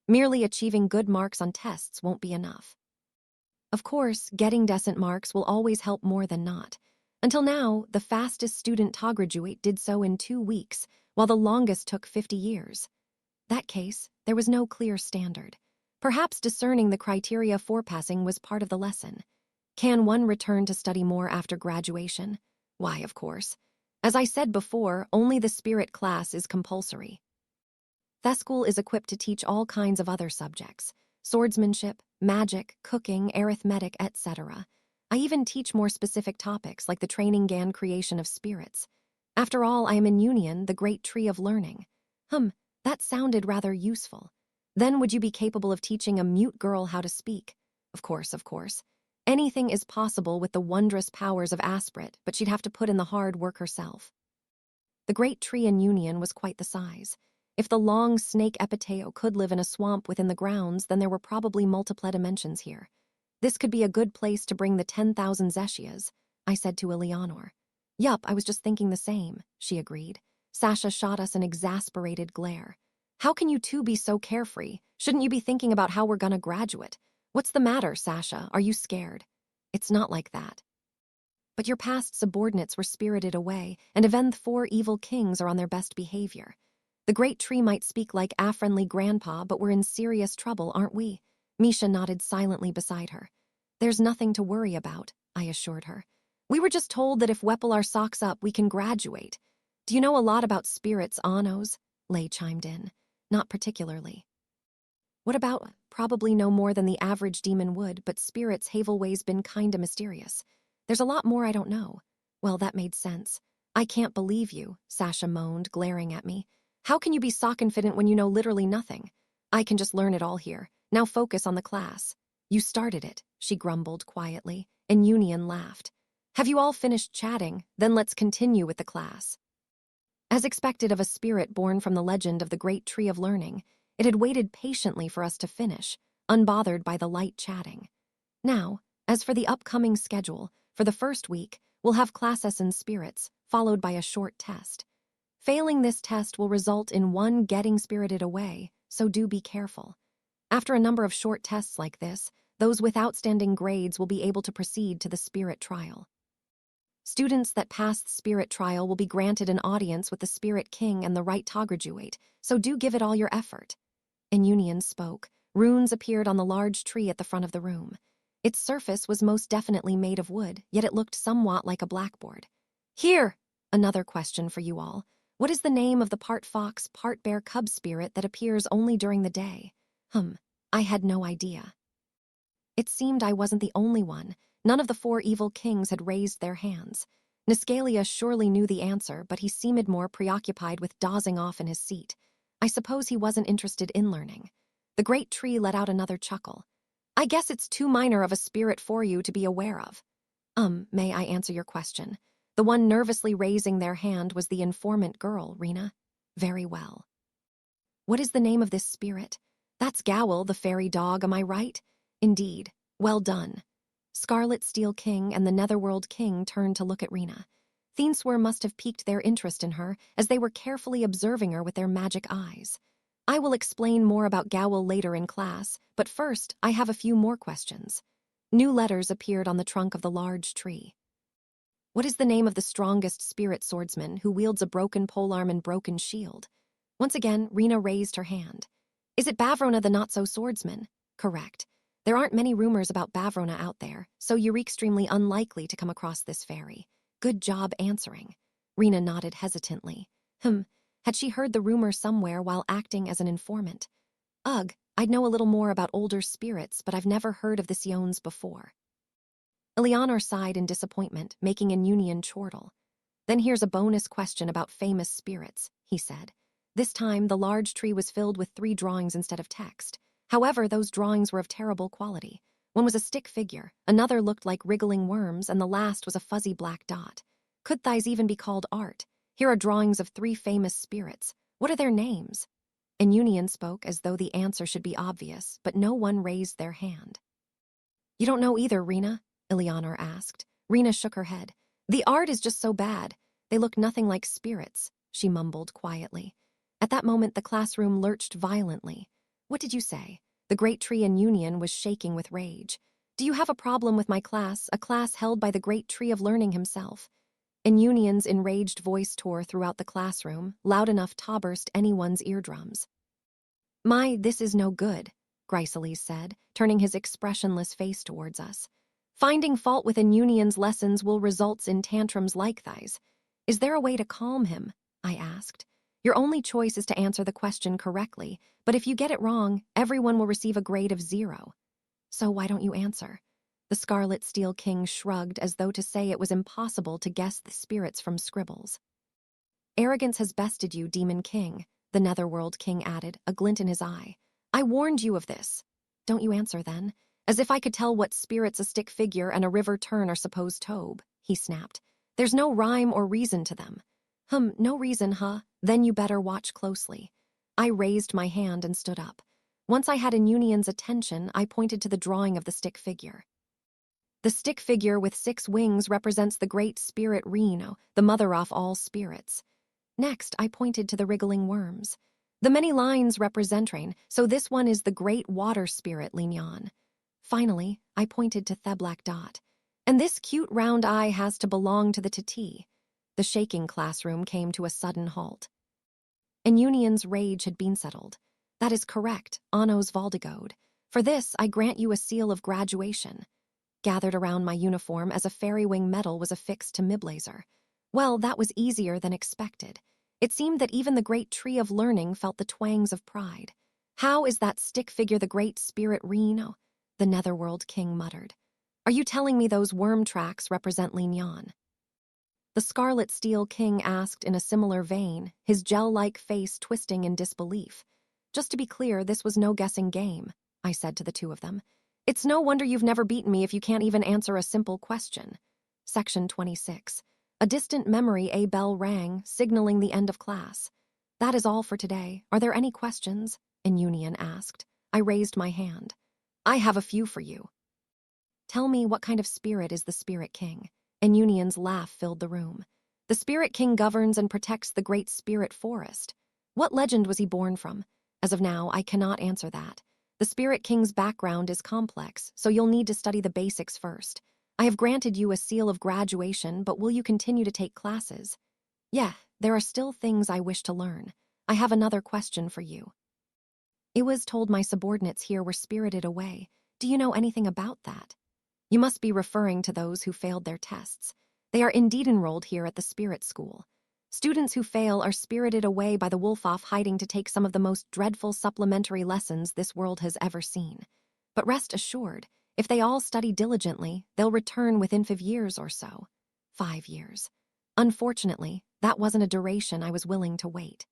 Merely achieving good marks on tests won't be enough. Of course, getting decent marks will always help more than not. Until now, the fastest student to graduate did so in 2 weeks, while the longest took 50 years. That case, there was no clear standard. Perhaps discerning the criteria for passing was part of the lesson. Can one return to study more after graduation? Why, of course. As I said before, only the spirit class is compulsory. The school is equipped to teach all kinds of other subjects: swordsmanship, magic, cooking, arithmetic, etc. I even teach more specific topics like the training and creation of spirits. After all, I am in Union, the great tree of learning. That sounded rather useful. Then would you be capable of teaching a mute girl how to speak? Of course, of course. Anything is possible with the wondrous powers of Asprit, but she'd have to put in the hard work herself. The great tree in Union was quite the size. If the long snake Epiteo could live in a swamp within the grounds, then there were probably multiple dimensions here. This could be a good place to bring the 10,000 Zeshias, I said to Eleanor. Yup, I was just thinking the same, she agreed. Sasha shot us an exasperated glare. How can you two be so carefree? Shouldn't you be thinking about how we're gonna graduate? What's the matter, Sasha? Are you scared? It's not like that. But your past subordinates were spirited away, and even 4 evil kings are on their best behavior. The great tree might speak like a friendly grandpa, but we're in serious trouble, aren't we? Misha nodded silently beside her. There's nothing to worry about, I assured her. We were just told that if Weppel our socks up, we can graduate. Do you know a lot about spirits, Anos? Lei chimed in. Not particularly. What about? Probably no more than the average demon would, but spirits have always been kinda mysterious. There's a lot more I don't know. Well, that made sense. I can't believe you, Sasha moaned, glaring at me. How can you be so confident when you know literally nothing? I can just learn it all here. Now focus on the class. You started it, she grumbled quietly, and Union laughed. Have you all finished chatting? Then let's continue with the class. As expected of a spirit born from the legend of the great tree of learning, it had waited patiently for us to finish, unbothered by the light chatting. Now, as for the upcoming schedule, for the first week, we'll have classes in spirits, followed by a short test. Failing this test will result in one getting spirited away, so do be careful. After a number of short tests like this, those with outstanding grades will be able to proceed to the spirit trial. Students that pass the spirit trial will be granted an audience with the spirit king and the right to graduate, so do give it all your effort. Inunion spoke. Runes appeared on the large tree at the front of the room. Its surface was most definitely made of wood, yet it looked somewhat like a blackboard. Here! Another question for you all. What is the name of the part fox, part bear cub spirit that appears only during the day? I had no idea. It seemed I wasn't the only one. None of the 4 evil kings had raised their hands. Niscalia surely knew the answer, but he seemed more preoccupied with dozing off in his seat. I suppose he wasn't interested in learning. The great tree let out another chuckle. I guess it's too minor of a spirit for you to be aware of. May I answer your question? The one nervously raising their hand was the informant girl, Rena. Very well. What is the name of this spirit? That's Gowl, the fairy dog, am I right? Indeed. Well done. Scarlet Steel King and the Netherworld King turned to look at Rena. Thienswer must have piqued their interest in her, as they were carefully observing her with their magic eyes. I will explain more about Gowl later in class, but first, I have a few more questions. New letters appeared on the trunk of the large tree. What is the name of the strongest spirit swordsman who wields a broken polearm and broken shield? Once again, Rena raised her hand. Is it Bavrona the not-so-swordsman? Correct. There aren't many rumors about Bavrona out there, so you're extremely unlikely to come across this fairy. Good job answering. Rena nodded hesitantly. Had she heard the rumor somewhere while acting as an informant? Ugh, I'd know a little more about older spirits, but I've never heard of the Sions before. Eleanor sighed in disappointment, making an union chortle. Then here's a bonus question about famous spirits, he said. This time, the large tree was filled with 3 drawings instead of text. However, those drawings were of terrible quality. One was a stick figure, another looked like wriggling worms, and the last was a fuzzy black dot. Could these even be called art? Here are drawings of 3 famous spirits. What are their names? An union spoke as though the answer should be obvious, but no one raised their hand. You don't know either, Rena? Eleanor asked. Rena shook her head. The art is just so bad. They look nothing like spirits, she mumbled quietly. At that moment, the classroom lurched violently. What did you say? The great tree in union was shaking with rage. Do you have a problem with my class, a class held by the great tree of learning himself? In union's enraged voice tore throughout the classroom, loud enough to burst anyone's eardrums. My, this is no good, Gryceles said, turning his expressionless face towards us. Finding fault with an union's lessons will result in tantrums like these. Is there a way to calm him? I asked. Your only choice is to answer the question correctly, but if you get it wrong, everyone will receive a grade of 0. So why don't you answer? The Scarlet Steel King shrugged as though to say it was impossible to guess the spirits from scribbles. Arrogance has bested you, Demon King, the Netherworld King added, a glint in his eye. I warned you of this. Don't you answer then? As if I could tell what spirits a stick figure and a river tern are supposed to, he snapped. There's no rhyme or reason to them. No reason, huh? Then you better watch closely. I raised my hand and stood up. Once I had an union's attention, I pointed to the drawing of the stick figure. The stick figure with 6 wings represents the great spirit Reno, the mother of all spirits. Next, I pointed to the wriggling worms. The many lines represent rain, so this one is the great water spirit Lignon. Finally, I pointed to the black dot. And this cute round eye has to belong to the Titi. The shaking classroom came to a sudden halt. An union's rage had been settled. That is correct, Annos Valdigode. For this, I grant you a seal of graduation. Gathered around my uniform as a fairy wing medal was affixed to Miblazer. Well, that was easier than expected. It seemed that even the great tree of learning felt the twangs of pride. How is that stick figure the great spirit Reno? The Netherworld King muttered. Are you telling me those worm tracks represent Lignon? The Scarlet Steel King asked in a similar vein, his gel-like face twisting in disbelief. Just to be clear, this was no guessing game, I said to the 2 of them. It's no wonder you've never beaten me if you can't even answer a simple question. Section 26. A distant memory, a bell rang, signaling the end of class. That is all for today. Are there any questions? An union asked. I raised my hand. I have a few for you. Tell me, what kind of spirit is the Spirit King? An union's laugh filled the room. The Spirit King governs and protects the great spirit forest. What legend was he born from? As of now, I cannot answer that. The Spirit King's background is complex, so you'll need to study the basics first. I have granted you a seal of graduation, but will you continue to take classes? Yeah, there are still things I wish to learn. I have another question for you. It was told my subordinates here were spirited away. Do you know anything about that? You must be referring to those who failed their tests. They are indeed enrolled here at the Spirit School. Students who fail are spirited away by the Wolf-off hiding to take some of the most dreadful supplementary lessons this world has ever seen. But rest assured, if they all study diligently, they'll return within 5 years or so. 5 years. Unfortunately, that wasn't a duration I was willing to wait.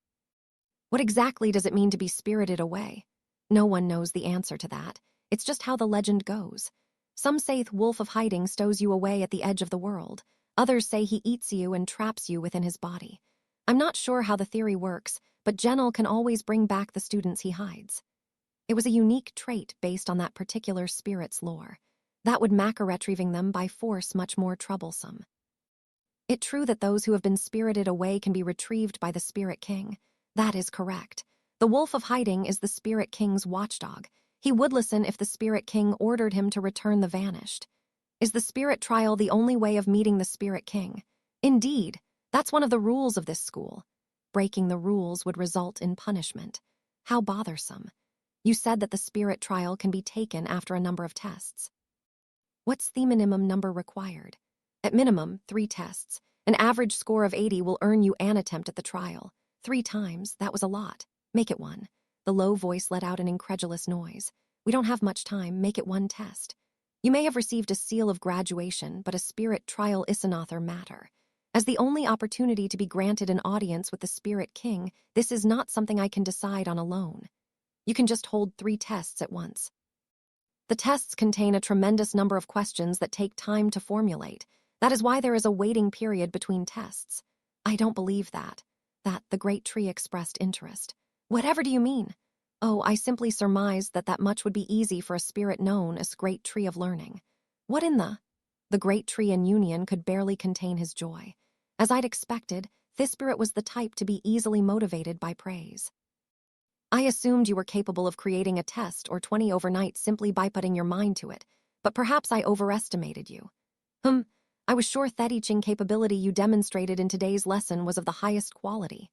What exactly does it mean to be spirited away? No one knows the answer to that. It's just how the legend goes. Some say the Wolf of Hiding stows you away at the edge of the world. Others say he eats you and traps you within his body. I'm not sure how the theory works, but Genel can always bring back the students he hides. It was a unique trait based on that particular spirit's lore. That would make retrieving them by force much more troublesome. It's true that those who have been spirited away can be retrieved by the Spirit King. That is correct. The Wolf of Hiding is the Spirit King's watchdog. He would listen if the Spirit King ordered him to return the vanished. Is the Spirit Trial the only way of meeting the Spirit King? Indeed, that's one of the rules of this school. Breaking the rules would result in punishment. How bothersome. You said that the Spirit Trial can be taken after a number of tests. What's the minimum number required? At minimum, 3 tests. An average score of 80 will earn you an attempt at the trial. 3 times, that was a lot. Make it 1. The low voice let out an incredulous noise. We don't have much time, make it 1 test. You may have received a seal of graduation, but a spirit trial is another matter. As the only opportunity to be granted an audience with the Spirit King, this is not something I can decide on alone. You can just hold 3 tests at once. The tests contain a tremendous number of questions that take time to formulate. That is why there is a waiting period between tests. I don't believe that. The great tree expressed interest. Whatever do you mean? Oh, I simply surmised that much would be easy for a spirit known as Great Tree of Learning. What in the? The great tree in union could barely contain his joy. As I'd expected, this spirit was the type to be easily motivated by praise. I assumed you were capable of creating a test or 20 overnight simply by putting your mind to it, but perhaps I overestimated you. I was sure that teaching capability you demonstrated in today's lesson was of the highest quality.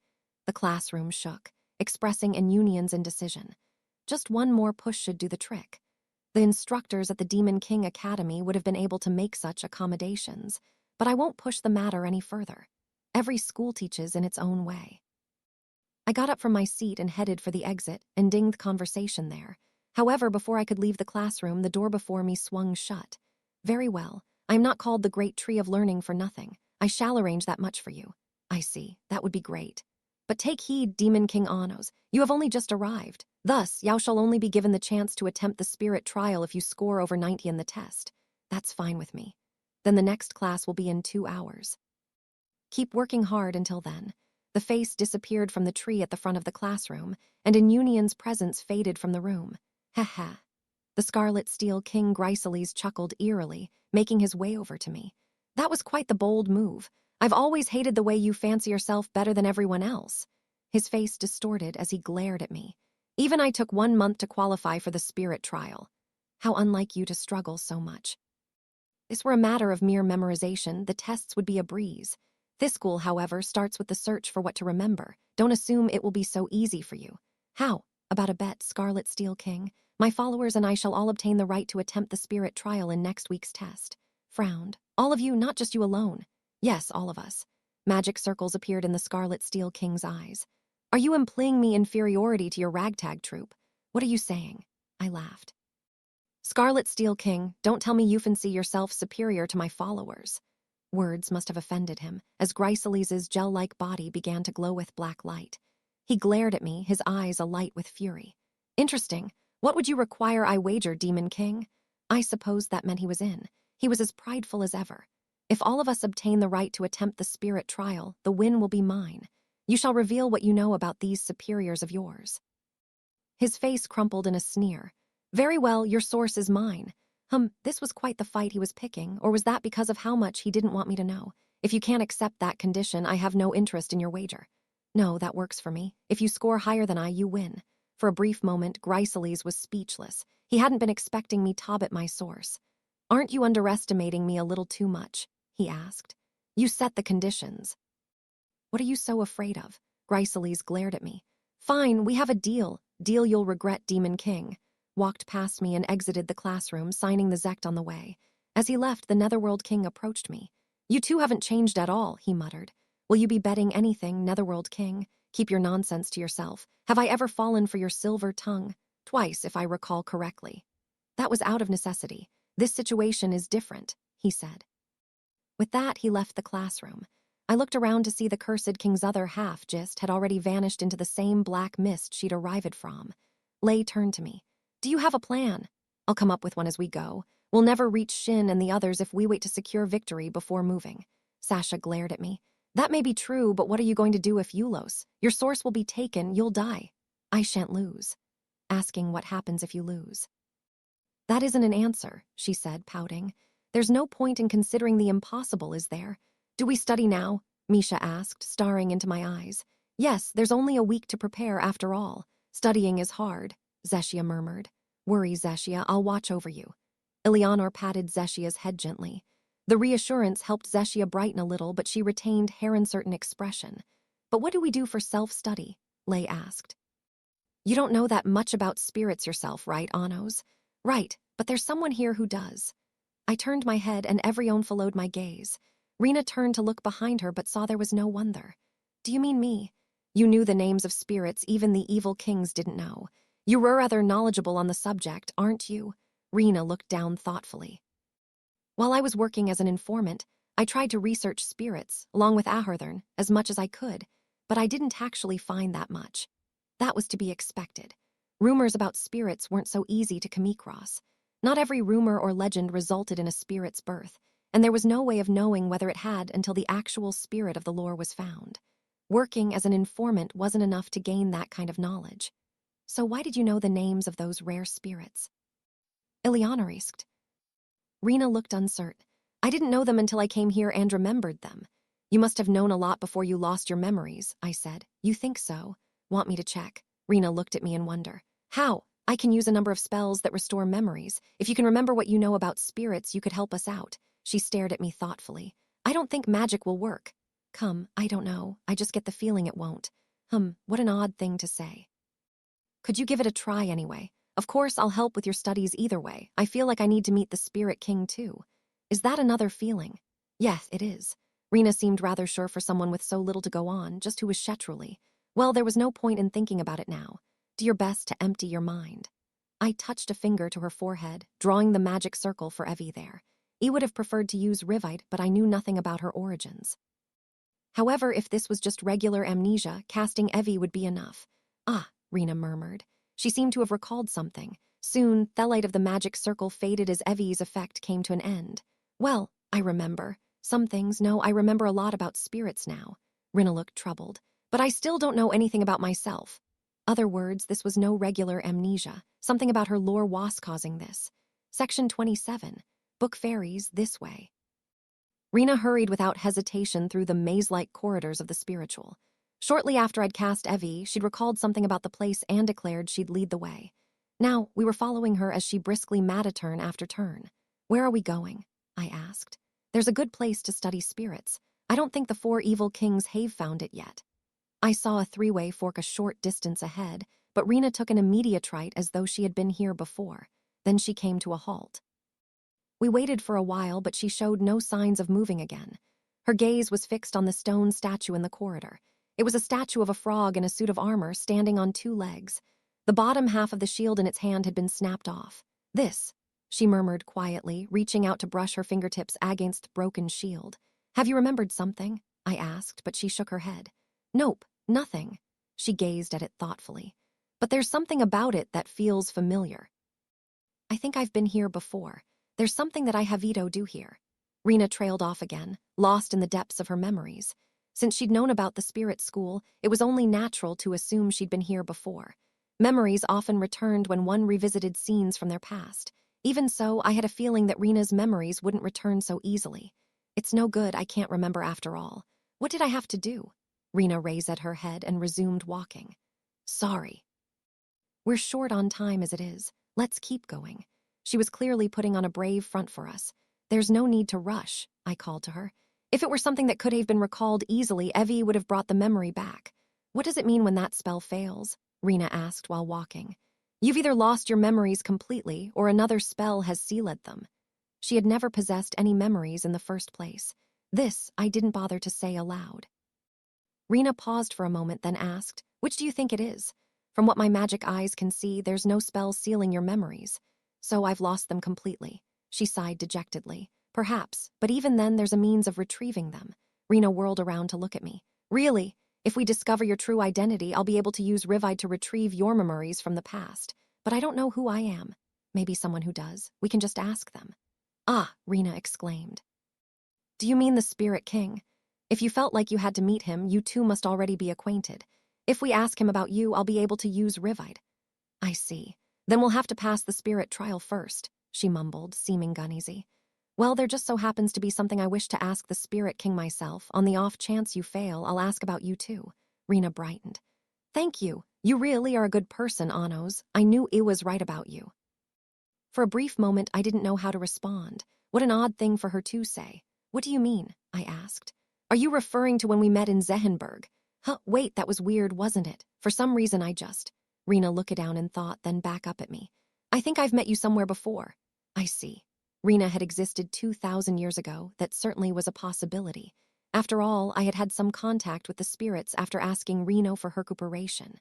The classroom shook, expressing an union's indecision. Just one more push should do the trick. The instructors at the Demon King Academy would have been able to make such accommodations, but I won't push the matter any further. Every school teaches in its own way. I got up from my seat and headed for the exit, ending the conversation there. However, before I could leave the classroom, the door before me swung shut. Very well. I am not called the Great Tree of Learning for nothing. I shall arrange that much for you. I see. That would be great. But take heed, Demon King Anos. You have only just arrived. Thus, you shall only be given the chance to attempt the spirit trial if you score over 90 in the test. That's fine with me. Then the next class will be in 2 hours. Keep working hard until then. The face disappeared from the tree at the front of the classroom, and in Union's presence faded from the room. Ha ha. The Scarlet Steel King Gryceles chuckled eerily, making his way over to me. That was quite the bold move. I've always hated the way you fancy yourself better than everyone else. His face distorted as he glared at me. Even I took 1 month to qualify for the spirit trial. How unlike you to struggle so much. If this were a matter of mere memorization, the tests would be a breeze. This school, however, starts with the search for what to remember. Don't assume it will be so easy for you. How? About a bet, Scarlet Steel King? My followers and I shall all obtain the right to attempt the spirit trial in next week's test. Frowned. All of you, not just you alone. Yes, all of us. Magic circles appeared in the Scarlet Steel King's eyes. Are you implying me inferiority to your ragtag troupe? What are you saying? I laughed. Scarlet Steel King, don't tell me you fancy yourself superior to my followers. Words must have offended him, as Gryceles' gel-like body began to glow with black light. He glared at me, his eyes alight with fury. Interesting. What would you require I wager, Demon King? I suppose that meant he was in. He was as prideful as ever. If all of us obtain the right to attempt the spirit trial, the win will be mine. You shall reveal what you know about these superiors of yours. His face crumpled in a sneer. Very well, your source is mine. This was quite the fight he was picking, or was that because of how much he didn't want me to know? If you can't accept that condition, I have no interest in your wager. No, that works for me. If you score higher than I, you win. For a brief moment, Gryceles was speechless. He hadn't been expecting me to tob at my source. Aren't you underestimating me a little too much? He asked. You set the conditions. What are you so afraid of? Gryceles glared at me. Fine, we have a deal. Deal you'll regret, Demon King. Walked past me and exited the classroom, signing the Zect on the way. As he left, the Netherworld King approached me. You two haven't changed at all, he muttered. Will you be betting anything, Netherworld King? Keep your nonsense to yourself. Have I ever fallen for your silver tongue? Twice, if I recall correctly. That was out of necessity. This situation is different, he said. With that, he left the classroom. I looked around to see the cursed king's other half just had already vanished into the same black mist she'd arrived from. Lei turned to me. Do you have a plan? I'll come up with one as we go. We'll never reach Shin and the others if we wait to secure victory before moving. Sasha glared at me. That may be true, but what are you going to do if Eulos? Your source will be taken, you'll die. I shan't lose. asking what happens if you lose. That isn't an answer, she said, pouting. There's no point in considering the impossible, is there? Do we study now? Misha asked, staring into my eyes. Yes, there's only a week to prepare after all. Studying is hard, Zeshia murmured. Worry, Zeshia, I'll watch over you. Eleanor patted Zeshia's head gently. The reassurance helped Zeshia brighten a little, but she retained her uncertain expression. But what do we do for self-study? Lay asked. You don't know that much about spirits yourself, right, Anos? Right, but there's someone here who does. I turned my head and Evrione followed my gaze. Rena turned to look behind her but saw there was no one there. Do you mean me? You knew the names of spirits even the evil kings didn't know. You were rather knowledgeable on the subject, aren't you? Rena looked down thoughtfully. While I was working as an informant, I tried to research spirits, along with Ahurthern, as much as I could, but I didn't actually find that much. That was to be expected. Rumors about spirits weren't so easy to come across. Not every rumor or legend resulted in a spirit's birth, and there was no way of knowing whether it had until the actual spirit of the lore was found. Working as an informant wasn't enough to gain that kind of knowledge. So why did you know the names of those rare spirits? Ileana asked. Rena looked uncertain. I didn't know them until I came here and remembered them. You must have known a lot before you lost your memories, I said. You think so? Want me to check? Rena looked at me in wonder. How? I can use a number of spells that restore memories. If you can remember what you know about spirits, you could help us out. She stared at me thoughtfully. I don't think magic will work. Come, I don't know. I just get the feeling it won't. What an odd thing to say. Could you give it a try anyway? Of course, I'll help with your studies either way. I feel like I need to meet the Spirit King too. Is that another feeling? Yes, it is. Rena seemed rather sure for someone with so little to go on, just who was Shetruli. Well, there was no point in thinking about it now. Do your best to empty your mind. I touched a finger to her forehead, drawing the magic circle for Evie there. E would have preferred to use Rivite, but I knew nothing about her origins. However, if this was just regular amnesia, casting Evie would be enough. Ah, Rena murmured. She seemed to have recalled something. Soon, the light of the magic circle faded as Evie's effect came to an end. Well, I remember. Some things, no, I remember a lot about spirits now. Rena looked troubled. But I still don't know anything about myself. Other words, this was no regular amnesia. Something about her lore was causing this. Section 27. Book fairies this way. Rena hurried without hesitation through the maze-like corridors of the spiritual. Shortly after I'd cast Evie, she'd recalled something about the place and declared she'd lead the way. Now, we were following her as she briskly made a turn after turn. Where are we going? I asked. There's a good place to study spirits. I don't think the 4 evil kings have found it yet. I saw a 3-way fork a short distance ahead, but Rena took an immediate right as though she had been here before. Then she came to a halt. We waited for a while, but she showed no signs of moving again. Her gaze was fixed on the stone statue in the corridor. It was a statue of a frog in a suit of armor standing on 2 legs. The bottom half of the shield in its hand had been snapped off. This, she murmured quietly, reaching out to brush her fingertips against the broken shield. Have you remembered something? I asked, but she shook her head. Nope, nothing. She gazed at it thoughtfully. But there's something about it that feels familiar. I think I've been here before. There's something that I have Ito do here. Rena trailed off again, lost in the depths of her memories. Since she'd known about the spirit school, it was only natural to assume she'd been here before. Memories often returned when one revisited scenes from their past. Even so, I had a feeling that Rena's memories wouldn't return so easily. It's no good, I can't remember after all. What did I have to do? Rena raised her head and resumed walking. Sorry. We're short on time as it is. Let's keep going. She was clearly putting on a brave front for us. There's no need to rush, I called to her. If it were something that could have been recalled easily, Evie would have brought the memory back. What does it mean when that spell fails? Rena asked while walking. You've either lost your memories completely or another spell has sealed them. She had never possessed any memories in the first place. This I didn't bother to say aloud. Rena paused for a moment, then asked, which do you think it is? From what my magic eyes can see, there's no spell sealing your memories. So I've lost them completely. She sighed dejectedly. Perhaps, but even then there's a means of retrieving them. Rena whirled around to look at me. Really? If we discover your true identity, I'll be able to use Rivide to retrieve your memories from the past. But I don't know who I am. Maybe someone who does. We can just ask them. Ah, Rena exclaimed. Do you mean the Spirit King? If you felt like you had to meet him, you two must already be acquainted. If we ask him about you, I'll be able to use Rivide. I see. Then we'll have to pass the spirit trial first, she mumbled, seeming uneasy. Well, there just so happens to be something I wish to ask the Spirit King myself. On the off chance you fail, I'll ask about you too. Rena brightened. Thank you. You really are a good person, Anos. I knew I was right about you. For a brief moment, I didn't know how to respond. What an odd thing for her to say. What do you mean? I asked. Are you referring to when we met in Zehenberg? Huh, wait, that was weird, wasn't it? For some reason I just... Rena looked down in thought, then back up at me. I think I've met you somewhere before. I see. Rena had existed 2,000 years ago. That certainly was a possibility. After all, I had had some contact with the spirits after asking Reno for her recuperation.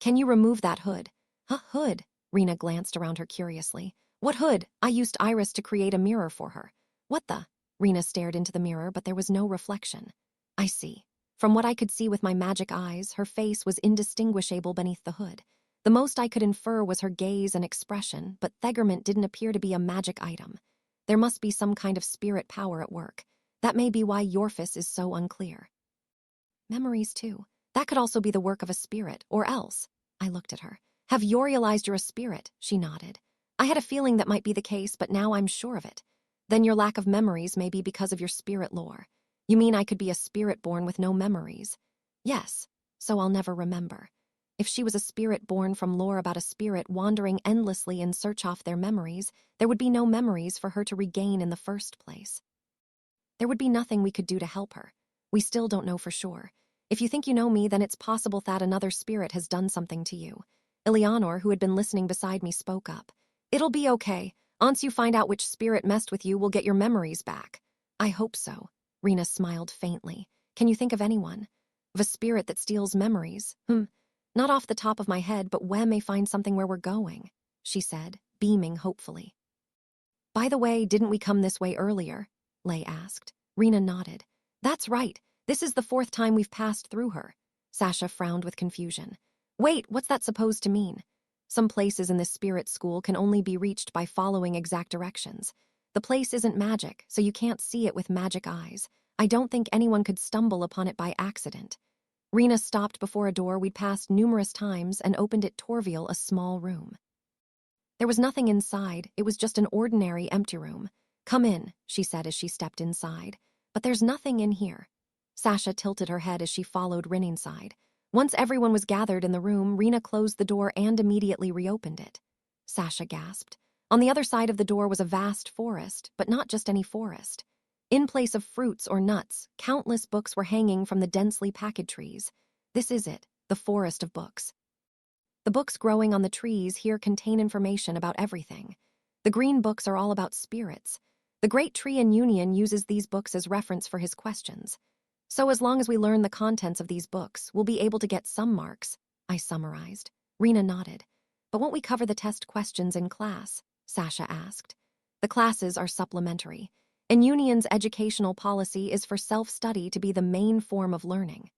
Can you remove that hood? Huh, hood? Rena glanced around her curiously. What hood? I used Iris to create a mirror for her. What the? Rena stared into the mirror, but there was no reflection. I see. From what I could see with my magic eyes, her face was indistinguishable beneath the hood. The most I could infer was her gaze and expression, but Thegerment didn't appear to be a magic item. There must be some kind of spirit power at work. That may be why Yorfis is so unclear. Memories, too. That could also be the work of a spirit, or else. I looked at her. Have you realized you're a spirit? She nodded. I had a feeling that might be the case, but now I'm sure of it. Then your lack of memories may be because of your spirit lore. You mean I could be a spirit born with no memories? Yes, so I'll never remember. If she was a spirit born from lore about a spirit wandering endlessly in search of their memories, there would be no memories for her to regain in the first place. There would be nothing we could do to help her. We still don't know for sure. If you think you know me, then it's possible that another spirit has done something to you. Eleanor, who had been listening beside me, spoke up. It'll be okay. Once you find out which spirit messed with you, we'll get your memories back. I hope so. Rena smiled faintly. Can you think of anyone? Of a spirit that steals memories? Not off the top of my head, but Wem may find something where we're going, she said, beaming hopefully. By the way, didn't we come this way earlier? Lay asked. Rena nodded. That's right. This is the 4th time we've passed through her. Sasha frowned with confusion. Wait, what's that supposed to mean? Some places in this spirit school can only be reached by following exact directions. The place isn't magic, so you can't see it with magic eyes. I don't think anyone could stumble upon it by accident. Rena stopped before a door we'd passed numerous times and opened it Torviel a small room. There was nothing inside. It was just an ordinary empty room. Come in, she said as she stepped inside. But there's nothing in here. Sasha tilted her head as she followed Rin inside. Once everyone was gathered in the room, Rena closed the door and immediately reopened it. Sasha gasped. On the other side of the door was a vast forest, but not just any forest. In place of fruits or nuts, countless books were hanging from the densely packed trees. This is it, the forest of books. The books growing on the trees here contain information about everything. The green books are all about spirits. The great tree in Union uses these books as reference for his questions. So as long as we learn the contents of these books, we'll be able to get some marks, I summarized. Rena nodded. But won't we cover the test questions in class? Sasha asked. The classes are supplementary. And Union's educational policy is for self-study to be the main form of learning.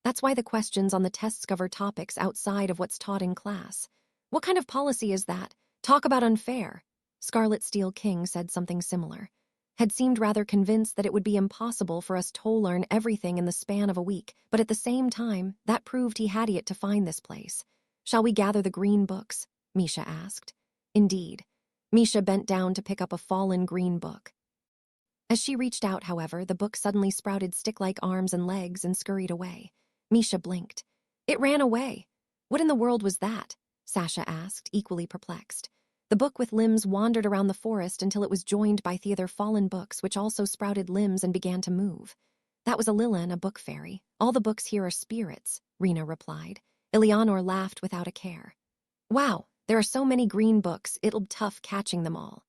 That's why the questions on the tests cover topics outside of what's taught in class. What kind of policy is that? Talk about unfair. Scarlet Steel King said something similar. Had seemed rather convinced that it would be impossible for us to learn everything in the span of a week, but at the same time, that proved he had yet to find this place. Shall we gather the green books? Misha asked. Indeed. Misha bent down to pick up a fallen green book. As she reached out, however, the book suddenly sprouted stick-like arms and legs and scurried away. Misha blinked. It ran away. What in the world was that? Sasha asked, equally perplexed. The book with limbs wandered around the forest until it was joined by the other fallen books, which also sprouted limbs and began to move. That was a Lilin, a book fairy. All the books here are spirits, Rena replied. Eleanor laughed without a care. Wow, there are so many green books, it'll be tough catching them all.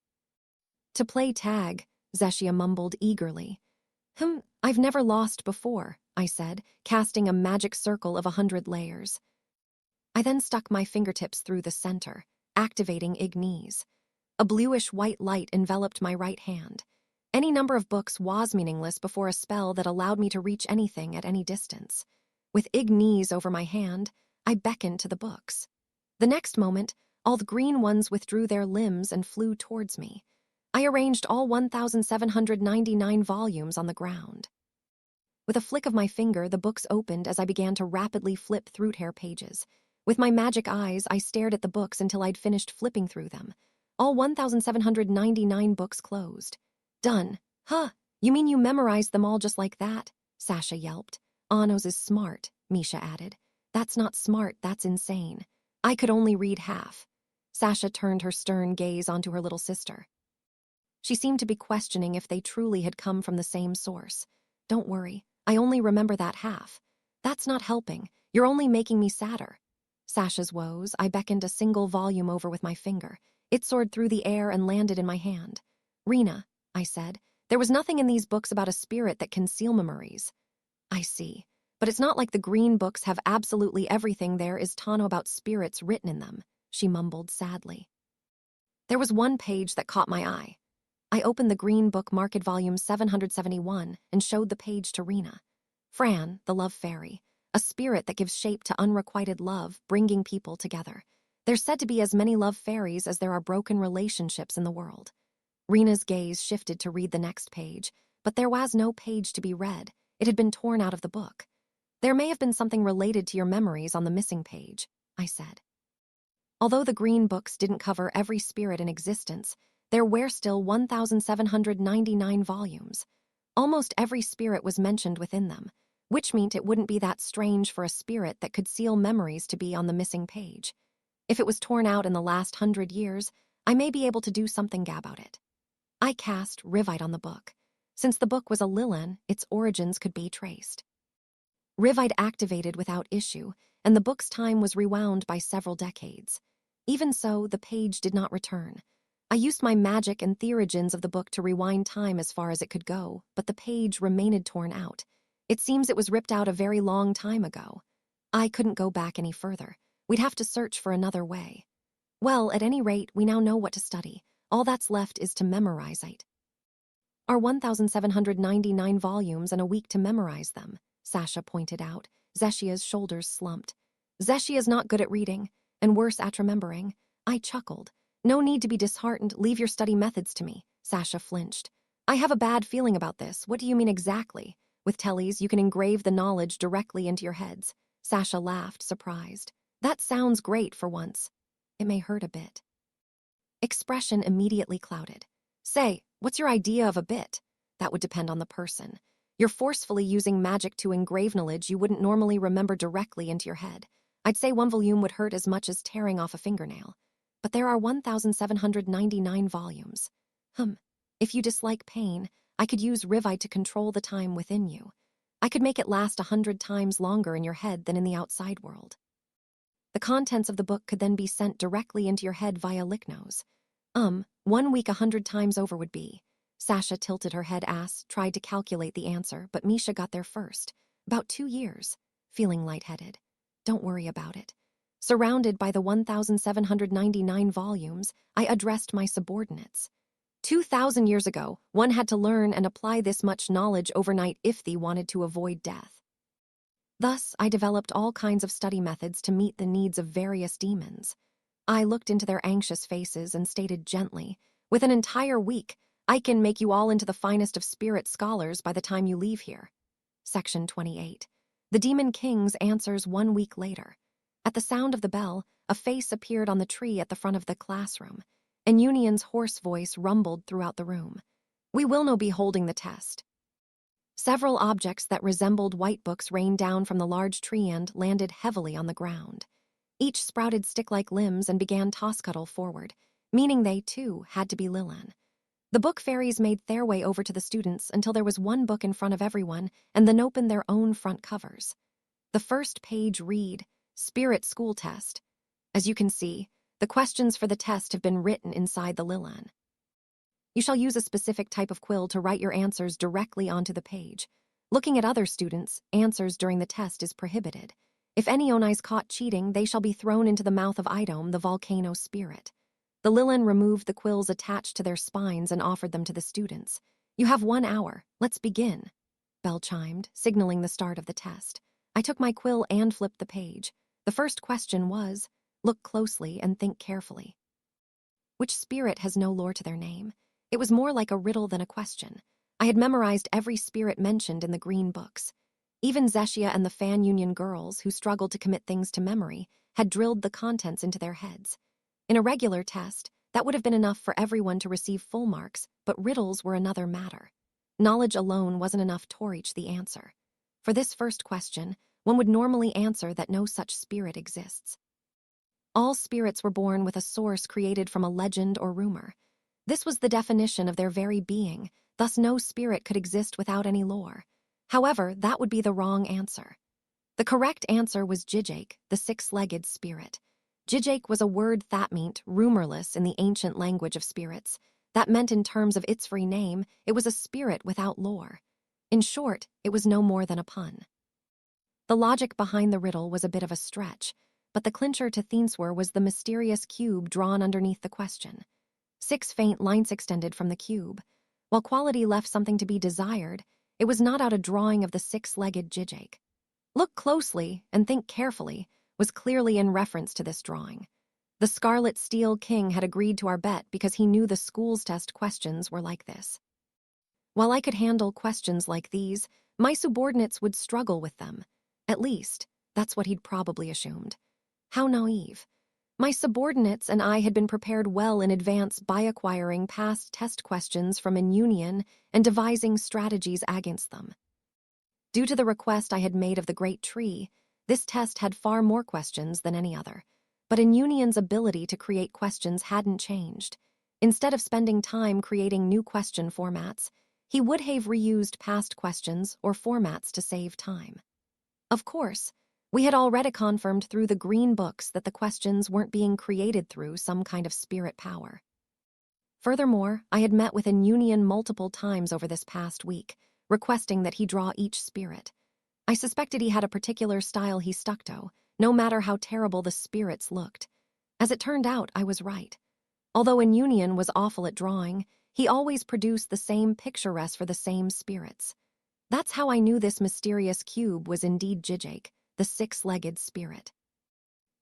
To play tag, Zeshia mumbled eagerly. I've never lost before, I said, casting a magic circle of 100 layers. I then stuck my fingertips through the center, activating Ignis. A bluish-white light enveloped my right hand. Any number of books was meaningless before a spell that allowed me to reach anything at any distance. With Ignis over my hand, I beckoned to the books. The next moment, all the green ones withdrew their limbs and flew towards me. I arranged all 1,799 volumes on the ground. With a flick of my finger, the books opened as I began to rapidly flip through their pages. With my magic eyes, I stared at the books until I'd finished flipping through them. All 1,799 books closed. Done. Huh, you mean you memorized them all just like that? Sasha yelped. Anos is smart, Misha added. That's not smart, that's insane. I could only read half. Sasha turned her stern gaze onto her little sister. She seemed to be questioning if they truly had come from the same source. Don't worry, I only remember that half. That's not helping, you're only making me sadder. Sasha's woes, I beckoned a single volume over with my finger. It soared through the air and landed in my hand. Rena, I said, there was nothing in these books about a spirit that can seal memories. I see, but it's not like the green books have absolutely everything there is Tano about spirits written in them, she mumbled sadly. There was one page that caught my eye. I opened the green book marked volume 771 and showed the page to Rena. Fran, the love fairy, a spirit that gives shape to unrequited love, bringing people together. There's said to be as many love fairies as there are broken relationships in the world. Rena's gaze shifted to read the next page, but there was no page to be read. It had been torn out of the book. There may have been something related to your memories on the missing page, I said. Although the green books didn't cover every spirit in existence, there were still 1,799 volumes. Almost every spirit was mentioned within them, which meant it wouldn't be that strange for a spirit that could seal memories to be on the missing page. If it was torn out in the last 100 years, I may be able to do something about it. I cast Rivite on the book. Since the book was a Lilin, its origins could be traced. Rivite activated without issue, and the book's time was rewound by several decades. Even so, the page did not return. I used my magic and theurgens of the book to rewind time as far as it could go, but the page remained torn out. It seems it was ripped out a very long time ago. I couldn't go back any further. We'd have to search for another way. Well, at any rate, we now know what to study. All that's left is to memorize it. Our 1,799 volumes and a week to memorize them, Sasha pointed out. Zeshia's shoulders slumped. Zeshia's not good at reading, and worse at remembering. I chuckled. No need to be disheartened, leave your study methods to me, Sasha flinched. I have a bad feeling about this, what do you mean exactly? With tellies, you can engrave the knowledge directly into your heads. Sasha laughed, surprised. That sounds great for once. It may hurt a bit. Expression immediately clouded. Say, what's your idea of a bit? That would depend on the person. You're forcefully using magic to engrave knowledge you wouldn't normally remember directly into your head. I'd say one volume would hurt as much as tearing off a fingernail. But there are 1,799 volumes. If you dislike pain, I could use Rivite to control the time within you. I could make it last 100 times longer in your head than in the outside world. The contents of the book could then be sent directly into your head via Lichnos. 1 week 100 times over would be. Sasha tilted her head tried to calculate the answer, but Misha got there first. About 2 years. Feeling lightheaded. Don't worry about it. Surrounded by the 1,799 volumes, I addressed my subordinates. 2,000 years ago, one had to learn and apply this much knowledge overnight if they wanted to avoid death. Thus, I developed all kinds of study methods to meet the needs of various demons. I looked into their anxious faces and stated gently, with an entire week, I can make you all into the finest of spirit scholars by the time you leave here. Section 28. The Demon King's answers 1 week later. At the sound of the bell, a face appeared on the tree at the front of the classroom, and Union's hoarse voice rumbled throughout the room. We will now be holding the test. Several objects that resembled white books rained down from the large tree and landed heavily on the ground. Each sprouted stick-like limbs and began toss-scuttle forward, meaning they, too, had to be Lilin. The book fairies made their way over to the students until there was one book in front of everyone and then opened their own front covers. The first page read, Spirit School Test. As you can see, the questions for the test have been written inside the Lilin. You shall use a specific type of quill to write your answers directly onto the page. Looking at other students' answers during the test is prohibited. If any Onai's caught cheating, they shall be thrown into the mouth of Idome, the volcano spirit. The Lilin removed the quills attached to their spines and offered them to the students. You have 1 hour. Let's begin. Bell chimed, signaling the start of the test. I took my quill and flipped the page. The first question was, look closely and think carefully. Which spirit has no lore to their name? It was more like a riddle than a question. I had memorized every spirit mentioned in the green books. Even Zeshia and the Fan Union girls, who struggled to commit things to memory, had drilled the contents into their heads. In a regular test, that would have been enough for everyone to receive full marks, but riddles were another matter. Knowledge alone wasn't enough to reach the answer. For this first question, one would normally answer that no such spirit exists. All spirits were born with a source created from a legend or rumor. This was the definition of their very being, thus no spirit could exist without any lore. However, that would be the wrong answer. The correct answer was Jijake, the six-legged spirit. Jijake was a word that meant rumorless in the ancient language of spirits. That meant in terms of its very name, it was a spirit without lore. In short, it was no more than a pun. The logic behind the riddle was a bit of a stretch, but the clincher to Thienswer was the mysterious cube drawn underneath the question. 6 faint lines extended from the cube. While quality left something to be desired, it was not out a drawing of the six-legged Jijake. Look closely and think carefully was clearly in reference to this drawing. The Scarlet Steel King had agreed to our bet because he knew the school's test questions were like this. While I could handle questions like these, my subordinates would struggle with them. At least, that's what he'd probably assumed. How naive. My subordinates and I had been prepared well in advance by acquiring past test questions from In Union and devising strategies against them. Due to the request I had made of the Great Tree, this test had far more questions than any other. But In Union's ability to create questions hadn't changed. Instead of spending time creating new question formats, he would have reused past questions or formats to save time. Of course, we had already confirmed through the green books that the questions weren't being created through some kind of spirit power. Furthermore, I had met with In Union multiple times over this past week, requesting that he draw each spirit. I suspected he had a particular style he stuck to, no matter how terrible the spirits looked. As it turned out, I was right. Although In Union was awful at drawing, he always produced the same picturesque for the same spirits. That's how I knew this mysterious cube was indeed Jijake, the six-legged spirit.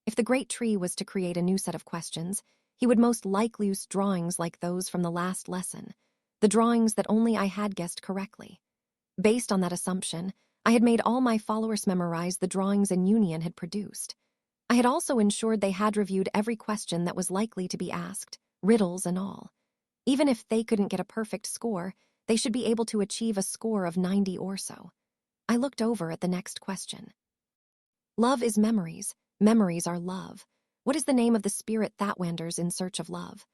If the Great Tree was to create a new set of questions, he would most likely use drawings like those from the last lesson, the drawings that only I had guessed correctly. Based on that assumption, I had made all my followers memorize the drawings In Union had produced. I had also ensured they had reviewed every question that was likely to be asked, riddles and all. Even if they couldn't get a perfect score, they should be able to achieve a score of 90 or so. I looked over at the next question. Love is memories. Memories are love. What is the name of the spirit that wanders in search of love?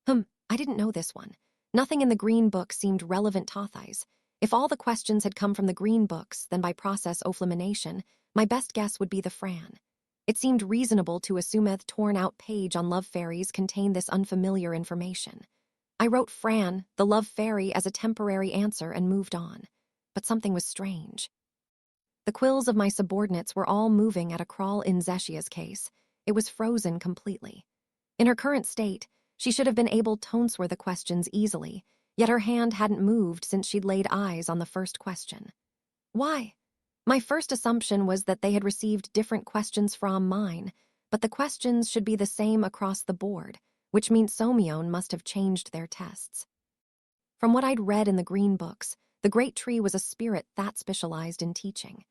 I didn't know this one. Nothing in the green book seemed relevant to Thais. If all the questions had come from the green books, then by process of elimination, my best guess would be the Fran. It seemed reasonable to assume a torn-out page on love fairies contained this unfamiliar information. I wrote Fran, the love fairy, as a temporary answer and moved on. But something was strange. The quills of my subordinates were all moving at a crawl in Zeshia's case. It was frozen completely. In her current state, she should have been able to answer the questions easily, yet her hand hadn't moved since she'd laid eyes on the first question. Why? My first assumption was that they had received different questions from mine, but the questions should be the same across the board, which means Somion must have changed their tests. From what I'd read in the green books, the Great Tree was a spirit that specialized in teaching.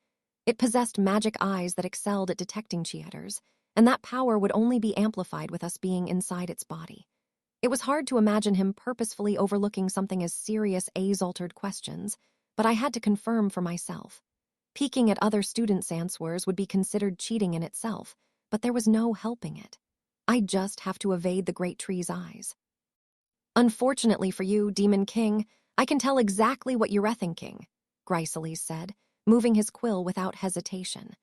It possessed magic eyes that excelled at detecting cheaters, and that power would only be amplified with us being inside its body. It was hard to imagine him purposefully overlooking something as serious as altered questions, but I had to confirm for myself. Peeking at other students' answers would be considered cheating in itself, but there was no helping it. I'd just have to evade the Great Tree's eyes. Unfortunately for you, Demon King, I can tell exactly what you're thinking, Gryceles said, moving his quill without hesitation.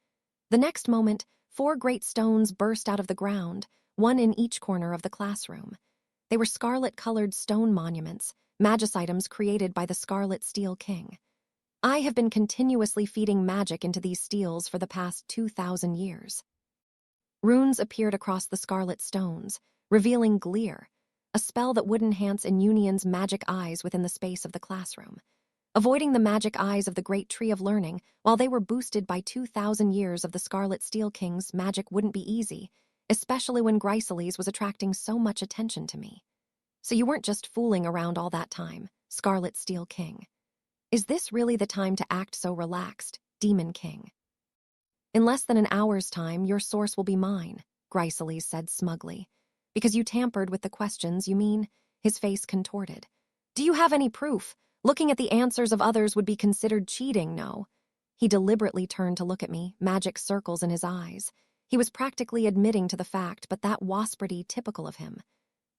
The next moment, 4 great stones burst out of the ground, one in each corner of the classroom. They were scarlet-colored stone monuments, magis items created by the Scarlet Steel King. I have been continuously feeding magic into these steels for the past 2,000 years. Runes appeared across the scarlet stones, revealing Glear, a spell that would enhance In Union's magic eyes within the space of the classroom. Avoiding the magic eyes of the Great Tree of Learning, while they were boosted by 2,000 years of the Scarlet Steel King's magic wouldn't be easy, especially when Gryceles was attracting so much attention to me. So you weren't just fooling around all that time, Scarlet Steel King. Is this really the time to act so relaxed, Demon King? In less than an hour's time, your source will be mine, Gryceles said smugly. Because you tampered with the questions, you mean? His face contorted. Do you have any proof? Looking at the answers of others would be considered cheating, no? He deliberately turned to look at me, magic circles in his eyes. He was practically admitting to the fact, but that wasprity typical of him.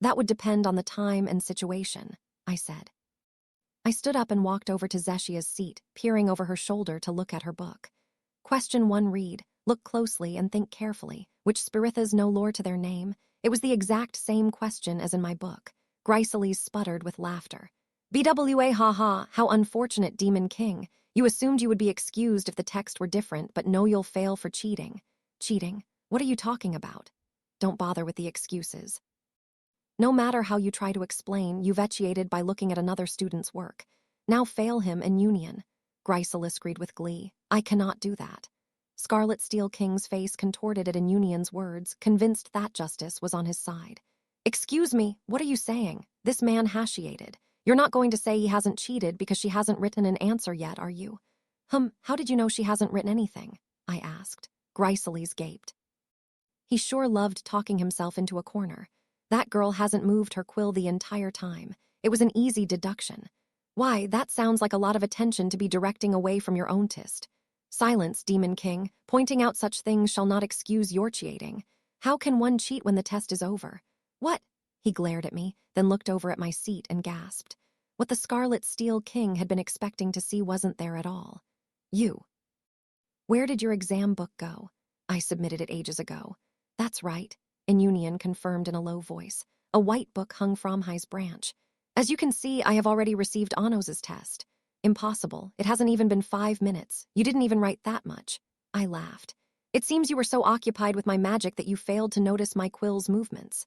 That would depend on the time and situation, I said. I stood up and walked over to Zeshia's seat, peering over her shoulder to look at her book. Question 1 read, look closely and think carefully. Which Spirithas know lore to their name? It was the exact same question as in my book. Gryceles sputtered with laughter. BWA ha, how unfortunate, Demon King. You assumed you would be excused if the text were different, but no, you'll fail for cheating. Cheating? What are you talking about? Don't bother with the excuses. No matter how you try to explain, you've vitiated by looking at another student's work. Now fail him in union. Gryceles agreed with glee. I cannot do that. Scarlet Steel King's face contorted at Union's words, convinced that justice was on his side. Excuse me, what are you saying? This man hashiated. You're not going to say he hasn't cheated because she hasn't written an answer yet, are you? How did you know she hasn't written anything? I asked. Gryceles gaped. He sure loved talking himself into a corner. That girl hasn't moved her quill the entire time. It was an easy deduction. Why, that sounds like a lot of attention to be directing away from your own tist. Silence, Demon King. Pointing out such things shall not excuse your cheating. How can one cheat when the test is over? What? He glared at me, then looked over at my seat and gasped. What the Scarlet Steel King had been expecting to see wasn't there at all. You. Where did your exam book go? I submitted it ages ago. That's right. In Union confirmed in a low voice. A white book hung from his branch. As you can see, I have already received Anos's test. Impossible. It hasn't even been 5 minutes. You didn't even write that much. I laughed. It seems you were so occupied with my magic that you failed to notice my quill's movements.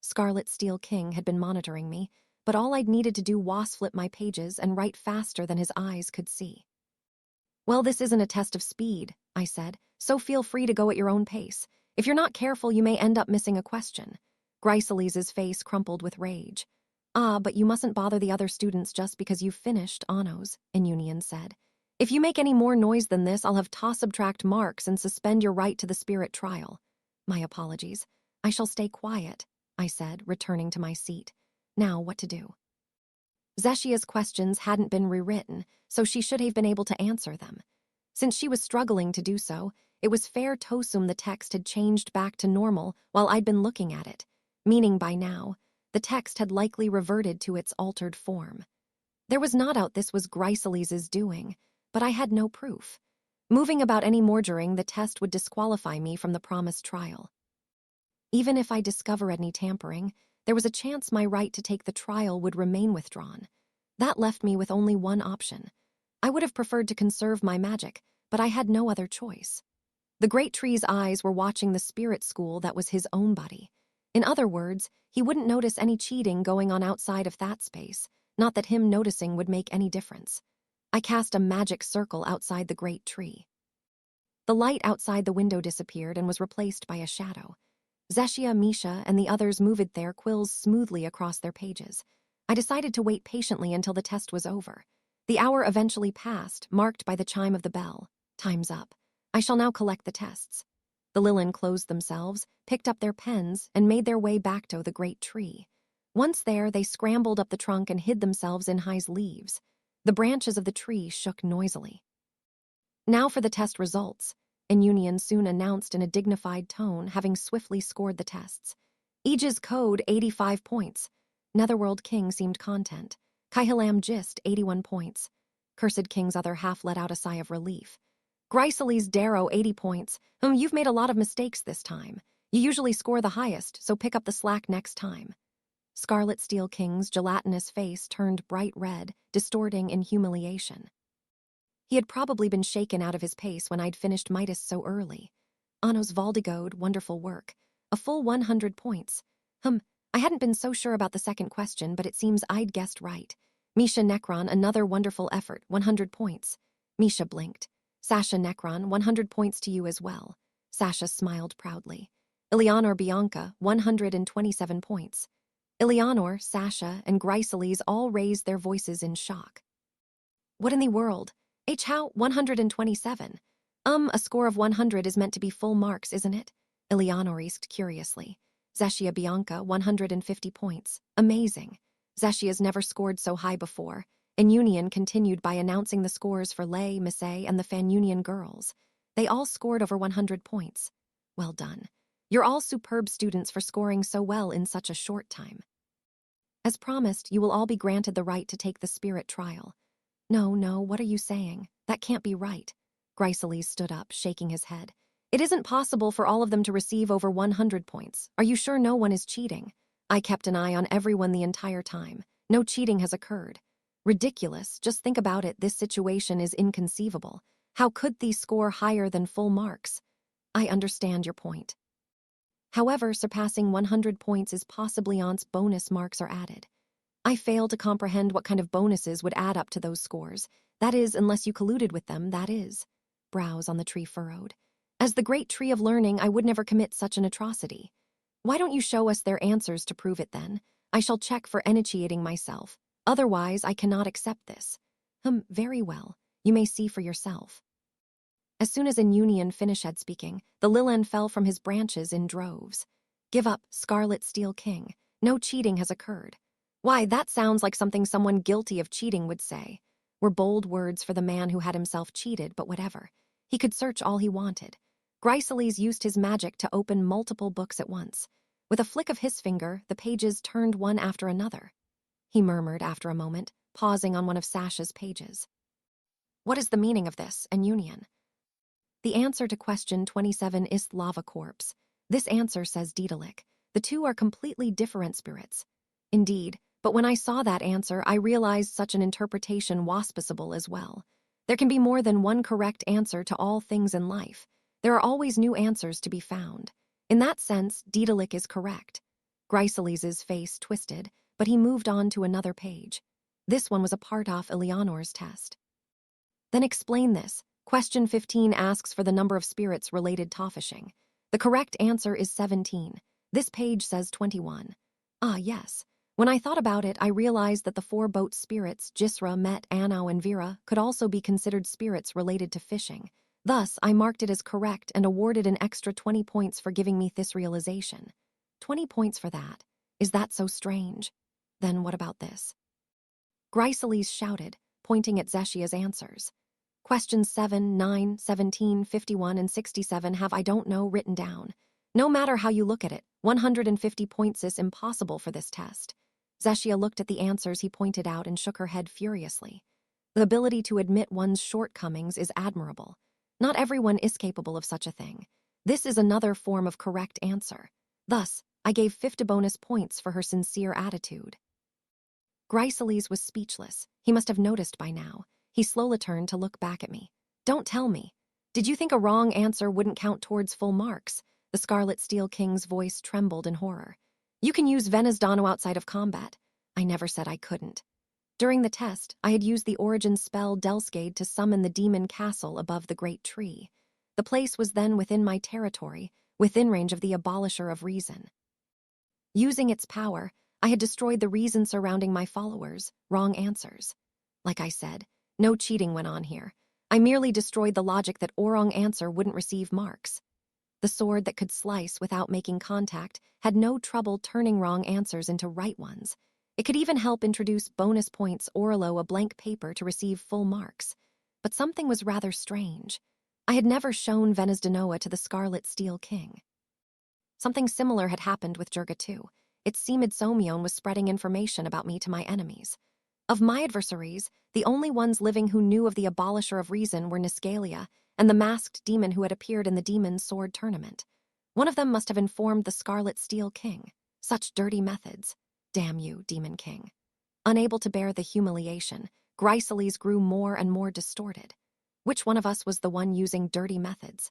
Scarlet Steel King had been monitoring me, but all I'd needed to do was flip my pages and write faster than his eyes could see. Well, this isn't a test of speed, I said, so feel free to go at your own pace. If you're not careful, you may end up missing a question. Gryceles's face crumpled with rage. But you mustn't bother the other students just because you've finished Anos, Union said. If you make any more noise than this, I'll have subtract marks and suspend your right to the spirit trial. My apologies. I shall stay quiet, I said, returning to my seat. Now, what to do? Zeshia's questions hadn't been rewritten, so she should have been able to answer them. Since she was struggling to do so, it was fair to assume the text had changed back to normal while I'd been looking at it, meaning by now, the text had likely reverted to its altered form. There was no doubt this was Gryceles's doing, but I had no proof. Moving about any more during the test would disqualify me from the promised trial. Even if I discover any tampering, there was a chance my right to take the trial would remain withdrawn. That left me with only one option. I would have preferred to conserve my magic, but I had no other choice. The Great Tree's eyes were watching the spirit school that was his own body. In other words, he wouldn't notice any cheating going on outside of that space, not that him noticing would make any difference. I cast a magic circle outside the Great Tree. The light outside the window disappeared and was replaced by a shadow. Zeshia, Misha, and the others moved their quills smoothly across their pages. I decided to wait patiently until the test was over. The hour eventually passed, marked by the chime of the bell. Time's up. I shall now collect the tests. The Lilin closed themselves, picked up their pens, and made their way back to the Great Tree. Once there, they scrambled up the trunk and hid themselves in his leaves. The branches of the tree shook noisily. Now for the test results, and Union soon announced in a dignified tone, having swiftly scored the tests. Aegis Code, 85 points. Netherworld King seemed content. Kaihilam Gist, 81 points. Cursed King's other half let out a sigh of relief. Gryceles Darrow, 80 points. You've made a lot of mistakes this time. You usually score the highest, so pick up the slack next time. Scarlet Steel King's gelatinous face turned bright red, distorting in humiliation. He had probably been shaken out of his pace when I'd finished Midas so early. Anos Valdigode, wonderful work. A full 100 points. I hadn't been so sure about the second question, but it seems I'd guessed right. Misha Necron, another wonderful effort, 100 points. Misha blinked. Sasha Necron, 100 points to you as well. Sasha smiled proudly. Eleanor Bianca, 127 points. Eleanor, Sasha, and Gryceles all raised their voices in shock. What in the world? How, 127? A score of 100 is meant to be full marks, isn't it? Eleanor asked curiously. Zeshia Bianca, 150 points. Amazing. Zeshia's never scored so high before, and Union continued by announcing the scores for Lay, Miss A, and the Fan Union girls. They all scored over 100 points. Well done. You're all superb students for scoring so well in such a short time. As promised, you will all be granted the right to take the spirit trial. No, what are you saying? That can't be right. Gryceles stood up, shaking his head. It isn't possible for all of them to receive over 100 points. Are you sure no one is cheating? I kept an eye on everyone the entire time. No cheating has occurred. Ridiculous. Just think about it. This situation is inconceivable. How could these score higher than full marks? I understand your point. However, surpassing 100 points is possibly once bonus marks are added. I fail to comprehend what kind of bonuses would add up to those scores. That is, unless you colluded with them, that is. Brows on the tree furrowed. As the great tree of learning, I would never commit such an atrocity. Why don't you show us their answers to prove it then? I shall check for initiating myself. Otherwise, I cannot accept this. Very well. You may see for yourself. As soon as Union finished speaking, the Lillian fell from his branches in droves. Give up, Scarlet Steel King. No cheating has occurred. Why, that sounds like something someone guilty of cheating would say. Were bold words for the man who had himself cheated, but whatever. He could search all he wanted. Gryceles used his magic to open multiple books at once. With a flick of his finger, the pages turned one after another. He murmured after a moment, pausing on one of Sasha's pages. What is the meaning of this, Union? The answer to question 27 is lava corpse. This answer says Daedalic. The two are completely different spirits. Indeed, but when I saw that answer, I realized such an interpretation was possible as well. There can be more than one correct answer to all things in life. There are always new answers to be found. In that sense, Daedalic is correct. Gryceles's face twisted, but he moved on to another page. This one was a part of Eleanor's test. Then explain this. Question 15 asks for the number of spirits related to fishing. The correct answer is 17. This page says 21. Ah, yes. When I thought about it, I realized that the four boat spirits, Jisra, Met, Anau, and Vera, could also be considered spirits related to fishing. Thus, I marked it as correct and awarded an extra 20 points for giving me this realization. 20 points for that. Is that so strange? Then what about this? Gryceles shouted, pointing at Zeshia's answers. Questions 7, 9, 17, 51, and 67 have I don't know written down. No matter how you look at it, 150 points is impossible for this test. Zeshia looked at the answers he pointed out and shook her head furiously. The ability to admit one's shortcomings is admirable. Not everyone is capable of such a thing. This is another form of correct answer. Thus, I gave 50 bonus points for her sincere attitude. Gryceles was speechless. He must have noticed by now. He slowly turned to look back at me. Don't tell me. Did you think a wrong answer wouldn't count towards full marks? The Scarlet Steel King's voice trembled in horror. You can use Venizdono outside of combat. I never said I couldn't. During the test, I had used the origin spell Delskade to summon the demon castle above the great tree. The place was then within my territory, within range of the Abolisher of Reason. Using its power, I had destroyed the reason surrounding my followers, wrong answers. Like I said, no cheating went on here. I merely destroyed the logic that wrong answer wouldn't receive marks. The sword that could slice without making contact had no trouble turning wrong answers into right ones. It could even help introduce bonus points or allow a blank paper to receive full marks. But something was rather strange. I had never shown Venizdonoa to the Scarlet Steel King. Something similar had happened with Jurga too. Its Semid Somion was spreading information about me to my enemies. Of my adversaries, the only ones living who knew of the Abolisher of Reason were Niscalia and the masked demon who had appeared in the Demon's Sword tournament. One of them must have informed the Scarlet Steel King. Such dirty methods. Damn you, Demon King. Unable to bear the humiliation, Gryceles grew more and more distorted. Which one of us was the one using dirty methods?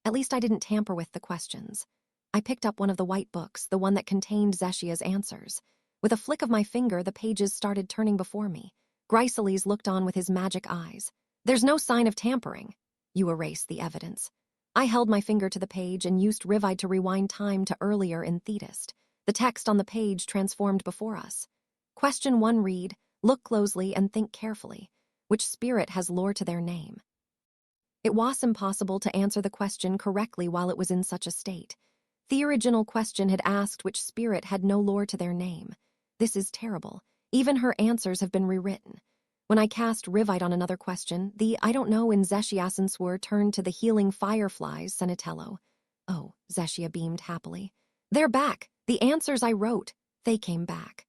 At least I didn't tamper with the questions. I picked up one of the white books, the one that contained Zeshia's answers. With a flick of my finger, the pages started turning before me. Gryceles looked on with his magic eyes. There's no sign of tampering. You erase the evidence. I held my finger to the page and used Rivide to rewind time to earlier in Thetis. The text on the page transformed before us. Question 1 read, look closely and think carefully. Which spirit has lore to their name? It was impossible to answer the question correctly while it was in such a state. The original question had asked which spirit had no lore to their name. This is terrible. Even her answers have been rewritten. When I cast Rivite on another question, the I don't know in Zeshiasenswur turned to the healing fireflies, Senatello. Oh, Zeshia beamed happily. They're back. The answers I wrote, they came back.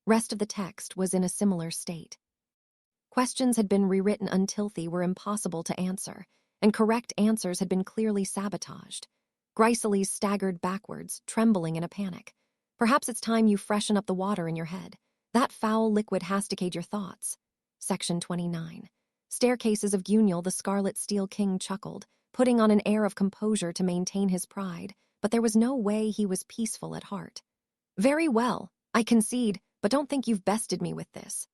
Rest of the text was in a similar state. Questions had been rewritten until they were impossible to answer, and correct answers had been clearly sabotaged. Gryceles staggered backwards, trembling in a panic. Perhaps it's time you freshen up the water in your head. That foul liquid has decayed your thoughts. Section 29. Staircases of Guniel, the Scarlet Steel King chuckled, putting on an air of composure to maintain his pride, but there was no way he was peaceful at heart. Very well, I concede, but don't think you've bested me with this.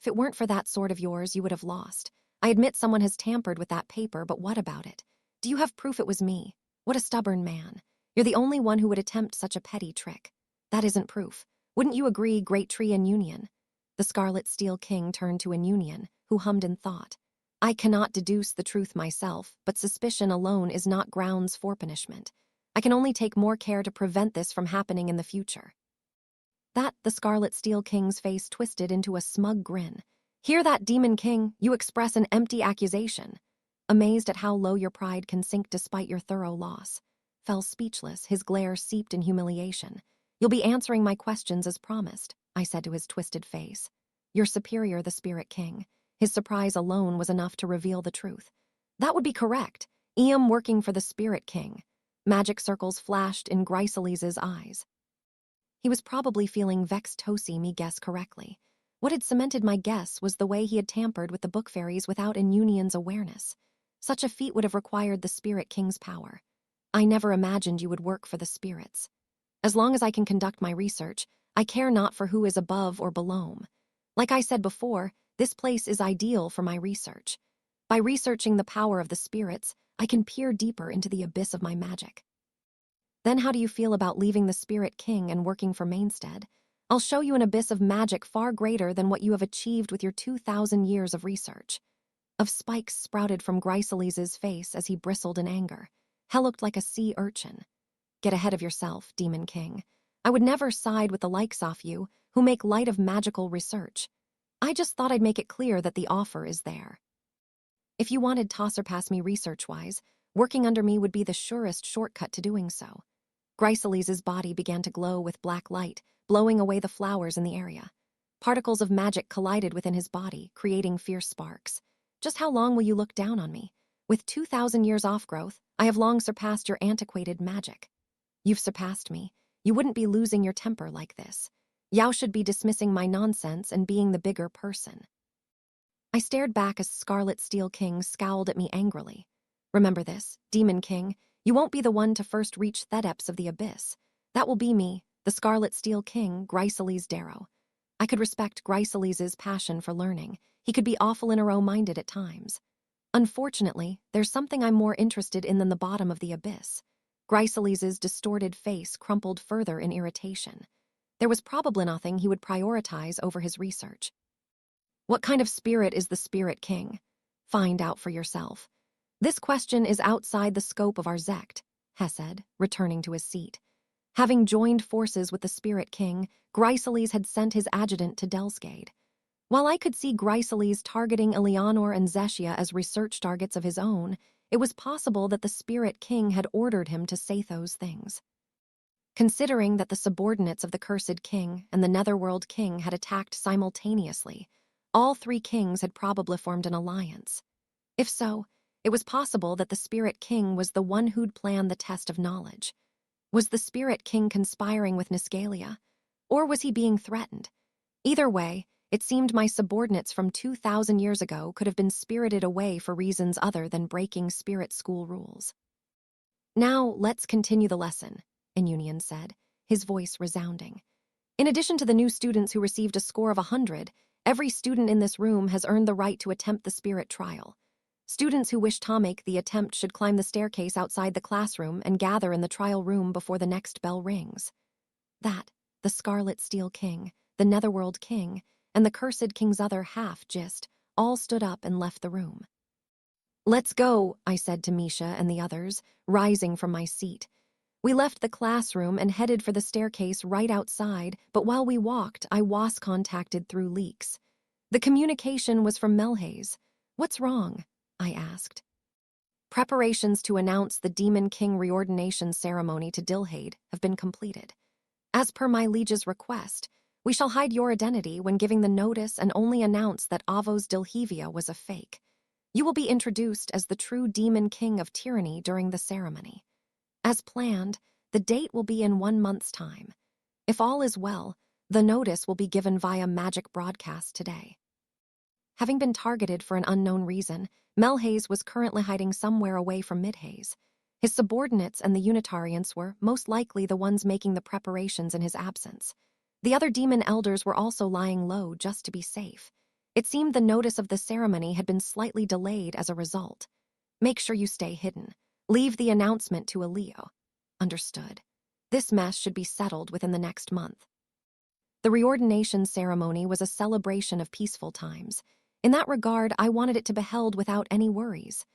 If it weren't for that sword of yours, you would have lost. I admit someone has tampered with that paper, but what about it? Do you have proof it was me? What a stubborn man. You're the only one who would attempt such a petty trick. That isn't proof. Wouldn't you agree, Great Tree and Union? The Scarlet Steel King turned to an Union, who hummed in thought. I cannot deduce the truth myself, but suspicion alone is not grounds for punishment. I can only take more care to prevent this from happening in the future. The Scarlet Steel King's face twisted into a smug grin. Hear that, Demon King? You express an empty accusation. Amazed at how low your pride can sink despite your thorough loss. Fell speechless, his glare seeped in humiliation. You'll be answering my questions as promised, I said to his twisted face. Your superior, the Spirit King. His surprise alone was enough to reveal the truth. That would be correct. Eam working for the Spirit King. Magic circles flashed in Gryceles's eyes. He was probably feeling vexed to see me guess correctly. What had cemented my guess was the way he had tampered with the book fairies without an Union's awareness. Such a feat would have required the Spirit King's power. I never imagined you would work for the spirits. As long as I can conduct my research, I care not for who is above or below. Like I said before, this place is ideal for my research. By researching the power of the spirits, I can peer deeper into the abyss of my magic. Then how do you feel about leaving the Spirit King and working for Mainstead? I'll show you an abyss of magic far greater than what you have achieved with your 2,000 years of research. Of spikes sprouted from Gryceles's face as he bristled in anger. Hell looked like a sea urchin. Get ahead of yourself, Demon King. I would never side with the likes of you, who make light of magical research. I just thought I'd make it clear that the offer is there. If you wanted to surpass me research-wise, working under me would be the surest shortcut to doing so. Gryceles's body began to glow with black light, blowing away the flowers in the area. Particles of magic collided within his body, creating fierce sparks. Just how long will you look down on me? With 2,000 years off-growth, I have long surpassed your antiquated magic. You've surpassed me. You wouldn't be losing your temper like this. Yao should be dismissing my nonsense and being the bigger person. I stared back as Scarlet Steel King scowled at me angrily. Remember this, Demon King, you won't be the one to first reach the depths of the abyss. That will be me, the Scarlet Steel King, Gryceles Darrow. I could respect Gryceles's passion for learning. He could be awful narrow-minded at times. Unfortunately, there's something I'm more interested in than the bottom of the abyss. Gryceles's distorted face crumpled further in irritation. There was probably nothing he would prioritize over his research. What kind of spirit is the Spirit King? Find out for yourself. This question is outside the scope of our Zect, Hesed, returning to his seat. Having joined forces with the Spirit King, Gryceles had sent his adjutant to Delsgade. While I could see Gryceles targeting Eleanor and Zeshia as research targets of his own, it was possible that the Spirit King had ordered him to say those things. Considering that the subordinates of the Cursed King and the Netherworld King had attacked simultaneously, all three kings had probably formed an alliance. If so, it was possible that the Spirit King was the one who'd planned the test of knowledge. Was the Spirit King conspiring with Nisgalia? Or was he being threatened? Either way, it seemed my subordinates from 2,000 years ago could have been spirited away for reasons other than breaking spirit school rules. Now, let's continue the lesson, Inunion said, his voice resounding. In addition to the new students who received a score of 100, every student in this room has earned the right to attempt the spirit trial. Students who wish to make the attempt should climb the staircase outside the classroom and gather in the trial room before the next bell rings. The Scarlet Steel King, the Netherworld King, and the Cursed King's other half, all stood up and left the room. Let's go, I said to Misha and the others, rising from my seat. We left the classroom and headed for the staircase right outside, but while we walked, I was contacted through leaks. The communication was from Melhaze. What's wrong? I asked. Preparations to announce the Demon King reordination ceremony to Dilhade have been completed. As per my liege's request, we shall hide your identity when giving the notice and only announce that Avos Dilhevia was a fake. You will be introduced as the true Demon King of Tyranny during the ceremony. As planned, the date will be in 1 month's time. If all is well, the notice will be given via magic broadcast today. Having been targeted for an unknown reason, Melhaze was currently hiding somewhere away from Midhaze. His subordinates and the Unitarians were most likely the ones making the preparations in his absence. The other demon elders were also lying low just to be safe. It seemed the notice of the ceremony had been slightly delayed as a result. Make sure you stay hidden. Leave the announcement to Elio. Understood. This mess should be settled within the next month. The reordination ceremony was a celebration of peaceful times. In that regard, I wanted it to be held without any worries.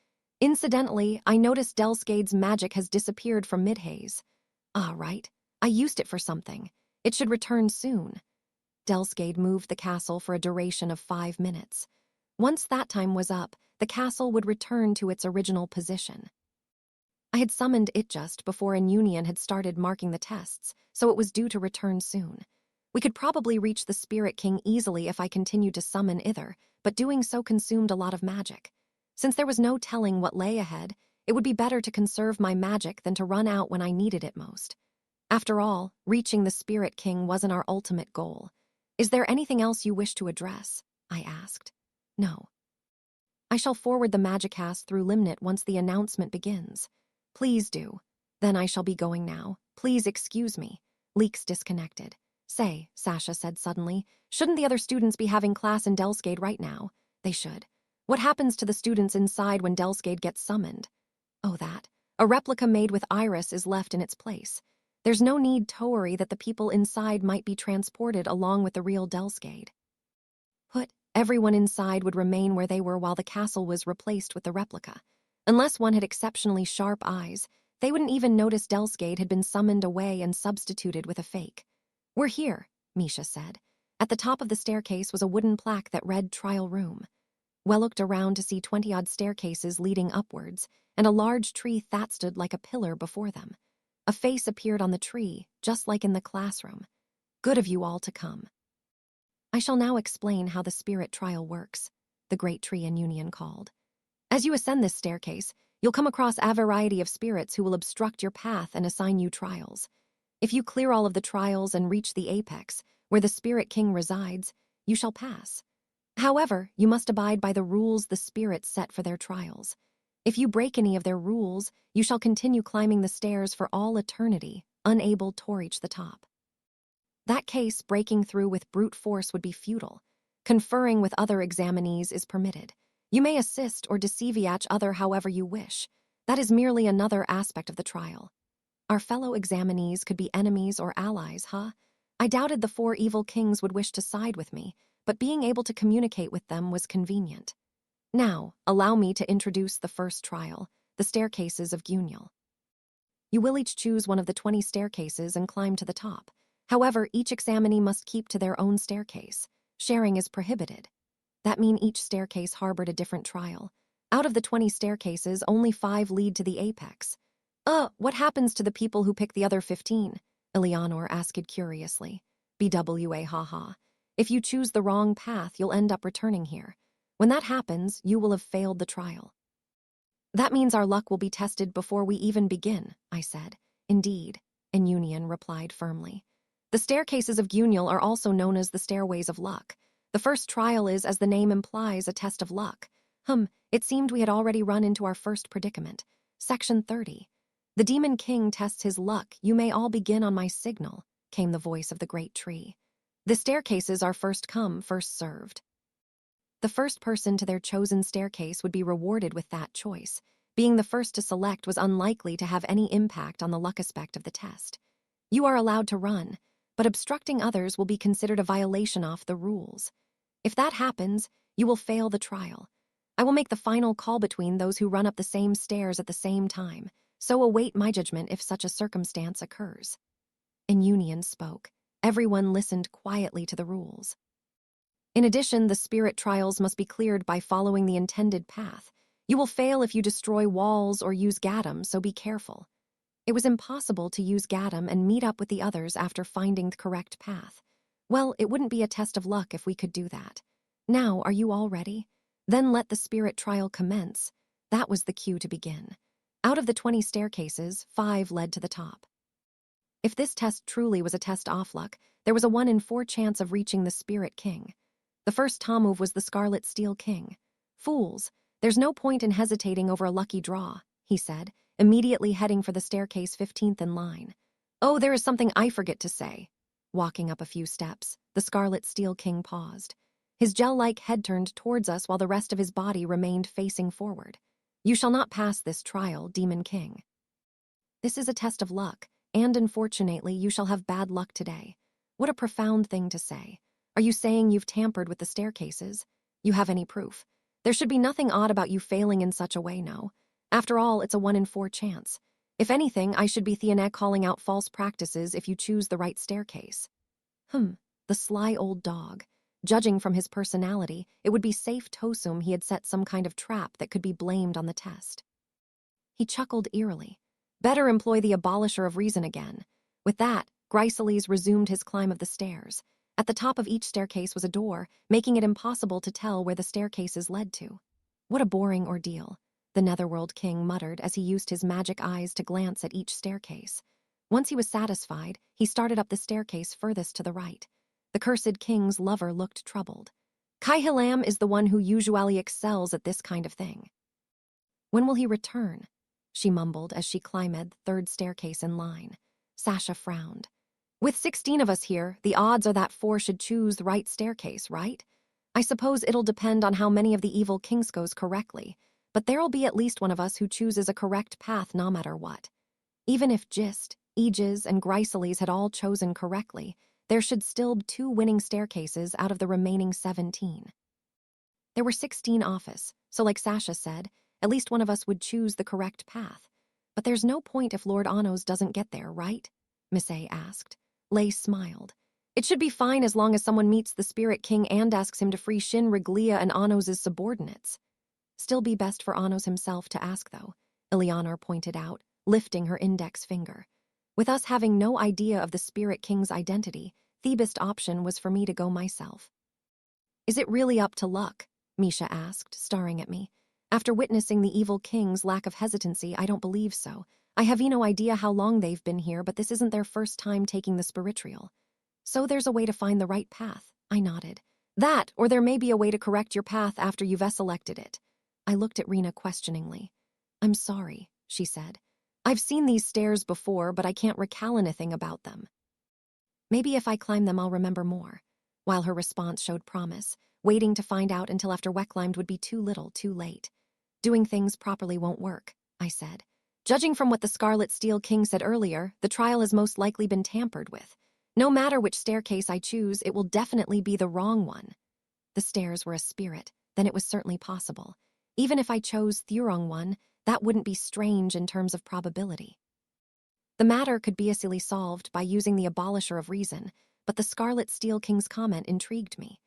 Incidentally, I noticed Delscade's magic has disappeared from Midhaze. Ah, right. I used it for something. It should return soon. Delscade moved the castle for a duration of 5 minutes. Once that time was up, the castle would return to its original position. I had summoned it just before an union had started marking the tests, so it was due to return soon. We could probably reach the Spirit King easily if I continued to summon Ither, but doing so consumed a lot of magic. Since there was no telling what lay ahead, it would be better to conserve my magic than to run out when I needed it most. After all, reaching the Spirit King wasn't our ultimate goal. Is there anything else you wish to address? I asked. No. I shall forward the Magicast through Limnit once the announcement begins. Please do. Then I shall be going now. Please excuse me. Leaks disconnected. Say, Sasha said suddenly, shouldn't the other students be having class in Delscade right now? They should. What happens to the students inside when Delscade gets summoned? Oh, that. A replica made with Iris is left in its place. There's no need to worry that the people inside might be transported along with the real Delscade. Everyone inside would remain where they were while the castle was replaced with the replica. Unless one had exceptionally sharp eyes, they wouldn't even notice Delscade had been summoned away and substituted with a fake. We're here, Misha said. At the top of the staircase was a wooden plaque that read Trial Room. Well looked around to see 20-odd staircases leading upwards, and a large tree that stood like a pillar before them. A face appeared on the tree, just like in the classroom. Good of you all to come. I shall now explain how the spirit trial works, the Great Tree and Union called. As you ascend this staircase, you'll come across a variety of spirits who will obstruct your path and assign you trials. If you clear all of the trials and reach the apex, where the Spirit King resides, you shall pass. However, you must abide by the rules the spirits set for their trials. If you break any of their rules, you shall continue climbing the stairs for all eternity, unable to reach the top. That case, breaking through with brute force would be futile. Conferring with other examinees is permitted. You may assist or deceive each other however you wish. That is merely another aspect of the trial. Our fellow examinees could be enemies or allies, huh? I doubted the 4 evil kings would wish to side with me, but being able to communicate with them was convenient. Now, allow me to introduce the first trial, the staircases of Gunil. You will each choose one of the 20 staircases and climb to the top. However, each examinee must keep to their own staircase. Sharing is prohibited. That means each staircase harbored a different trial. Out of the 20 staircases, only 5 lead to the apex. What happens to the people who pick the other 15? Eleanor asked curiously. BWA haha. If you choose the wrong path, you'll end up returning here. When that happens, you will have failed the trial. That means our luck will be tested before we even begin, I said. Indeed, and Union replied firmly. The staircases of Gunil are also known as the stairways of luck. The first trial is, as the name implies, a test of luck. It seemed we had already run into our first predicament. Section 30. The Demon King tests his luck. You may all begin on my signal, came the voice of the Great Tree. The staircases are first come, first served. The first person to their chosen staircase would be rewarded with that choice. Being the first to select was unlikely to have any impact on the luck aspect of the test. You are allowed to run, but obstructing others will be considered a violation of the rules. If that happens, you will fail the trial. I will make the final call between those who run up the same stairs at the same time, so await my judgment if such a circumstance occurs. And Union spoke. Everyone listened quietly to the rules. In addition, the spirit trials must be cleared by following the intended path. You will fail if you destroy walls or use Gadam, so be careful. It was impossible to use Gadam and meet up with the others after finding the correct path. Well, it wouldn't be a test of luck if we could do that. Now, are you all ready? Then let the spirit trial commence. That was the cue to begin. Out of the 20 staircases, 5 led to the top. If this test truly was a test off luck, there was a 1 in 4 chance of reaching the Spirit King. The first Tamuv was the Scarlet Steel King. Fools, there's no point in hesitating over a lucky draw, he said, immediately heading for the staircase 15th in line. Oh, there is something I forget to say. Walking up a few steps, the Scarlet Steel King paused. His gel-like head turned towards us while the rest of his body remained facing forward. You shall not pass this trial, Demon King. This is a test of luck, and unfortunately, you shall have bad luck today. What a profound thing to say. Are you saying you've tampered with the staircases? You have any proof? There should be nothing odd about you failing in such a way, no. After all, it's a 1 in 4 chance. If anything, I should be Theanek calling out false practices if you choose the right staircase. The sly old dog. Judging from his personality, it would be safe to assume he had set some kind of trap that could be blamed on the test. He chuckled eerily. Better employ the abolisher of reason again. With that, Gryceles resumed his climb of the stairs. At the top of each staircase was a door, making it impossible to tell where the staircases led to. What a boring ordeal, the Netherworld King muttered as he used his magic eyes to glance at each staircase. Once he was satisfied, he started up the staircase furthest to the right. The cursed king's lover looked troubled. Kai-Hilam is the one who usually excels at this kind of thing. When will he return? She mumbled as she climbed the 3rd staircase in line. Sasha frowned. With 16 of us here, the odds are that 4 should choose the right staircase, right? I suppose it'll depend on how many of the evil kings goes correctly, but there'll be at least one of us who chooses a correct path no matter what. Even if Gist, Aegis, and Gryceles had all chosen correctly, there should still be 2 winning staircases out of the remaining 17. There were 16 office, so like Sasha said, at least one of us would choose the correct path. But there's no point if Lord Anos doesn't get there, right? Miss A asked. Lay smiled. It should be fine as long as someone meets the Spirit King and asks him to free Shin Reglia and Anos' subordinates. Still be best for Anos himself to ask, though, Eleanor pointed out, lifting her index finger. With us having no idea of the Spirit King's identity, the best option was for me to go myself. Is it really up to luck? Misha asked, staring at me. After witnessing the evil king's lack of hesitancy, I don't believe so. I have no idea how long they've been here, but this isn't their first time taking the spiritual. So there's a way to find the right path, I nodded. That, or there may be a way to correct your path after you've selected it. I looked at Rena questioningly. I'm sorry, she said. I've seen these stairs before, but I can't recall anything about them. Maybe if I climb them, I'll remember more. While her response showed promise, waiting to find out until after Wecklimed would be too little, too late. Doing things properly won't work, I said. Judging from what the Scarlet Steel King said earlier, the trial has most likely been tampered with. No matter which staircase I choose, it will definitely be the wrong one. The stairs were a spirit, then it was certainly possible. Even if I chose Thurong one, that wouldn't be strange in terms of probability. The matter could be easily solved by using the abolisher of reason, but the Scarlet Steel King's comment intrigued me.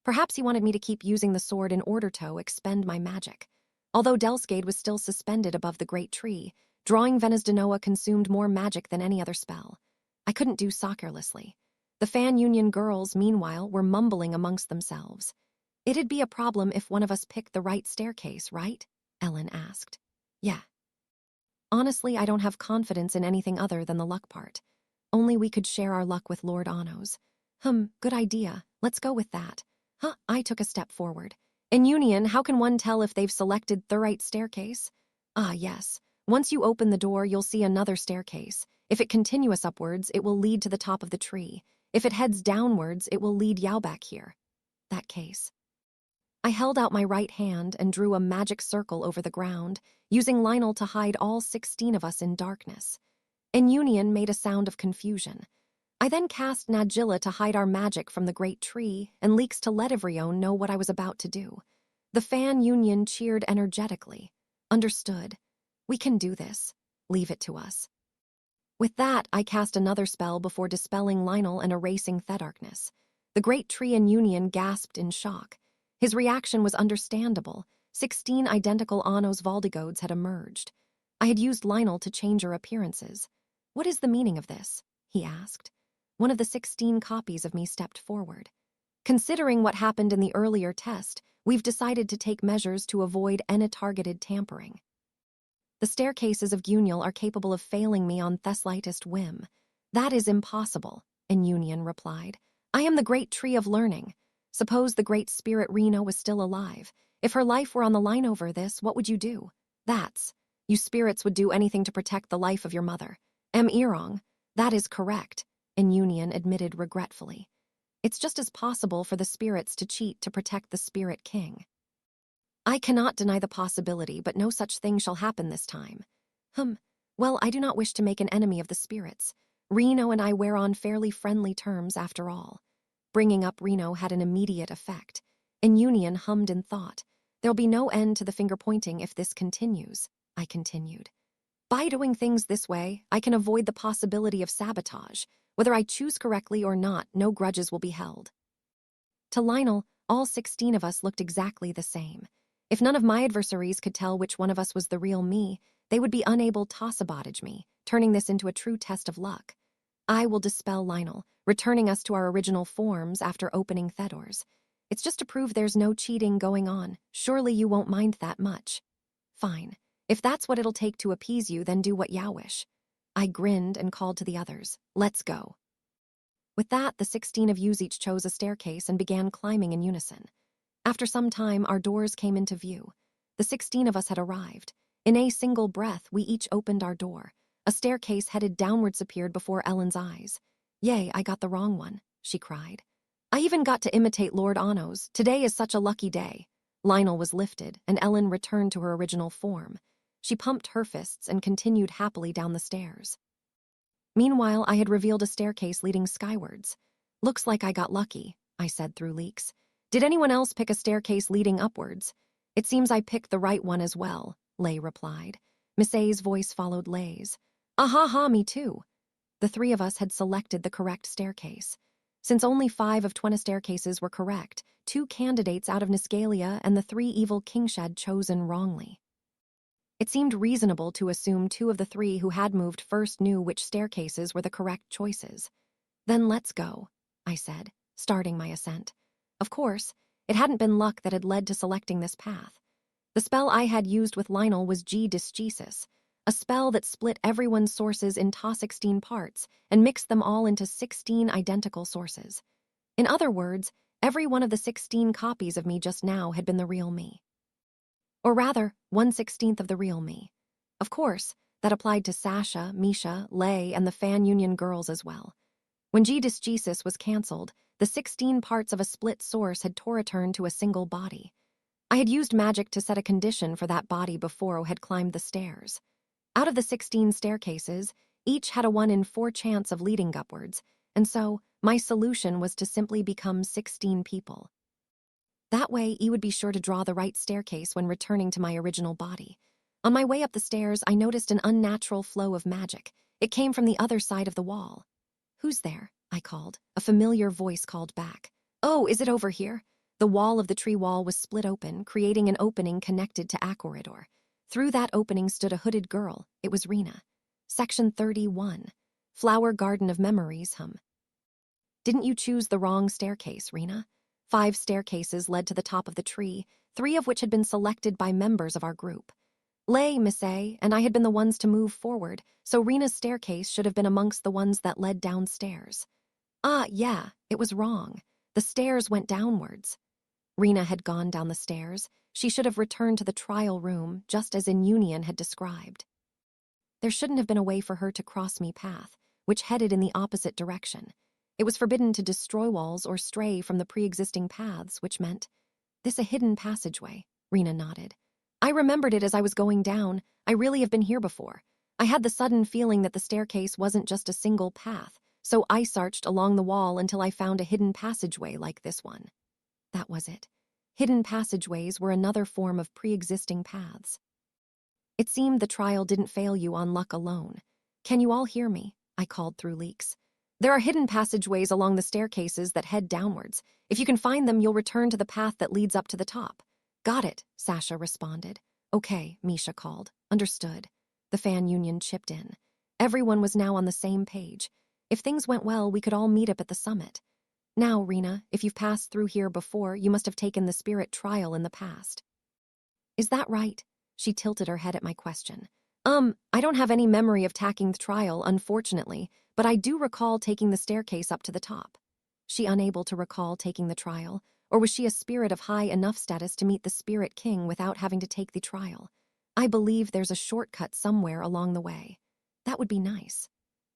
Perhaps he wanted me to keep using the sword in order to expend my magic. Although Delskade was still suspended above the great tree, drawing Venus-Denoa consumed more magic than any other spell. I couldn't do so carelessly. The Fan Union girls, meanwhile, were mumbling amongst themselves. It'd be a problem if one of us picked the right staircase, right? Ellen asked. Yeah. Honestly, I don't have confidence in anything other than the luck part. Only we could share our luck with Lord Anos. Good idea. Let's go with that. I took a step forward. In Union, how can one tell if they've selected the right staircase? Ah, yes. Once you open the door, you'll see another staircase. If it continues upwards, it will lead to the top of the tree. If it heads downwards, it will lead Yaubak here. That case. I held out my right hand and drew a magic circle over the ground, using Lionel to hide all 16 of us in darkness. In Union made a sound of confusion. I then cast Najilla to hide our magic from the great tree, and Leeks to let Ivrione know what I was about to do. The fan union cheered energetically. Understood. We can do this. Leave it to us. With that, I cast another spell before dispelling Lionel and erasing Thedarkness. The great Trean Union gasped in shock. His reaction was understandable. 16 identical Annos Valdigodes had emerged. I had used Lionel to change her appearances. What is the meaning of this? He asked. One of the 16 copies of me stepped forward. Considering what happened in the earlier test, we've decided to take measures to avoid any targeted tampering. The staircases of Guniel are capable of failing me on Theslightist whim. That is impossible, Union replied. I am the great tree of learning. Suppose the great spirit Reno was still alive. If her life were on the line over this, what would you do? You spirits would do anything to protect the life of your mother. Irong, that is correct, Union admitted regretfully. It's just as possible for the spirits to cheat to protect the spirit king. I cannot deny the possibility, but no such thing shall happen this time. Well, I do not wish to make an enemy of the spirits. Reno and I wear on fairly friendly terms after all. Bringing up Reno had an immediate effect. Union hummed in thought. There'll be no end to the finger-pointing if this continues, I continued. By doing things this way, I can avoid the possibility of sabotage. Whether I choose correctly or not, no grudges will be held. To Lionel, all 16 of us looked exactly the same. If none of my adversaries could tell which one of us was the real me, they would be unable to sabotage me, turning this into a true test of luck. I will dispel Lionel, returning us to our original forms after opening Thedor's. It's just to prove there's no cheating going on. Surely you won't mind that much. Fine. If that's what it'll take to appease you, then do what you wish. I grinned and called to the others. Let's go. With that, the 16 of yous each chose a staircase and began climbing in unison. After some time, our doors came into view. The 16 of us had arrived. In a single breath, we each opened our door. A staircase headed downwards appeared before Ellen's eyes. Yay, I got the wrong one, she cried. I even got to imitate Lord Annos. Today is such a lucky day. Lionel was lifted, and Ellen returned to her original form. She pumped her fists and continued happily down the stairs. Meanwhile, I had revealed a staircase leading skywards. Looks like I got lucky, I said through leaks. Did anyone else pick a staircase leading upwards? It seems I picked the right one as well, Lay replied. Miss A's voice followed Lay's. Ah, me too. The three of us had selected the correct staircase. Since only 5 of 20 staircases were correct, 2 candidates out of Nisgalia and the 3 evil kings had chosen wrongly. It seemed reasonable to assume 2 of the 3 who had moved first knew which staircases were the correct choices. Then let's go, I said, starting my ascent. Of course, it hadn't been luck that had led to selecting this path. The spell I had used with Lionel was G Dysgesis, a spell that split everyone's sources into 16 parts and mixed them all into 16 identical sources. In other words, every one of the 16 copies of me just now had been the real me. Or rather, 1/16 of the real me. Of course, that applied to Sasha, Misha, Lay, and the fan union girls as well. When G Dysgesis was cancelled, the 16 parts of a split source had returned to a single body. I had used magic to set a condition for that body before I had climbed the stairs. Out of the 16 staircases, each had a 1 in 4 chance of leading upwards, and so my solution was to simply become 16 people. That way, you would be sure to draw the right staircase when returning to my original body. On my way up the stairs, I noticed an unnatural flow of magic. It came from the other side of the wall. Who's there? I called. A familiar voice called back. Oh, is it over here? The wall of the tree wall was split open, creating an opening connected to a corridor. Through that opening stood a hooded girl. It was Rena. Section 31. Flower Garden of Memories, Didn't you choose the wrong staircase, Rena? 5 staircases led to the top of the tree, 3 of which had been selected by members of our group. Lay, Miss A, and I had been the ones to move forward, so Rena's staircase should have been amongst the ones that led downstairs. Yeah, it was wrong. The stairs went downwards. Rena had gone down the stairs. She should have returned to the trial room, just as Union had described. There shouldn't have been a way for her to cross me path, which headed in the opposite direction. It was forbidden to destroy walls or stray from the pre-existing paths, which meant, this a hidden passageway, Rena nodded. I remembered it as I was going down. I really have been here before. I had the sudden feeling that the staircase wasn't just a single path, so I searched along the wall until I found a hidden passageway like this one. That was it. Hidden passageways were another form of pre-existing paths. It seemed the trial didn't fail you on luck alone. Can you all hear me? I called through leaks. There are hidden passageways along the staircases that head downwards. If you can find them, you'll return to the path that leads up to the top. Got it, Sasha responded. Okay, Misha called. Understood. The fan union chipped in. Everyone was now on the same page. If things went well, we could all meet up at the summit. Now, Rena, if you've passed through here before, you must have taken the spirit trial in the past. Is that right? She tilted her head at my question. I don't have any memory of taking the trial, unfortunately, but I do recall taking the staircase up to the top. She unable to recall taking the trial, or was she a spirit of high enough status to meet the Spirit King without having to take the trial? I believe there's a shortcut somewhere along the way. That would be nice.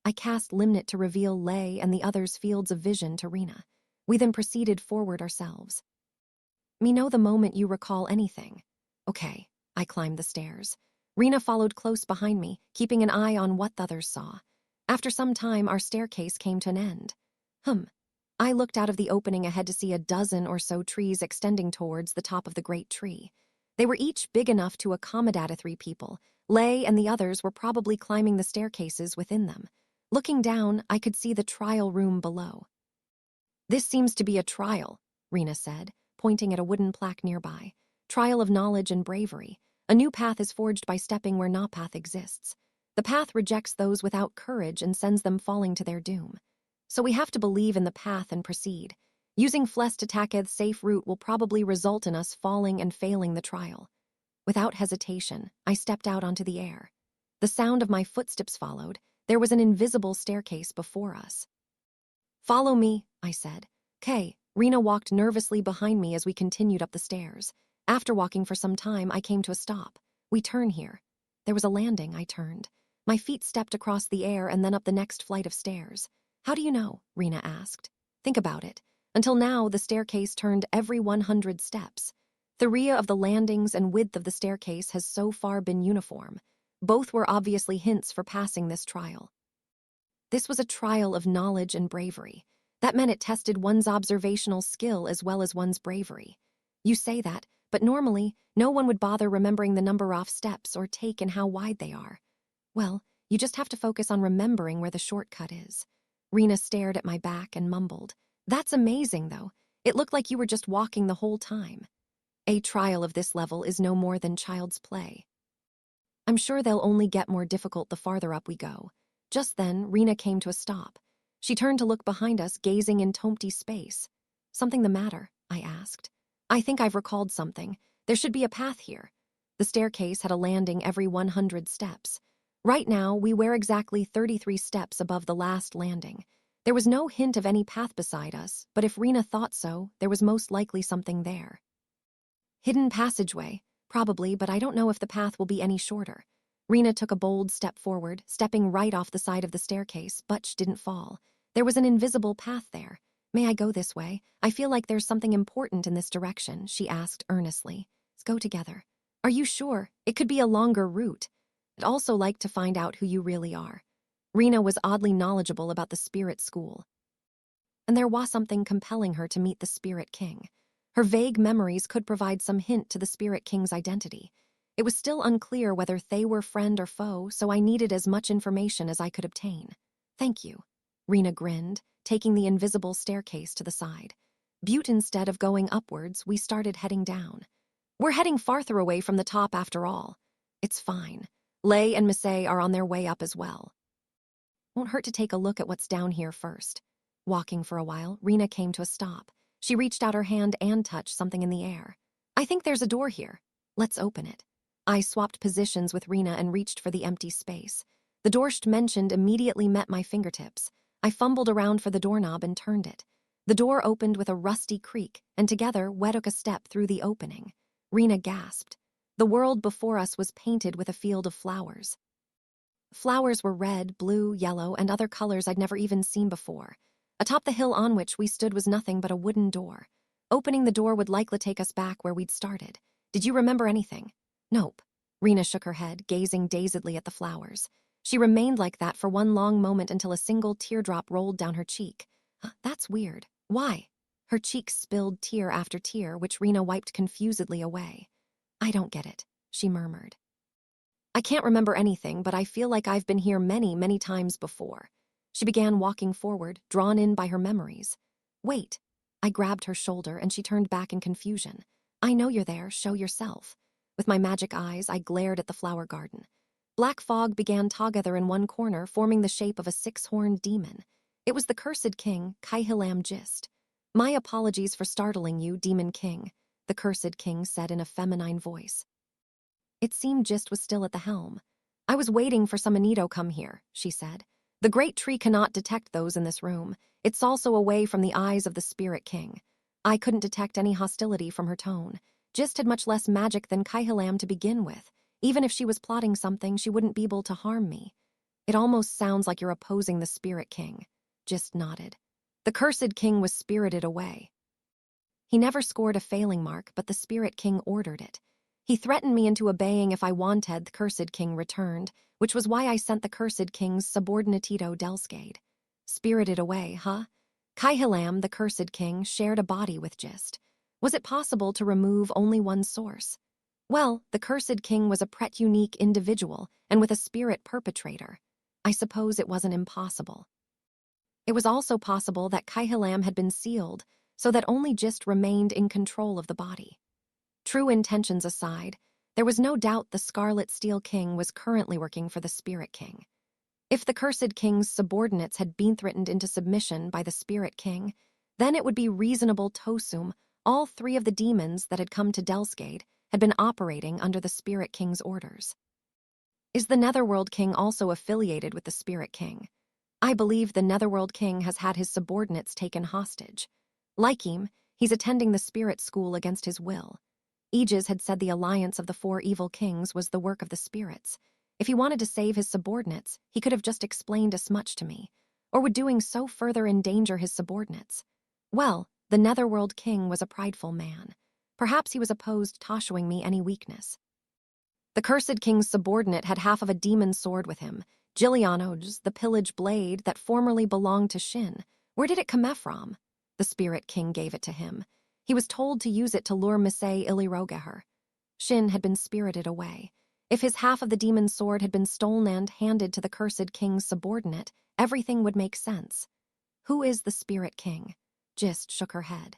I cast Limnit to reveal Lay and the others' fields of vision to Rena. We then proceeded forward ourselves. Me know the moment you recall anything. Okay, I climbed the stairs. Rena followed close behind me, keeping an eye on what the others saw. After some time, our staircase came to an end. I looked out of the opening ahead to see a dozen or so trees extending towards the top of the great tree. They were each big enough to accommodate 3 people. Lay and the others were probably climbing the staircases within them. Looking down, I could see the trial room below. This seems to be a trial, Rena said, pointing at a wooden plaque nearby. Trial of knowledge and bravery. A new path is forged by stepping where no path exists. The path rejects those without courage and sends them falling to their doom. So we have to believe in the path and proceed. Using Flesh to Taketh's safe route will probably result in us falling and failing the trial. Without hesitation, I stepped out onto the air. The sound of my footsteps followed. There was an invisible staircase before us. Follow me, I said. "'Kay." Rena walked nervously behind me as we continued up the stairs. After walking for some time, I came to a stop. We turn here. There was a landing. I turned. My feet stepped across the air and then up the next flight of stairs. How do you know? Rena asked. Think about it. Until now, the staircase turned every 100 steps. The area of the landings and width of the staircase has so far been uniform. Both were obviously hints for passing this trial. This was a trial of knowledge and bravery. That meant it tested one's observational skill as well as one's bravery. You say that, but normally, no one would bother remembering the number of steps or take and how wide they are. Well, you just have to focus on remembering where the shortcut is. Rena stared at my back and mumbled. That's amazing, though. It looked like you were just walking the whole time. A trial of this level is no more than child's play. I'm sure they'll only get more difficult the farther up we go. Just then, Rena came to a stop. She turned to look behind us, gazing into empty space. Something the matter? I asked. I think I've recalled something. There should be a path here. The staircase had a landing every 100 steps. Right now, we were exactly 33 steps above the last landing. There was no hint of any path beside us, but if Rena thought so, there was most likely something there. Hidden passageway, probably, but I don't know if the path will be any shorter. Rena took a bold step forward, stepping right off the side of the staircase, but she didn't fall. There was an invisible path there. May I go this way? I feel like there's something important in this direction, she asked earnestly. Let's go together. Are you sure? It could be a longer route. I'd also like to find out who you really are. Rena was oddly knowledgeable about the spirit school. And there was something compelling her to meet the Spirit King. Her vague memories could provide some hint to the Spirit King's identity. It was still unclear whether they were friend or foe, so I needed as much information as I could obtain. Thank you. Rena grinned, taking the invisible staircase to the side. Butte, instead of going upwards, we started heading down. We're heading farther away from the top after all. It's fine. Lay and Misset are on their way up as well. Won't hurt to take a look at what's down here first. Walking for a while, Rena came to a stop. She reached out her hand and touched something in the air. I think there's a door here. Let's open it. I swapped positions with Rena and reached for the empty space. The door she mentioned immediately met my fingertips. I fumbled around for the doorknob and turned it. The door opened with a rusty creak, and together we took a step through the opening. Rena gasped. The world before us was painted with a field of flowers. Flowers were red, blue, yellow, and other colors I'd never even seen before. Atop the hill on which we stood was nothing but a wooden door. Opening the door would likely take us back where we'd started. Did you remember anything? Nope. Rena shook her head, gazing dazedly at the flowers. She remained like that for one long moment until a single teardrop rolled down her cheek. That's weird. Why? Her cheeks spilled tear after tear, which Rena wiped confusedly away. I don't get it, she murmured. I can't remember anything, but I feel like I've been here many, many times before. She began walking forward, drawn in by her memories. Wait. I grabbed her shoulder and she turned back in confusion. I know you're there, show yourself. With my magic eyes, I glared at the flower garden. Black fog began together in one corner, forming the shape of a six-horned demon. It was the cursed king, Kaihilam Gist. My apologies for startling you, Demon King, the cursed king said in a feminine voice. It seemed Gist was still at the helm. I was waiting for some Anito come here, she said. The great tree cannot detect those in this room. It's also away from the eyes of the Spirit King. I couldn't detect any hostility from her tone. Gist had much less magic than Kaihilam to begin with. Even if she was plotting something, she wouldn't be able to harm me. It almost sounds like you're opposing the Spirit King. Gist nodded. The cursed king was spirited away. He never scored a failing mark, but the Spirit King ordered it. He threatened me into obeying if I wanted, the cursed king returned, which was why I sent the cursed king's subordinatito Delskade. Spirited away, huh? Kaihilam, the cursed king, shared a body with Gist. Was it possible to remove only one source? Well, the cursed king was a pret unique individual, and with a spirit perpetrator. I suppose it wasn't impossible. It was also possible that Kaihilam had been sealed, so that only Gist remained in control of the body. True intentions aside, there was no doubt the Scarlet Steel King was currently working for the Spirit King. If the Cursed King's subordinates had been threatened into submission by the Spirit King, then it would be reasonable to assume all three of the demons that had come to Delskade had been operating under the Spirit King's orders. Is the Netherworld King also affiliated with the Spirit King? I believe the Netherworld King has had his subordinates taken hostage. Like him, he's attending the Spirit School against his will. Aegis had said the alliance of the four evil kings was the work of the spirits. If he wanted to save his subordinates, he could have just explained as much to me. Or would doing so further endanger his subordinates? Well, the Netherworld King was a prideful man. Perhaps he was opposed to showing me any weakness. The Cursed King's subordinate had half of a demon sword with him, Giliano's, the pillage blade that formerly belonged to Shin. Where did it come from? The Spirit King gave it to him. He was told to use it to lure Misay Ilirogeher. Shin had been spirited away. If his half of the demon sword had been stolen and handed to the Cursed King's subordinate, everything would make sense. Who is the Spirit King? Gist shook her head.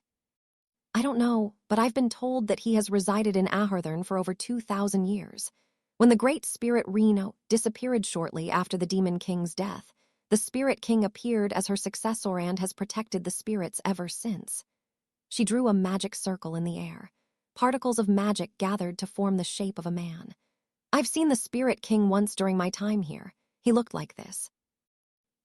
I don't know, but I've been told that he has resided in Ahurthern for over 2,000 years. When the great spirit Reno disappeared shortly after the Demon King's death, the Spirit King appeared as her successor and has protected the spirits ever since. She drew a magic circle in the air. Particles of magic gathered to form the shape of a man. I've seen the Spirit King once during my time here. He looked like this.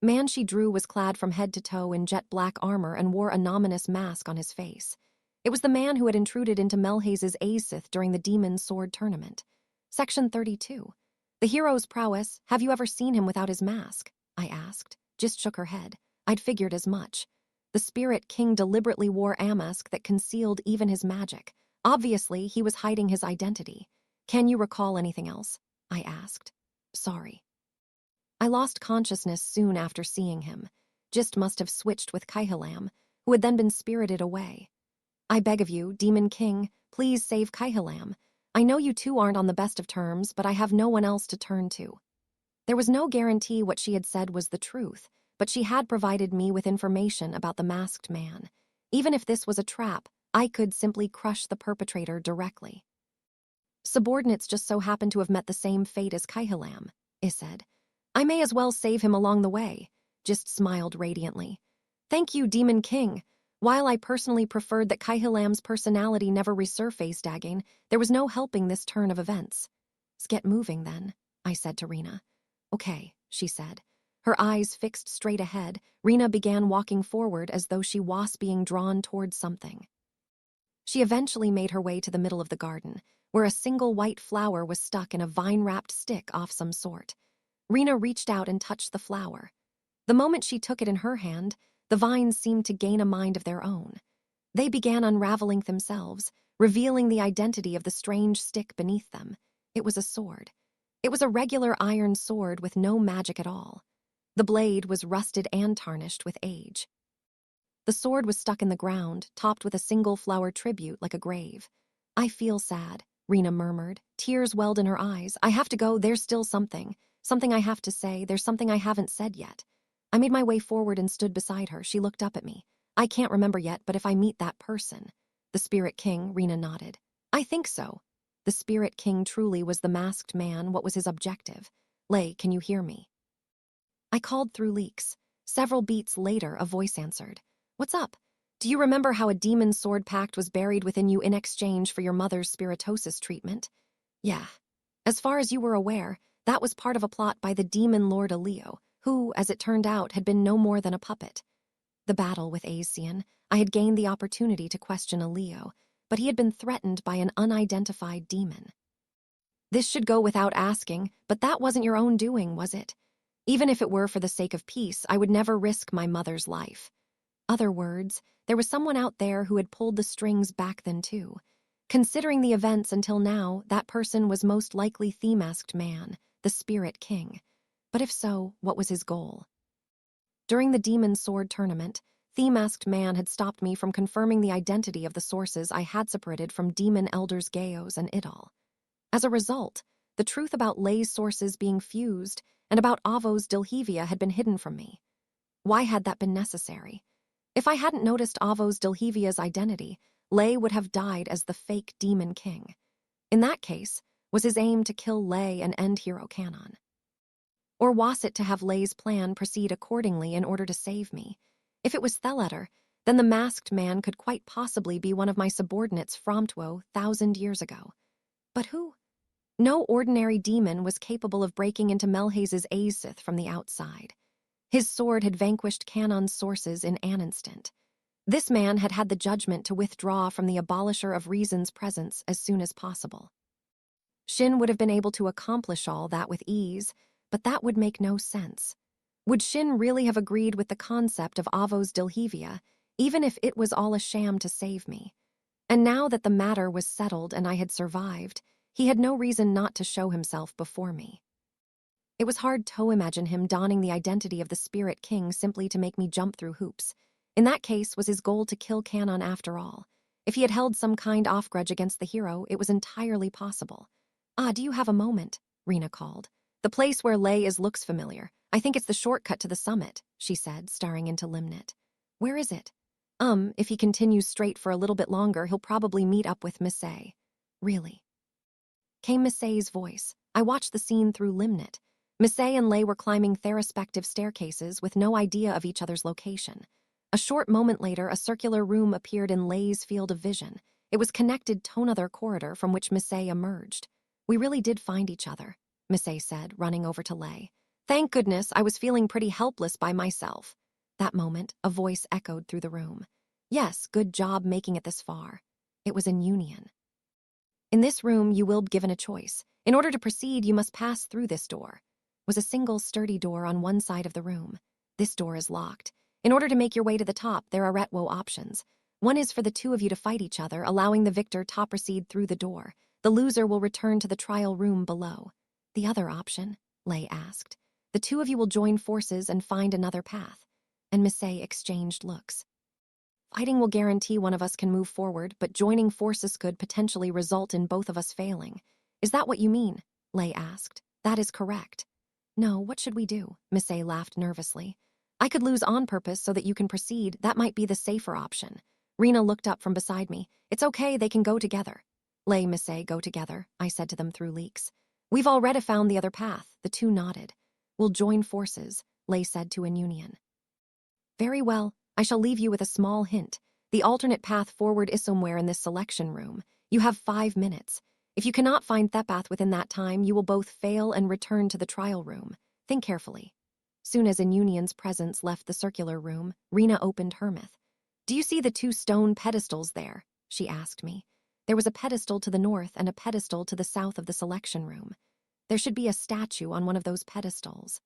Man she drew was clad from head to toe in jet black armor and wore an ominous mask on his face. It was the man who had intruded into Melhaze's Aesith during the Demon Sword Tournament. Section 32. The hero's prowess, have you ever seen him without his mask? I asked. Just shook her head. I'd figured as much. The Spirit King deliberately wore a mask that concealed even his magic. Obviously, he was hiding his identity. Can you recall anything else? I asked. Sorry. I lost consciousness soon after seeing him. Gist must have switched with Kaihilam, who had then been spirited away. I beg of you, Demon King, please save Kaihilam. I know you two aren't on the best of terms, but I have no one else to turn to. There was no guarantee what she had said was the truth, but she had provided me with information about the masked man. Even if this was a trap, I could simply crush the perpetrator directly. Subordinates just so happened to have met the same fate as Kaihilam, I said. I may as well save him along the way. Gist smiled radiantly. Thank you, Demon King. While I personally preferred that Kaihilam's personality never resurfaced again, there was no helping this turn of events. Let's get moving then, I said to Rena. Okay, she said. Her eyes fixed straight ahead, Rena began walking forward as though she was being drawn towards something. She eventually made her way to the middle of the garden, where a single white flower was stuck in a vine-wrapped stick off some sort. Rena reached out and touched the flower. The moment she took it in her hand, the vines seemed to gain a mind of their own. They began unraveling themselves, revealing the identity of the strange stick beneath them. It was a sword. It was a regular iron sword with no magic at all. The blade was rusted and tarnished with age. The sword was stuck in the ground, topped with a single flower tribute like a grave. I feel sad, Rena murmured. Tears welled in her eyes. I have to go, there's still something. Something I have to say, there's something I haven't said yet. I made my way forward and stood beside her. She looked up at me. I can't remember yet, but if I meet that person. The Spirit King, Rena nodded. I think so. The Spirit King truly was the masked man. What was his objective? Lei, can you hear me? I called through leaks. Several beats later, a voice answered. What's up? Do you remember how a demon sword pact was buried within you in exchange for your mother's spiritosis treatment? Yeah. As far as you were aware, that was part of a plot by the demon Lord Elio, who, as it turned out, had been no more than a puppet. The battle with Asian, I had gained the opportunity to question Elio, but he had been threatened by an unidentified demon. This should go without asking, but that wasn't your own doing, was it? Even if it were for the sake of peace, I would never risk my mother's life. Other words, there was someone out there who had pulled the strings back then too. Considering the events until now, that person was most likely the masked man, the Spirit King. But if so, what was his goal? During the Demon Sword tournament, the masked man had stopped me from confirming the identity of the sources I had separated from Demon Elders Gaios and Idal. As a result, the truth about Lei's sources being fused and about Avo's Dilhevia had been hidden from me. Why had that been necessary? If I hadn't noticed Avo's Dilhevia's identity, Lei would have died as the fake Demon King. In that case, was his aim to kill Lei and end Hero Canon? Or was it to have Lei's plan proceed accordingly in order to save me? If it was Theletter, then the masked man could quite possibly be one of my subordinates Frontwo 1,000 years ago. But who? No ordinary demon was capable of breaking into Melhaze's Azith from the outside. His sword had vanquished Canon's sources in an instant. This man had had the judgment to withdraw from the Abolisher of Reason's presence as soon as possible. Shin would have been able to accomplish all that with ease, but that would make no sense. Would Shin really have agreed with the concept of Avo's Dilhevia, even if it was all a sham to save me? And now that the matter was settled and I had survived, he had no reason not to show himself before me. It was hard to imagine him donning the identity of the Spirit King simply to make me jump through hoops. In that case, was his goal to kill Canon after all? If he had held some kind of grudge against the hero, it was entirely possible. Do you have a moment? Rena called. The place where Lei is looks familiar. I think it's the shortcut to the summit, she said, staring into Limnit. Where is it? If he continues straight for a little bit longer, he'll probably meet up with Misay. Really? Came Misay's voice. I watched the scene through Limnit. Misay and Lei were climbing their respective staircases with no idea of each other's location. A short moment later, a circular room appeared in Lei's field of vision. It was connected to another corridor from which Misay emerged. We really did find each other, Misay said, running over to Lei. Thank goodness, I was feeling pretty helpless by myself. That moment, a voice echoed through the room. Yes, good job making it this far. It was in Union. In this room, you will be given a choice. In order to proceed, you must pass through this door. Was a single sturdy door on one side of the room. This door is locked. In order to make your way to the top, there are retwo options. One is for the two of you to fight each other, allowing the victor to proceed through the door. The loser will return to the trial room below. The other option? Lei asked. The two of you will join forces and find another path. And Misay exchanged looks. Fighting will guarantee one of us can move forward, but joining forces could potentially result in both of us failing. Is that what you mean? Lei asked. That is correct. No, what should we do? Misay laughed nervously. I could lose on purpose so that you can proceed. That might be the safer option. Rena looked up from beside me. It's okay, they can go together. Lei, Misay, go together, I said to them through leaks. We've already found the other path. The two nodded. We'll join forces, Lei said to Union. Very well, I shall leave you with a small hint. The alternate path forward is somewhere in this selection room. You have 5 minutes. If you cannot find Thepath within that time, you will both fail and return to the trial room. Think carefully. Soon as Union's presence left the circular room, Rena opened her myth. Do you see the 2 stone pedestals there? She asked me. There was a pedestal to the north and a pedestal to the south of the selection room. There should be a statue on one of those pedestals.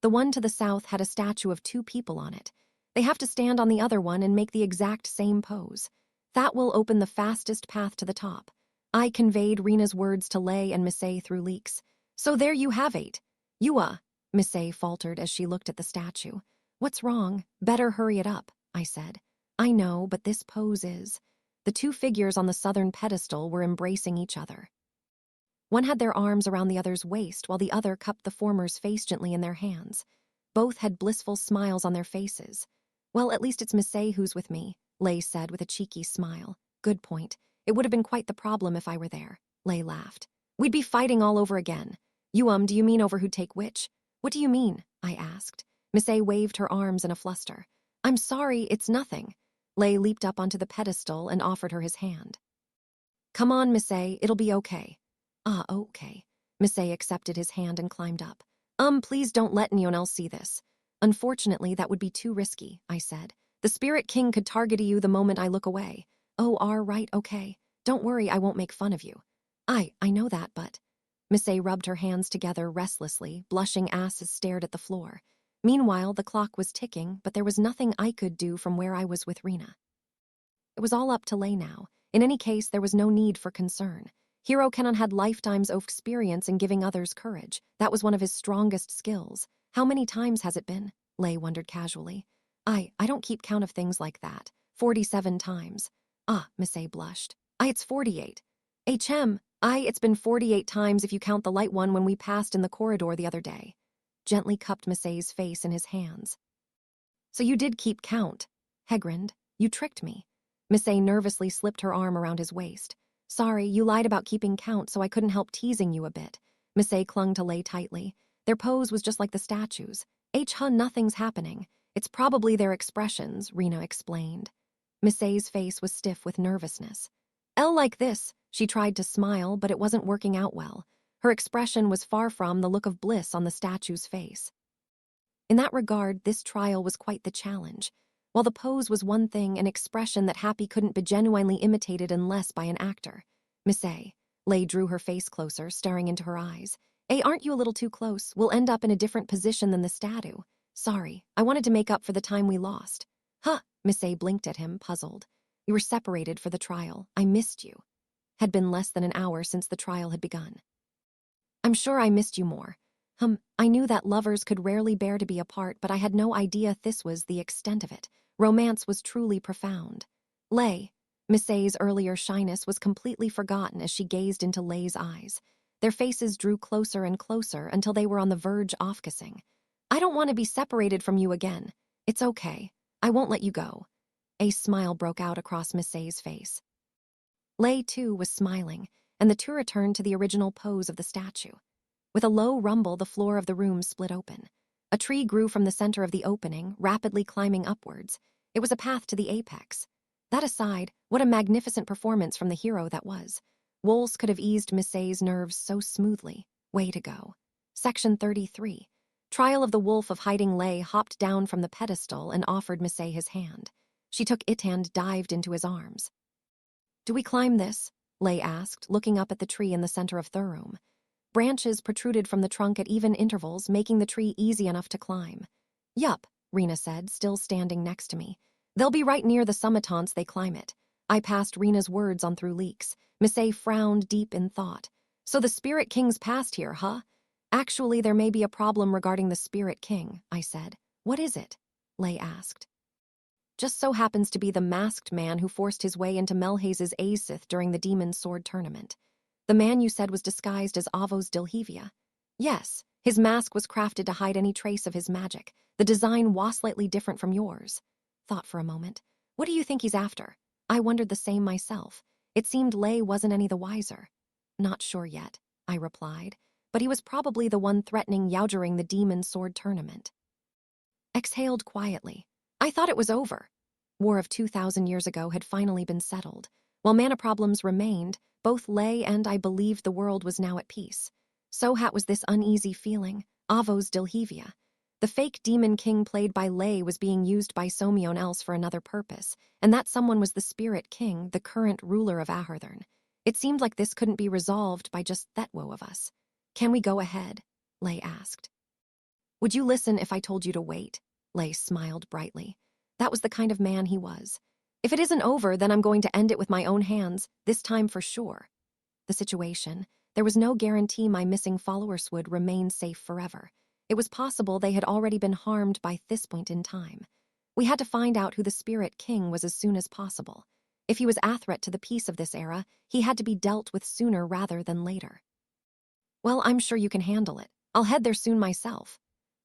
The one to the south had a statue of 2 people on it. They have to stand on the other one and make the exact same pose. That will open the fastest path to the top. I conveyed Rena's words to Lei and Misay through leaks. So there you have it. Misay faltered as she looked at the statue. What's wrong? Better hurry it up, I said. I know, but this pose is... The two figures on the southern pedestal were embracing each other. One had their arms around the other's waist while the other cupped the former's face gently in their hands. Both had blissful smiles on their faces. Well, at least it's Misfit who's with me, Lay said with a cheeky smile. Good point. It would have been quite the problem if I were there. Lay laughed. We'd be fighting all over again. Do you mean over who'd take which? What do you mean? I asked. Misfit waved her arms in a fluster. I'm sorry, it's nothing. Lay leaped up onto the pedestal and offered her his hand. Come on, Misfit, it'll be okay. Ah, okay. Misfit accepted his hand and climbed up. Please don't let anyone else see this. Unfortunately, that would be too risky, I said. The Spirit King could target you the moment I look away. Oh, right, okay. Don't worry, I won't make fun of you. I know that, but... Misfit rubbed her hands together restlessly, blushing asses stared at the floor. Meanwhile, the clock was ticking, but there was nothing I could do from where I was with Rena. It was all up to Lay now. In any case, there was no need for concern. Hero Kenan had lifetimes of experience in giving others courage. That was one of his strongest skills. How many times has it been? Lay wondered casually. I don't keep count of things like that. 47 times. Ah, Misfit blushed. It's 48. It's been 48 times if you count the light one when we passed in the corridor the other day. Gently cupped Misfit's face in his hands. So you did keep count. He grinned. You tricked me. Misfit nervously slipped her arm around his waist. Sorry, you lied about keeping count, so I couldn't help teasing you a bit. Misfit clung to Lay tightly. Their pose was just like the statues. Nothing's happening. It's probably their expressions, Rena explained. Misfit's face was stiff with nervousness. Like this. She tried to smile, but it wasn't working out well. Her expression was far from the look of bliss on the statue's face. In that regard, this trial was quite the challenge. While the pose was one thing, an expression that Happy couldn't be genuinely imitated unless by an actor. Misfit. Lay drew her face closer, staring into her eyes. Aren't you a little too close? We'll end up in a different position than the statue. Sorry, I wanted to make up for the time we lost. Huh, Misfit blinked at him, puzzled. You were separated for the trial. I missed you. Had been less than an hour since the trial had begun. I'm sure I missed you more. I knew that lovers could rarely bear to be apart, but I had no idea this was the extent of it. Romance was truly profound. Lay. Misfit's earlier shyness was completely forgotten as she gazed into Lay's eyes. Their faces drew closer and closer until they were on the verge of kissing. I don't want to be separated from you again. It's okay. I won't let you go. A smile broke out across Misfit's face. Lay, too, was smiling, and the two returned to the original pose of the statue. With a low rumble, the floor of the room split open. A tree grew from the center of the opening, rapidly climbing upwards. It was a path to the apex. That aside, what a magnificent performance from the hero that was. Wolves could have eased Misfit's nerves so smoothly. Way to go. Section 33. Trial of the Wolf of Hiding. Lay hopped down from the pedestal and offered Misfit his hand. She took it and dived into his arms. Do we climb this? Lay asked, looking up at the tree in the center of the room. Branches protruded from the trunk at even intervals, making the tree easy enough to climb. Yup, Rena said, still standing next to me. They'll be right near the summit once they climb it. I passed Rena's words on through leaks. Misfit frowned deep in thought. So the Spirit King's passed here, huh? Actually, there may be a problem regarding the Spirit King, I said. What is it? Lay asked. Just so happens to be the masked man who forced his way into Melhaze's Azith during the Demon Sword tournament. The man you said was disguised as Avos Dilhevia. Yes, his mask was crafted to hide any trace of his magic. The design was slightly different from yours. Thought for a moment. What do you think he's after? I wondered the same myself. It seemed Lay wasn't any the wiser. Not sure yet, I replied, but he was probably the one threatening Yao during the Demon Sword tournament. Exhaled quietly. I thought it was over. War of 2,000 years ago had finally been settled. While mana problems remained, both Lay and I believed the world was now at peace. So was this uneasy feeling, Avos Dilhevia. The fake demon king played by Lay was being used by someone else for another purpose, and that someone was the Spirit King, the current ruler of Ahurthern. It seemed like this couldn't be resolved by just that woe of us. Can we go ahead? Lay asked. Would you listen if I told you to wait? Lay smiled brightly. That was the kind of man he was. If it isn't over, then I'm going to end it with my own hands, this time for sure. The situation, there was no guarantee my missing followers would remain safe forever. It was possible they had already been harmed by this point in time. We had to find out who the Spirit King was as soon as possible. If he was a threat to the peace of this era, he had to be dealt with sooner rather than later. Well, I'm sure you can handle it. I'll head there soon myself.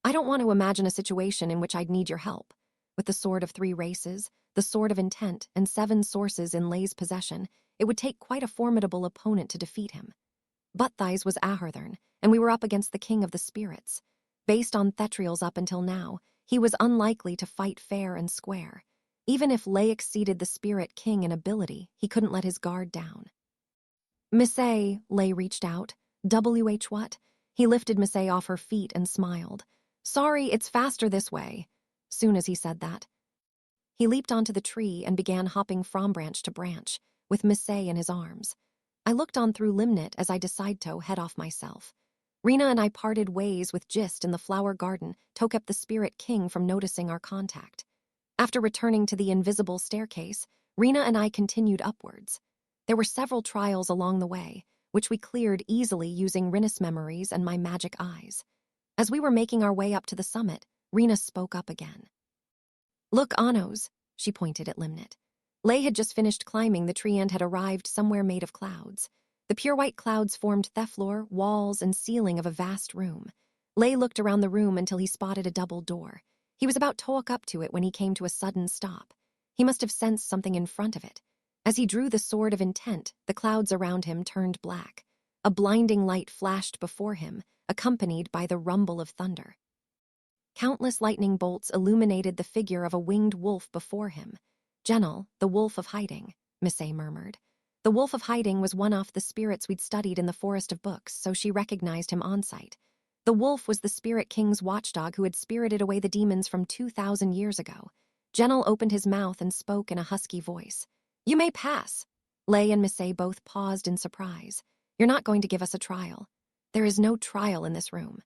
I don't want to imagine a situation in which I'd need your help. With the Sword of Three Races, the Sword of Intent, and 7 sources in Lay's possession, it would take quite a formidable opponent to defeat him. Butt-Thighs was Ahurthern, and we were up against the King of the Spirits. Based on Thetriel's up until now, he was unlikely to fight fair and square. Even if Lay exceeded the Spirit King in ability, he couldn't let his guard down. Missay, Lay reached out. WH what? He lifted Missay off her feet and smiled. Sorry, it's faster this way. Soon as he said that, he leaped onto the tree and began hopping from branch to branch, with Missay in his arms. I looked on through Limnit as I decided to head off myself. Rena and I parted ways with Gist in the flower garden to keep the Spirit King from noticing our contact. After returning to the invisible staircase, Rena and I continued upwards. There were several trials along the way, which we cleared easily using Rinus memories and my magic eyes. As we were making our way up to the summit, Rena spoke up again. Look, Anos, she pointed at Limnit. Lay had just finished climbing the tree and had arrived somewhere made of clouds. The pure white clouds formed the floor, walls, and ceiling of a vast room. Lay looked around the room until he spotted a double door. He was about to walk up to it when he came to a sudden stop. He must have sensed something in front of it. As he drew the Sword of Intent, the clouds around him turned black. A blinding light flashed before him, accompanied by the rumble of thunder. Countless lightning bolts illuminated the figure of a winged wolf before him. Genel, the Wolf of Hiding, Missay murmured. The Wolf of Hiding was one of the spirits we'd studied in the Forest of Books, so she recognized him on sight. The wolf was the Spirit King's watchdog who had spirited away the demons from 2,000 years ago. Genel opened his mouth and spoke in a husky voice. You may pass. Lay and Missay both paused in surprise. You're not going to give us a trial. There is no trial in this room.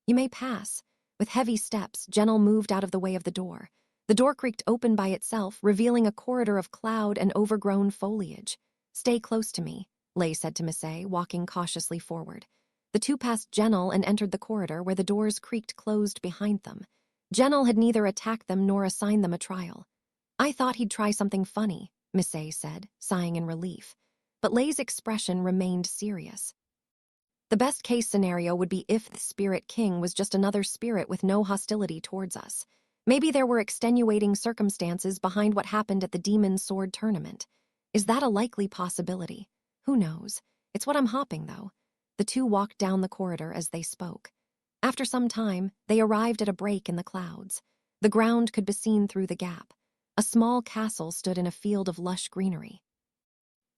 You may pass. With heavy steps, Genel moved out of the way of the door. The door creaked open by itself, revealing a corridor of cloud and overgrown foliage. Stay close to me, Lay said to Missay, walking cautiously forward. The two passed Genel and entered the corridor where the doors creaked closed behind them. Genel had neither attacked them nor assigned them a trial. I thought he'd try something funny, Missay said, sighing in relief. But Lay's expression remained serious. The best-case scenario would be if the Spirit King was just another spirit with no hostility towards us. Maybe there were extenuating circumstances behind what happened at the Demon Sword tournament. Is that a likely possibility? Who knows? It's what I'm hopping, though. The two walked down the corridor as they spoke. After some time, they arrived at a break in the clouds. The ground could be seen through the gap. A small castle stood in a field of lush greenery.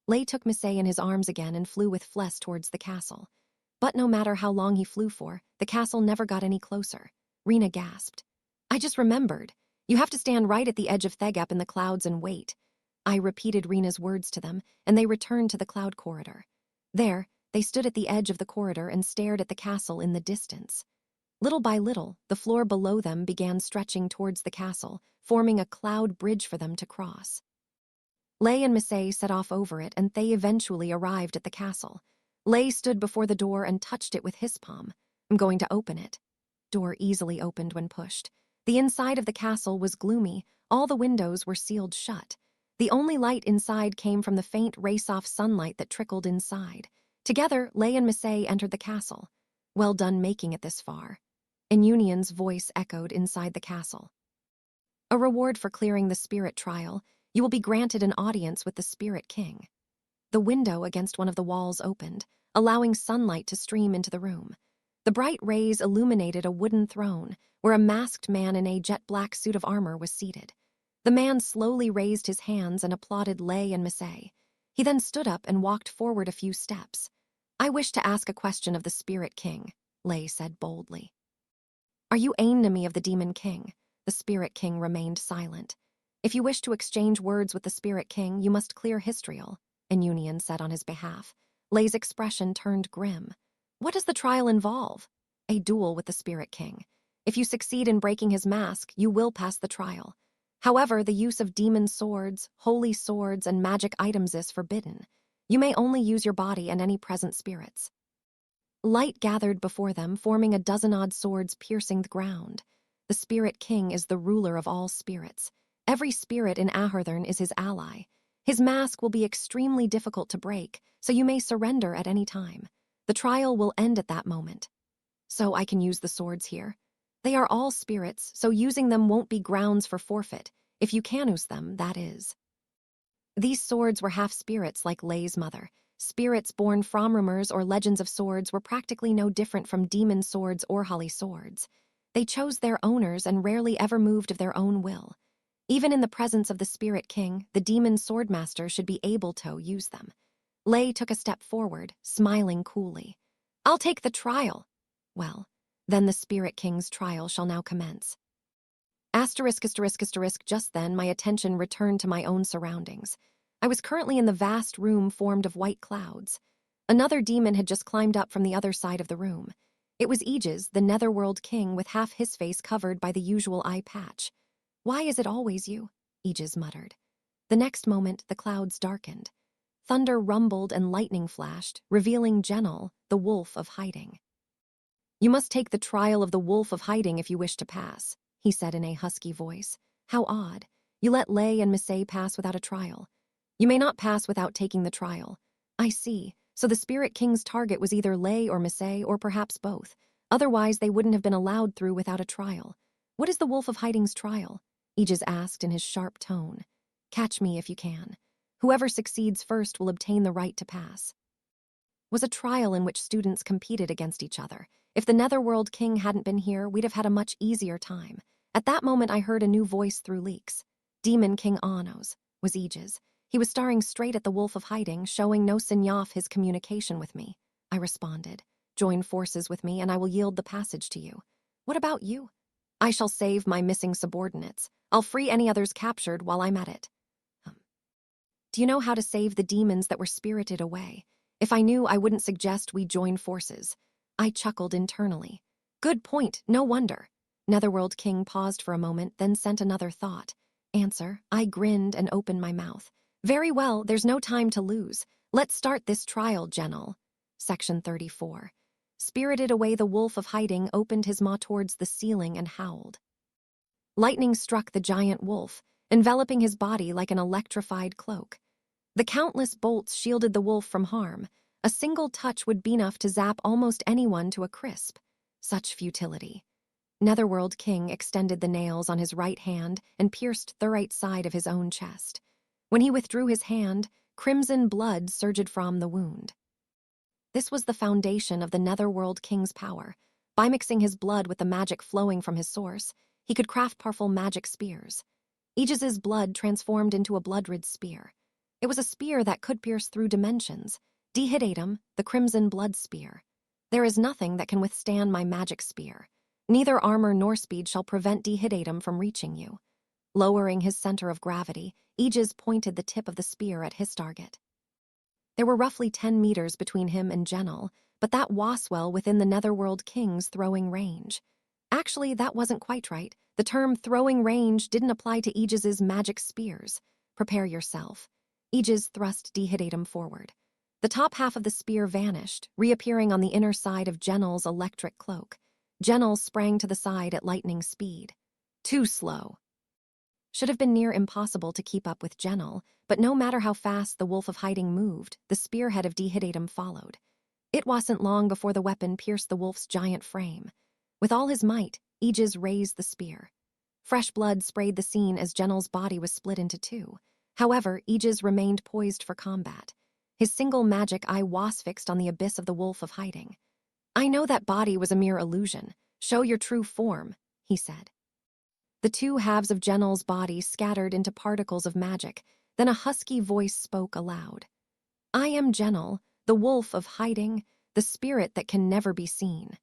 Lay took Missay in his arms again and flew with Fless towards the castle. But no matter how long he flew for, the castle never got any closer. Rena gasped. I just remembered. You have to stand right at the edge of Thegap in the clouds and wait. I repeated Rena's words to them, and they returned to the cloud corridor. There, they stood at the edge of the corridor and stared at the castle in the distance. Little by little, the floor below them began stretching towards the castle, forming a cloud bridge for them to cross. Lay and Missay set off over it, and they eventually arrived at the castle. Lay stood before the door and touched it with his palm. I'm going to open it. Door easily opened when pushed. The inside of the castle was gloomy. All the windows were sealed shut. The only light inside came from the faint race-off sunlight that trickled inside. Together, Lay and Missay entered the castle. Well done making it this far. Inunion's voice echoed inside the castle. A reward for clearing the spirit trial. You will be granted an audience with the Spirit King. The window against one of the walls opened, allowing sunlight to stream into the room. The bright rays illuminated a wooden throne where a masked man in a jet-black suit of armor was seated. The man slowly raised his hands and applauded Lay and Missay. He then stood up and walked forward a few steps. I wish to ask a question of the Spirit King, Lay said boldly. Are you enemy of the Demon King? The Spirit King remained silent. If you wish to exchange words with the Spirit King, you must clear Histrial, Inunion said on his behalf. Lay's expression turned grim. What does the trial involve? A duel with the Spirit King. If you succeed in breaking his mask, you will pass the trial. However, the use of demon swords, holy swords, and magic items is forbidden. You may only use your body and any present spirits. Light gathered before them, forming a dozen-odd swords piercing the ground. The Spirit King is the ruler of all spirits. Every spirit in Ahurthern is his ally. His mask will be extremely difficult to break, so you may surrender at any time. The trial will end at that moment. So I can use the swords here. They are all spirits, so using them won't be grounds for forfeit. If you can use them, that is. These swords were half spirits like Lei's mother. Spirits born from rumors or legends of swords were practically no different from demon swords or holy swords. They chose their owners and rarely ever moved of their own will. Even in the presence of the Spirit King, the demon swordmaster should be able to use them. Lei took a step forward, smiling coolly. I'll take the trial. Well, then the Spirit King's trial shall now commence. Just then my attention returned to my own surroundings. I was currently in the vast room formed of white clouds. Another demon had just climbed up from the other side of the room. It was Aegis, the Netherworld King, with half his face covered by the usual eye patch. Why is it always you? Aegis muttered. The next moment, the clouds darkened. Thunder rumbled and lightning flashed, revealing Genel, the Wolf of Hiding. You must take the trial of the Wolf of Hiding if you wish to pass, he said in a husky voice. How odd. You let Lei and Misfit pass without a trial. You may not pass without taking the trial. I see. So the Spirit King's target was either Lei or Misfit, or perhaps both. Otherwise, they wouldn't have been allowed through without a trial. What is the Wolf of Hiding's trial? Aegis asked in his sharp tone. Catch me if you can. Whoever succeeds first will obtain the right to pass. Was a trial in which students competed against each other. If the Netherworld King hadn't been here, we'd have had a much easier time. At that moment, I heard a new voice through leaks. Demon King Anos was Aegis. He was staring straight at the Wolf of Hiding, showing no sign of his communication with me. I responded. Join forces with me, and I will yield the passage to you. What about you? I shall save my missing subordinates. I'll free any others captured while I'm at it. Do you know how to save the demons that were spirited away? If I knew, I wouldn't suggest we join forces. I chuckled internally. Good point, no wonder. Netherworld King paused for a moment, then sent another thought. Answer. I grinned and opened my mouth. Very well, there's no time to lose. Let's start this trial, Genel. Section 34. Spirited away, the Wolf of Hiding opened his maw towards the ceiling and howled. Lightning struck the giant wolf, enveloping his body like an electrified cloak. The countless bolts shielded the wolf from harm. A single touch would be enough to zap almost anyone to a crisp. Such futility. Netherworld King extended the nails on his right hand and pierced the right side of his own chest. When he withdrew his hand, crimson blood surged from the wound. This was the foundation of the Netherworld King's power. By mixing his blood with the magic flowing from his source, he could craft powerful magic spears. Aegis's blood transformed into a blood-red spear. It was a spear that could pierce through dimensions. Dehidatum, the crimson blood spear. There is nothing that can withstand my magic spear. Neither armor nor speed shall prevent Dehidatum from reaching you. Lowering his center of gravity, Aegis pointed the tip of the spear at his target. There were roughly 10 meters between him and Genel, but that was well within the Netherworld King's throwing range. Actually, that wasn't quite right. The term throwing range didn't apply to Aegis's magic spears. Prepare yourself. Aegis thrust Dehidatum forward. The top half of the spear vanished, reappearing on the inner side of Genel's electric cloak. Genel sprang to the side at lightning speed. Too slow. Should have been near impossible to keep up with Genel, but no matter how fast the Wolf of Hiding moved, the spearhead of Dehidatum followed. It wasn't long before the weapon pierced the wolf's giant frame. With all his might, Aegis raised the spear. Fresh blood sprayed the scene as Genel's body was split into two. However, Aegis remained poised for combat. His single magic eye was fixed on the abyss of the Wolf of Hiding. I know that body was a mere illusion. Show your true form, he said. The two halves of Genel's body scattered into particles of magic, then a husky voice spoke aloud. I am Genel, the Wolf of Hiding, the spirit that can never be seen.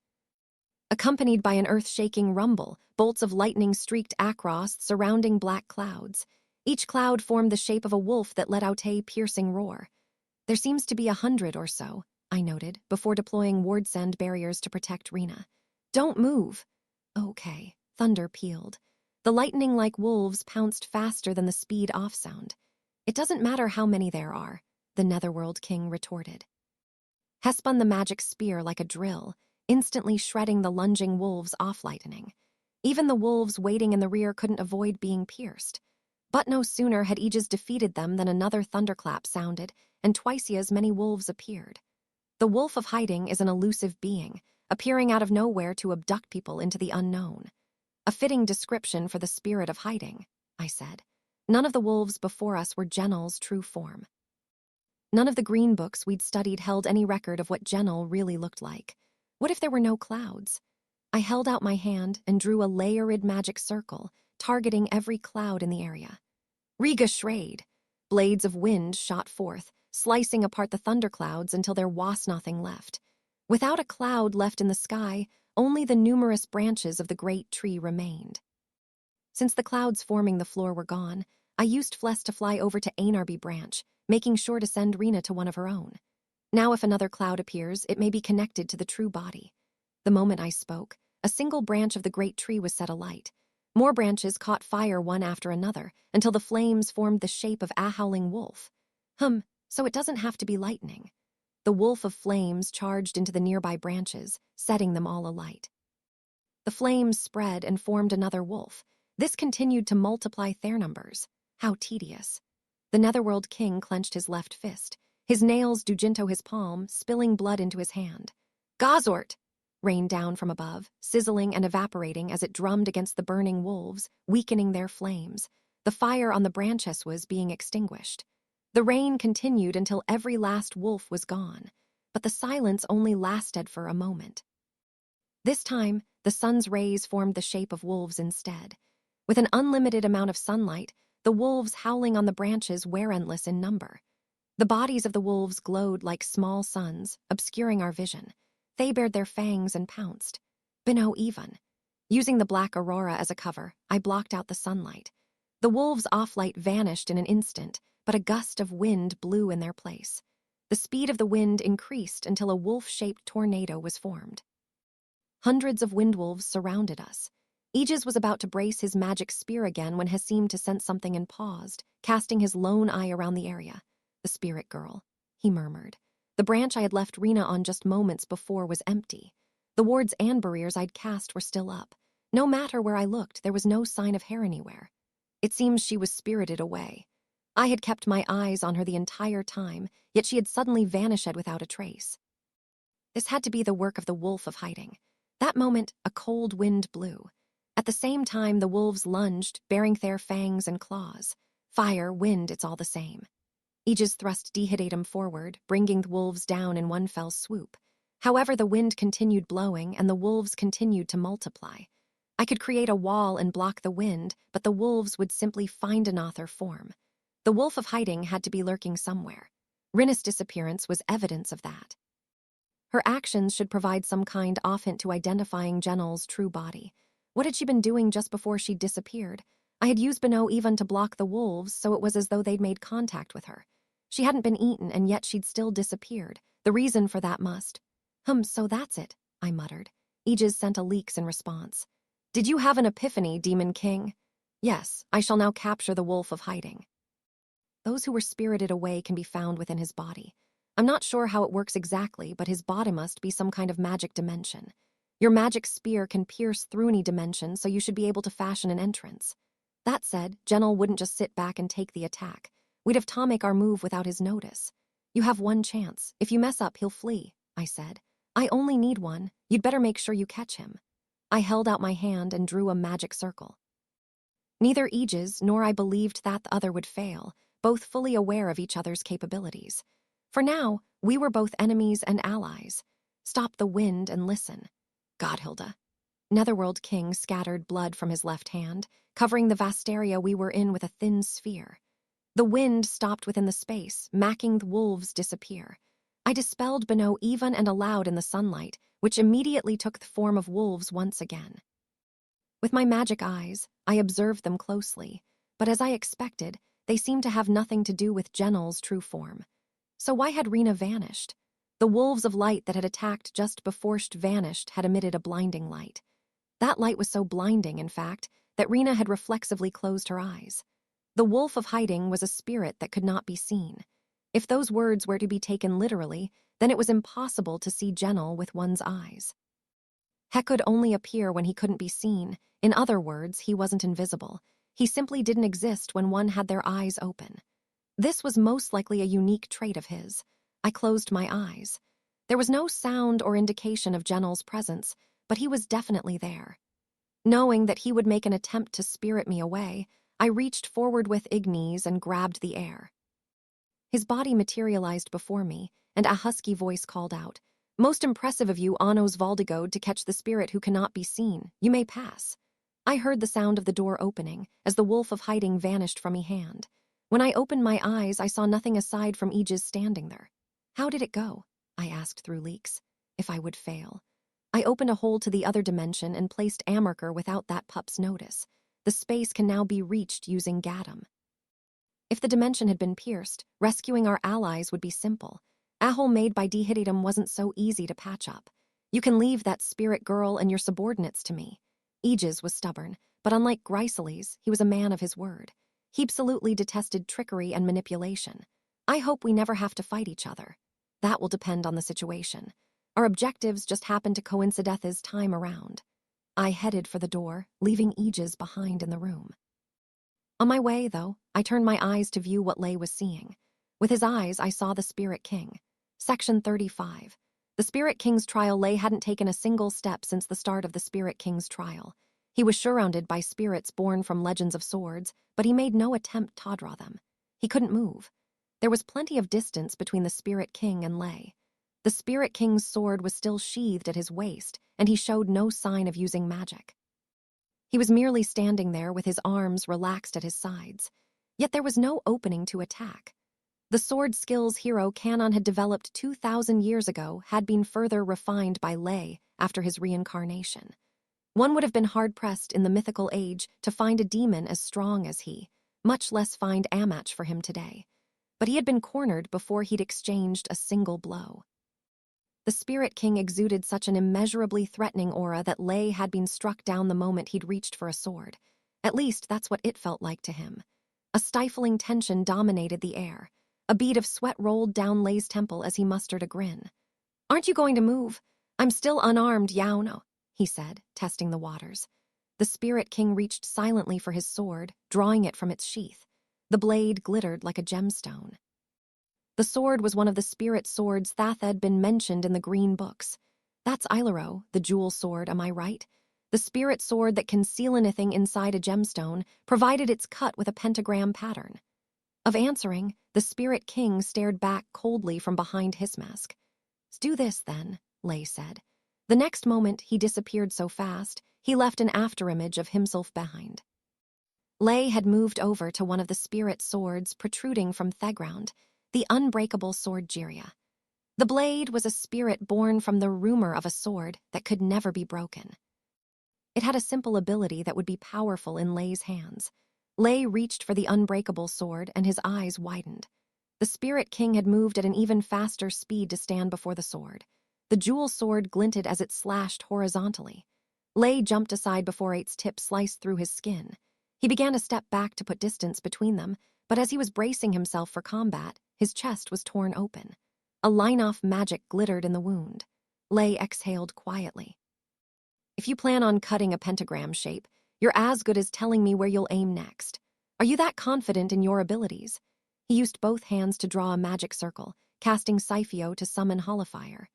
Accompanied by an earth-shaking rumble, bolts of lightning streaked across surrounding black clouds. Each cloud formed the shape of a wolf that let out a piercing roar. There seems to be 100 or so, I noted, before deploying ward-send barriers to protect Rena. Don't move. Okay, thunder pealed. The lightning-like wolves pounced faster than the speed-off sound. It doesn't matter how many there are, the Netherworld King retorted. He spun the magic spear like a drill, instantly shredding the lunging wolves off lightning. Even the wolves waiting in the rear couldn't avoid being pierced. But no sooner had Aegis defeated them than another thunderclap sounded, and twice as many wolves appeared. The wolf of hiding is an elusive being, appearing out of nowhere to abduct people into the unknown. A fitting description for the spirit of hiding, I said. None of the wolves before us were Genel's true form. None of the green books we'd studied held any record of what Genel really looked like. What if there were no clouds? I held out my hand and drew a layered magic circle, targeting every cloud in the area. Riga shrayed. Blades of wind shot forth, slicing apart the thunderclouds until there was nothing left. Without a cloud left in the sky, only the numerous branches of the great tree remained. Since the clouds forming the floor were gone, I used Fless to fly over to Ainarby branch, making sure to send Rena to one of her own. Now if another cloud appears, it may be connected to the true body. The moment I spoke, a single branch of the great tree was set alight. More branches caught fire one after another, until the flames formed the shape of a howling wolf. So it doesn't have to be lightning. The wolf of flames charged into the nearby branches, setting them all alight. The flames spread and formed another wolf. This continued to multiply their numbers. How tedious. The Netherworld King clenched his left fist. His nails dugento his palm, spilling blood into his hand. Gazort! Rained down from above, sizzling and evaporating as it drummed against the burning wolves, weakening their flames. The fire on the branches was being extinguished. The rain continued until every last wolf was gone, but the silence only lasted for a moment. This time, the sun's rays formed the shape of wolves instead. With an unlimited amount of sunlight, the wolves howling on the branches were endless in number. The bodies of the wolves glowed like small suns, obscuring our vision. They bared their fangs and pounced. Beneaut even. Using the black aurora as a cover, I blocked out the sunlight. The wolves' off-light vanished in an instant, but a gust of wind blew in their place. The speed of the wind increased until a wolf-shaped tornado was formed. Hundreds of windwolves surrounded us. Aegis was about to brace his magic spear again when he seemed to sense something and paused, casting his lone eye around the area. The spirit girl, he murmured. The branch I had left Rena on just moments before was empty. The wards and barriers I'd cast were still up. No matter where I looked, there was no sign of her anywhere. It seems she was spirited away. I had kept my eyes on her the entire time, yet she had suddenly vanished without a trace. This had to be the work of the wolf of hiding. That moment, a cold wind blew. At the same time, the wolves lunged, baring their fangs and claws. Fire, wind, it's all the same. Aegis thrust Dehidatum forward, bringing the wolves down in one fell swoop. However, the wind continued blowing, and the wolves continued to multiply. I could create a wall and block the wind, but the wolves would simply find another form. The wolf of hiding had to be lurking somewhere. Rinna's disappearance was evidence of that. Her actions should provide some kind of hint to identifying Genel's true body. What had she been doing just before she disappeared? I had used Beneaut even to block the wolves, so it was as though they'd made contact with her. She hadn't been eaten, and yet she'd still disappeared. The reason for that must... So that's it, I muttered. Aegis sent a leaks in response. Did you have an epiphany, Demon King? Yes, I shall now capture the wolf of hiding. Those who were spirited away can be found within his body. I'm not sure how it works exactly, but his body must be some kind of magic dimension. Your magic spear can pierce through any dimension, so you should be able to fashion an entrance. That said, Genel wouldn't just sit back and take the attack. We'd have to make our move without his notice. You have one chance. If you mess up, he'll flee, I said. I only need one. You'd better make sure you catch him. I held out my hand and drew a magic circle. Neither Aegis nor I believed that the other would fail, both fully aware of each other's capabilities. For now, we were both enemies and allies. Stop the wind and listen. Godhilda. Netherworld King scattered blood from his left hand, covering the vast area we were in with a thin sphere. The wind stopped within the space, making the wolves disappear. I dispelled Beneaut even and aloud in the sunlight, which immediately took the form of wolves once again. With my magic eyes, I observed them closely, but as I expected, they seemed to have nothing to do with Genel's true form. So why had Rena vanished? The wolves of light that had attacked just before she vanished had emitted a blinding light. That light was so blinding, in fact, that Rena had reflexively closed her eyes. The wolf of hiding was a spirit that could not be seen. If those words were to be taken literally, then it was impossible to see Genel with one's eyes. He could only appear when he couldn't be seen. In other words, he wasn't invisible. He simply didn't exist when one had their eyes open. This was most likely a unique trait of his. I closed my eyes. There was no sound or indication of Jennel's presence, but he was definitely there. Knowing that he would make an attempt to spirit me away, I reached forward with Ignes and grabbed the air. His body materialized before me, and a husky voice called out, "Most impressive of you, Anos Valdigode, to catch the spirit who cannot be seen. You may pass." I heard the sound of the door opening as the wolf of hiding vanished from my hand. When I opened my eyes, I saw nothing aside from Aegis standing there. "How did it go?" I asked through leaks. If I would fail. I opened a hole to the other dimension and placed Amarker without that pup's notice. The space can now be reached using Gadam. If the dimension had been pierced, rescuing our allies would be simple. A hole made by Dihididum wasn't so easy to patch up. "You can leave that spirit girl and your subordinates to me." Aegis was stubborn, but unlike Gryceles, he was a man of his word. He absolutely detested trickery and manipulation. "I hope we never have to fight each other." "That will depend on the situation. Our objectives just happened to coincide this time around." I headed for the door, leaving Aegis behind in the room. On my way, though, I turned my eyes to view what Lay was seeing. With his eyes, I saw the Spirit King. Section 35. The Spirit King's trial. Lay hadn't taken a single step since the start of the Spirit King's trial. He was surrounded by spirits born from legends of swords, but he made no attempt to draw them. He couldn't move. There was plenty of distance between the Spirit King and Lay. The Spirit King's sword was still sheathed at his waist, and he showed no sign of using magic. He was merely standing there with his arms relaxed at his sides. Yet there was no opening to attack. The sword skills hero Canon had developed 2,000 years ago had been further refined by Lay after his reincarnation. One would have been hard-pressed in the mythical age to find a demon as strong as he, much less find a match for him today. But he had been cornered before he'd exchanged a single blow. The Spirit King exuded such an immeasurably threatening aura that Lay had been struck down the moment he'd reached for a sword. At least that's what it felt like to him. A stifling tension dominated the air. A bead of sweat rolled down Lay's temple as he mustered a grin. "Aren't you going to move? I'm still unarmed, Yauno," he said, testing the waters. The Spirit King reached silently for his sword, drawing it from its sheath. The blade glittered like a gemstone. The sword was one of the spirit swords that had been mentioned in the green books. "That's Ilaro, the jewel sword, am I right? The spirit sword that can seal anything inside a gemstone, provided it's cut with a pentagram pattern." Of answering, the Spirit King stared back coldly from behind his mask. "Let's do this, then," Lay said. The next moment, he disappeared so fast, he left an afterimage of himself behind. Lay had moved over to one of the spirit swords protruding from the ground, the unbreakable sword Jiria. The blade was a spirit born from the rumor of a sword that could never be broken. It had a simple ability that would be powerful in Lay's hands. Lay reached for the unbreakable sword and his eyes widened. The Spirit King had moved at an even faster speed to stand before the sword. The jewel sword glinted as it slashed horizontally. Lay jumped aside before its tip sliced through his skin. He began to step back to put distance between them, but as he was bracing himself for combat, his chest was torn open. A line-off magic glittered in the wound. Lay exhaled quietly. "If you plan on cutting a pentagram shape, you're as good as telling me where you'll aim next. Are you that confident in your abilities?" He used both hands to draw a magic circle, casting Scyphio to summon Holofire.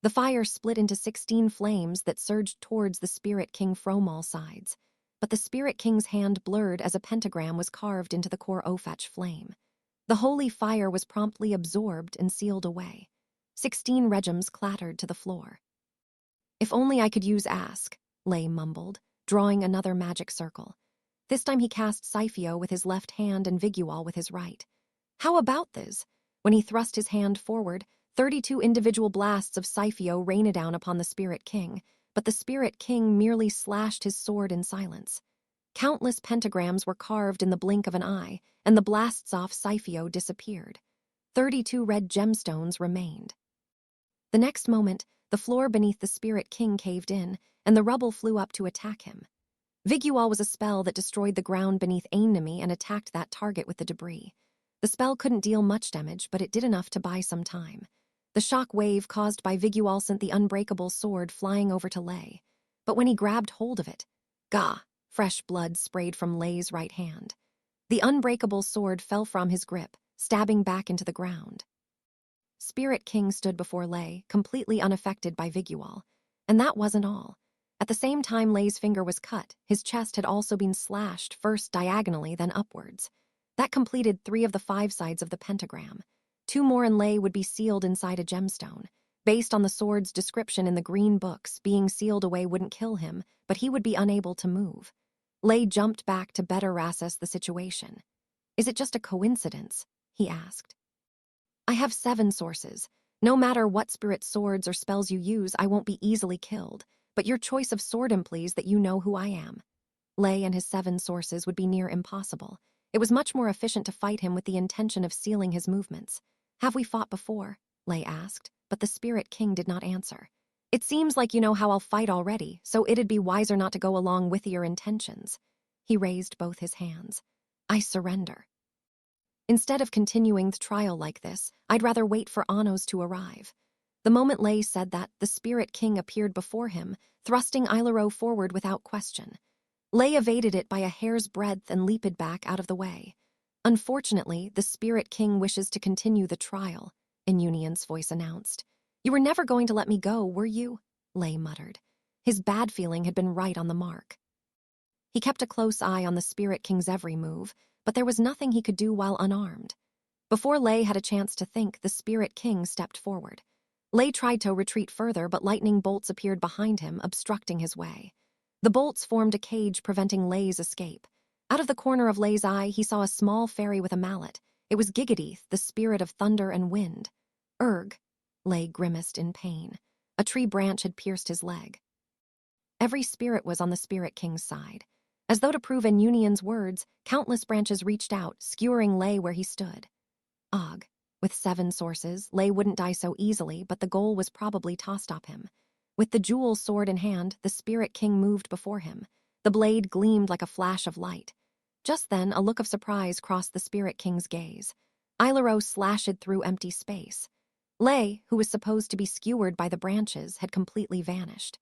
The fire split into 16 flames that surged towards the Spirit King from all sides. But the Spirit King's hand blurred as a pentagram was carved into the core Ofach flame. The holy fire was promptly absorbed and sealed away. 16 regimes clattered to the floor. "If only I could use Ask," Lay mumbled, drawing another magic circle. This time he cast Scyphio with his left hand and Vigual with his right. "How about this?" When he thrust his hand forward, 32 individual blasts of Scyphio rained down upon the Spirit King, but the Spirit King merely slashed his sword in silence. Countless pentagrams were carved in the blink of an eye, and the blasts off Scyphio disappeared. 32 red gemstones remained. The next moment, the floor beneath the Spirit King caved in, and the rubble flew up to attack him. Vigual was a spell that destroyed the ground beneath an enemy and attacked that target with the debris. The spell couldn't deal much damage, but it did enough to buy some time. The shock wave caused by Vigual sent the unbreakable sword flying over to Lay. but when he grabbed hold of it, gah, fresh blood sprayed from Lay's right hand. The unbreakable sword fell from his grip, stabbing back into the ground. Spirit King stood before Lay, completely unaffected by Vigual. And that wasn't all. At the same time Lay's finger was cut, his chest had also been slashed, first diagonally, then upwards. That completed 3 of the 5 sides of the pentagram. 2 more and Lay would be sealed inside a gemstone. Based on the sword's description in the green books, being sealed away wouldn't kill him, but he would be unable to move. Lay jumped back to better assess the situation. "Is it just a coincidence?" he asked. "I have 7 sources. No matter what spirit swords or spells you use, I won't be easily killed, but your choice of sword implies that you know who I am." Lay and his 7 sources would be near impossible. It was much more efficient to fight him with the intention of sealing his movements. "Have we fought before?" Lay asked, but the Spirit King did not answer. "It seems like you know how I'll fight already, so it'd be wiser not to go along with your intentions." He raised both his hands. "I surrender. Instead of continuing the trial like this, I'd rather wait for Anos to arrive." The moment Lay said that, the Spirit King appeared before him, thrusting Ilaro forward without question. Lay evaded it by a hair's breadth and leaped back out of the way. "Unfortunately, the Spirit King wishes to continue the trial," Inunion's voice announced. "You were never going to let me go, were you?" Lay muttered. His bad feeling had been right on the mark. He kept a close eye on the Spirit King's every move, but there was nothing he could do while unarmed. Before Lay had a chance to think, the Spirit King stepped forward. Lay tried to retreat further, but lightning bolts appeared behind him, obstructing his way. The bolts formed a cage preventing Lay's escape. Out of the corner of Lay's eye, he saw a small fairy with a mallet. It was Gigadeath, the spirit of thunder and wind. "Erg." Lay grimaced in pain. A tree branch had pierced his leg. Every spirit was on the Spirit King's side. As though to prove Inunion's words, countless branches reached out, skewering Lay where he stood. Og. With 7 sources, Lay wouldn't die so easily, but the goal was probably to stop him. With the jewel sword in hand, the Spirit King moved before him. The blade gleamed like a flash of light. Just then, a look of surprise crossed the Spirit King's gaze. Ilaro slashed through empty space. Lay, who was supposed to be skewered by the branches, had completely vanished.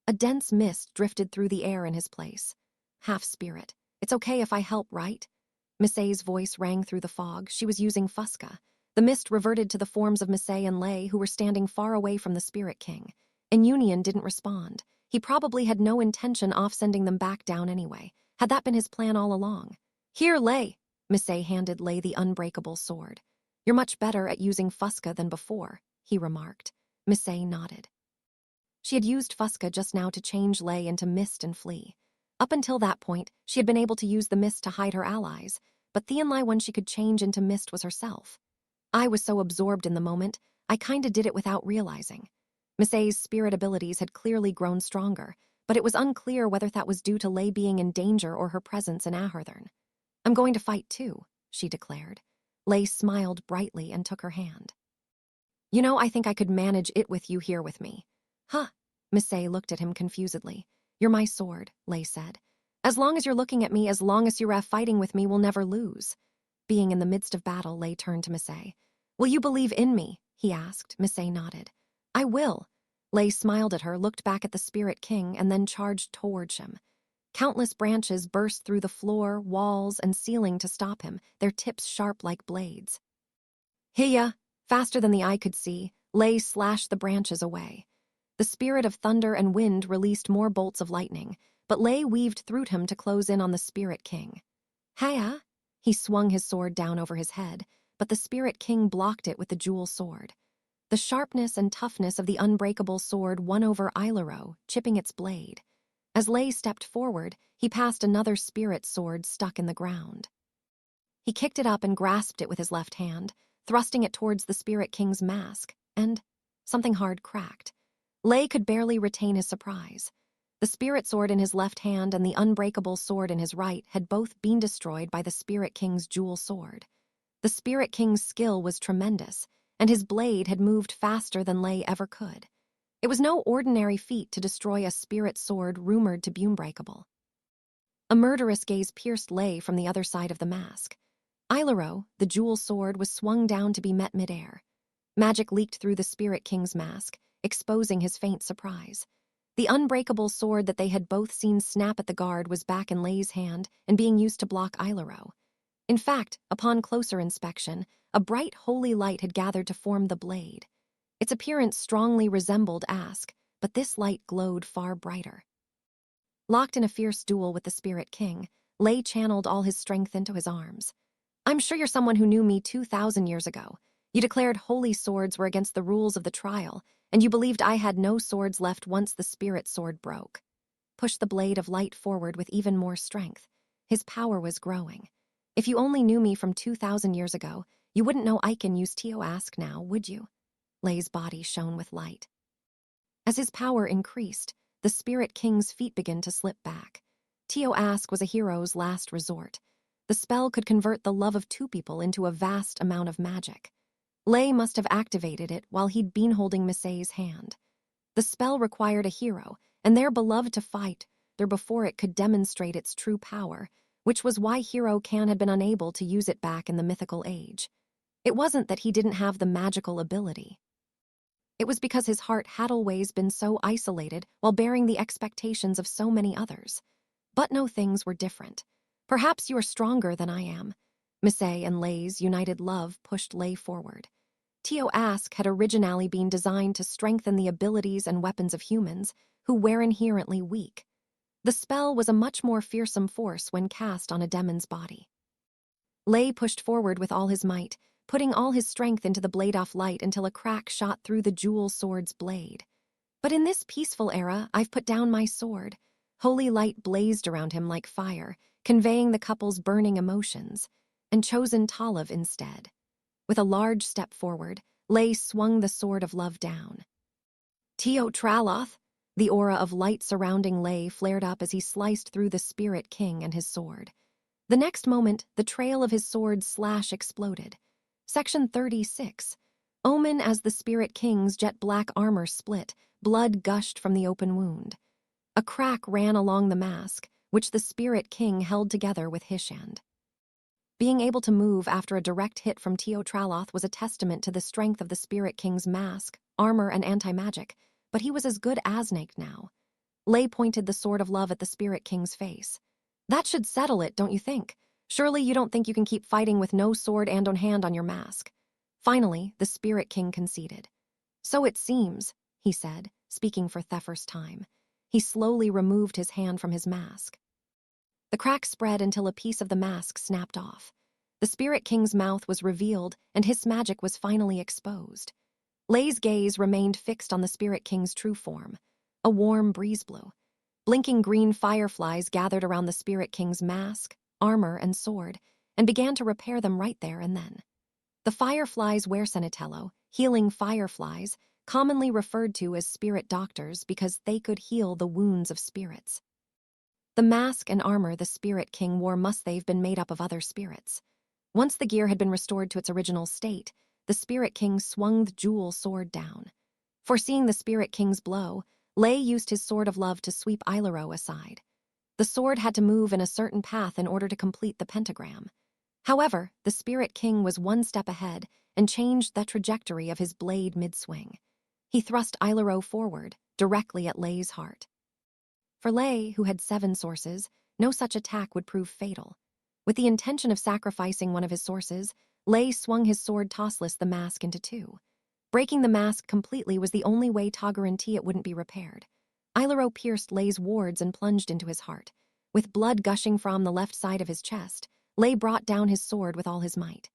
A dense mist drifted through the air in his place. "Half-spirit. It's okay if I help, right?" Misay's voice rang through the fog. She was using Fusca. The mist reverted to the forms of Misay and Lay, who were standing far away from the Spirit King. Inunion didn't respond. He probably had no intention of sending them back down anyway. Had that been his plan all along? "Here, Lay." Misay handed Lay the unbreakable sword. "You're much better at using Fusca than before," he remarked. Misay nodded. She had used Fusca just now to change Lay into mist and flee. Up until that point, she had been able to use the mist to hide her allies, but the only one she could change into mist was herself. "I was so absorbed in the moment, I kinda did it without realizing." Misay's spirit abilities had clearly grown stronger, but it was unclear whether that was due to Lay being in danger or her presence in Ahurthern. "I'm going to fight too," she declared. Lay smiled brightly and took her hand. "You know, I think I could manage it with you here with me." "Huh?" Misay looked at him confusedly. "You're my sword," Lay said. "As long as you're looking at me, as long as you're fighting with me, we'll never lose." Being in the midst of battle, Lay turned to Misay. "Will you believe in me?" he asked. Misay nodded. "I will." Lay smiled at her, looked back at the Spirit King, and then charged towards him. Countless branches burst through the floor, walls, and ceiling to stop him, their tips sharp like blades. "Hiya!" Faster than the eye could see, Lay slashed the branches away. The spirit of thunder and wind released more bolts of lightning, but Lay weaved through him to close in on the Spirit King. "Hiya!" He swung his sword down over his head, but the Spirit King blocked it with the jewel sword. The sharpness and toughness of the unbreakable sword won over Ilaro, chipping its blade. As Lay stepped forward, he passed another spirit sword stuck in the ground. He kicked it up and grasped it with his left hand, thrusting it towards the Spirit King's mask, and something hard cracked. Lay could barely retain his surprise. The spirit sword in his left hand and the unbreakable sword in his right had both been destroyed by the Spirit King's jewel sword. The Spirit King's skill was tremendous, and his blade had moved faster than Lay ever could. It was no ordinary feat to destroy a spirit sword rumored to be unbreakable. A murderous gaze pierced Lay from the other side of the mask. Ilaro, the jewel sword, was swung down to be met midair. Magic leaked through the Spirit King's mask, exposing his faint surprise. The unbreakable sword that they had both seen snap at the guard was back in Lei's hand and being used to block Ailaro. In fact, upon closer inspection, a bright holy light had gathered to form the blade. Its appearance strongly resembled Ask, but this light glowed far brighter. Locked in a fierce duel with the Spirit King, Lei channeled all his strength into his arms. "I'm sure you're someone who knew me 2,000 years ago. You declared holy swords were against the rules of the trial, and you believed I had no swords left once the spirit sword broke." Pushed the blade of light forward with even more strength. His power was growing. "If you only knew me from 2,000 years ago, you wouldn't know I can use Tio Ask now, would you?" Lei's body shone with light. As his power increased, the Spirit King's feet began to slip back. Tio Ask was a hero's last resort. The spell could convert the love of two people into a vast amount of magic. Lei must have activated it while he'd been holding Misei's hand. The spell required a hero, and their beloved to fight there before it could demonstrate its true power, which was why Hero Can had been unable to use it back in the mythical age. It wasn't that he didn't have the magical ability. It was because his heart had always been so isolated while bearing the expectations of so many others. But no, things were different. "Perhaps you are stronger than I am." Misei and Lei's united love pushed Lei forward. Tio Ask had originally been designed to strengthen the abilities and weapons of humans, who were inherently weak. The spell was a much more fearsome force when cast on a demon's body. Lei pushed forward with all his might, putting all his strength into the blade of light until a crack shot through the jewel sword's blade. "But in this peaceful era, I've put down my sword." Holy light blazed around him like fire, conveying the couple's burning emotions, and chosen Talav instead. With a large step forward, Lei swung the sword of love down. "Tio Traloth!" The aura of light surrounding Lei flared up as he sliced through the Spirit King and his sword. The next moment, the trail of his sword's slash exploded. Section 36. Omen. As the Spirit King's jet-black armor split, blood gushed from the open wound. A crack ran along the mask, which the Spirit King held together with his hand. Being able to move after a direct hit from Tio Traloth was a testament to the strength of the Spirit King's mask, armor, and anti-magic, but he was as good as naked now. Lei pointed the sword of love at the Spirit King's face. "That should settle it, don't you think? Surely you don't think you can keep fighting with no sword and on hand on your mask." Finally, the Spirit King conceded. "So it seems," he said, speaking for the first time. He slowly removed his hand from his mask. The crack spread until a piece of the mask snapped off. The Spirit King's mouth was revealed, and his magic was finally exposed. Lei's gaze remained fixed on the Spirit King's true form. A warm breeze blew. Blinking green fireflies gathered around the Spirit King's mask, armor, and sword, and began to repair them right there and then. The fireflies were Senatello, healing fireflies, commonly referred to as spirit doctors because they could heal the wounds of spirits. The mask and armor the Spirit King wore must they've been made up of other spirits. Once the gear had been restored to its original state, the Spirit King swung the jewel sword down. Foreseeing the Spirit King's blow, Lei used his sword of love to sweep Ailaro aside. The sword had to move in a certain path in order to complete the pentagram. However, the Spirit King was one step ahead and changed the trajectory of his blade mid-swing. He thrust Ailaro forward, directly at Lei's heart. For Lei, who had 7 sources, no such attack would prove fatal. With the intention of sacrificing one of his sources, Lei swung his sword tossless the mask into 2. Breaking the mask completely was the only way ta guarantee it wouldn't be repaired. Ailaro pierced Lei's wards and plunged into his heart. With blood gushing from the left side of his chest, Lei brought down his sword with all his might.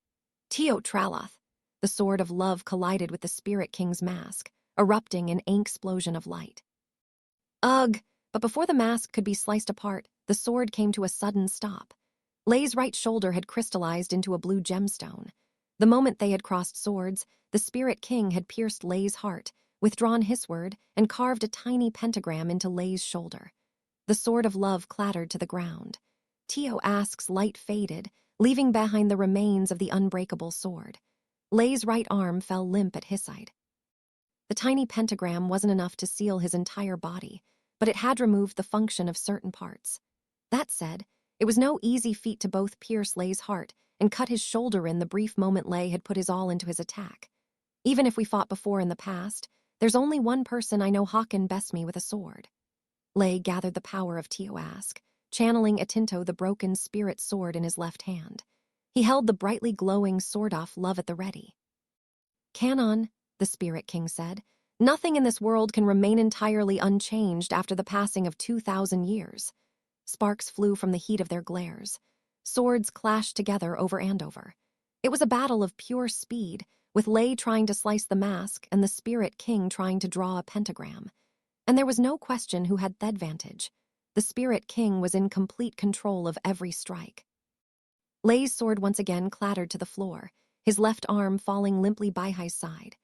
"Tio Traloth!" The sword of love collided with the Spirit King's mask, erupting in an explosion of light. Ugh! But before the mask could be sliced apart, the sword came to a sudden stop. Lei's right shoulder had crystallized into a blue gemstone. The moment they had crossed swords, the Spirit King had pierced Lei's heart, withdrawn hisward, and carved a tiny pentagram into Lei's shoulder. The sword of love clattered to the ground. Tio Ask's light faded, leaving behind the remains of the unbreakable sword. Lei's right arm fell limp at his side. The tiny pentagram wasn't enough to seal his entire body, but it had removed the function of certain parts. That said, it was no easy feat to both pierce Lei's heart and cut his shoulder in the brief moment Lei had put his all into his attack. Even if we fought before in the past, There's only one person I know Hawk can best me with a sword. Lay gathered the power of Tioask, channeling Atinto the broken spirit sword in his left hand. He held the brightly glowing sword-off love at the ready. Canon, the Spirit King said, nothing in this world can remain entirely unchanged after the passing of 2,000 years. Sparks flew from the heat of their glares. Swords clashed together over and over. It was a battle of pure speed, with Lay trying to slice the mask and the Spirit King trying to draw a pentagram. And there was no question who had the advantage. The Spirit King was in complete control of every strike. Lay's sword once again clattered to the floor, his left arm falling limply by Hai's side.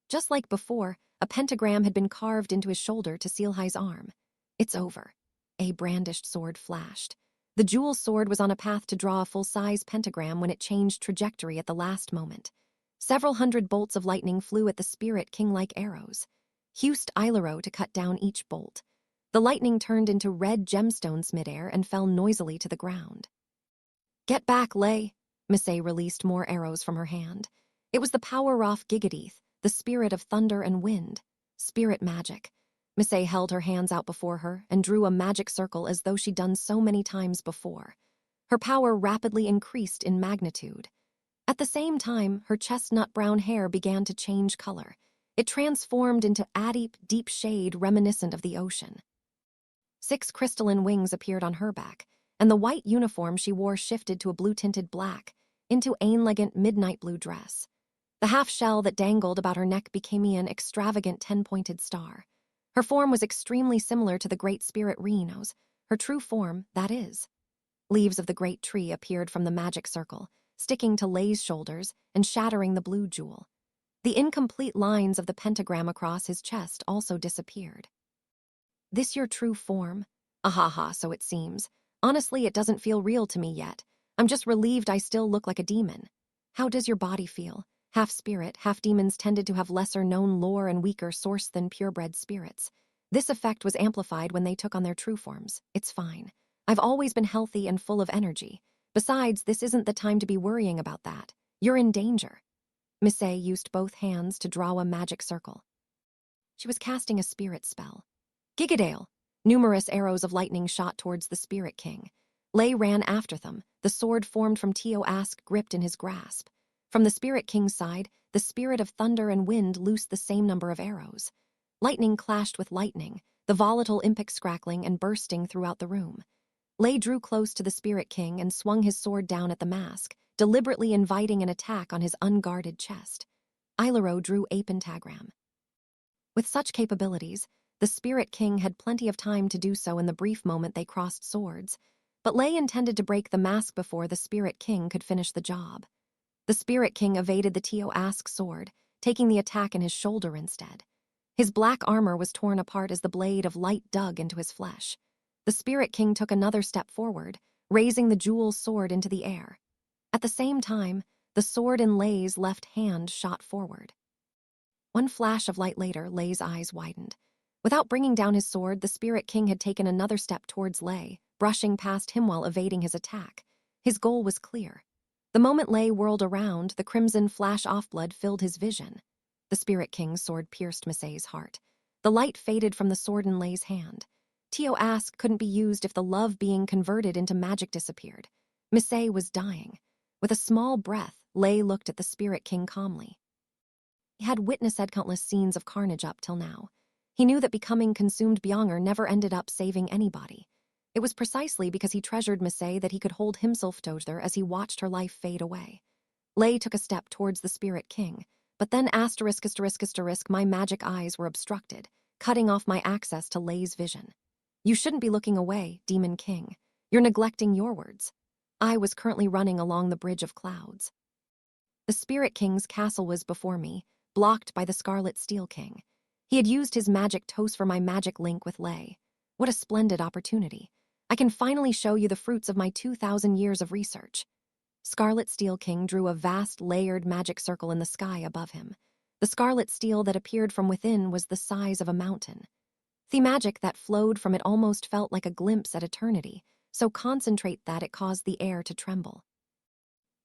Just like before, a pentagram had been carved into his shoulder to seal Hai's arm. It's over. A brandished sword flashed. The jewel sword was on a path to draw a full-size pentagram when it changed trajectory at the last moment. Several hundred bolts of lightning flew at the Spirit King like arrows. Hused Ilaro to cut down each bolt. The lightning turned into red gemstones midair and fell noisily to the ground. Get back, Lay! Misay released more arrows from her hand. It was the Power-Off Gigadeath, the spirit of thunder and wind. Spirit magic. Misay held her hands out before her and drew a magic circle as though she'd done so many times before. Her power rapidly increased in magnitude. At the same time, her chestnut brown hair began to change color. It transformed into a deep shade reminiscent of the ocean. 6 crystalline wings appeared on her back, and the white uniform she wore shifted to a blue-tinted black, into an elegant midnight blue dress. The half-shell that dangled about her neck became an extravagant 10-pointed star. Her form was extremely similar to the Great Spirit Reno's, her true form, that is. Leaves of the great tree appeared from the magic circle, sticking to Lay's shoulders and shattering the blue jewel. The incomplete lines of the pentagram across his chest also disappeared. This your true form? Ahaha, so it seems. Honestly, it doesn't feel real to me yet. I'm just relieved I still look like a demon. How does your body feel? Half spirit, half demons tended to have lesser-known lore and weaker source than purebred spirits. This effect was amplified when they took on their true forms. It's fine. I've always been healthy and full of energy. Besides, this isn't the time to be worrying about that. You're in danger. Misay used both hands to draw a magic circle. She was casting a spirit spell. Gigadale! Numerous arrows of lightning shot towards the Spirit King. Lay ran after them, the sword formed from Tioask gripped in his grasp. From the Spirit King's side, the spirit of thunder and wind loosed the same number of arrows. Lightning clashed with lightning, the volatile impacts crackling and bursting throughout the room. Lay drew close to the Spirit King and swung his sword down at the mask, deliberately inviting an attack on his unguarded chest. Ilaro drew a pentagram. With such capabilities, the Spirit King had plenty of time to do so in the brief moment they crossed swords, but Lay intended to break the mask before the Spirit King could finish the job. The Spirit King evaded the Tioask sword, taking the attack in his shoulder instead. His black armor was torn apart as the blade of light dug into his flesh. The Spirit King took another step forward, raising the jewel sword into the air. At the same time, the sword in Lay's left hand shot forward. One flash of light later, Lay's eyes widened. Without bringing down his sword, the Spirit King had taken another step towards Lay, brushing past him while evading his attack. His goal was clear. The moment Lay whirled around, the crimson flash-off blood filled his vision. The Spirit King's sword pierced Misay's heart. The light faded from the sword in Lay's hand. Tioask couldn't be used if the love being converted into magic disappeared. Misay was dying. With a small breath, Lay looked at the Spirit King calmly. He had witnessed countless scenes of carnage up till now. He knew that becoming consumed Byonger never ended up saving anybody. It was precisely because he treasured Misay that he could hold himself together as he watched her life fade away. Lay took a step towards the Spirit King, but then my magic eyes were obstructed, cutting off my access to Lay's vision. You shouldn't be looking away, Demon King. You're neglecting your words. I was currently running along the bridge of clouds. The Spirit King's castle was before me, blocked by the Scarlet Steel King. He had used his magic toast for my magic link with Lay. What a splendid opportunity. I can finally show you the fruits of my 2,000 years of research. Scarlet Steel King drew a vast layered magic circle in the sky above him. The scarlet steel that appeared from within was the size of a mountain. The magic that flowed from it almost felt like a glimpse at eternity, so concentrate that it caused the air to tremble.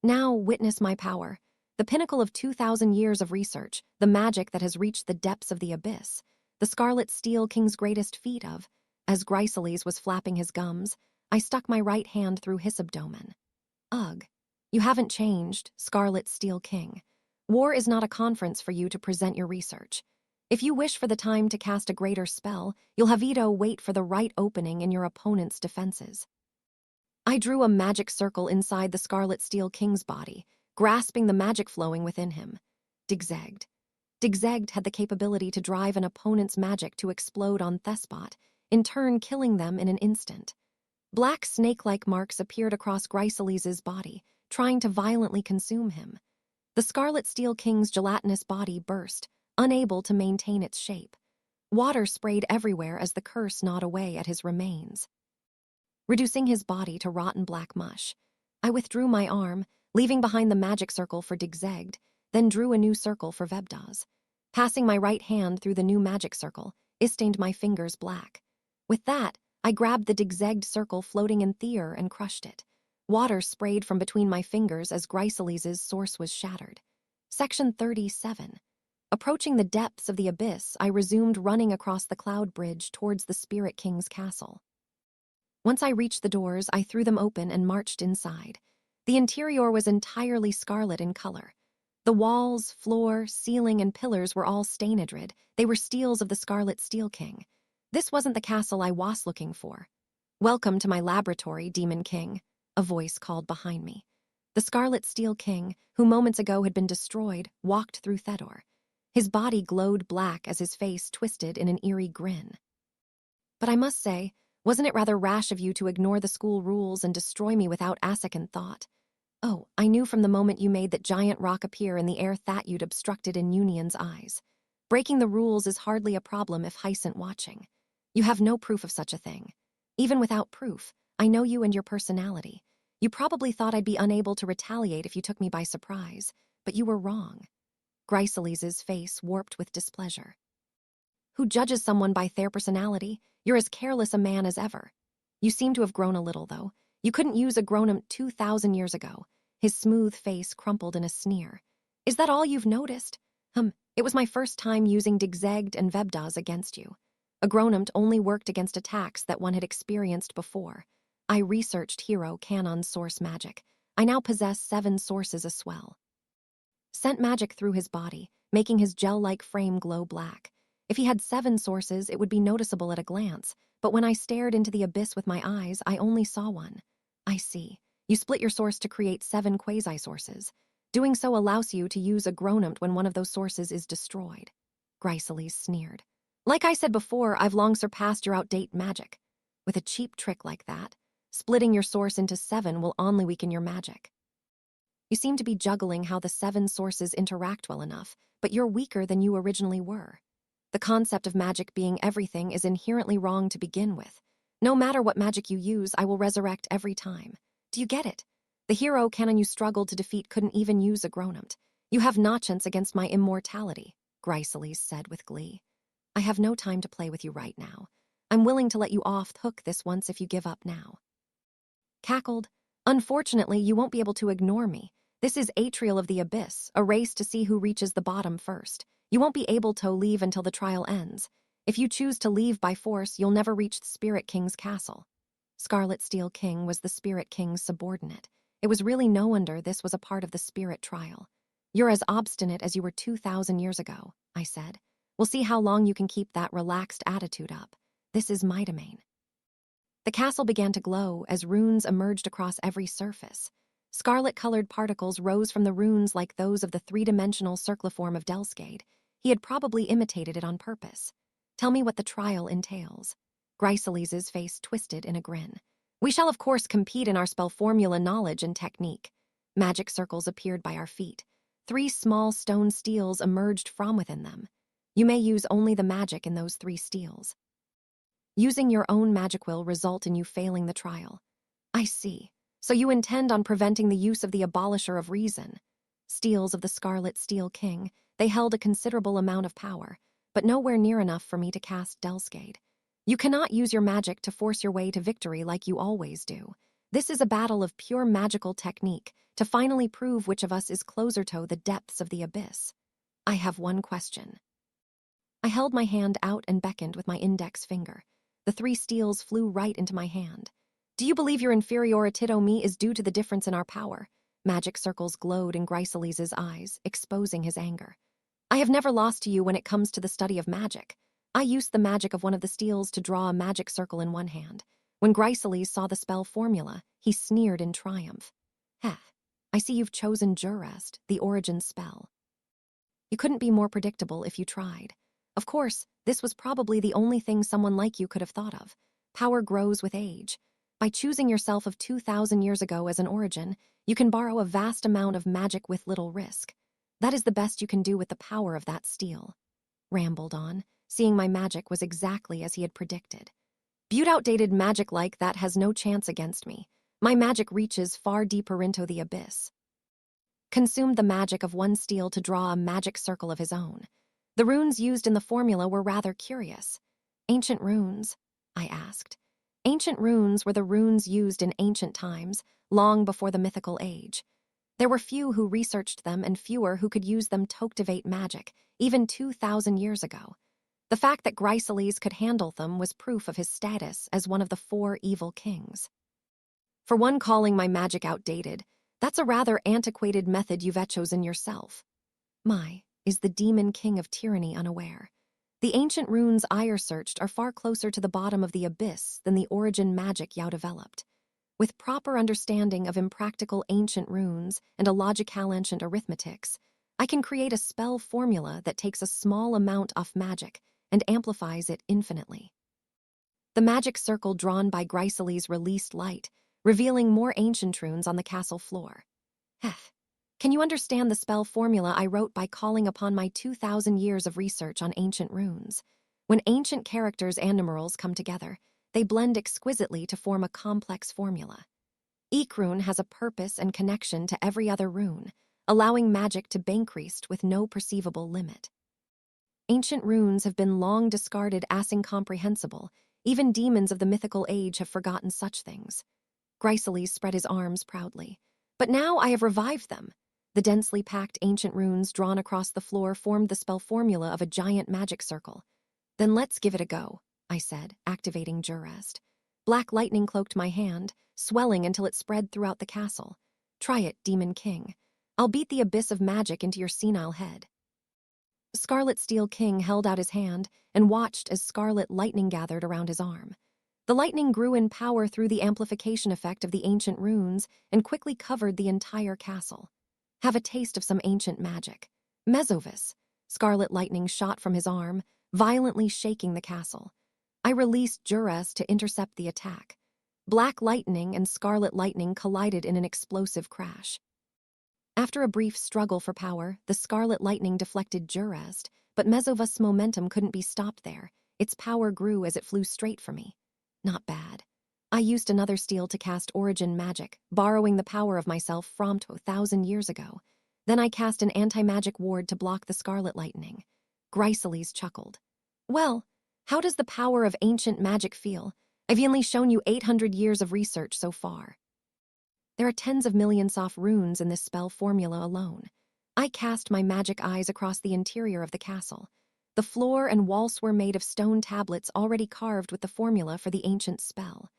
Now witness my power. The pinnacle of 2,000 years of research, the magic that has reached the depths of the abyss, the Scarlet Steel King's greatest feat of. As Gryceles was flapping his gums, I stuck my right hand through his abdomen. Ugh. You haven't changed, Scarlet Steel King. War is not a conference for you to present your research. If you wish for the time to cast a greater spell, you'll have to wait for the right opening in your opponent's defenses. I drew a magic circle inside the Scarlet Steel King's body, grasping the magic flowing within him. Digzegged. Digzegged had the capability to drive an opponent's magic to explode on Thespot, in turn killing them in an instant. Black snake-like marks appeared across Gryceles' body, trying to violently consume him. The Scarlet Steel King's gelatinous body burst, unable to maintain its shape. Water sprayed everywhere as the curse gnawed away at his remains, reducing his body to rotten black mush. I withdrew my arm, leaving behind the magic circle for Digzegged, then drew a new circle for Vebdaz. Passing my right hand through the new magic circle, it stained my fingers black. With that, I grabbed the Digzegged circle floating in Theer and crushed it. Water sprayed from between my fingers as Gryceles' source was shattered. Section 37. Approaching the depths of the abyss, I resumed running across the cloud bridge towards the Spirit King's castle. Once I reached the doors, I threw them open and marched inside. The interior was entirely scarlet in color. The walls, floor, ceiling, and pillars were all stainedred. They were steels of the Scarlet Steel King. This wasn't the castle I was looking for. "Welcome to my laboratory, Demon King," a voice called behind me. The Scarlet Steel King, who moments ago had been destroyed, walked through Thedor. His body glowed black as his face twisted in an eerie grin. "But I must say, wasn't it rather rash of you to ignore the school rules and destroy me without a second thought? Oh, I knew from the moment you made that giant rock appear in the air that you'd obstructed in Union's eyes. Breaking the rules is hardly a problem if Hysent watching. You have no proof of such a thing. Even without proof, I know you and your personality. You probably thought I'd be unable to retaliate if you took me by surprise, but you were wrong." Gryceles' face warped with displeasure. "Who judges someone by their personality? You're as careless a man as ever. You seem to have grown a little, though. You couldn't use a grown-up 2,000 years ago." His smooth face crumpled in a sneer. "Is that all you've noticed? It was my first time using Digzegged and Vebdaz against you. A grown-up only worked against attacks that one had experienced before. I researched Hero Canon's source magic. I now possess 7 sources as well." Sent magic through his body, making his gel-like frame glow black. If he had 7 sources, it would be noticeable at a glance, but when I stared into the abyss with my eyes, I only saw one. "I see. You split your source to create 7 quasi-sources. Doing so allows you to use a grown-up when one of those sources is destroyed." Gryceles sneered. "Like I said before, I've long surpassed your outdated magic. With a cheap trick like that, splitting your source into 7 will only weaken your magic. You seem to be juggling how the 7 sources interact well enough, but you're weaker than you originally were. The concept of magic being everything is inherently wrong to begin with. No matter what magic you use, I will resurrect every time. Do you get it? The hero canon you struggled to defeat couldn't even use a grown-up. You have no chance against my immortality," Gryceles said with glee. "I have no time to play with you right now. I'm willing to let you off the hook this once if you give up now." Cackled. "Unfortunately, you won't be able to ignore me. This is Atrial of the Abyss, a race to see who reaches the bottom first. You won't be able to leave until the trial ends. If you choose to leave by force, you'll never reach the Spirit King's castle." Scarlet Steel King was the Spirit King's subordinate. It was really no wonder this was a part of the Spirit trial. "You're as obstinate as you were 2,000 years ago," I said. "We'll see how long you can keep that relaxed attitude up. This is my domain." The castle began to glow as runes emerged across every surface. Scarlet-colored particles rose from the runes like those of the 3-dimensional circliform of Delskade. He had probably imitated it on purpose. "Tell me what the trial entails." Gryceles' face twisted in a grin. "We shall of course compete in our spell formula knowledge and technique." Magic circles appeared by our feet. 3 small stone steels emerged from within them. You may use only the magic in those 3 steels. Using your own magic will result in you failing the trial. "I see. So you intend on preventing the use of the Abolisher of Reason." Steels of the Scarlet Steel King, they held a considerable amount of power, but nowhere near enough for me to cast Delskade. "You cannot use your magic to force your way to victory like you always do. This is a battle of pure magical technique to finally prove which of us is closer to the depths of the abyss. I have one question. I held my hand out and beckoned with my index finger. The 3 steels flew right into my hand. Do you believe your inferiority to me is due to the difference in our power? Magic circles glowed in Gryceles' eyes, exposing his anger. I have never lost to you when it comes to the study of magic. I used the magic of one of the steels to draw a magic circle in one hand. When Gryceles saw the spell formula, he sneered in triumph. Heh, I see you've chosen Jurest, the origin spell. You couldn't be more predictable if you tried. Of course, this was probably the only thing someone like you could have thought of. Power grows with age. By choosing yourself of 2,000 years ago as an origin, you can borrow a vast amount of magic with little risk. That is the best you can do with the power of that steel. Rambled on, seeing my magic was exactly as he had predicted. Outdated magic like that has no chance against me. My magic reaches far deeper into the abyss. Consumed the magic of one steel to draw a magic circle of his own. The runes used in the formula were rather curious. Ancient runes? I asked. Ancient runes were the runes used in ancient times, long before the mythical age. There were few who researched them and fewer who could use them to activate magic, even 2,000 years ago. The fact that Gryceles could handle them was proof of his status as one of the 4 evil kings. For one calling my magic outdated, that's a rather antiquated method you've chosen yourself. Is the demon king of tyranny unaware? The ancient runes I researched are far closer to the bottom of the abyss than the origin magic Yao developed. With proper understanding of impractical ancient runes and a logical ancient arithmetics, I can create a spell formula that takes a small amount off magic and amplifies it infinitely. The magic circle drawn by Gryceles released light, revealing more ancient runes on the castle floor. Can you understand the spell formula I wrote by calling upon my 2,000 years of research on ancient runes? When ancient characters and numerals come together, they blend exquisitely to form a complex formula. Each rune has a purpose and connection to every other rune, allowing magic to be increased with no perceivable limit. Ancient runes have been long discarded as incomprehensible. Even demons of the mythical age have forgotten such things. Gryceles spread his arms proudly. But now I have revived them. The densely packed ancient runes drawn across the floor formed the spell formula of a giant magic circle. Then let's give it a go, I said, activating Jurest. Black lightning cloaked my hand, swelling until it spread throughout the castle. Try it, Demon King. I'll beat the abyss of magic into your senile head. Scarlet Steel King held out his hand and watched as scarlet lightning gathered around his arm. The lightning grew in power through the amplification effect of the ancient runes and quickly covered the entire castle. Have a taste of some ancient magic. Mesovis. Scarlet lightning shot from his arm, violently shaking the castle. I released Jurest to intercept the attack. Black lightning and scarlet lightning collided in an explosive crash. After a brief struggle for power, the scarlet lightning deflected Jurest, but Mesovis' momentum couldn't be stopped there. Its power grew as it flew straight for me. Not bad. I used another steel to cast origin magic, borrowing the power of myself from 2,000 years ago. Then I cast an anti-magic ward to block the scarlet lightning. Gryceles chuckled. Well, how does the power of ancient magic feel? I've only shown you 800 years of research so far. There are tens of millions of runes in this spell formula alone. I cast my magic eyes across the interior of the castle. The floor and walls were made of stone tablets already carved with the formula for the ancient spell.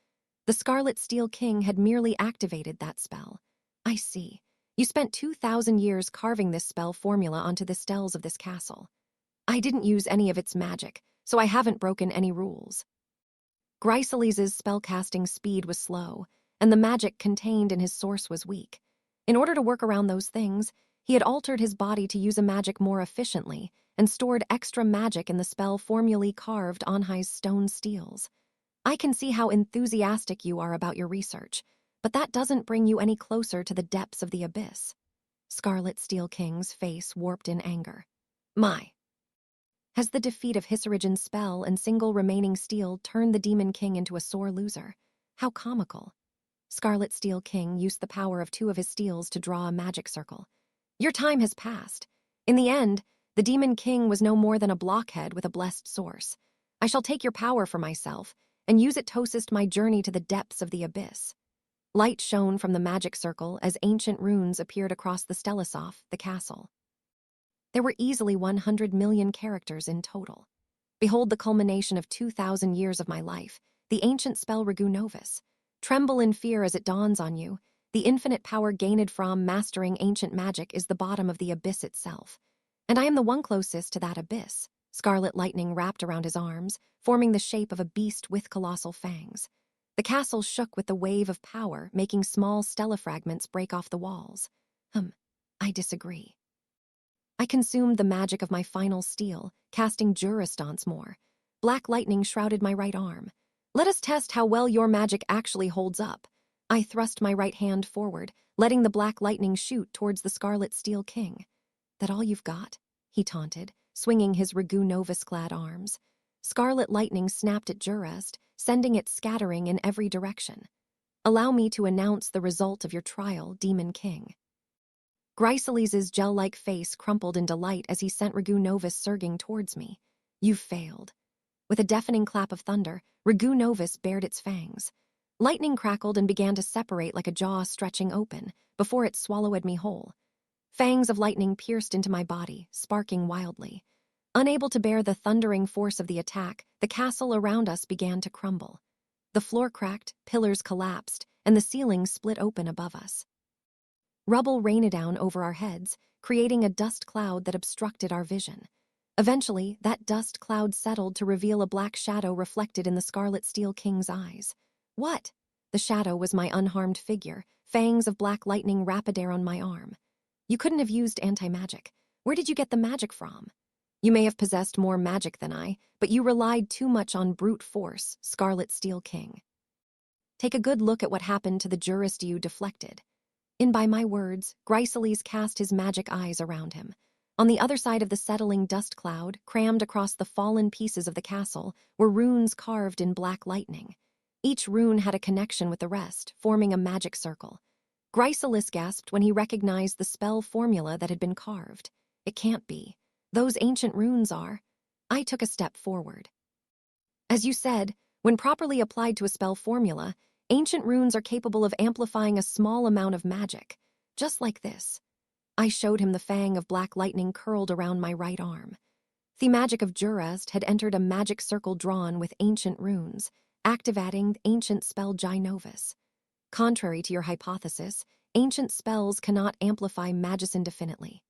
The Scarlet Steel King had merely activated that spell. I see. You spent 2,000 years carving this spell formula onto the steles of this castle. I didn't use any of its magic, so I haven't broken any rules. Gryceles' spellcasting speed was slow, and the magic contained in his source was weak. In order to work around those things, he had altered his body to use a magic more efficiently and stored extra magic in the spell formulae carved on his stone steels. I can see how enthusiastic you are about your research, but that doesn't bring you any closer to the depths of the abyss. Scarlet Steel King's face warped in anger. Has the defeat of Hissarigen's spell and single remaining steel turned the Demon King into a sore loser? How comical. Scarlet Steel King used the power of 2 of his steels to draw a magic circle. Your time has passed. In the end, the Demon King was no more than a blockhead with a blessed source. I shall take your power for myself and use it to assist my journey to the depths of the abyss. Light shone from the magic circle as ancient runes appeared across the Stelisoph, the castle. There were easily 100 million characters in total. Behold the culmination of 2,000 years of my life, the ancient spell Regu Novus. Tremble in fear as it dawns on you. The infinite power gained from mastering ancient magic is the bottom of the abyss itself. And I am the one closest to that abyss. Scarlet lightning wrapped around his arms, forming the shape of a beast with colossal fangs. The castle shook with the wave of power, making small stella fragments break off the walls. I disagree. I consumed the magic of my final steel, casting Juristance more. Black lightning shrouded my right arm. Let us test how well your magic actually holds up. I thrust my right hand forward, letting the black lightning shoot towards the Scarlet Steel King. That all you've got? He taunted, swinging his Regu Novus-clad arms. Scarlet lightning snapped at Jurist, sending it scattering in every direction. Allow me to announce the result of your trial, Demon King. Gryceles' gel-like face crumpled in delight as he sent Regu Novus surging towards me. You've failed. With a deafening clap of thunder, Regu Novus bared its fangs. Lightning crackled and began to separate like a jaw stretching open, before it swallowed me whole. Fangs of lightning pierced into my body, sparking wildly. Unable to bear the thundering force of the attack, the castle around us began to crumble. The floor cracked, pillars collapsed, and the ceiling split open above us. Rubble rained down over our heads, creating a dust cloud that obstructed our vision. Eventually, that dust cloud settled to reveal a black shadow reflected in the Scarlet Steel King's eyes. What? The shadow was my unharmed figure, fangs of black lightning rapidaire on my arm. You couldn't have used anti-magic. Where did you get the magic from? You may have possessed more magic than I, but you relied too much on brute force, Scarlet Steel King. Take a good look at what happened to the jurist you deflected. In by my words, Gryceles cast his magic eyes around him. On the other side of the settling dust cloud, crammed across the fallen pieces of the castle, were runes carved in black lightning. Each rune had a connection with the rest, forming a magic circle. Gryceles gasped when he recognized the spell formula that had been carved. It can't be. Those ancient runes are. I took a step forward. As you said, when properly applied to a spell formula, ancient runes are capable of amplifying a small amount of magic, just like this. I showed him the fang of black lightning curled around my right arm. The magic of Jurist had entered a magic circle drawn with ancient runes, activating the ancient spell Gynovus. Contrary to your hypothesis, ancient spells cannot amplify magis indefinitely.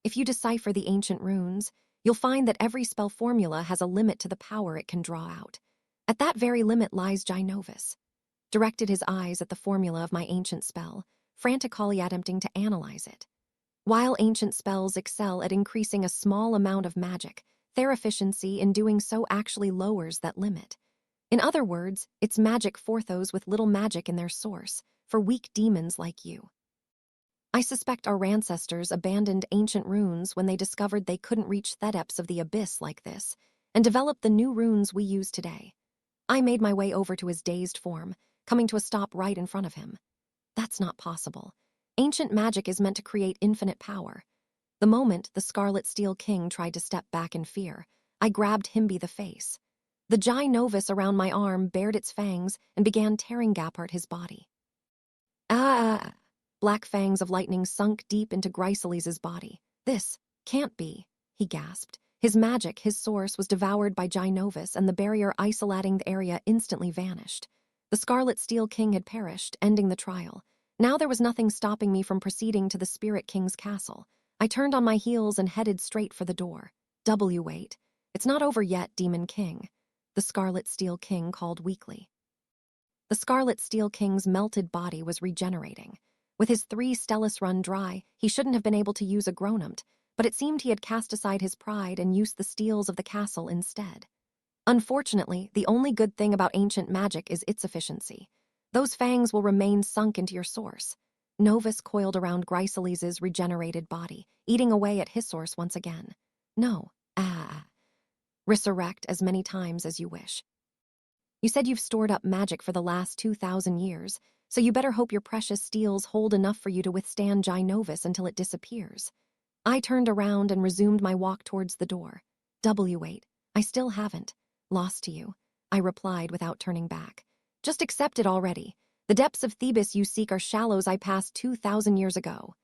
If you decipher the ancient runes, you'll find that every spell formula has a limit to the power it can draw out. At that very limit lies Gynovus. Directed his eyes at the formula of my ancient spell, frantically attempting to analyze it. While ancient spells excel at increasing a small amount of magic, their efficiency in doing so actually lowers that limit. In other words, it's magic for those with little magic in their source, for weak demons like you. I suspect our ancestors abandoned ancient runes when they discovered they couldn't reach Thedeps of the Abyss like this, and developed the new runes we use today. I made my way over to his dazed form, coming to a stop right in front of him. That's not possible. Ancient magic is meant to create infinite power. The moment the Scarlet Steel King tried to step back in fear, I grabbed him by the face. The Gynovus around my arm bared its fangs and began tearing apart his body. Ah! Black fangs of lightning sunk deep into Gryceles' body. This can't be, he gasped. His magic, his source, was devoured by Gynovus, and the barrier isolating the area instantly vanished. The Scarlet Steel King had perished, ending the trial. Now there was nothing stopping me from proceeding to the Spirit King's castle. I turned on my heels and headed straight for the door. Wait. It's not over yet, Demon King. The Scarlet Steel King called weakly. The Scarlet Steel King's melted body was regenerating. With his 3 stellas run dry, he shouldn't have been able to use a gronumt, but it seemed he had cast aside his pride and used the steels of the castle instead. Unfortunately, the only good thing about ancient magic is its efficiency. Those fangs will remain sunk into your source. Novus coiled around Gryceles' regenerated body, eating away at his source once again. No. Resurrect as many times as you wish. You said you've stored up magic for the last 2,000 years, so you better hope your precious steels hold enough for you to withstand Gynovus until it disappears. I turned around and resumed my walk towards the door. Wait. I still haven't lost to you, I replied without turning back. Just accept it already. The depths of Thebes you seek are shallows I passed 2,000 years ago.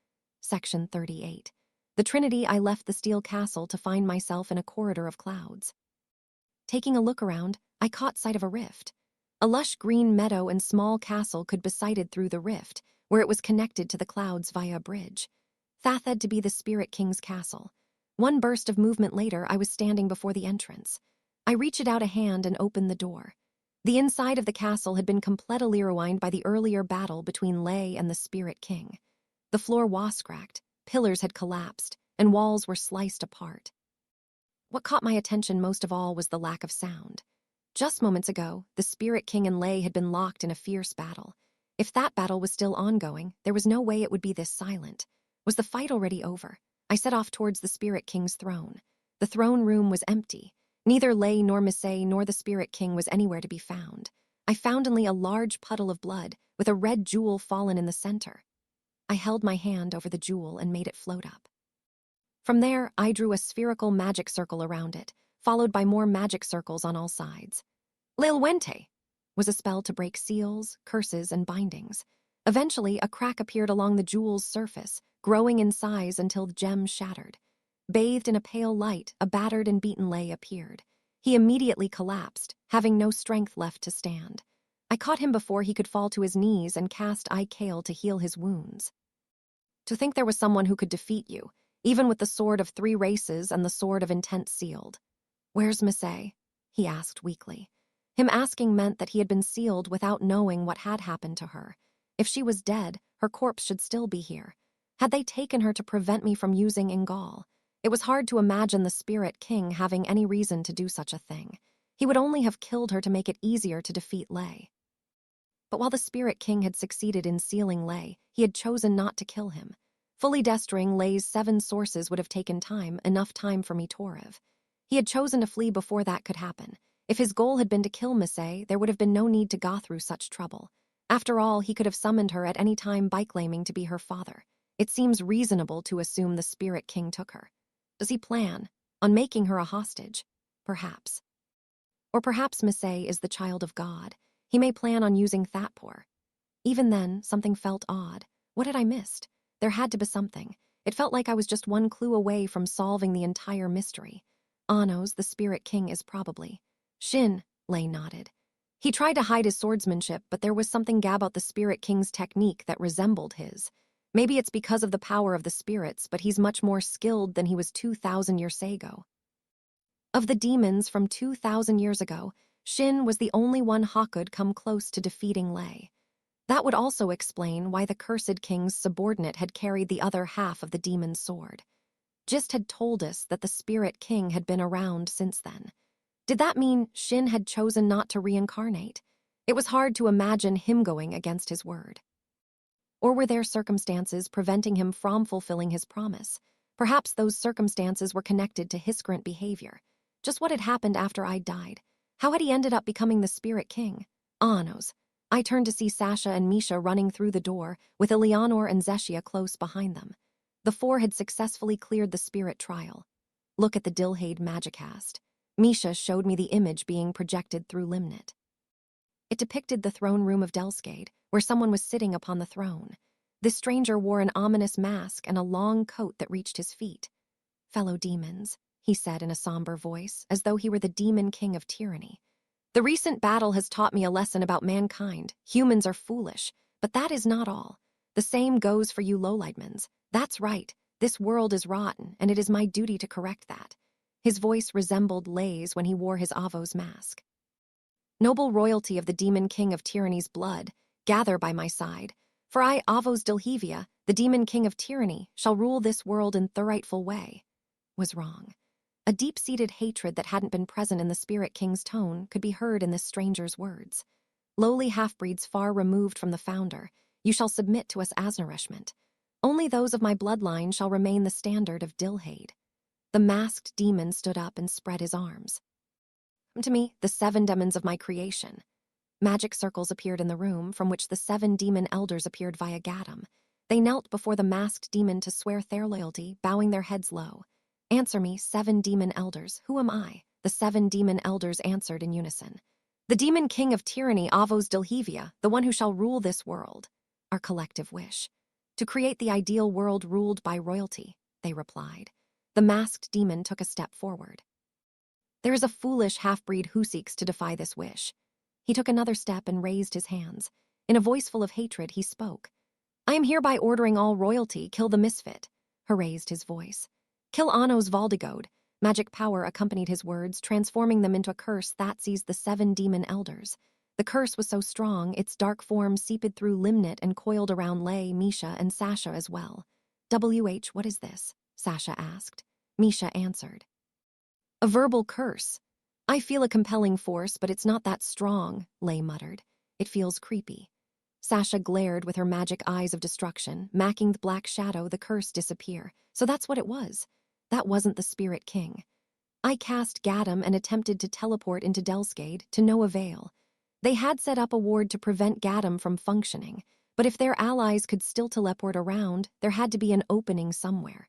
Section 38. The Trinity I left the steel castle to find myself in a corridor of clouds. Taking a look around, I caught sight of a rift. A lush green meadow and small castle could be sighted through the rift, where it was connected to the clouds via a bridge. Thathed to be the Spirit King's castle. One burst of movement later, I was standing before the entrance. I reached out a hand and opened the door. The inside of the castle had been completely rewind by the earlier battle between Lay and the Spirit King. The floor was cracked, pillars had collapsed, and walls were sliced apart. What caught my attention most of all was the lack of sound. Just moments ago, the Spirit King and Lay had been locked in a fierce battle. If that battle was still ongoing, there was no way it would be this silent. Was the fight already over? I set off towards the Spirit King's throne. The throne room was empty. Neither Lay nor Misfit nor the Spirit King was anywhere to be found. I found only a large puddle of blood, with a red jewel fallen in the center. I held my hand over the jewel and made it float up. From there, I drew a spherical magic circle around it, followed by more magic circles on all sides. Lil Wente was a spell to break seals, curses, and bindings. Eventually, a crack appeared along the jewel's surface, growing in size until the gem shattered. Bathed in a pale light, a battered and beaten Lay appeared. He immediately collapsed, having no strength left to stand. I caught him before he could fall to his knees and cast Kale to heal his wounds. To think there was someone who could defeat you, even with the sword of 3 races and the sword of intent sealed. Where's Misfit? He asked weakly. Him asking meant that he had been sealed without knowing what had happened to her. If she was dead, her corpse should still be here. Had they taken her to prevent me from using Ingal? It was hard to imagine the Spirit King having any reason to do such a thing. He would only have killed her to make it easier to defeat Lay. But while the Spirit King had succeeded in sealing Lay, he had chosen not to kill him. Fully destering Lay's 7 sources would have taken time, enough time for me Torv. He had chosen to flee before that could happen. If his goal had been to kill Misfit, there would have been no need to go through such trouble. After all, he could have summoned her at any time by claiming to be her father. It seems reasonable to assume the Spirit King took her. Does he plan on making her a hostage? Perhaps. Or perhaps Misfit is the child of God. He may plan on using Thatpor. Even then, something felt odd. What had I missed? There had to be something. It felt like I was just one clue away from solving the entire mystery. Anos, the Spirit King, is probably. Shin, Lay nodded. He tried to hide his swordsmanship, but there was something about the Spirit King's technique that resembled his. Maybe it's because of the power of the spirits, but he's much more skilled than he was 2,000 years ago. Of the demons from 2,000 years ago, Shin was the only one who could come close to defeating Lay. That would also explain why the Cursed King's subordinate had carried the other half of the demon's sword. Gist had told us that the Spirit King had been around since then. Did that mean Shin had chosen not to reincarnate? It was hard to imagine him going against his word. Or were there circumstances preventing him from fulfilling his promise? Perhaps those circumstances were connected to his current behavior. Just what had happened after I died? How had he ended up becoming the Spirit King? Anos. I turned to see Sasha and Misha running through the door, with Eleanor and Zeshia close behind them. The 4 had successfully cleared the spirit trial. Look at the Dilhade Magicast. Misha showed me the image being projected through Limnit. It depicted the throne room of Delskade, where someone was sitting upon the throne. This stranger wore an ominous mask and a long coat that reached his feet. Fellow demons, he said in a somber voice, as though he were the demon king of tyranny. The recent battle has taught me a lesson about mankind. Humans are foolish, but that is not all. The same goes for you Lowlightmans. That's right, this world is rotten, and it is my duty to correct that. His voice resembled Lay's when he wore his Avo's mask. Noble royalty of the demon king of tyranny's blood, gather by my side. For I, Avos Dilhevia, the demon king of tyranny, shall rule this world in the rightful way. Was wrong. A deep-seated hatred that hadn't been present in the Spirit King's tone could be heard in this stranger's words. Lowly half-breeds far removed from the founder, you shall submit to us as nourishment. Only those of my bloodline shall remain the standard of Dilhade. The masked demon stood up and spread his arms. Come to me, the 7 demons of my creation. Magic circles appeared in the room, from which the 7 demon elders appeared via Gadam. They knelt before the masked demon to swear their loyalty, bowing their heads low. Answer me, 7 demon elders, who am I? The 7 demon elders answered in unison. The demon king of tyranny, Avos Dilhevia, the one who shall rule this world. Our collective wish. To create the ideal world ruled by royalty, they replied. The masked demon took a step forward. There is a foolish half-breed who seeks to defy this wish. He took another step and raised his hands. In a voice full of hatred, he spoke. I am hereby ordering all royalty kill the Misfit. He raised his voice. Kill Anos Valdigode. Magic power accompanied his words, transforming them into a curse that seized the 7 demon elders. The curse was so strong, its dark form seeped through Limnit and coiled around Lay, Misha, and Sasha as well. What is this? Sasha asked. Misha answered. A verbal curse. I feel a compelling force, but it's not that strong, Lay muttered. It feels creepy. Sasha glared with her magic eyes of destruction, making the black shadow the curse disappear. So that's what it was. That wasn't the Spirit King. I cast Gadam and attempted to teleport into Delskade, to no avail. They had set up a ward to prevent Gadam from functioning, but if their allies could still teleport around, there had to be an opening somewhere.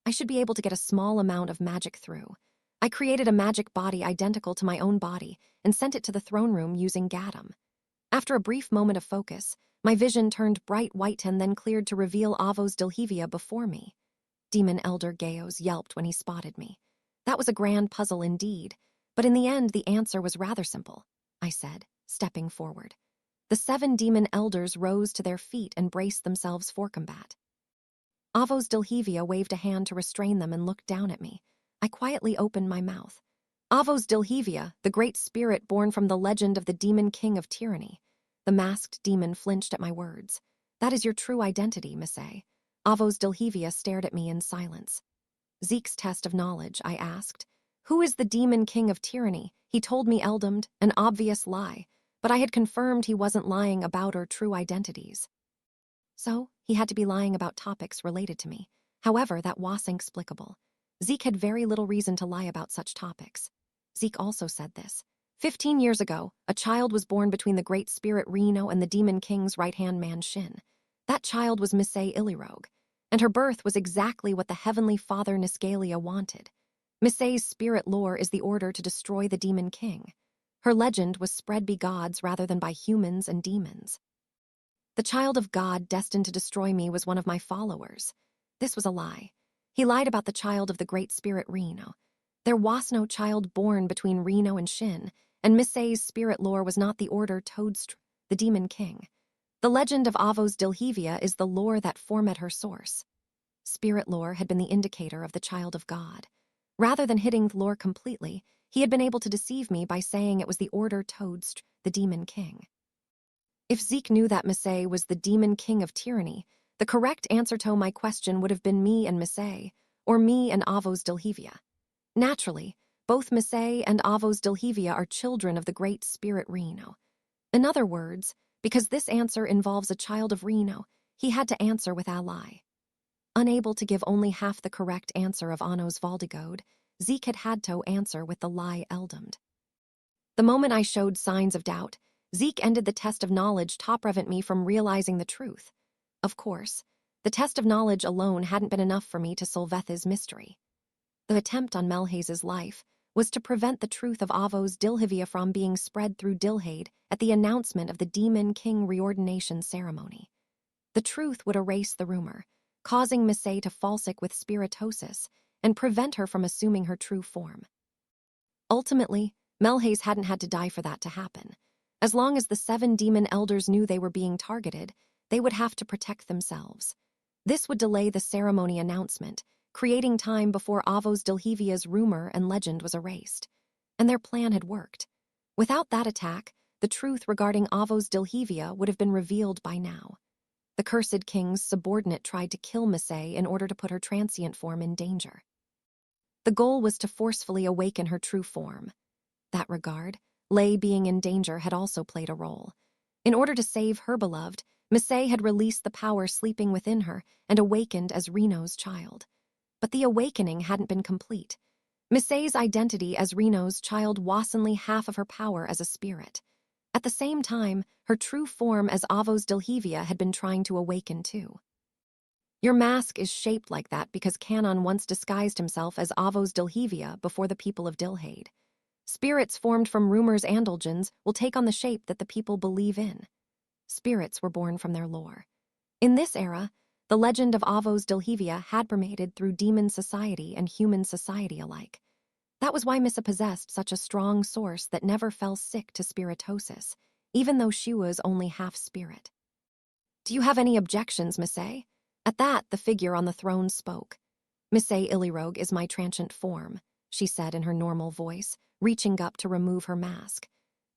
I should be able to get a small amount of magic through. I created a magic body identical to my own body and sent it to the throne room using Gadam. After a brief moment of focus, my vision turned bright white and then cleared to reveal Avos Dilhevia before me. Demon Elder Gaios yelped when he spotted me. That was a grand puzzle indeed, but in the end the answer was rather simple, I said, stepping forward. The 7 demon elders rose to their feet and braced themselves for combat. Avos Dilhevia waved a hand to restrain them and looked down at me. I quietly opened my mouth. Avos Dilhevia, the great spirit born from the legend of the demon king of tyranny. The masked demon flinched at my words. That is your true identity, Misay. Avos Dilhevia stared at me in silence. Zeke's test of knowledge, I asked. Who is the demon king of tyranny? He told me Eldomed, an obvious lie, but I had confirmed he wasn't lying about our true identities. So, he had to be lying about topics related to me. However, that was inexplicable. Zeke had very little reason to lie about such topics. Zeke also said this. 15 years ago, a child was born between the great spirit Reno and the demon king's right-hand man Shin. That child was Misay Illirogue, and her birth was exactly what the heavenly father Nisgalia wanted. Misay's spirit lore is the order to destroy the demon king. Her legend was spread by gods rather than by humans and demons. The child of God destined to destroy me was one of my followers. This was a lie. He lied about the child of the great spirit Reno. There was no child born between Reno and Shin, and Misay's spirit lore was not the order Toadstr, the demon king. The legend of Avos Dilhevia is the lore that formed her source. Spirit lore had been the indicator of the child of God. Rather than hitting the lore completely, he had been able to deceive me by saying it was the order Toadstr, the demon king. If Zeke knew that Misay was the demon king of tyranny, the correct answer to my question would have been me and Misay, or me and Avos Dilhevia. Naturally, both Misay and Avos Dilhevia are children of the great spirit Reno. In other words, because this answer involves a child of Reno, he had to answer with a lie. Unable to give only half the correct answer of Anos Valdigode, Zeke had to answer with the lie Eldomed. The moment I showed signs of doubt, Zeke ended the test of knowledge to prevent me from realizing the truth. Of course, the test of knowledge alone hadn't been enough for me to solve his mystery. The attempt on Melhaze's life was to prevent the truth of Avos Dilhevia from being spread through Dilhade at the announcement of the Demon King reordination ceremony. The truth would erase the rumor, causing Misay to fall sick with spiritosis and prevent her from assuming her true form. Ultimately, Melhaze hadn't had to die for that to happen. As long as the 7 demon elders knew they were being targeted, they would have to protect themselves. This would delay the ceremony announcement, creating time before Avos Dilhevia's rumor and legend was erased. And their plan had worked. Without that attack, the truth regarding Avos Dilhevia would have been revealed by now. The Cursed King's subordinate tried to kill Misay in order to put her transient form in danger. The goal was to forcefully awaken her true form. That regard, Lay being in danger had also played a role. In order to save her beloved, Misay had released the power sleeping within her and awakened as Reno's child. But the awakening hadn't been complete. Misay's identity as Reno's child was only half of her power as a spirit. At the same time, her true form as Avos Dilhevia had been trying to awaken too. Your mask is shaped like that because Canon once disguised himself as Avos Dilhevia before the people of Dilhade. Spirits formed from rumors and legends will take on the shape that the people believe in. Spirits were born from their lore. In this era, the legend of Avos Dilhevia had permeated through demon society and human society alike. That was why Missa possessed such a strong source that never fell sick to spiritosis, even though she was only half spirit. Do you have any objections, Misse? At that, the figure on the throne spoke. Misse Illirogue is my transient form, she said in her normal voice, reaching up to remove her mask.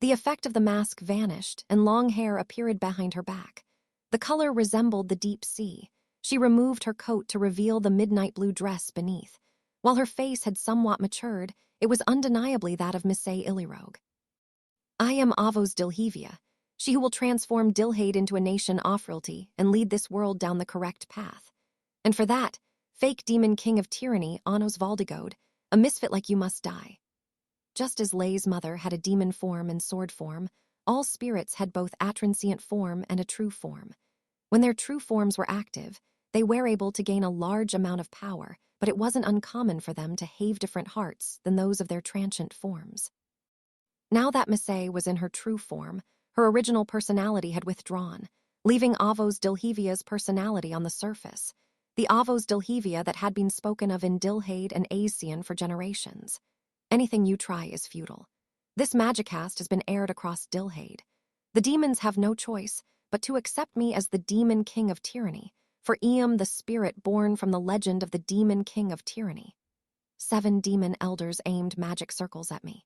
The effect of the mask vanished, and long hair appeared behind her back. The color resembled the deep sea. She removed her coat to reveal the midnight blue dress beneath. While her face had somewhat matured, it was undeniably that of Misse Illirogue. I am Avos Dilhevia, she who will transform Dilhade into a nation off-realty and lead this world down the correct path. And for that, fake demon king of tyranny, Anos Valdigode, a misfit like you must die. Just as Lay's mother had a demon form and sword form, all spirits had both a transient form and a true form. When their true forms were active, they were able to gain a large amount of power, but it wasn't uncommon for them to have different hearts than those of their transient forms. Now that Misse was in her true form, her original personality had withdrawn, leaving Avos Dilhevia's personality on the surface, the Avos Dilhevia that had been spoken of in Dilhade and Asian for generations. Anything you try is futile. This magicast has been aired across Dilhade. The demons have no choice but to accept me as the demon king of tyranny, for Eam the spirit born from the legend of the demon king of tyranny. 7 demon elders aimed magic circles at me.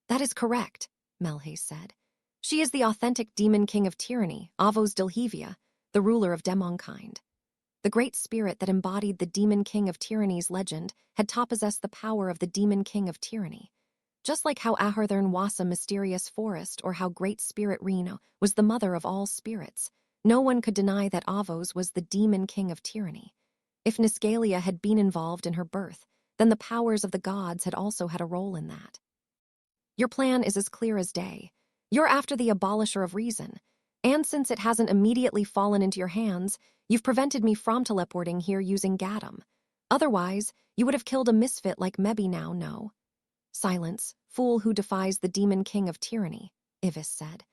That is correct, Melhace said. She is the authentic demon king of tyranny, Avos Dilhevia, the ruler of demonkind. The great spirit that embodied the demon king of tyranny's legend had possessed the power of the demon king of tyranny. Just like how Ahurthern was a mysterious forest or how great spirit Reno was the mother of all spirits, no one could deny that Avos was the demon king of tyranny. If Niscalia had been involved in her birth, then the powers of the gods had also had a role in that. Your plan is as clear as day. You're after the abolisher of reason, and since it hasn't immediately fallen into your hands, you've prevented me from teleporting here using Gadam. Otherwise, you would have killed a misfit like Mebi now, no? Silence, fool who defies the demon king of tyranny, Ivis said.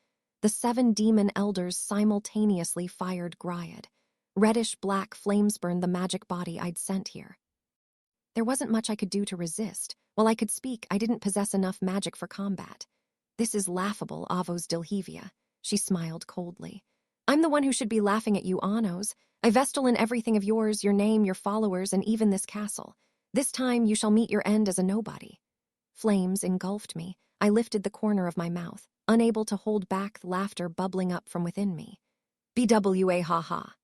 The 7 demon elders simultaneously fired Gryad. Reddish-black flames burned the magic body I'd sent here. There wasn't much I could do to resist. While I could speak, I didn't possess enough magic for combat. This is laughable, Avos Dilhevia, she smiled coldly. I'm the one who should be laughing at you, Anos. I vestal in everything of yours, your name, your followers, and even this castle. This time you shall meet your end as a nobody. Flames engulfed me. I lifted the corner of my mouth, unable to hold back the laughter bubbling up from within me. BWA ha.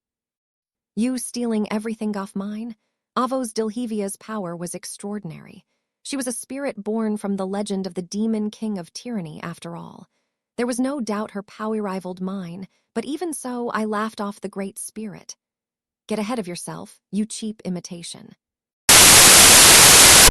You stealing everything off mine? Avos Dilhevia's power was extraordinary. She was a spirit born from the legend of the demon king of tyranny, after all. There was no doubt her power rivaled mine, but even so, I laughed off the great spirit. Get ahead of yourself, you cheap imitation.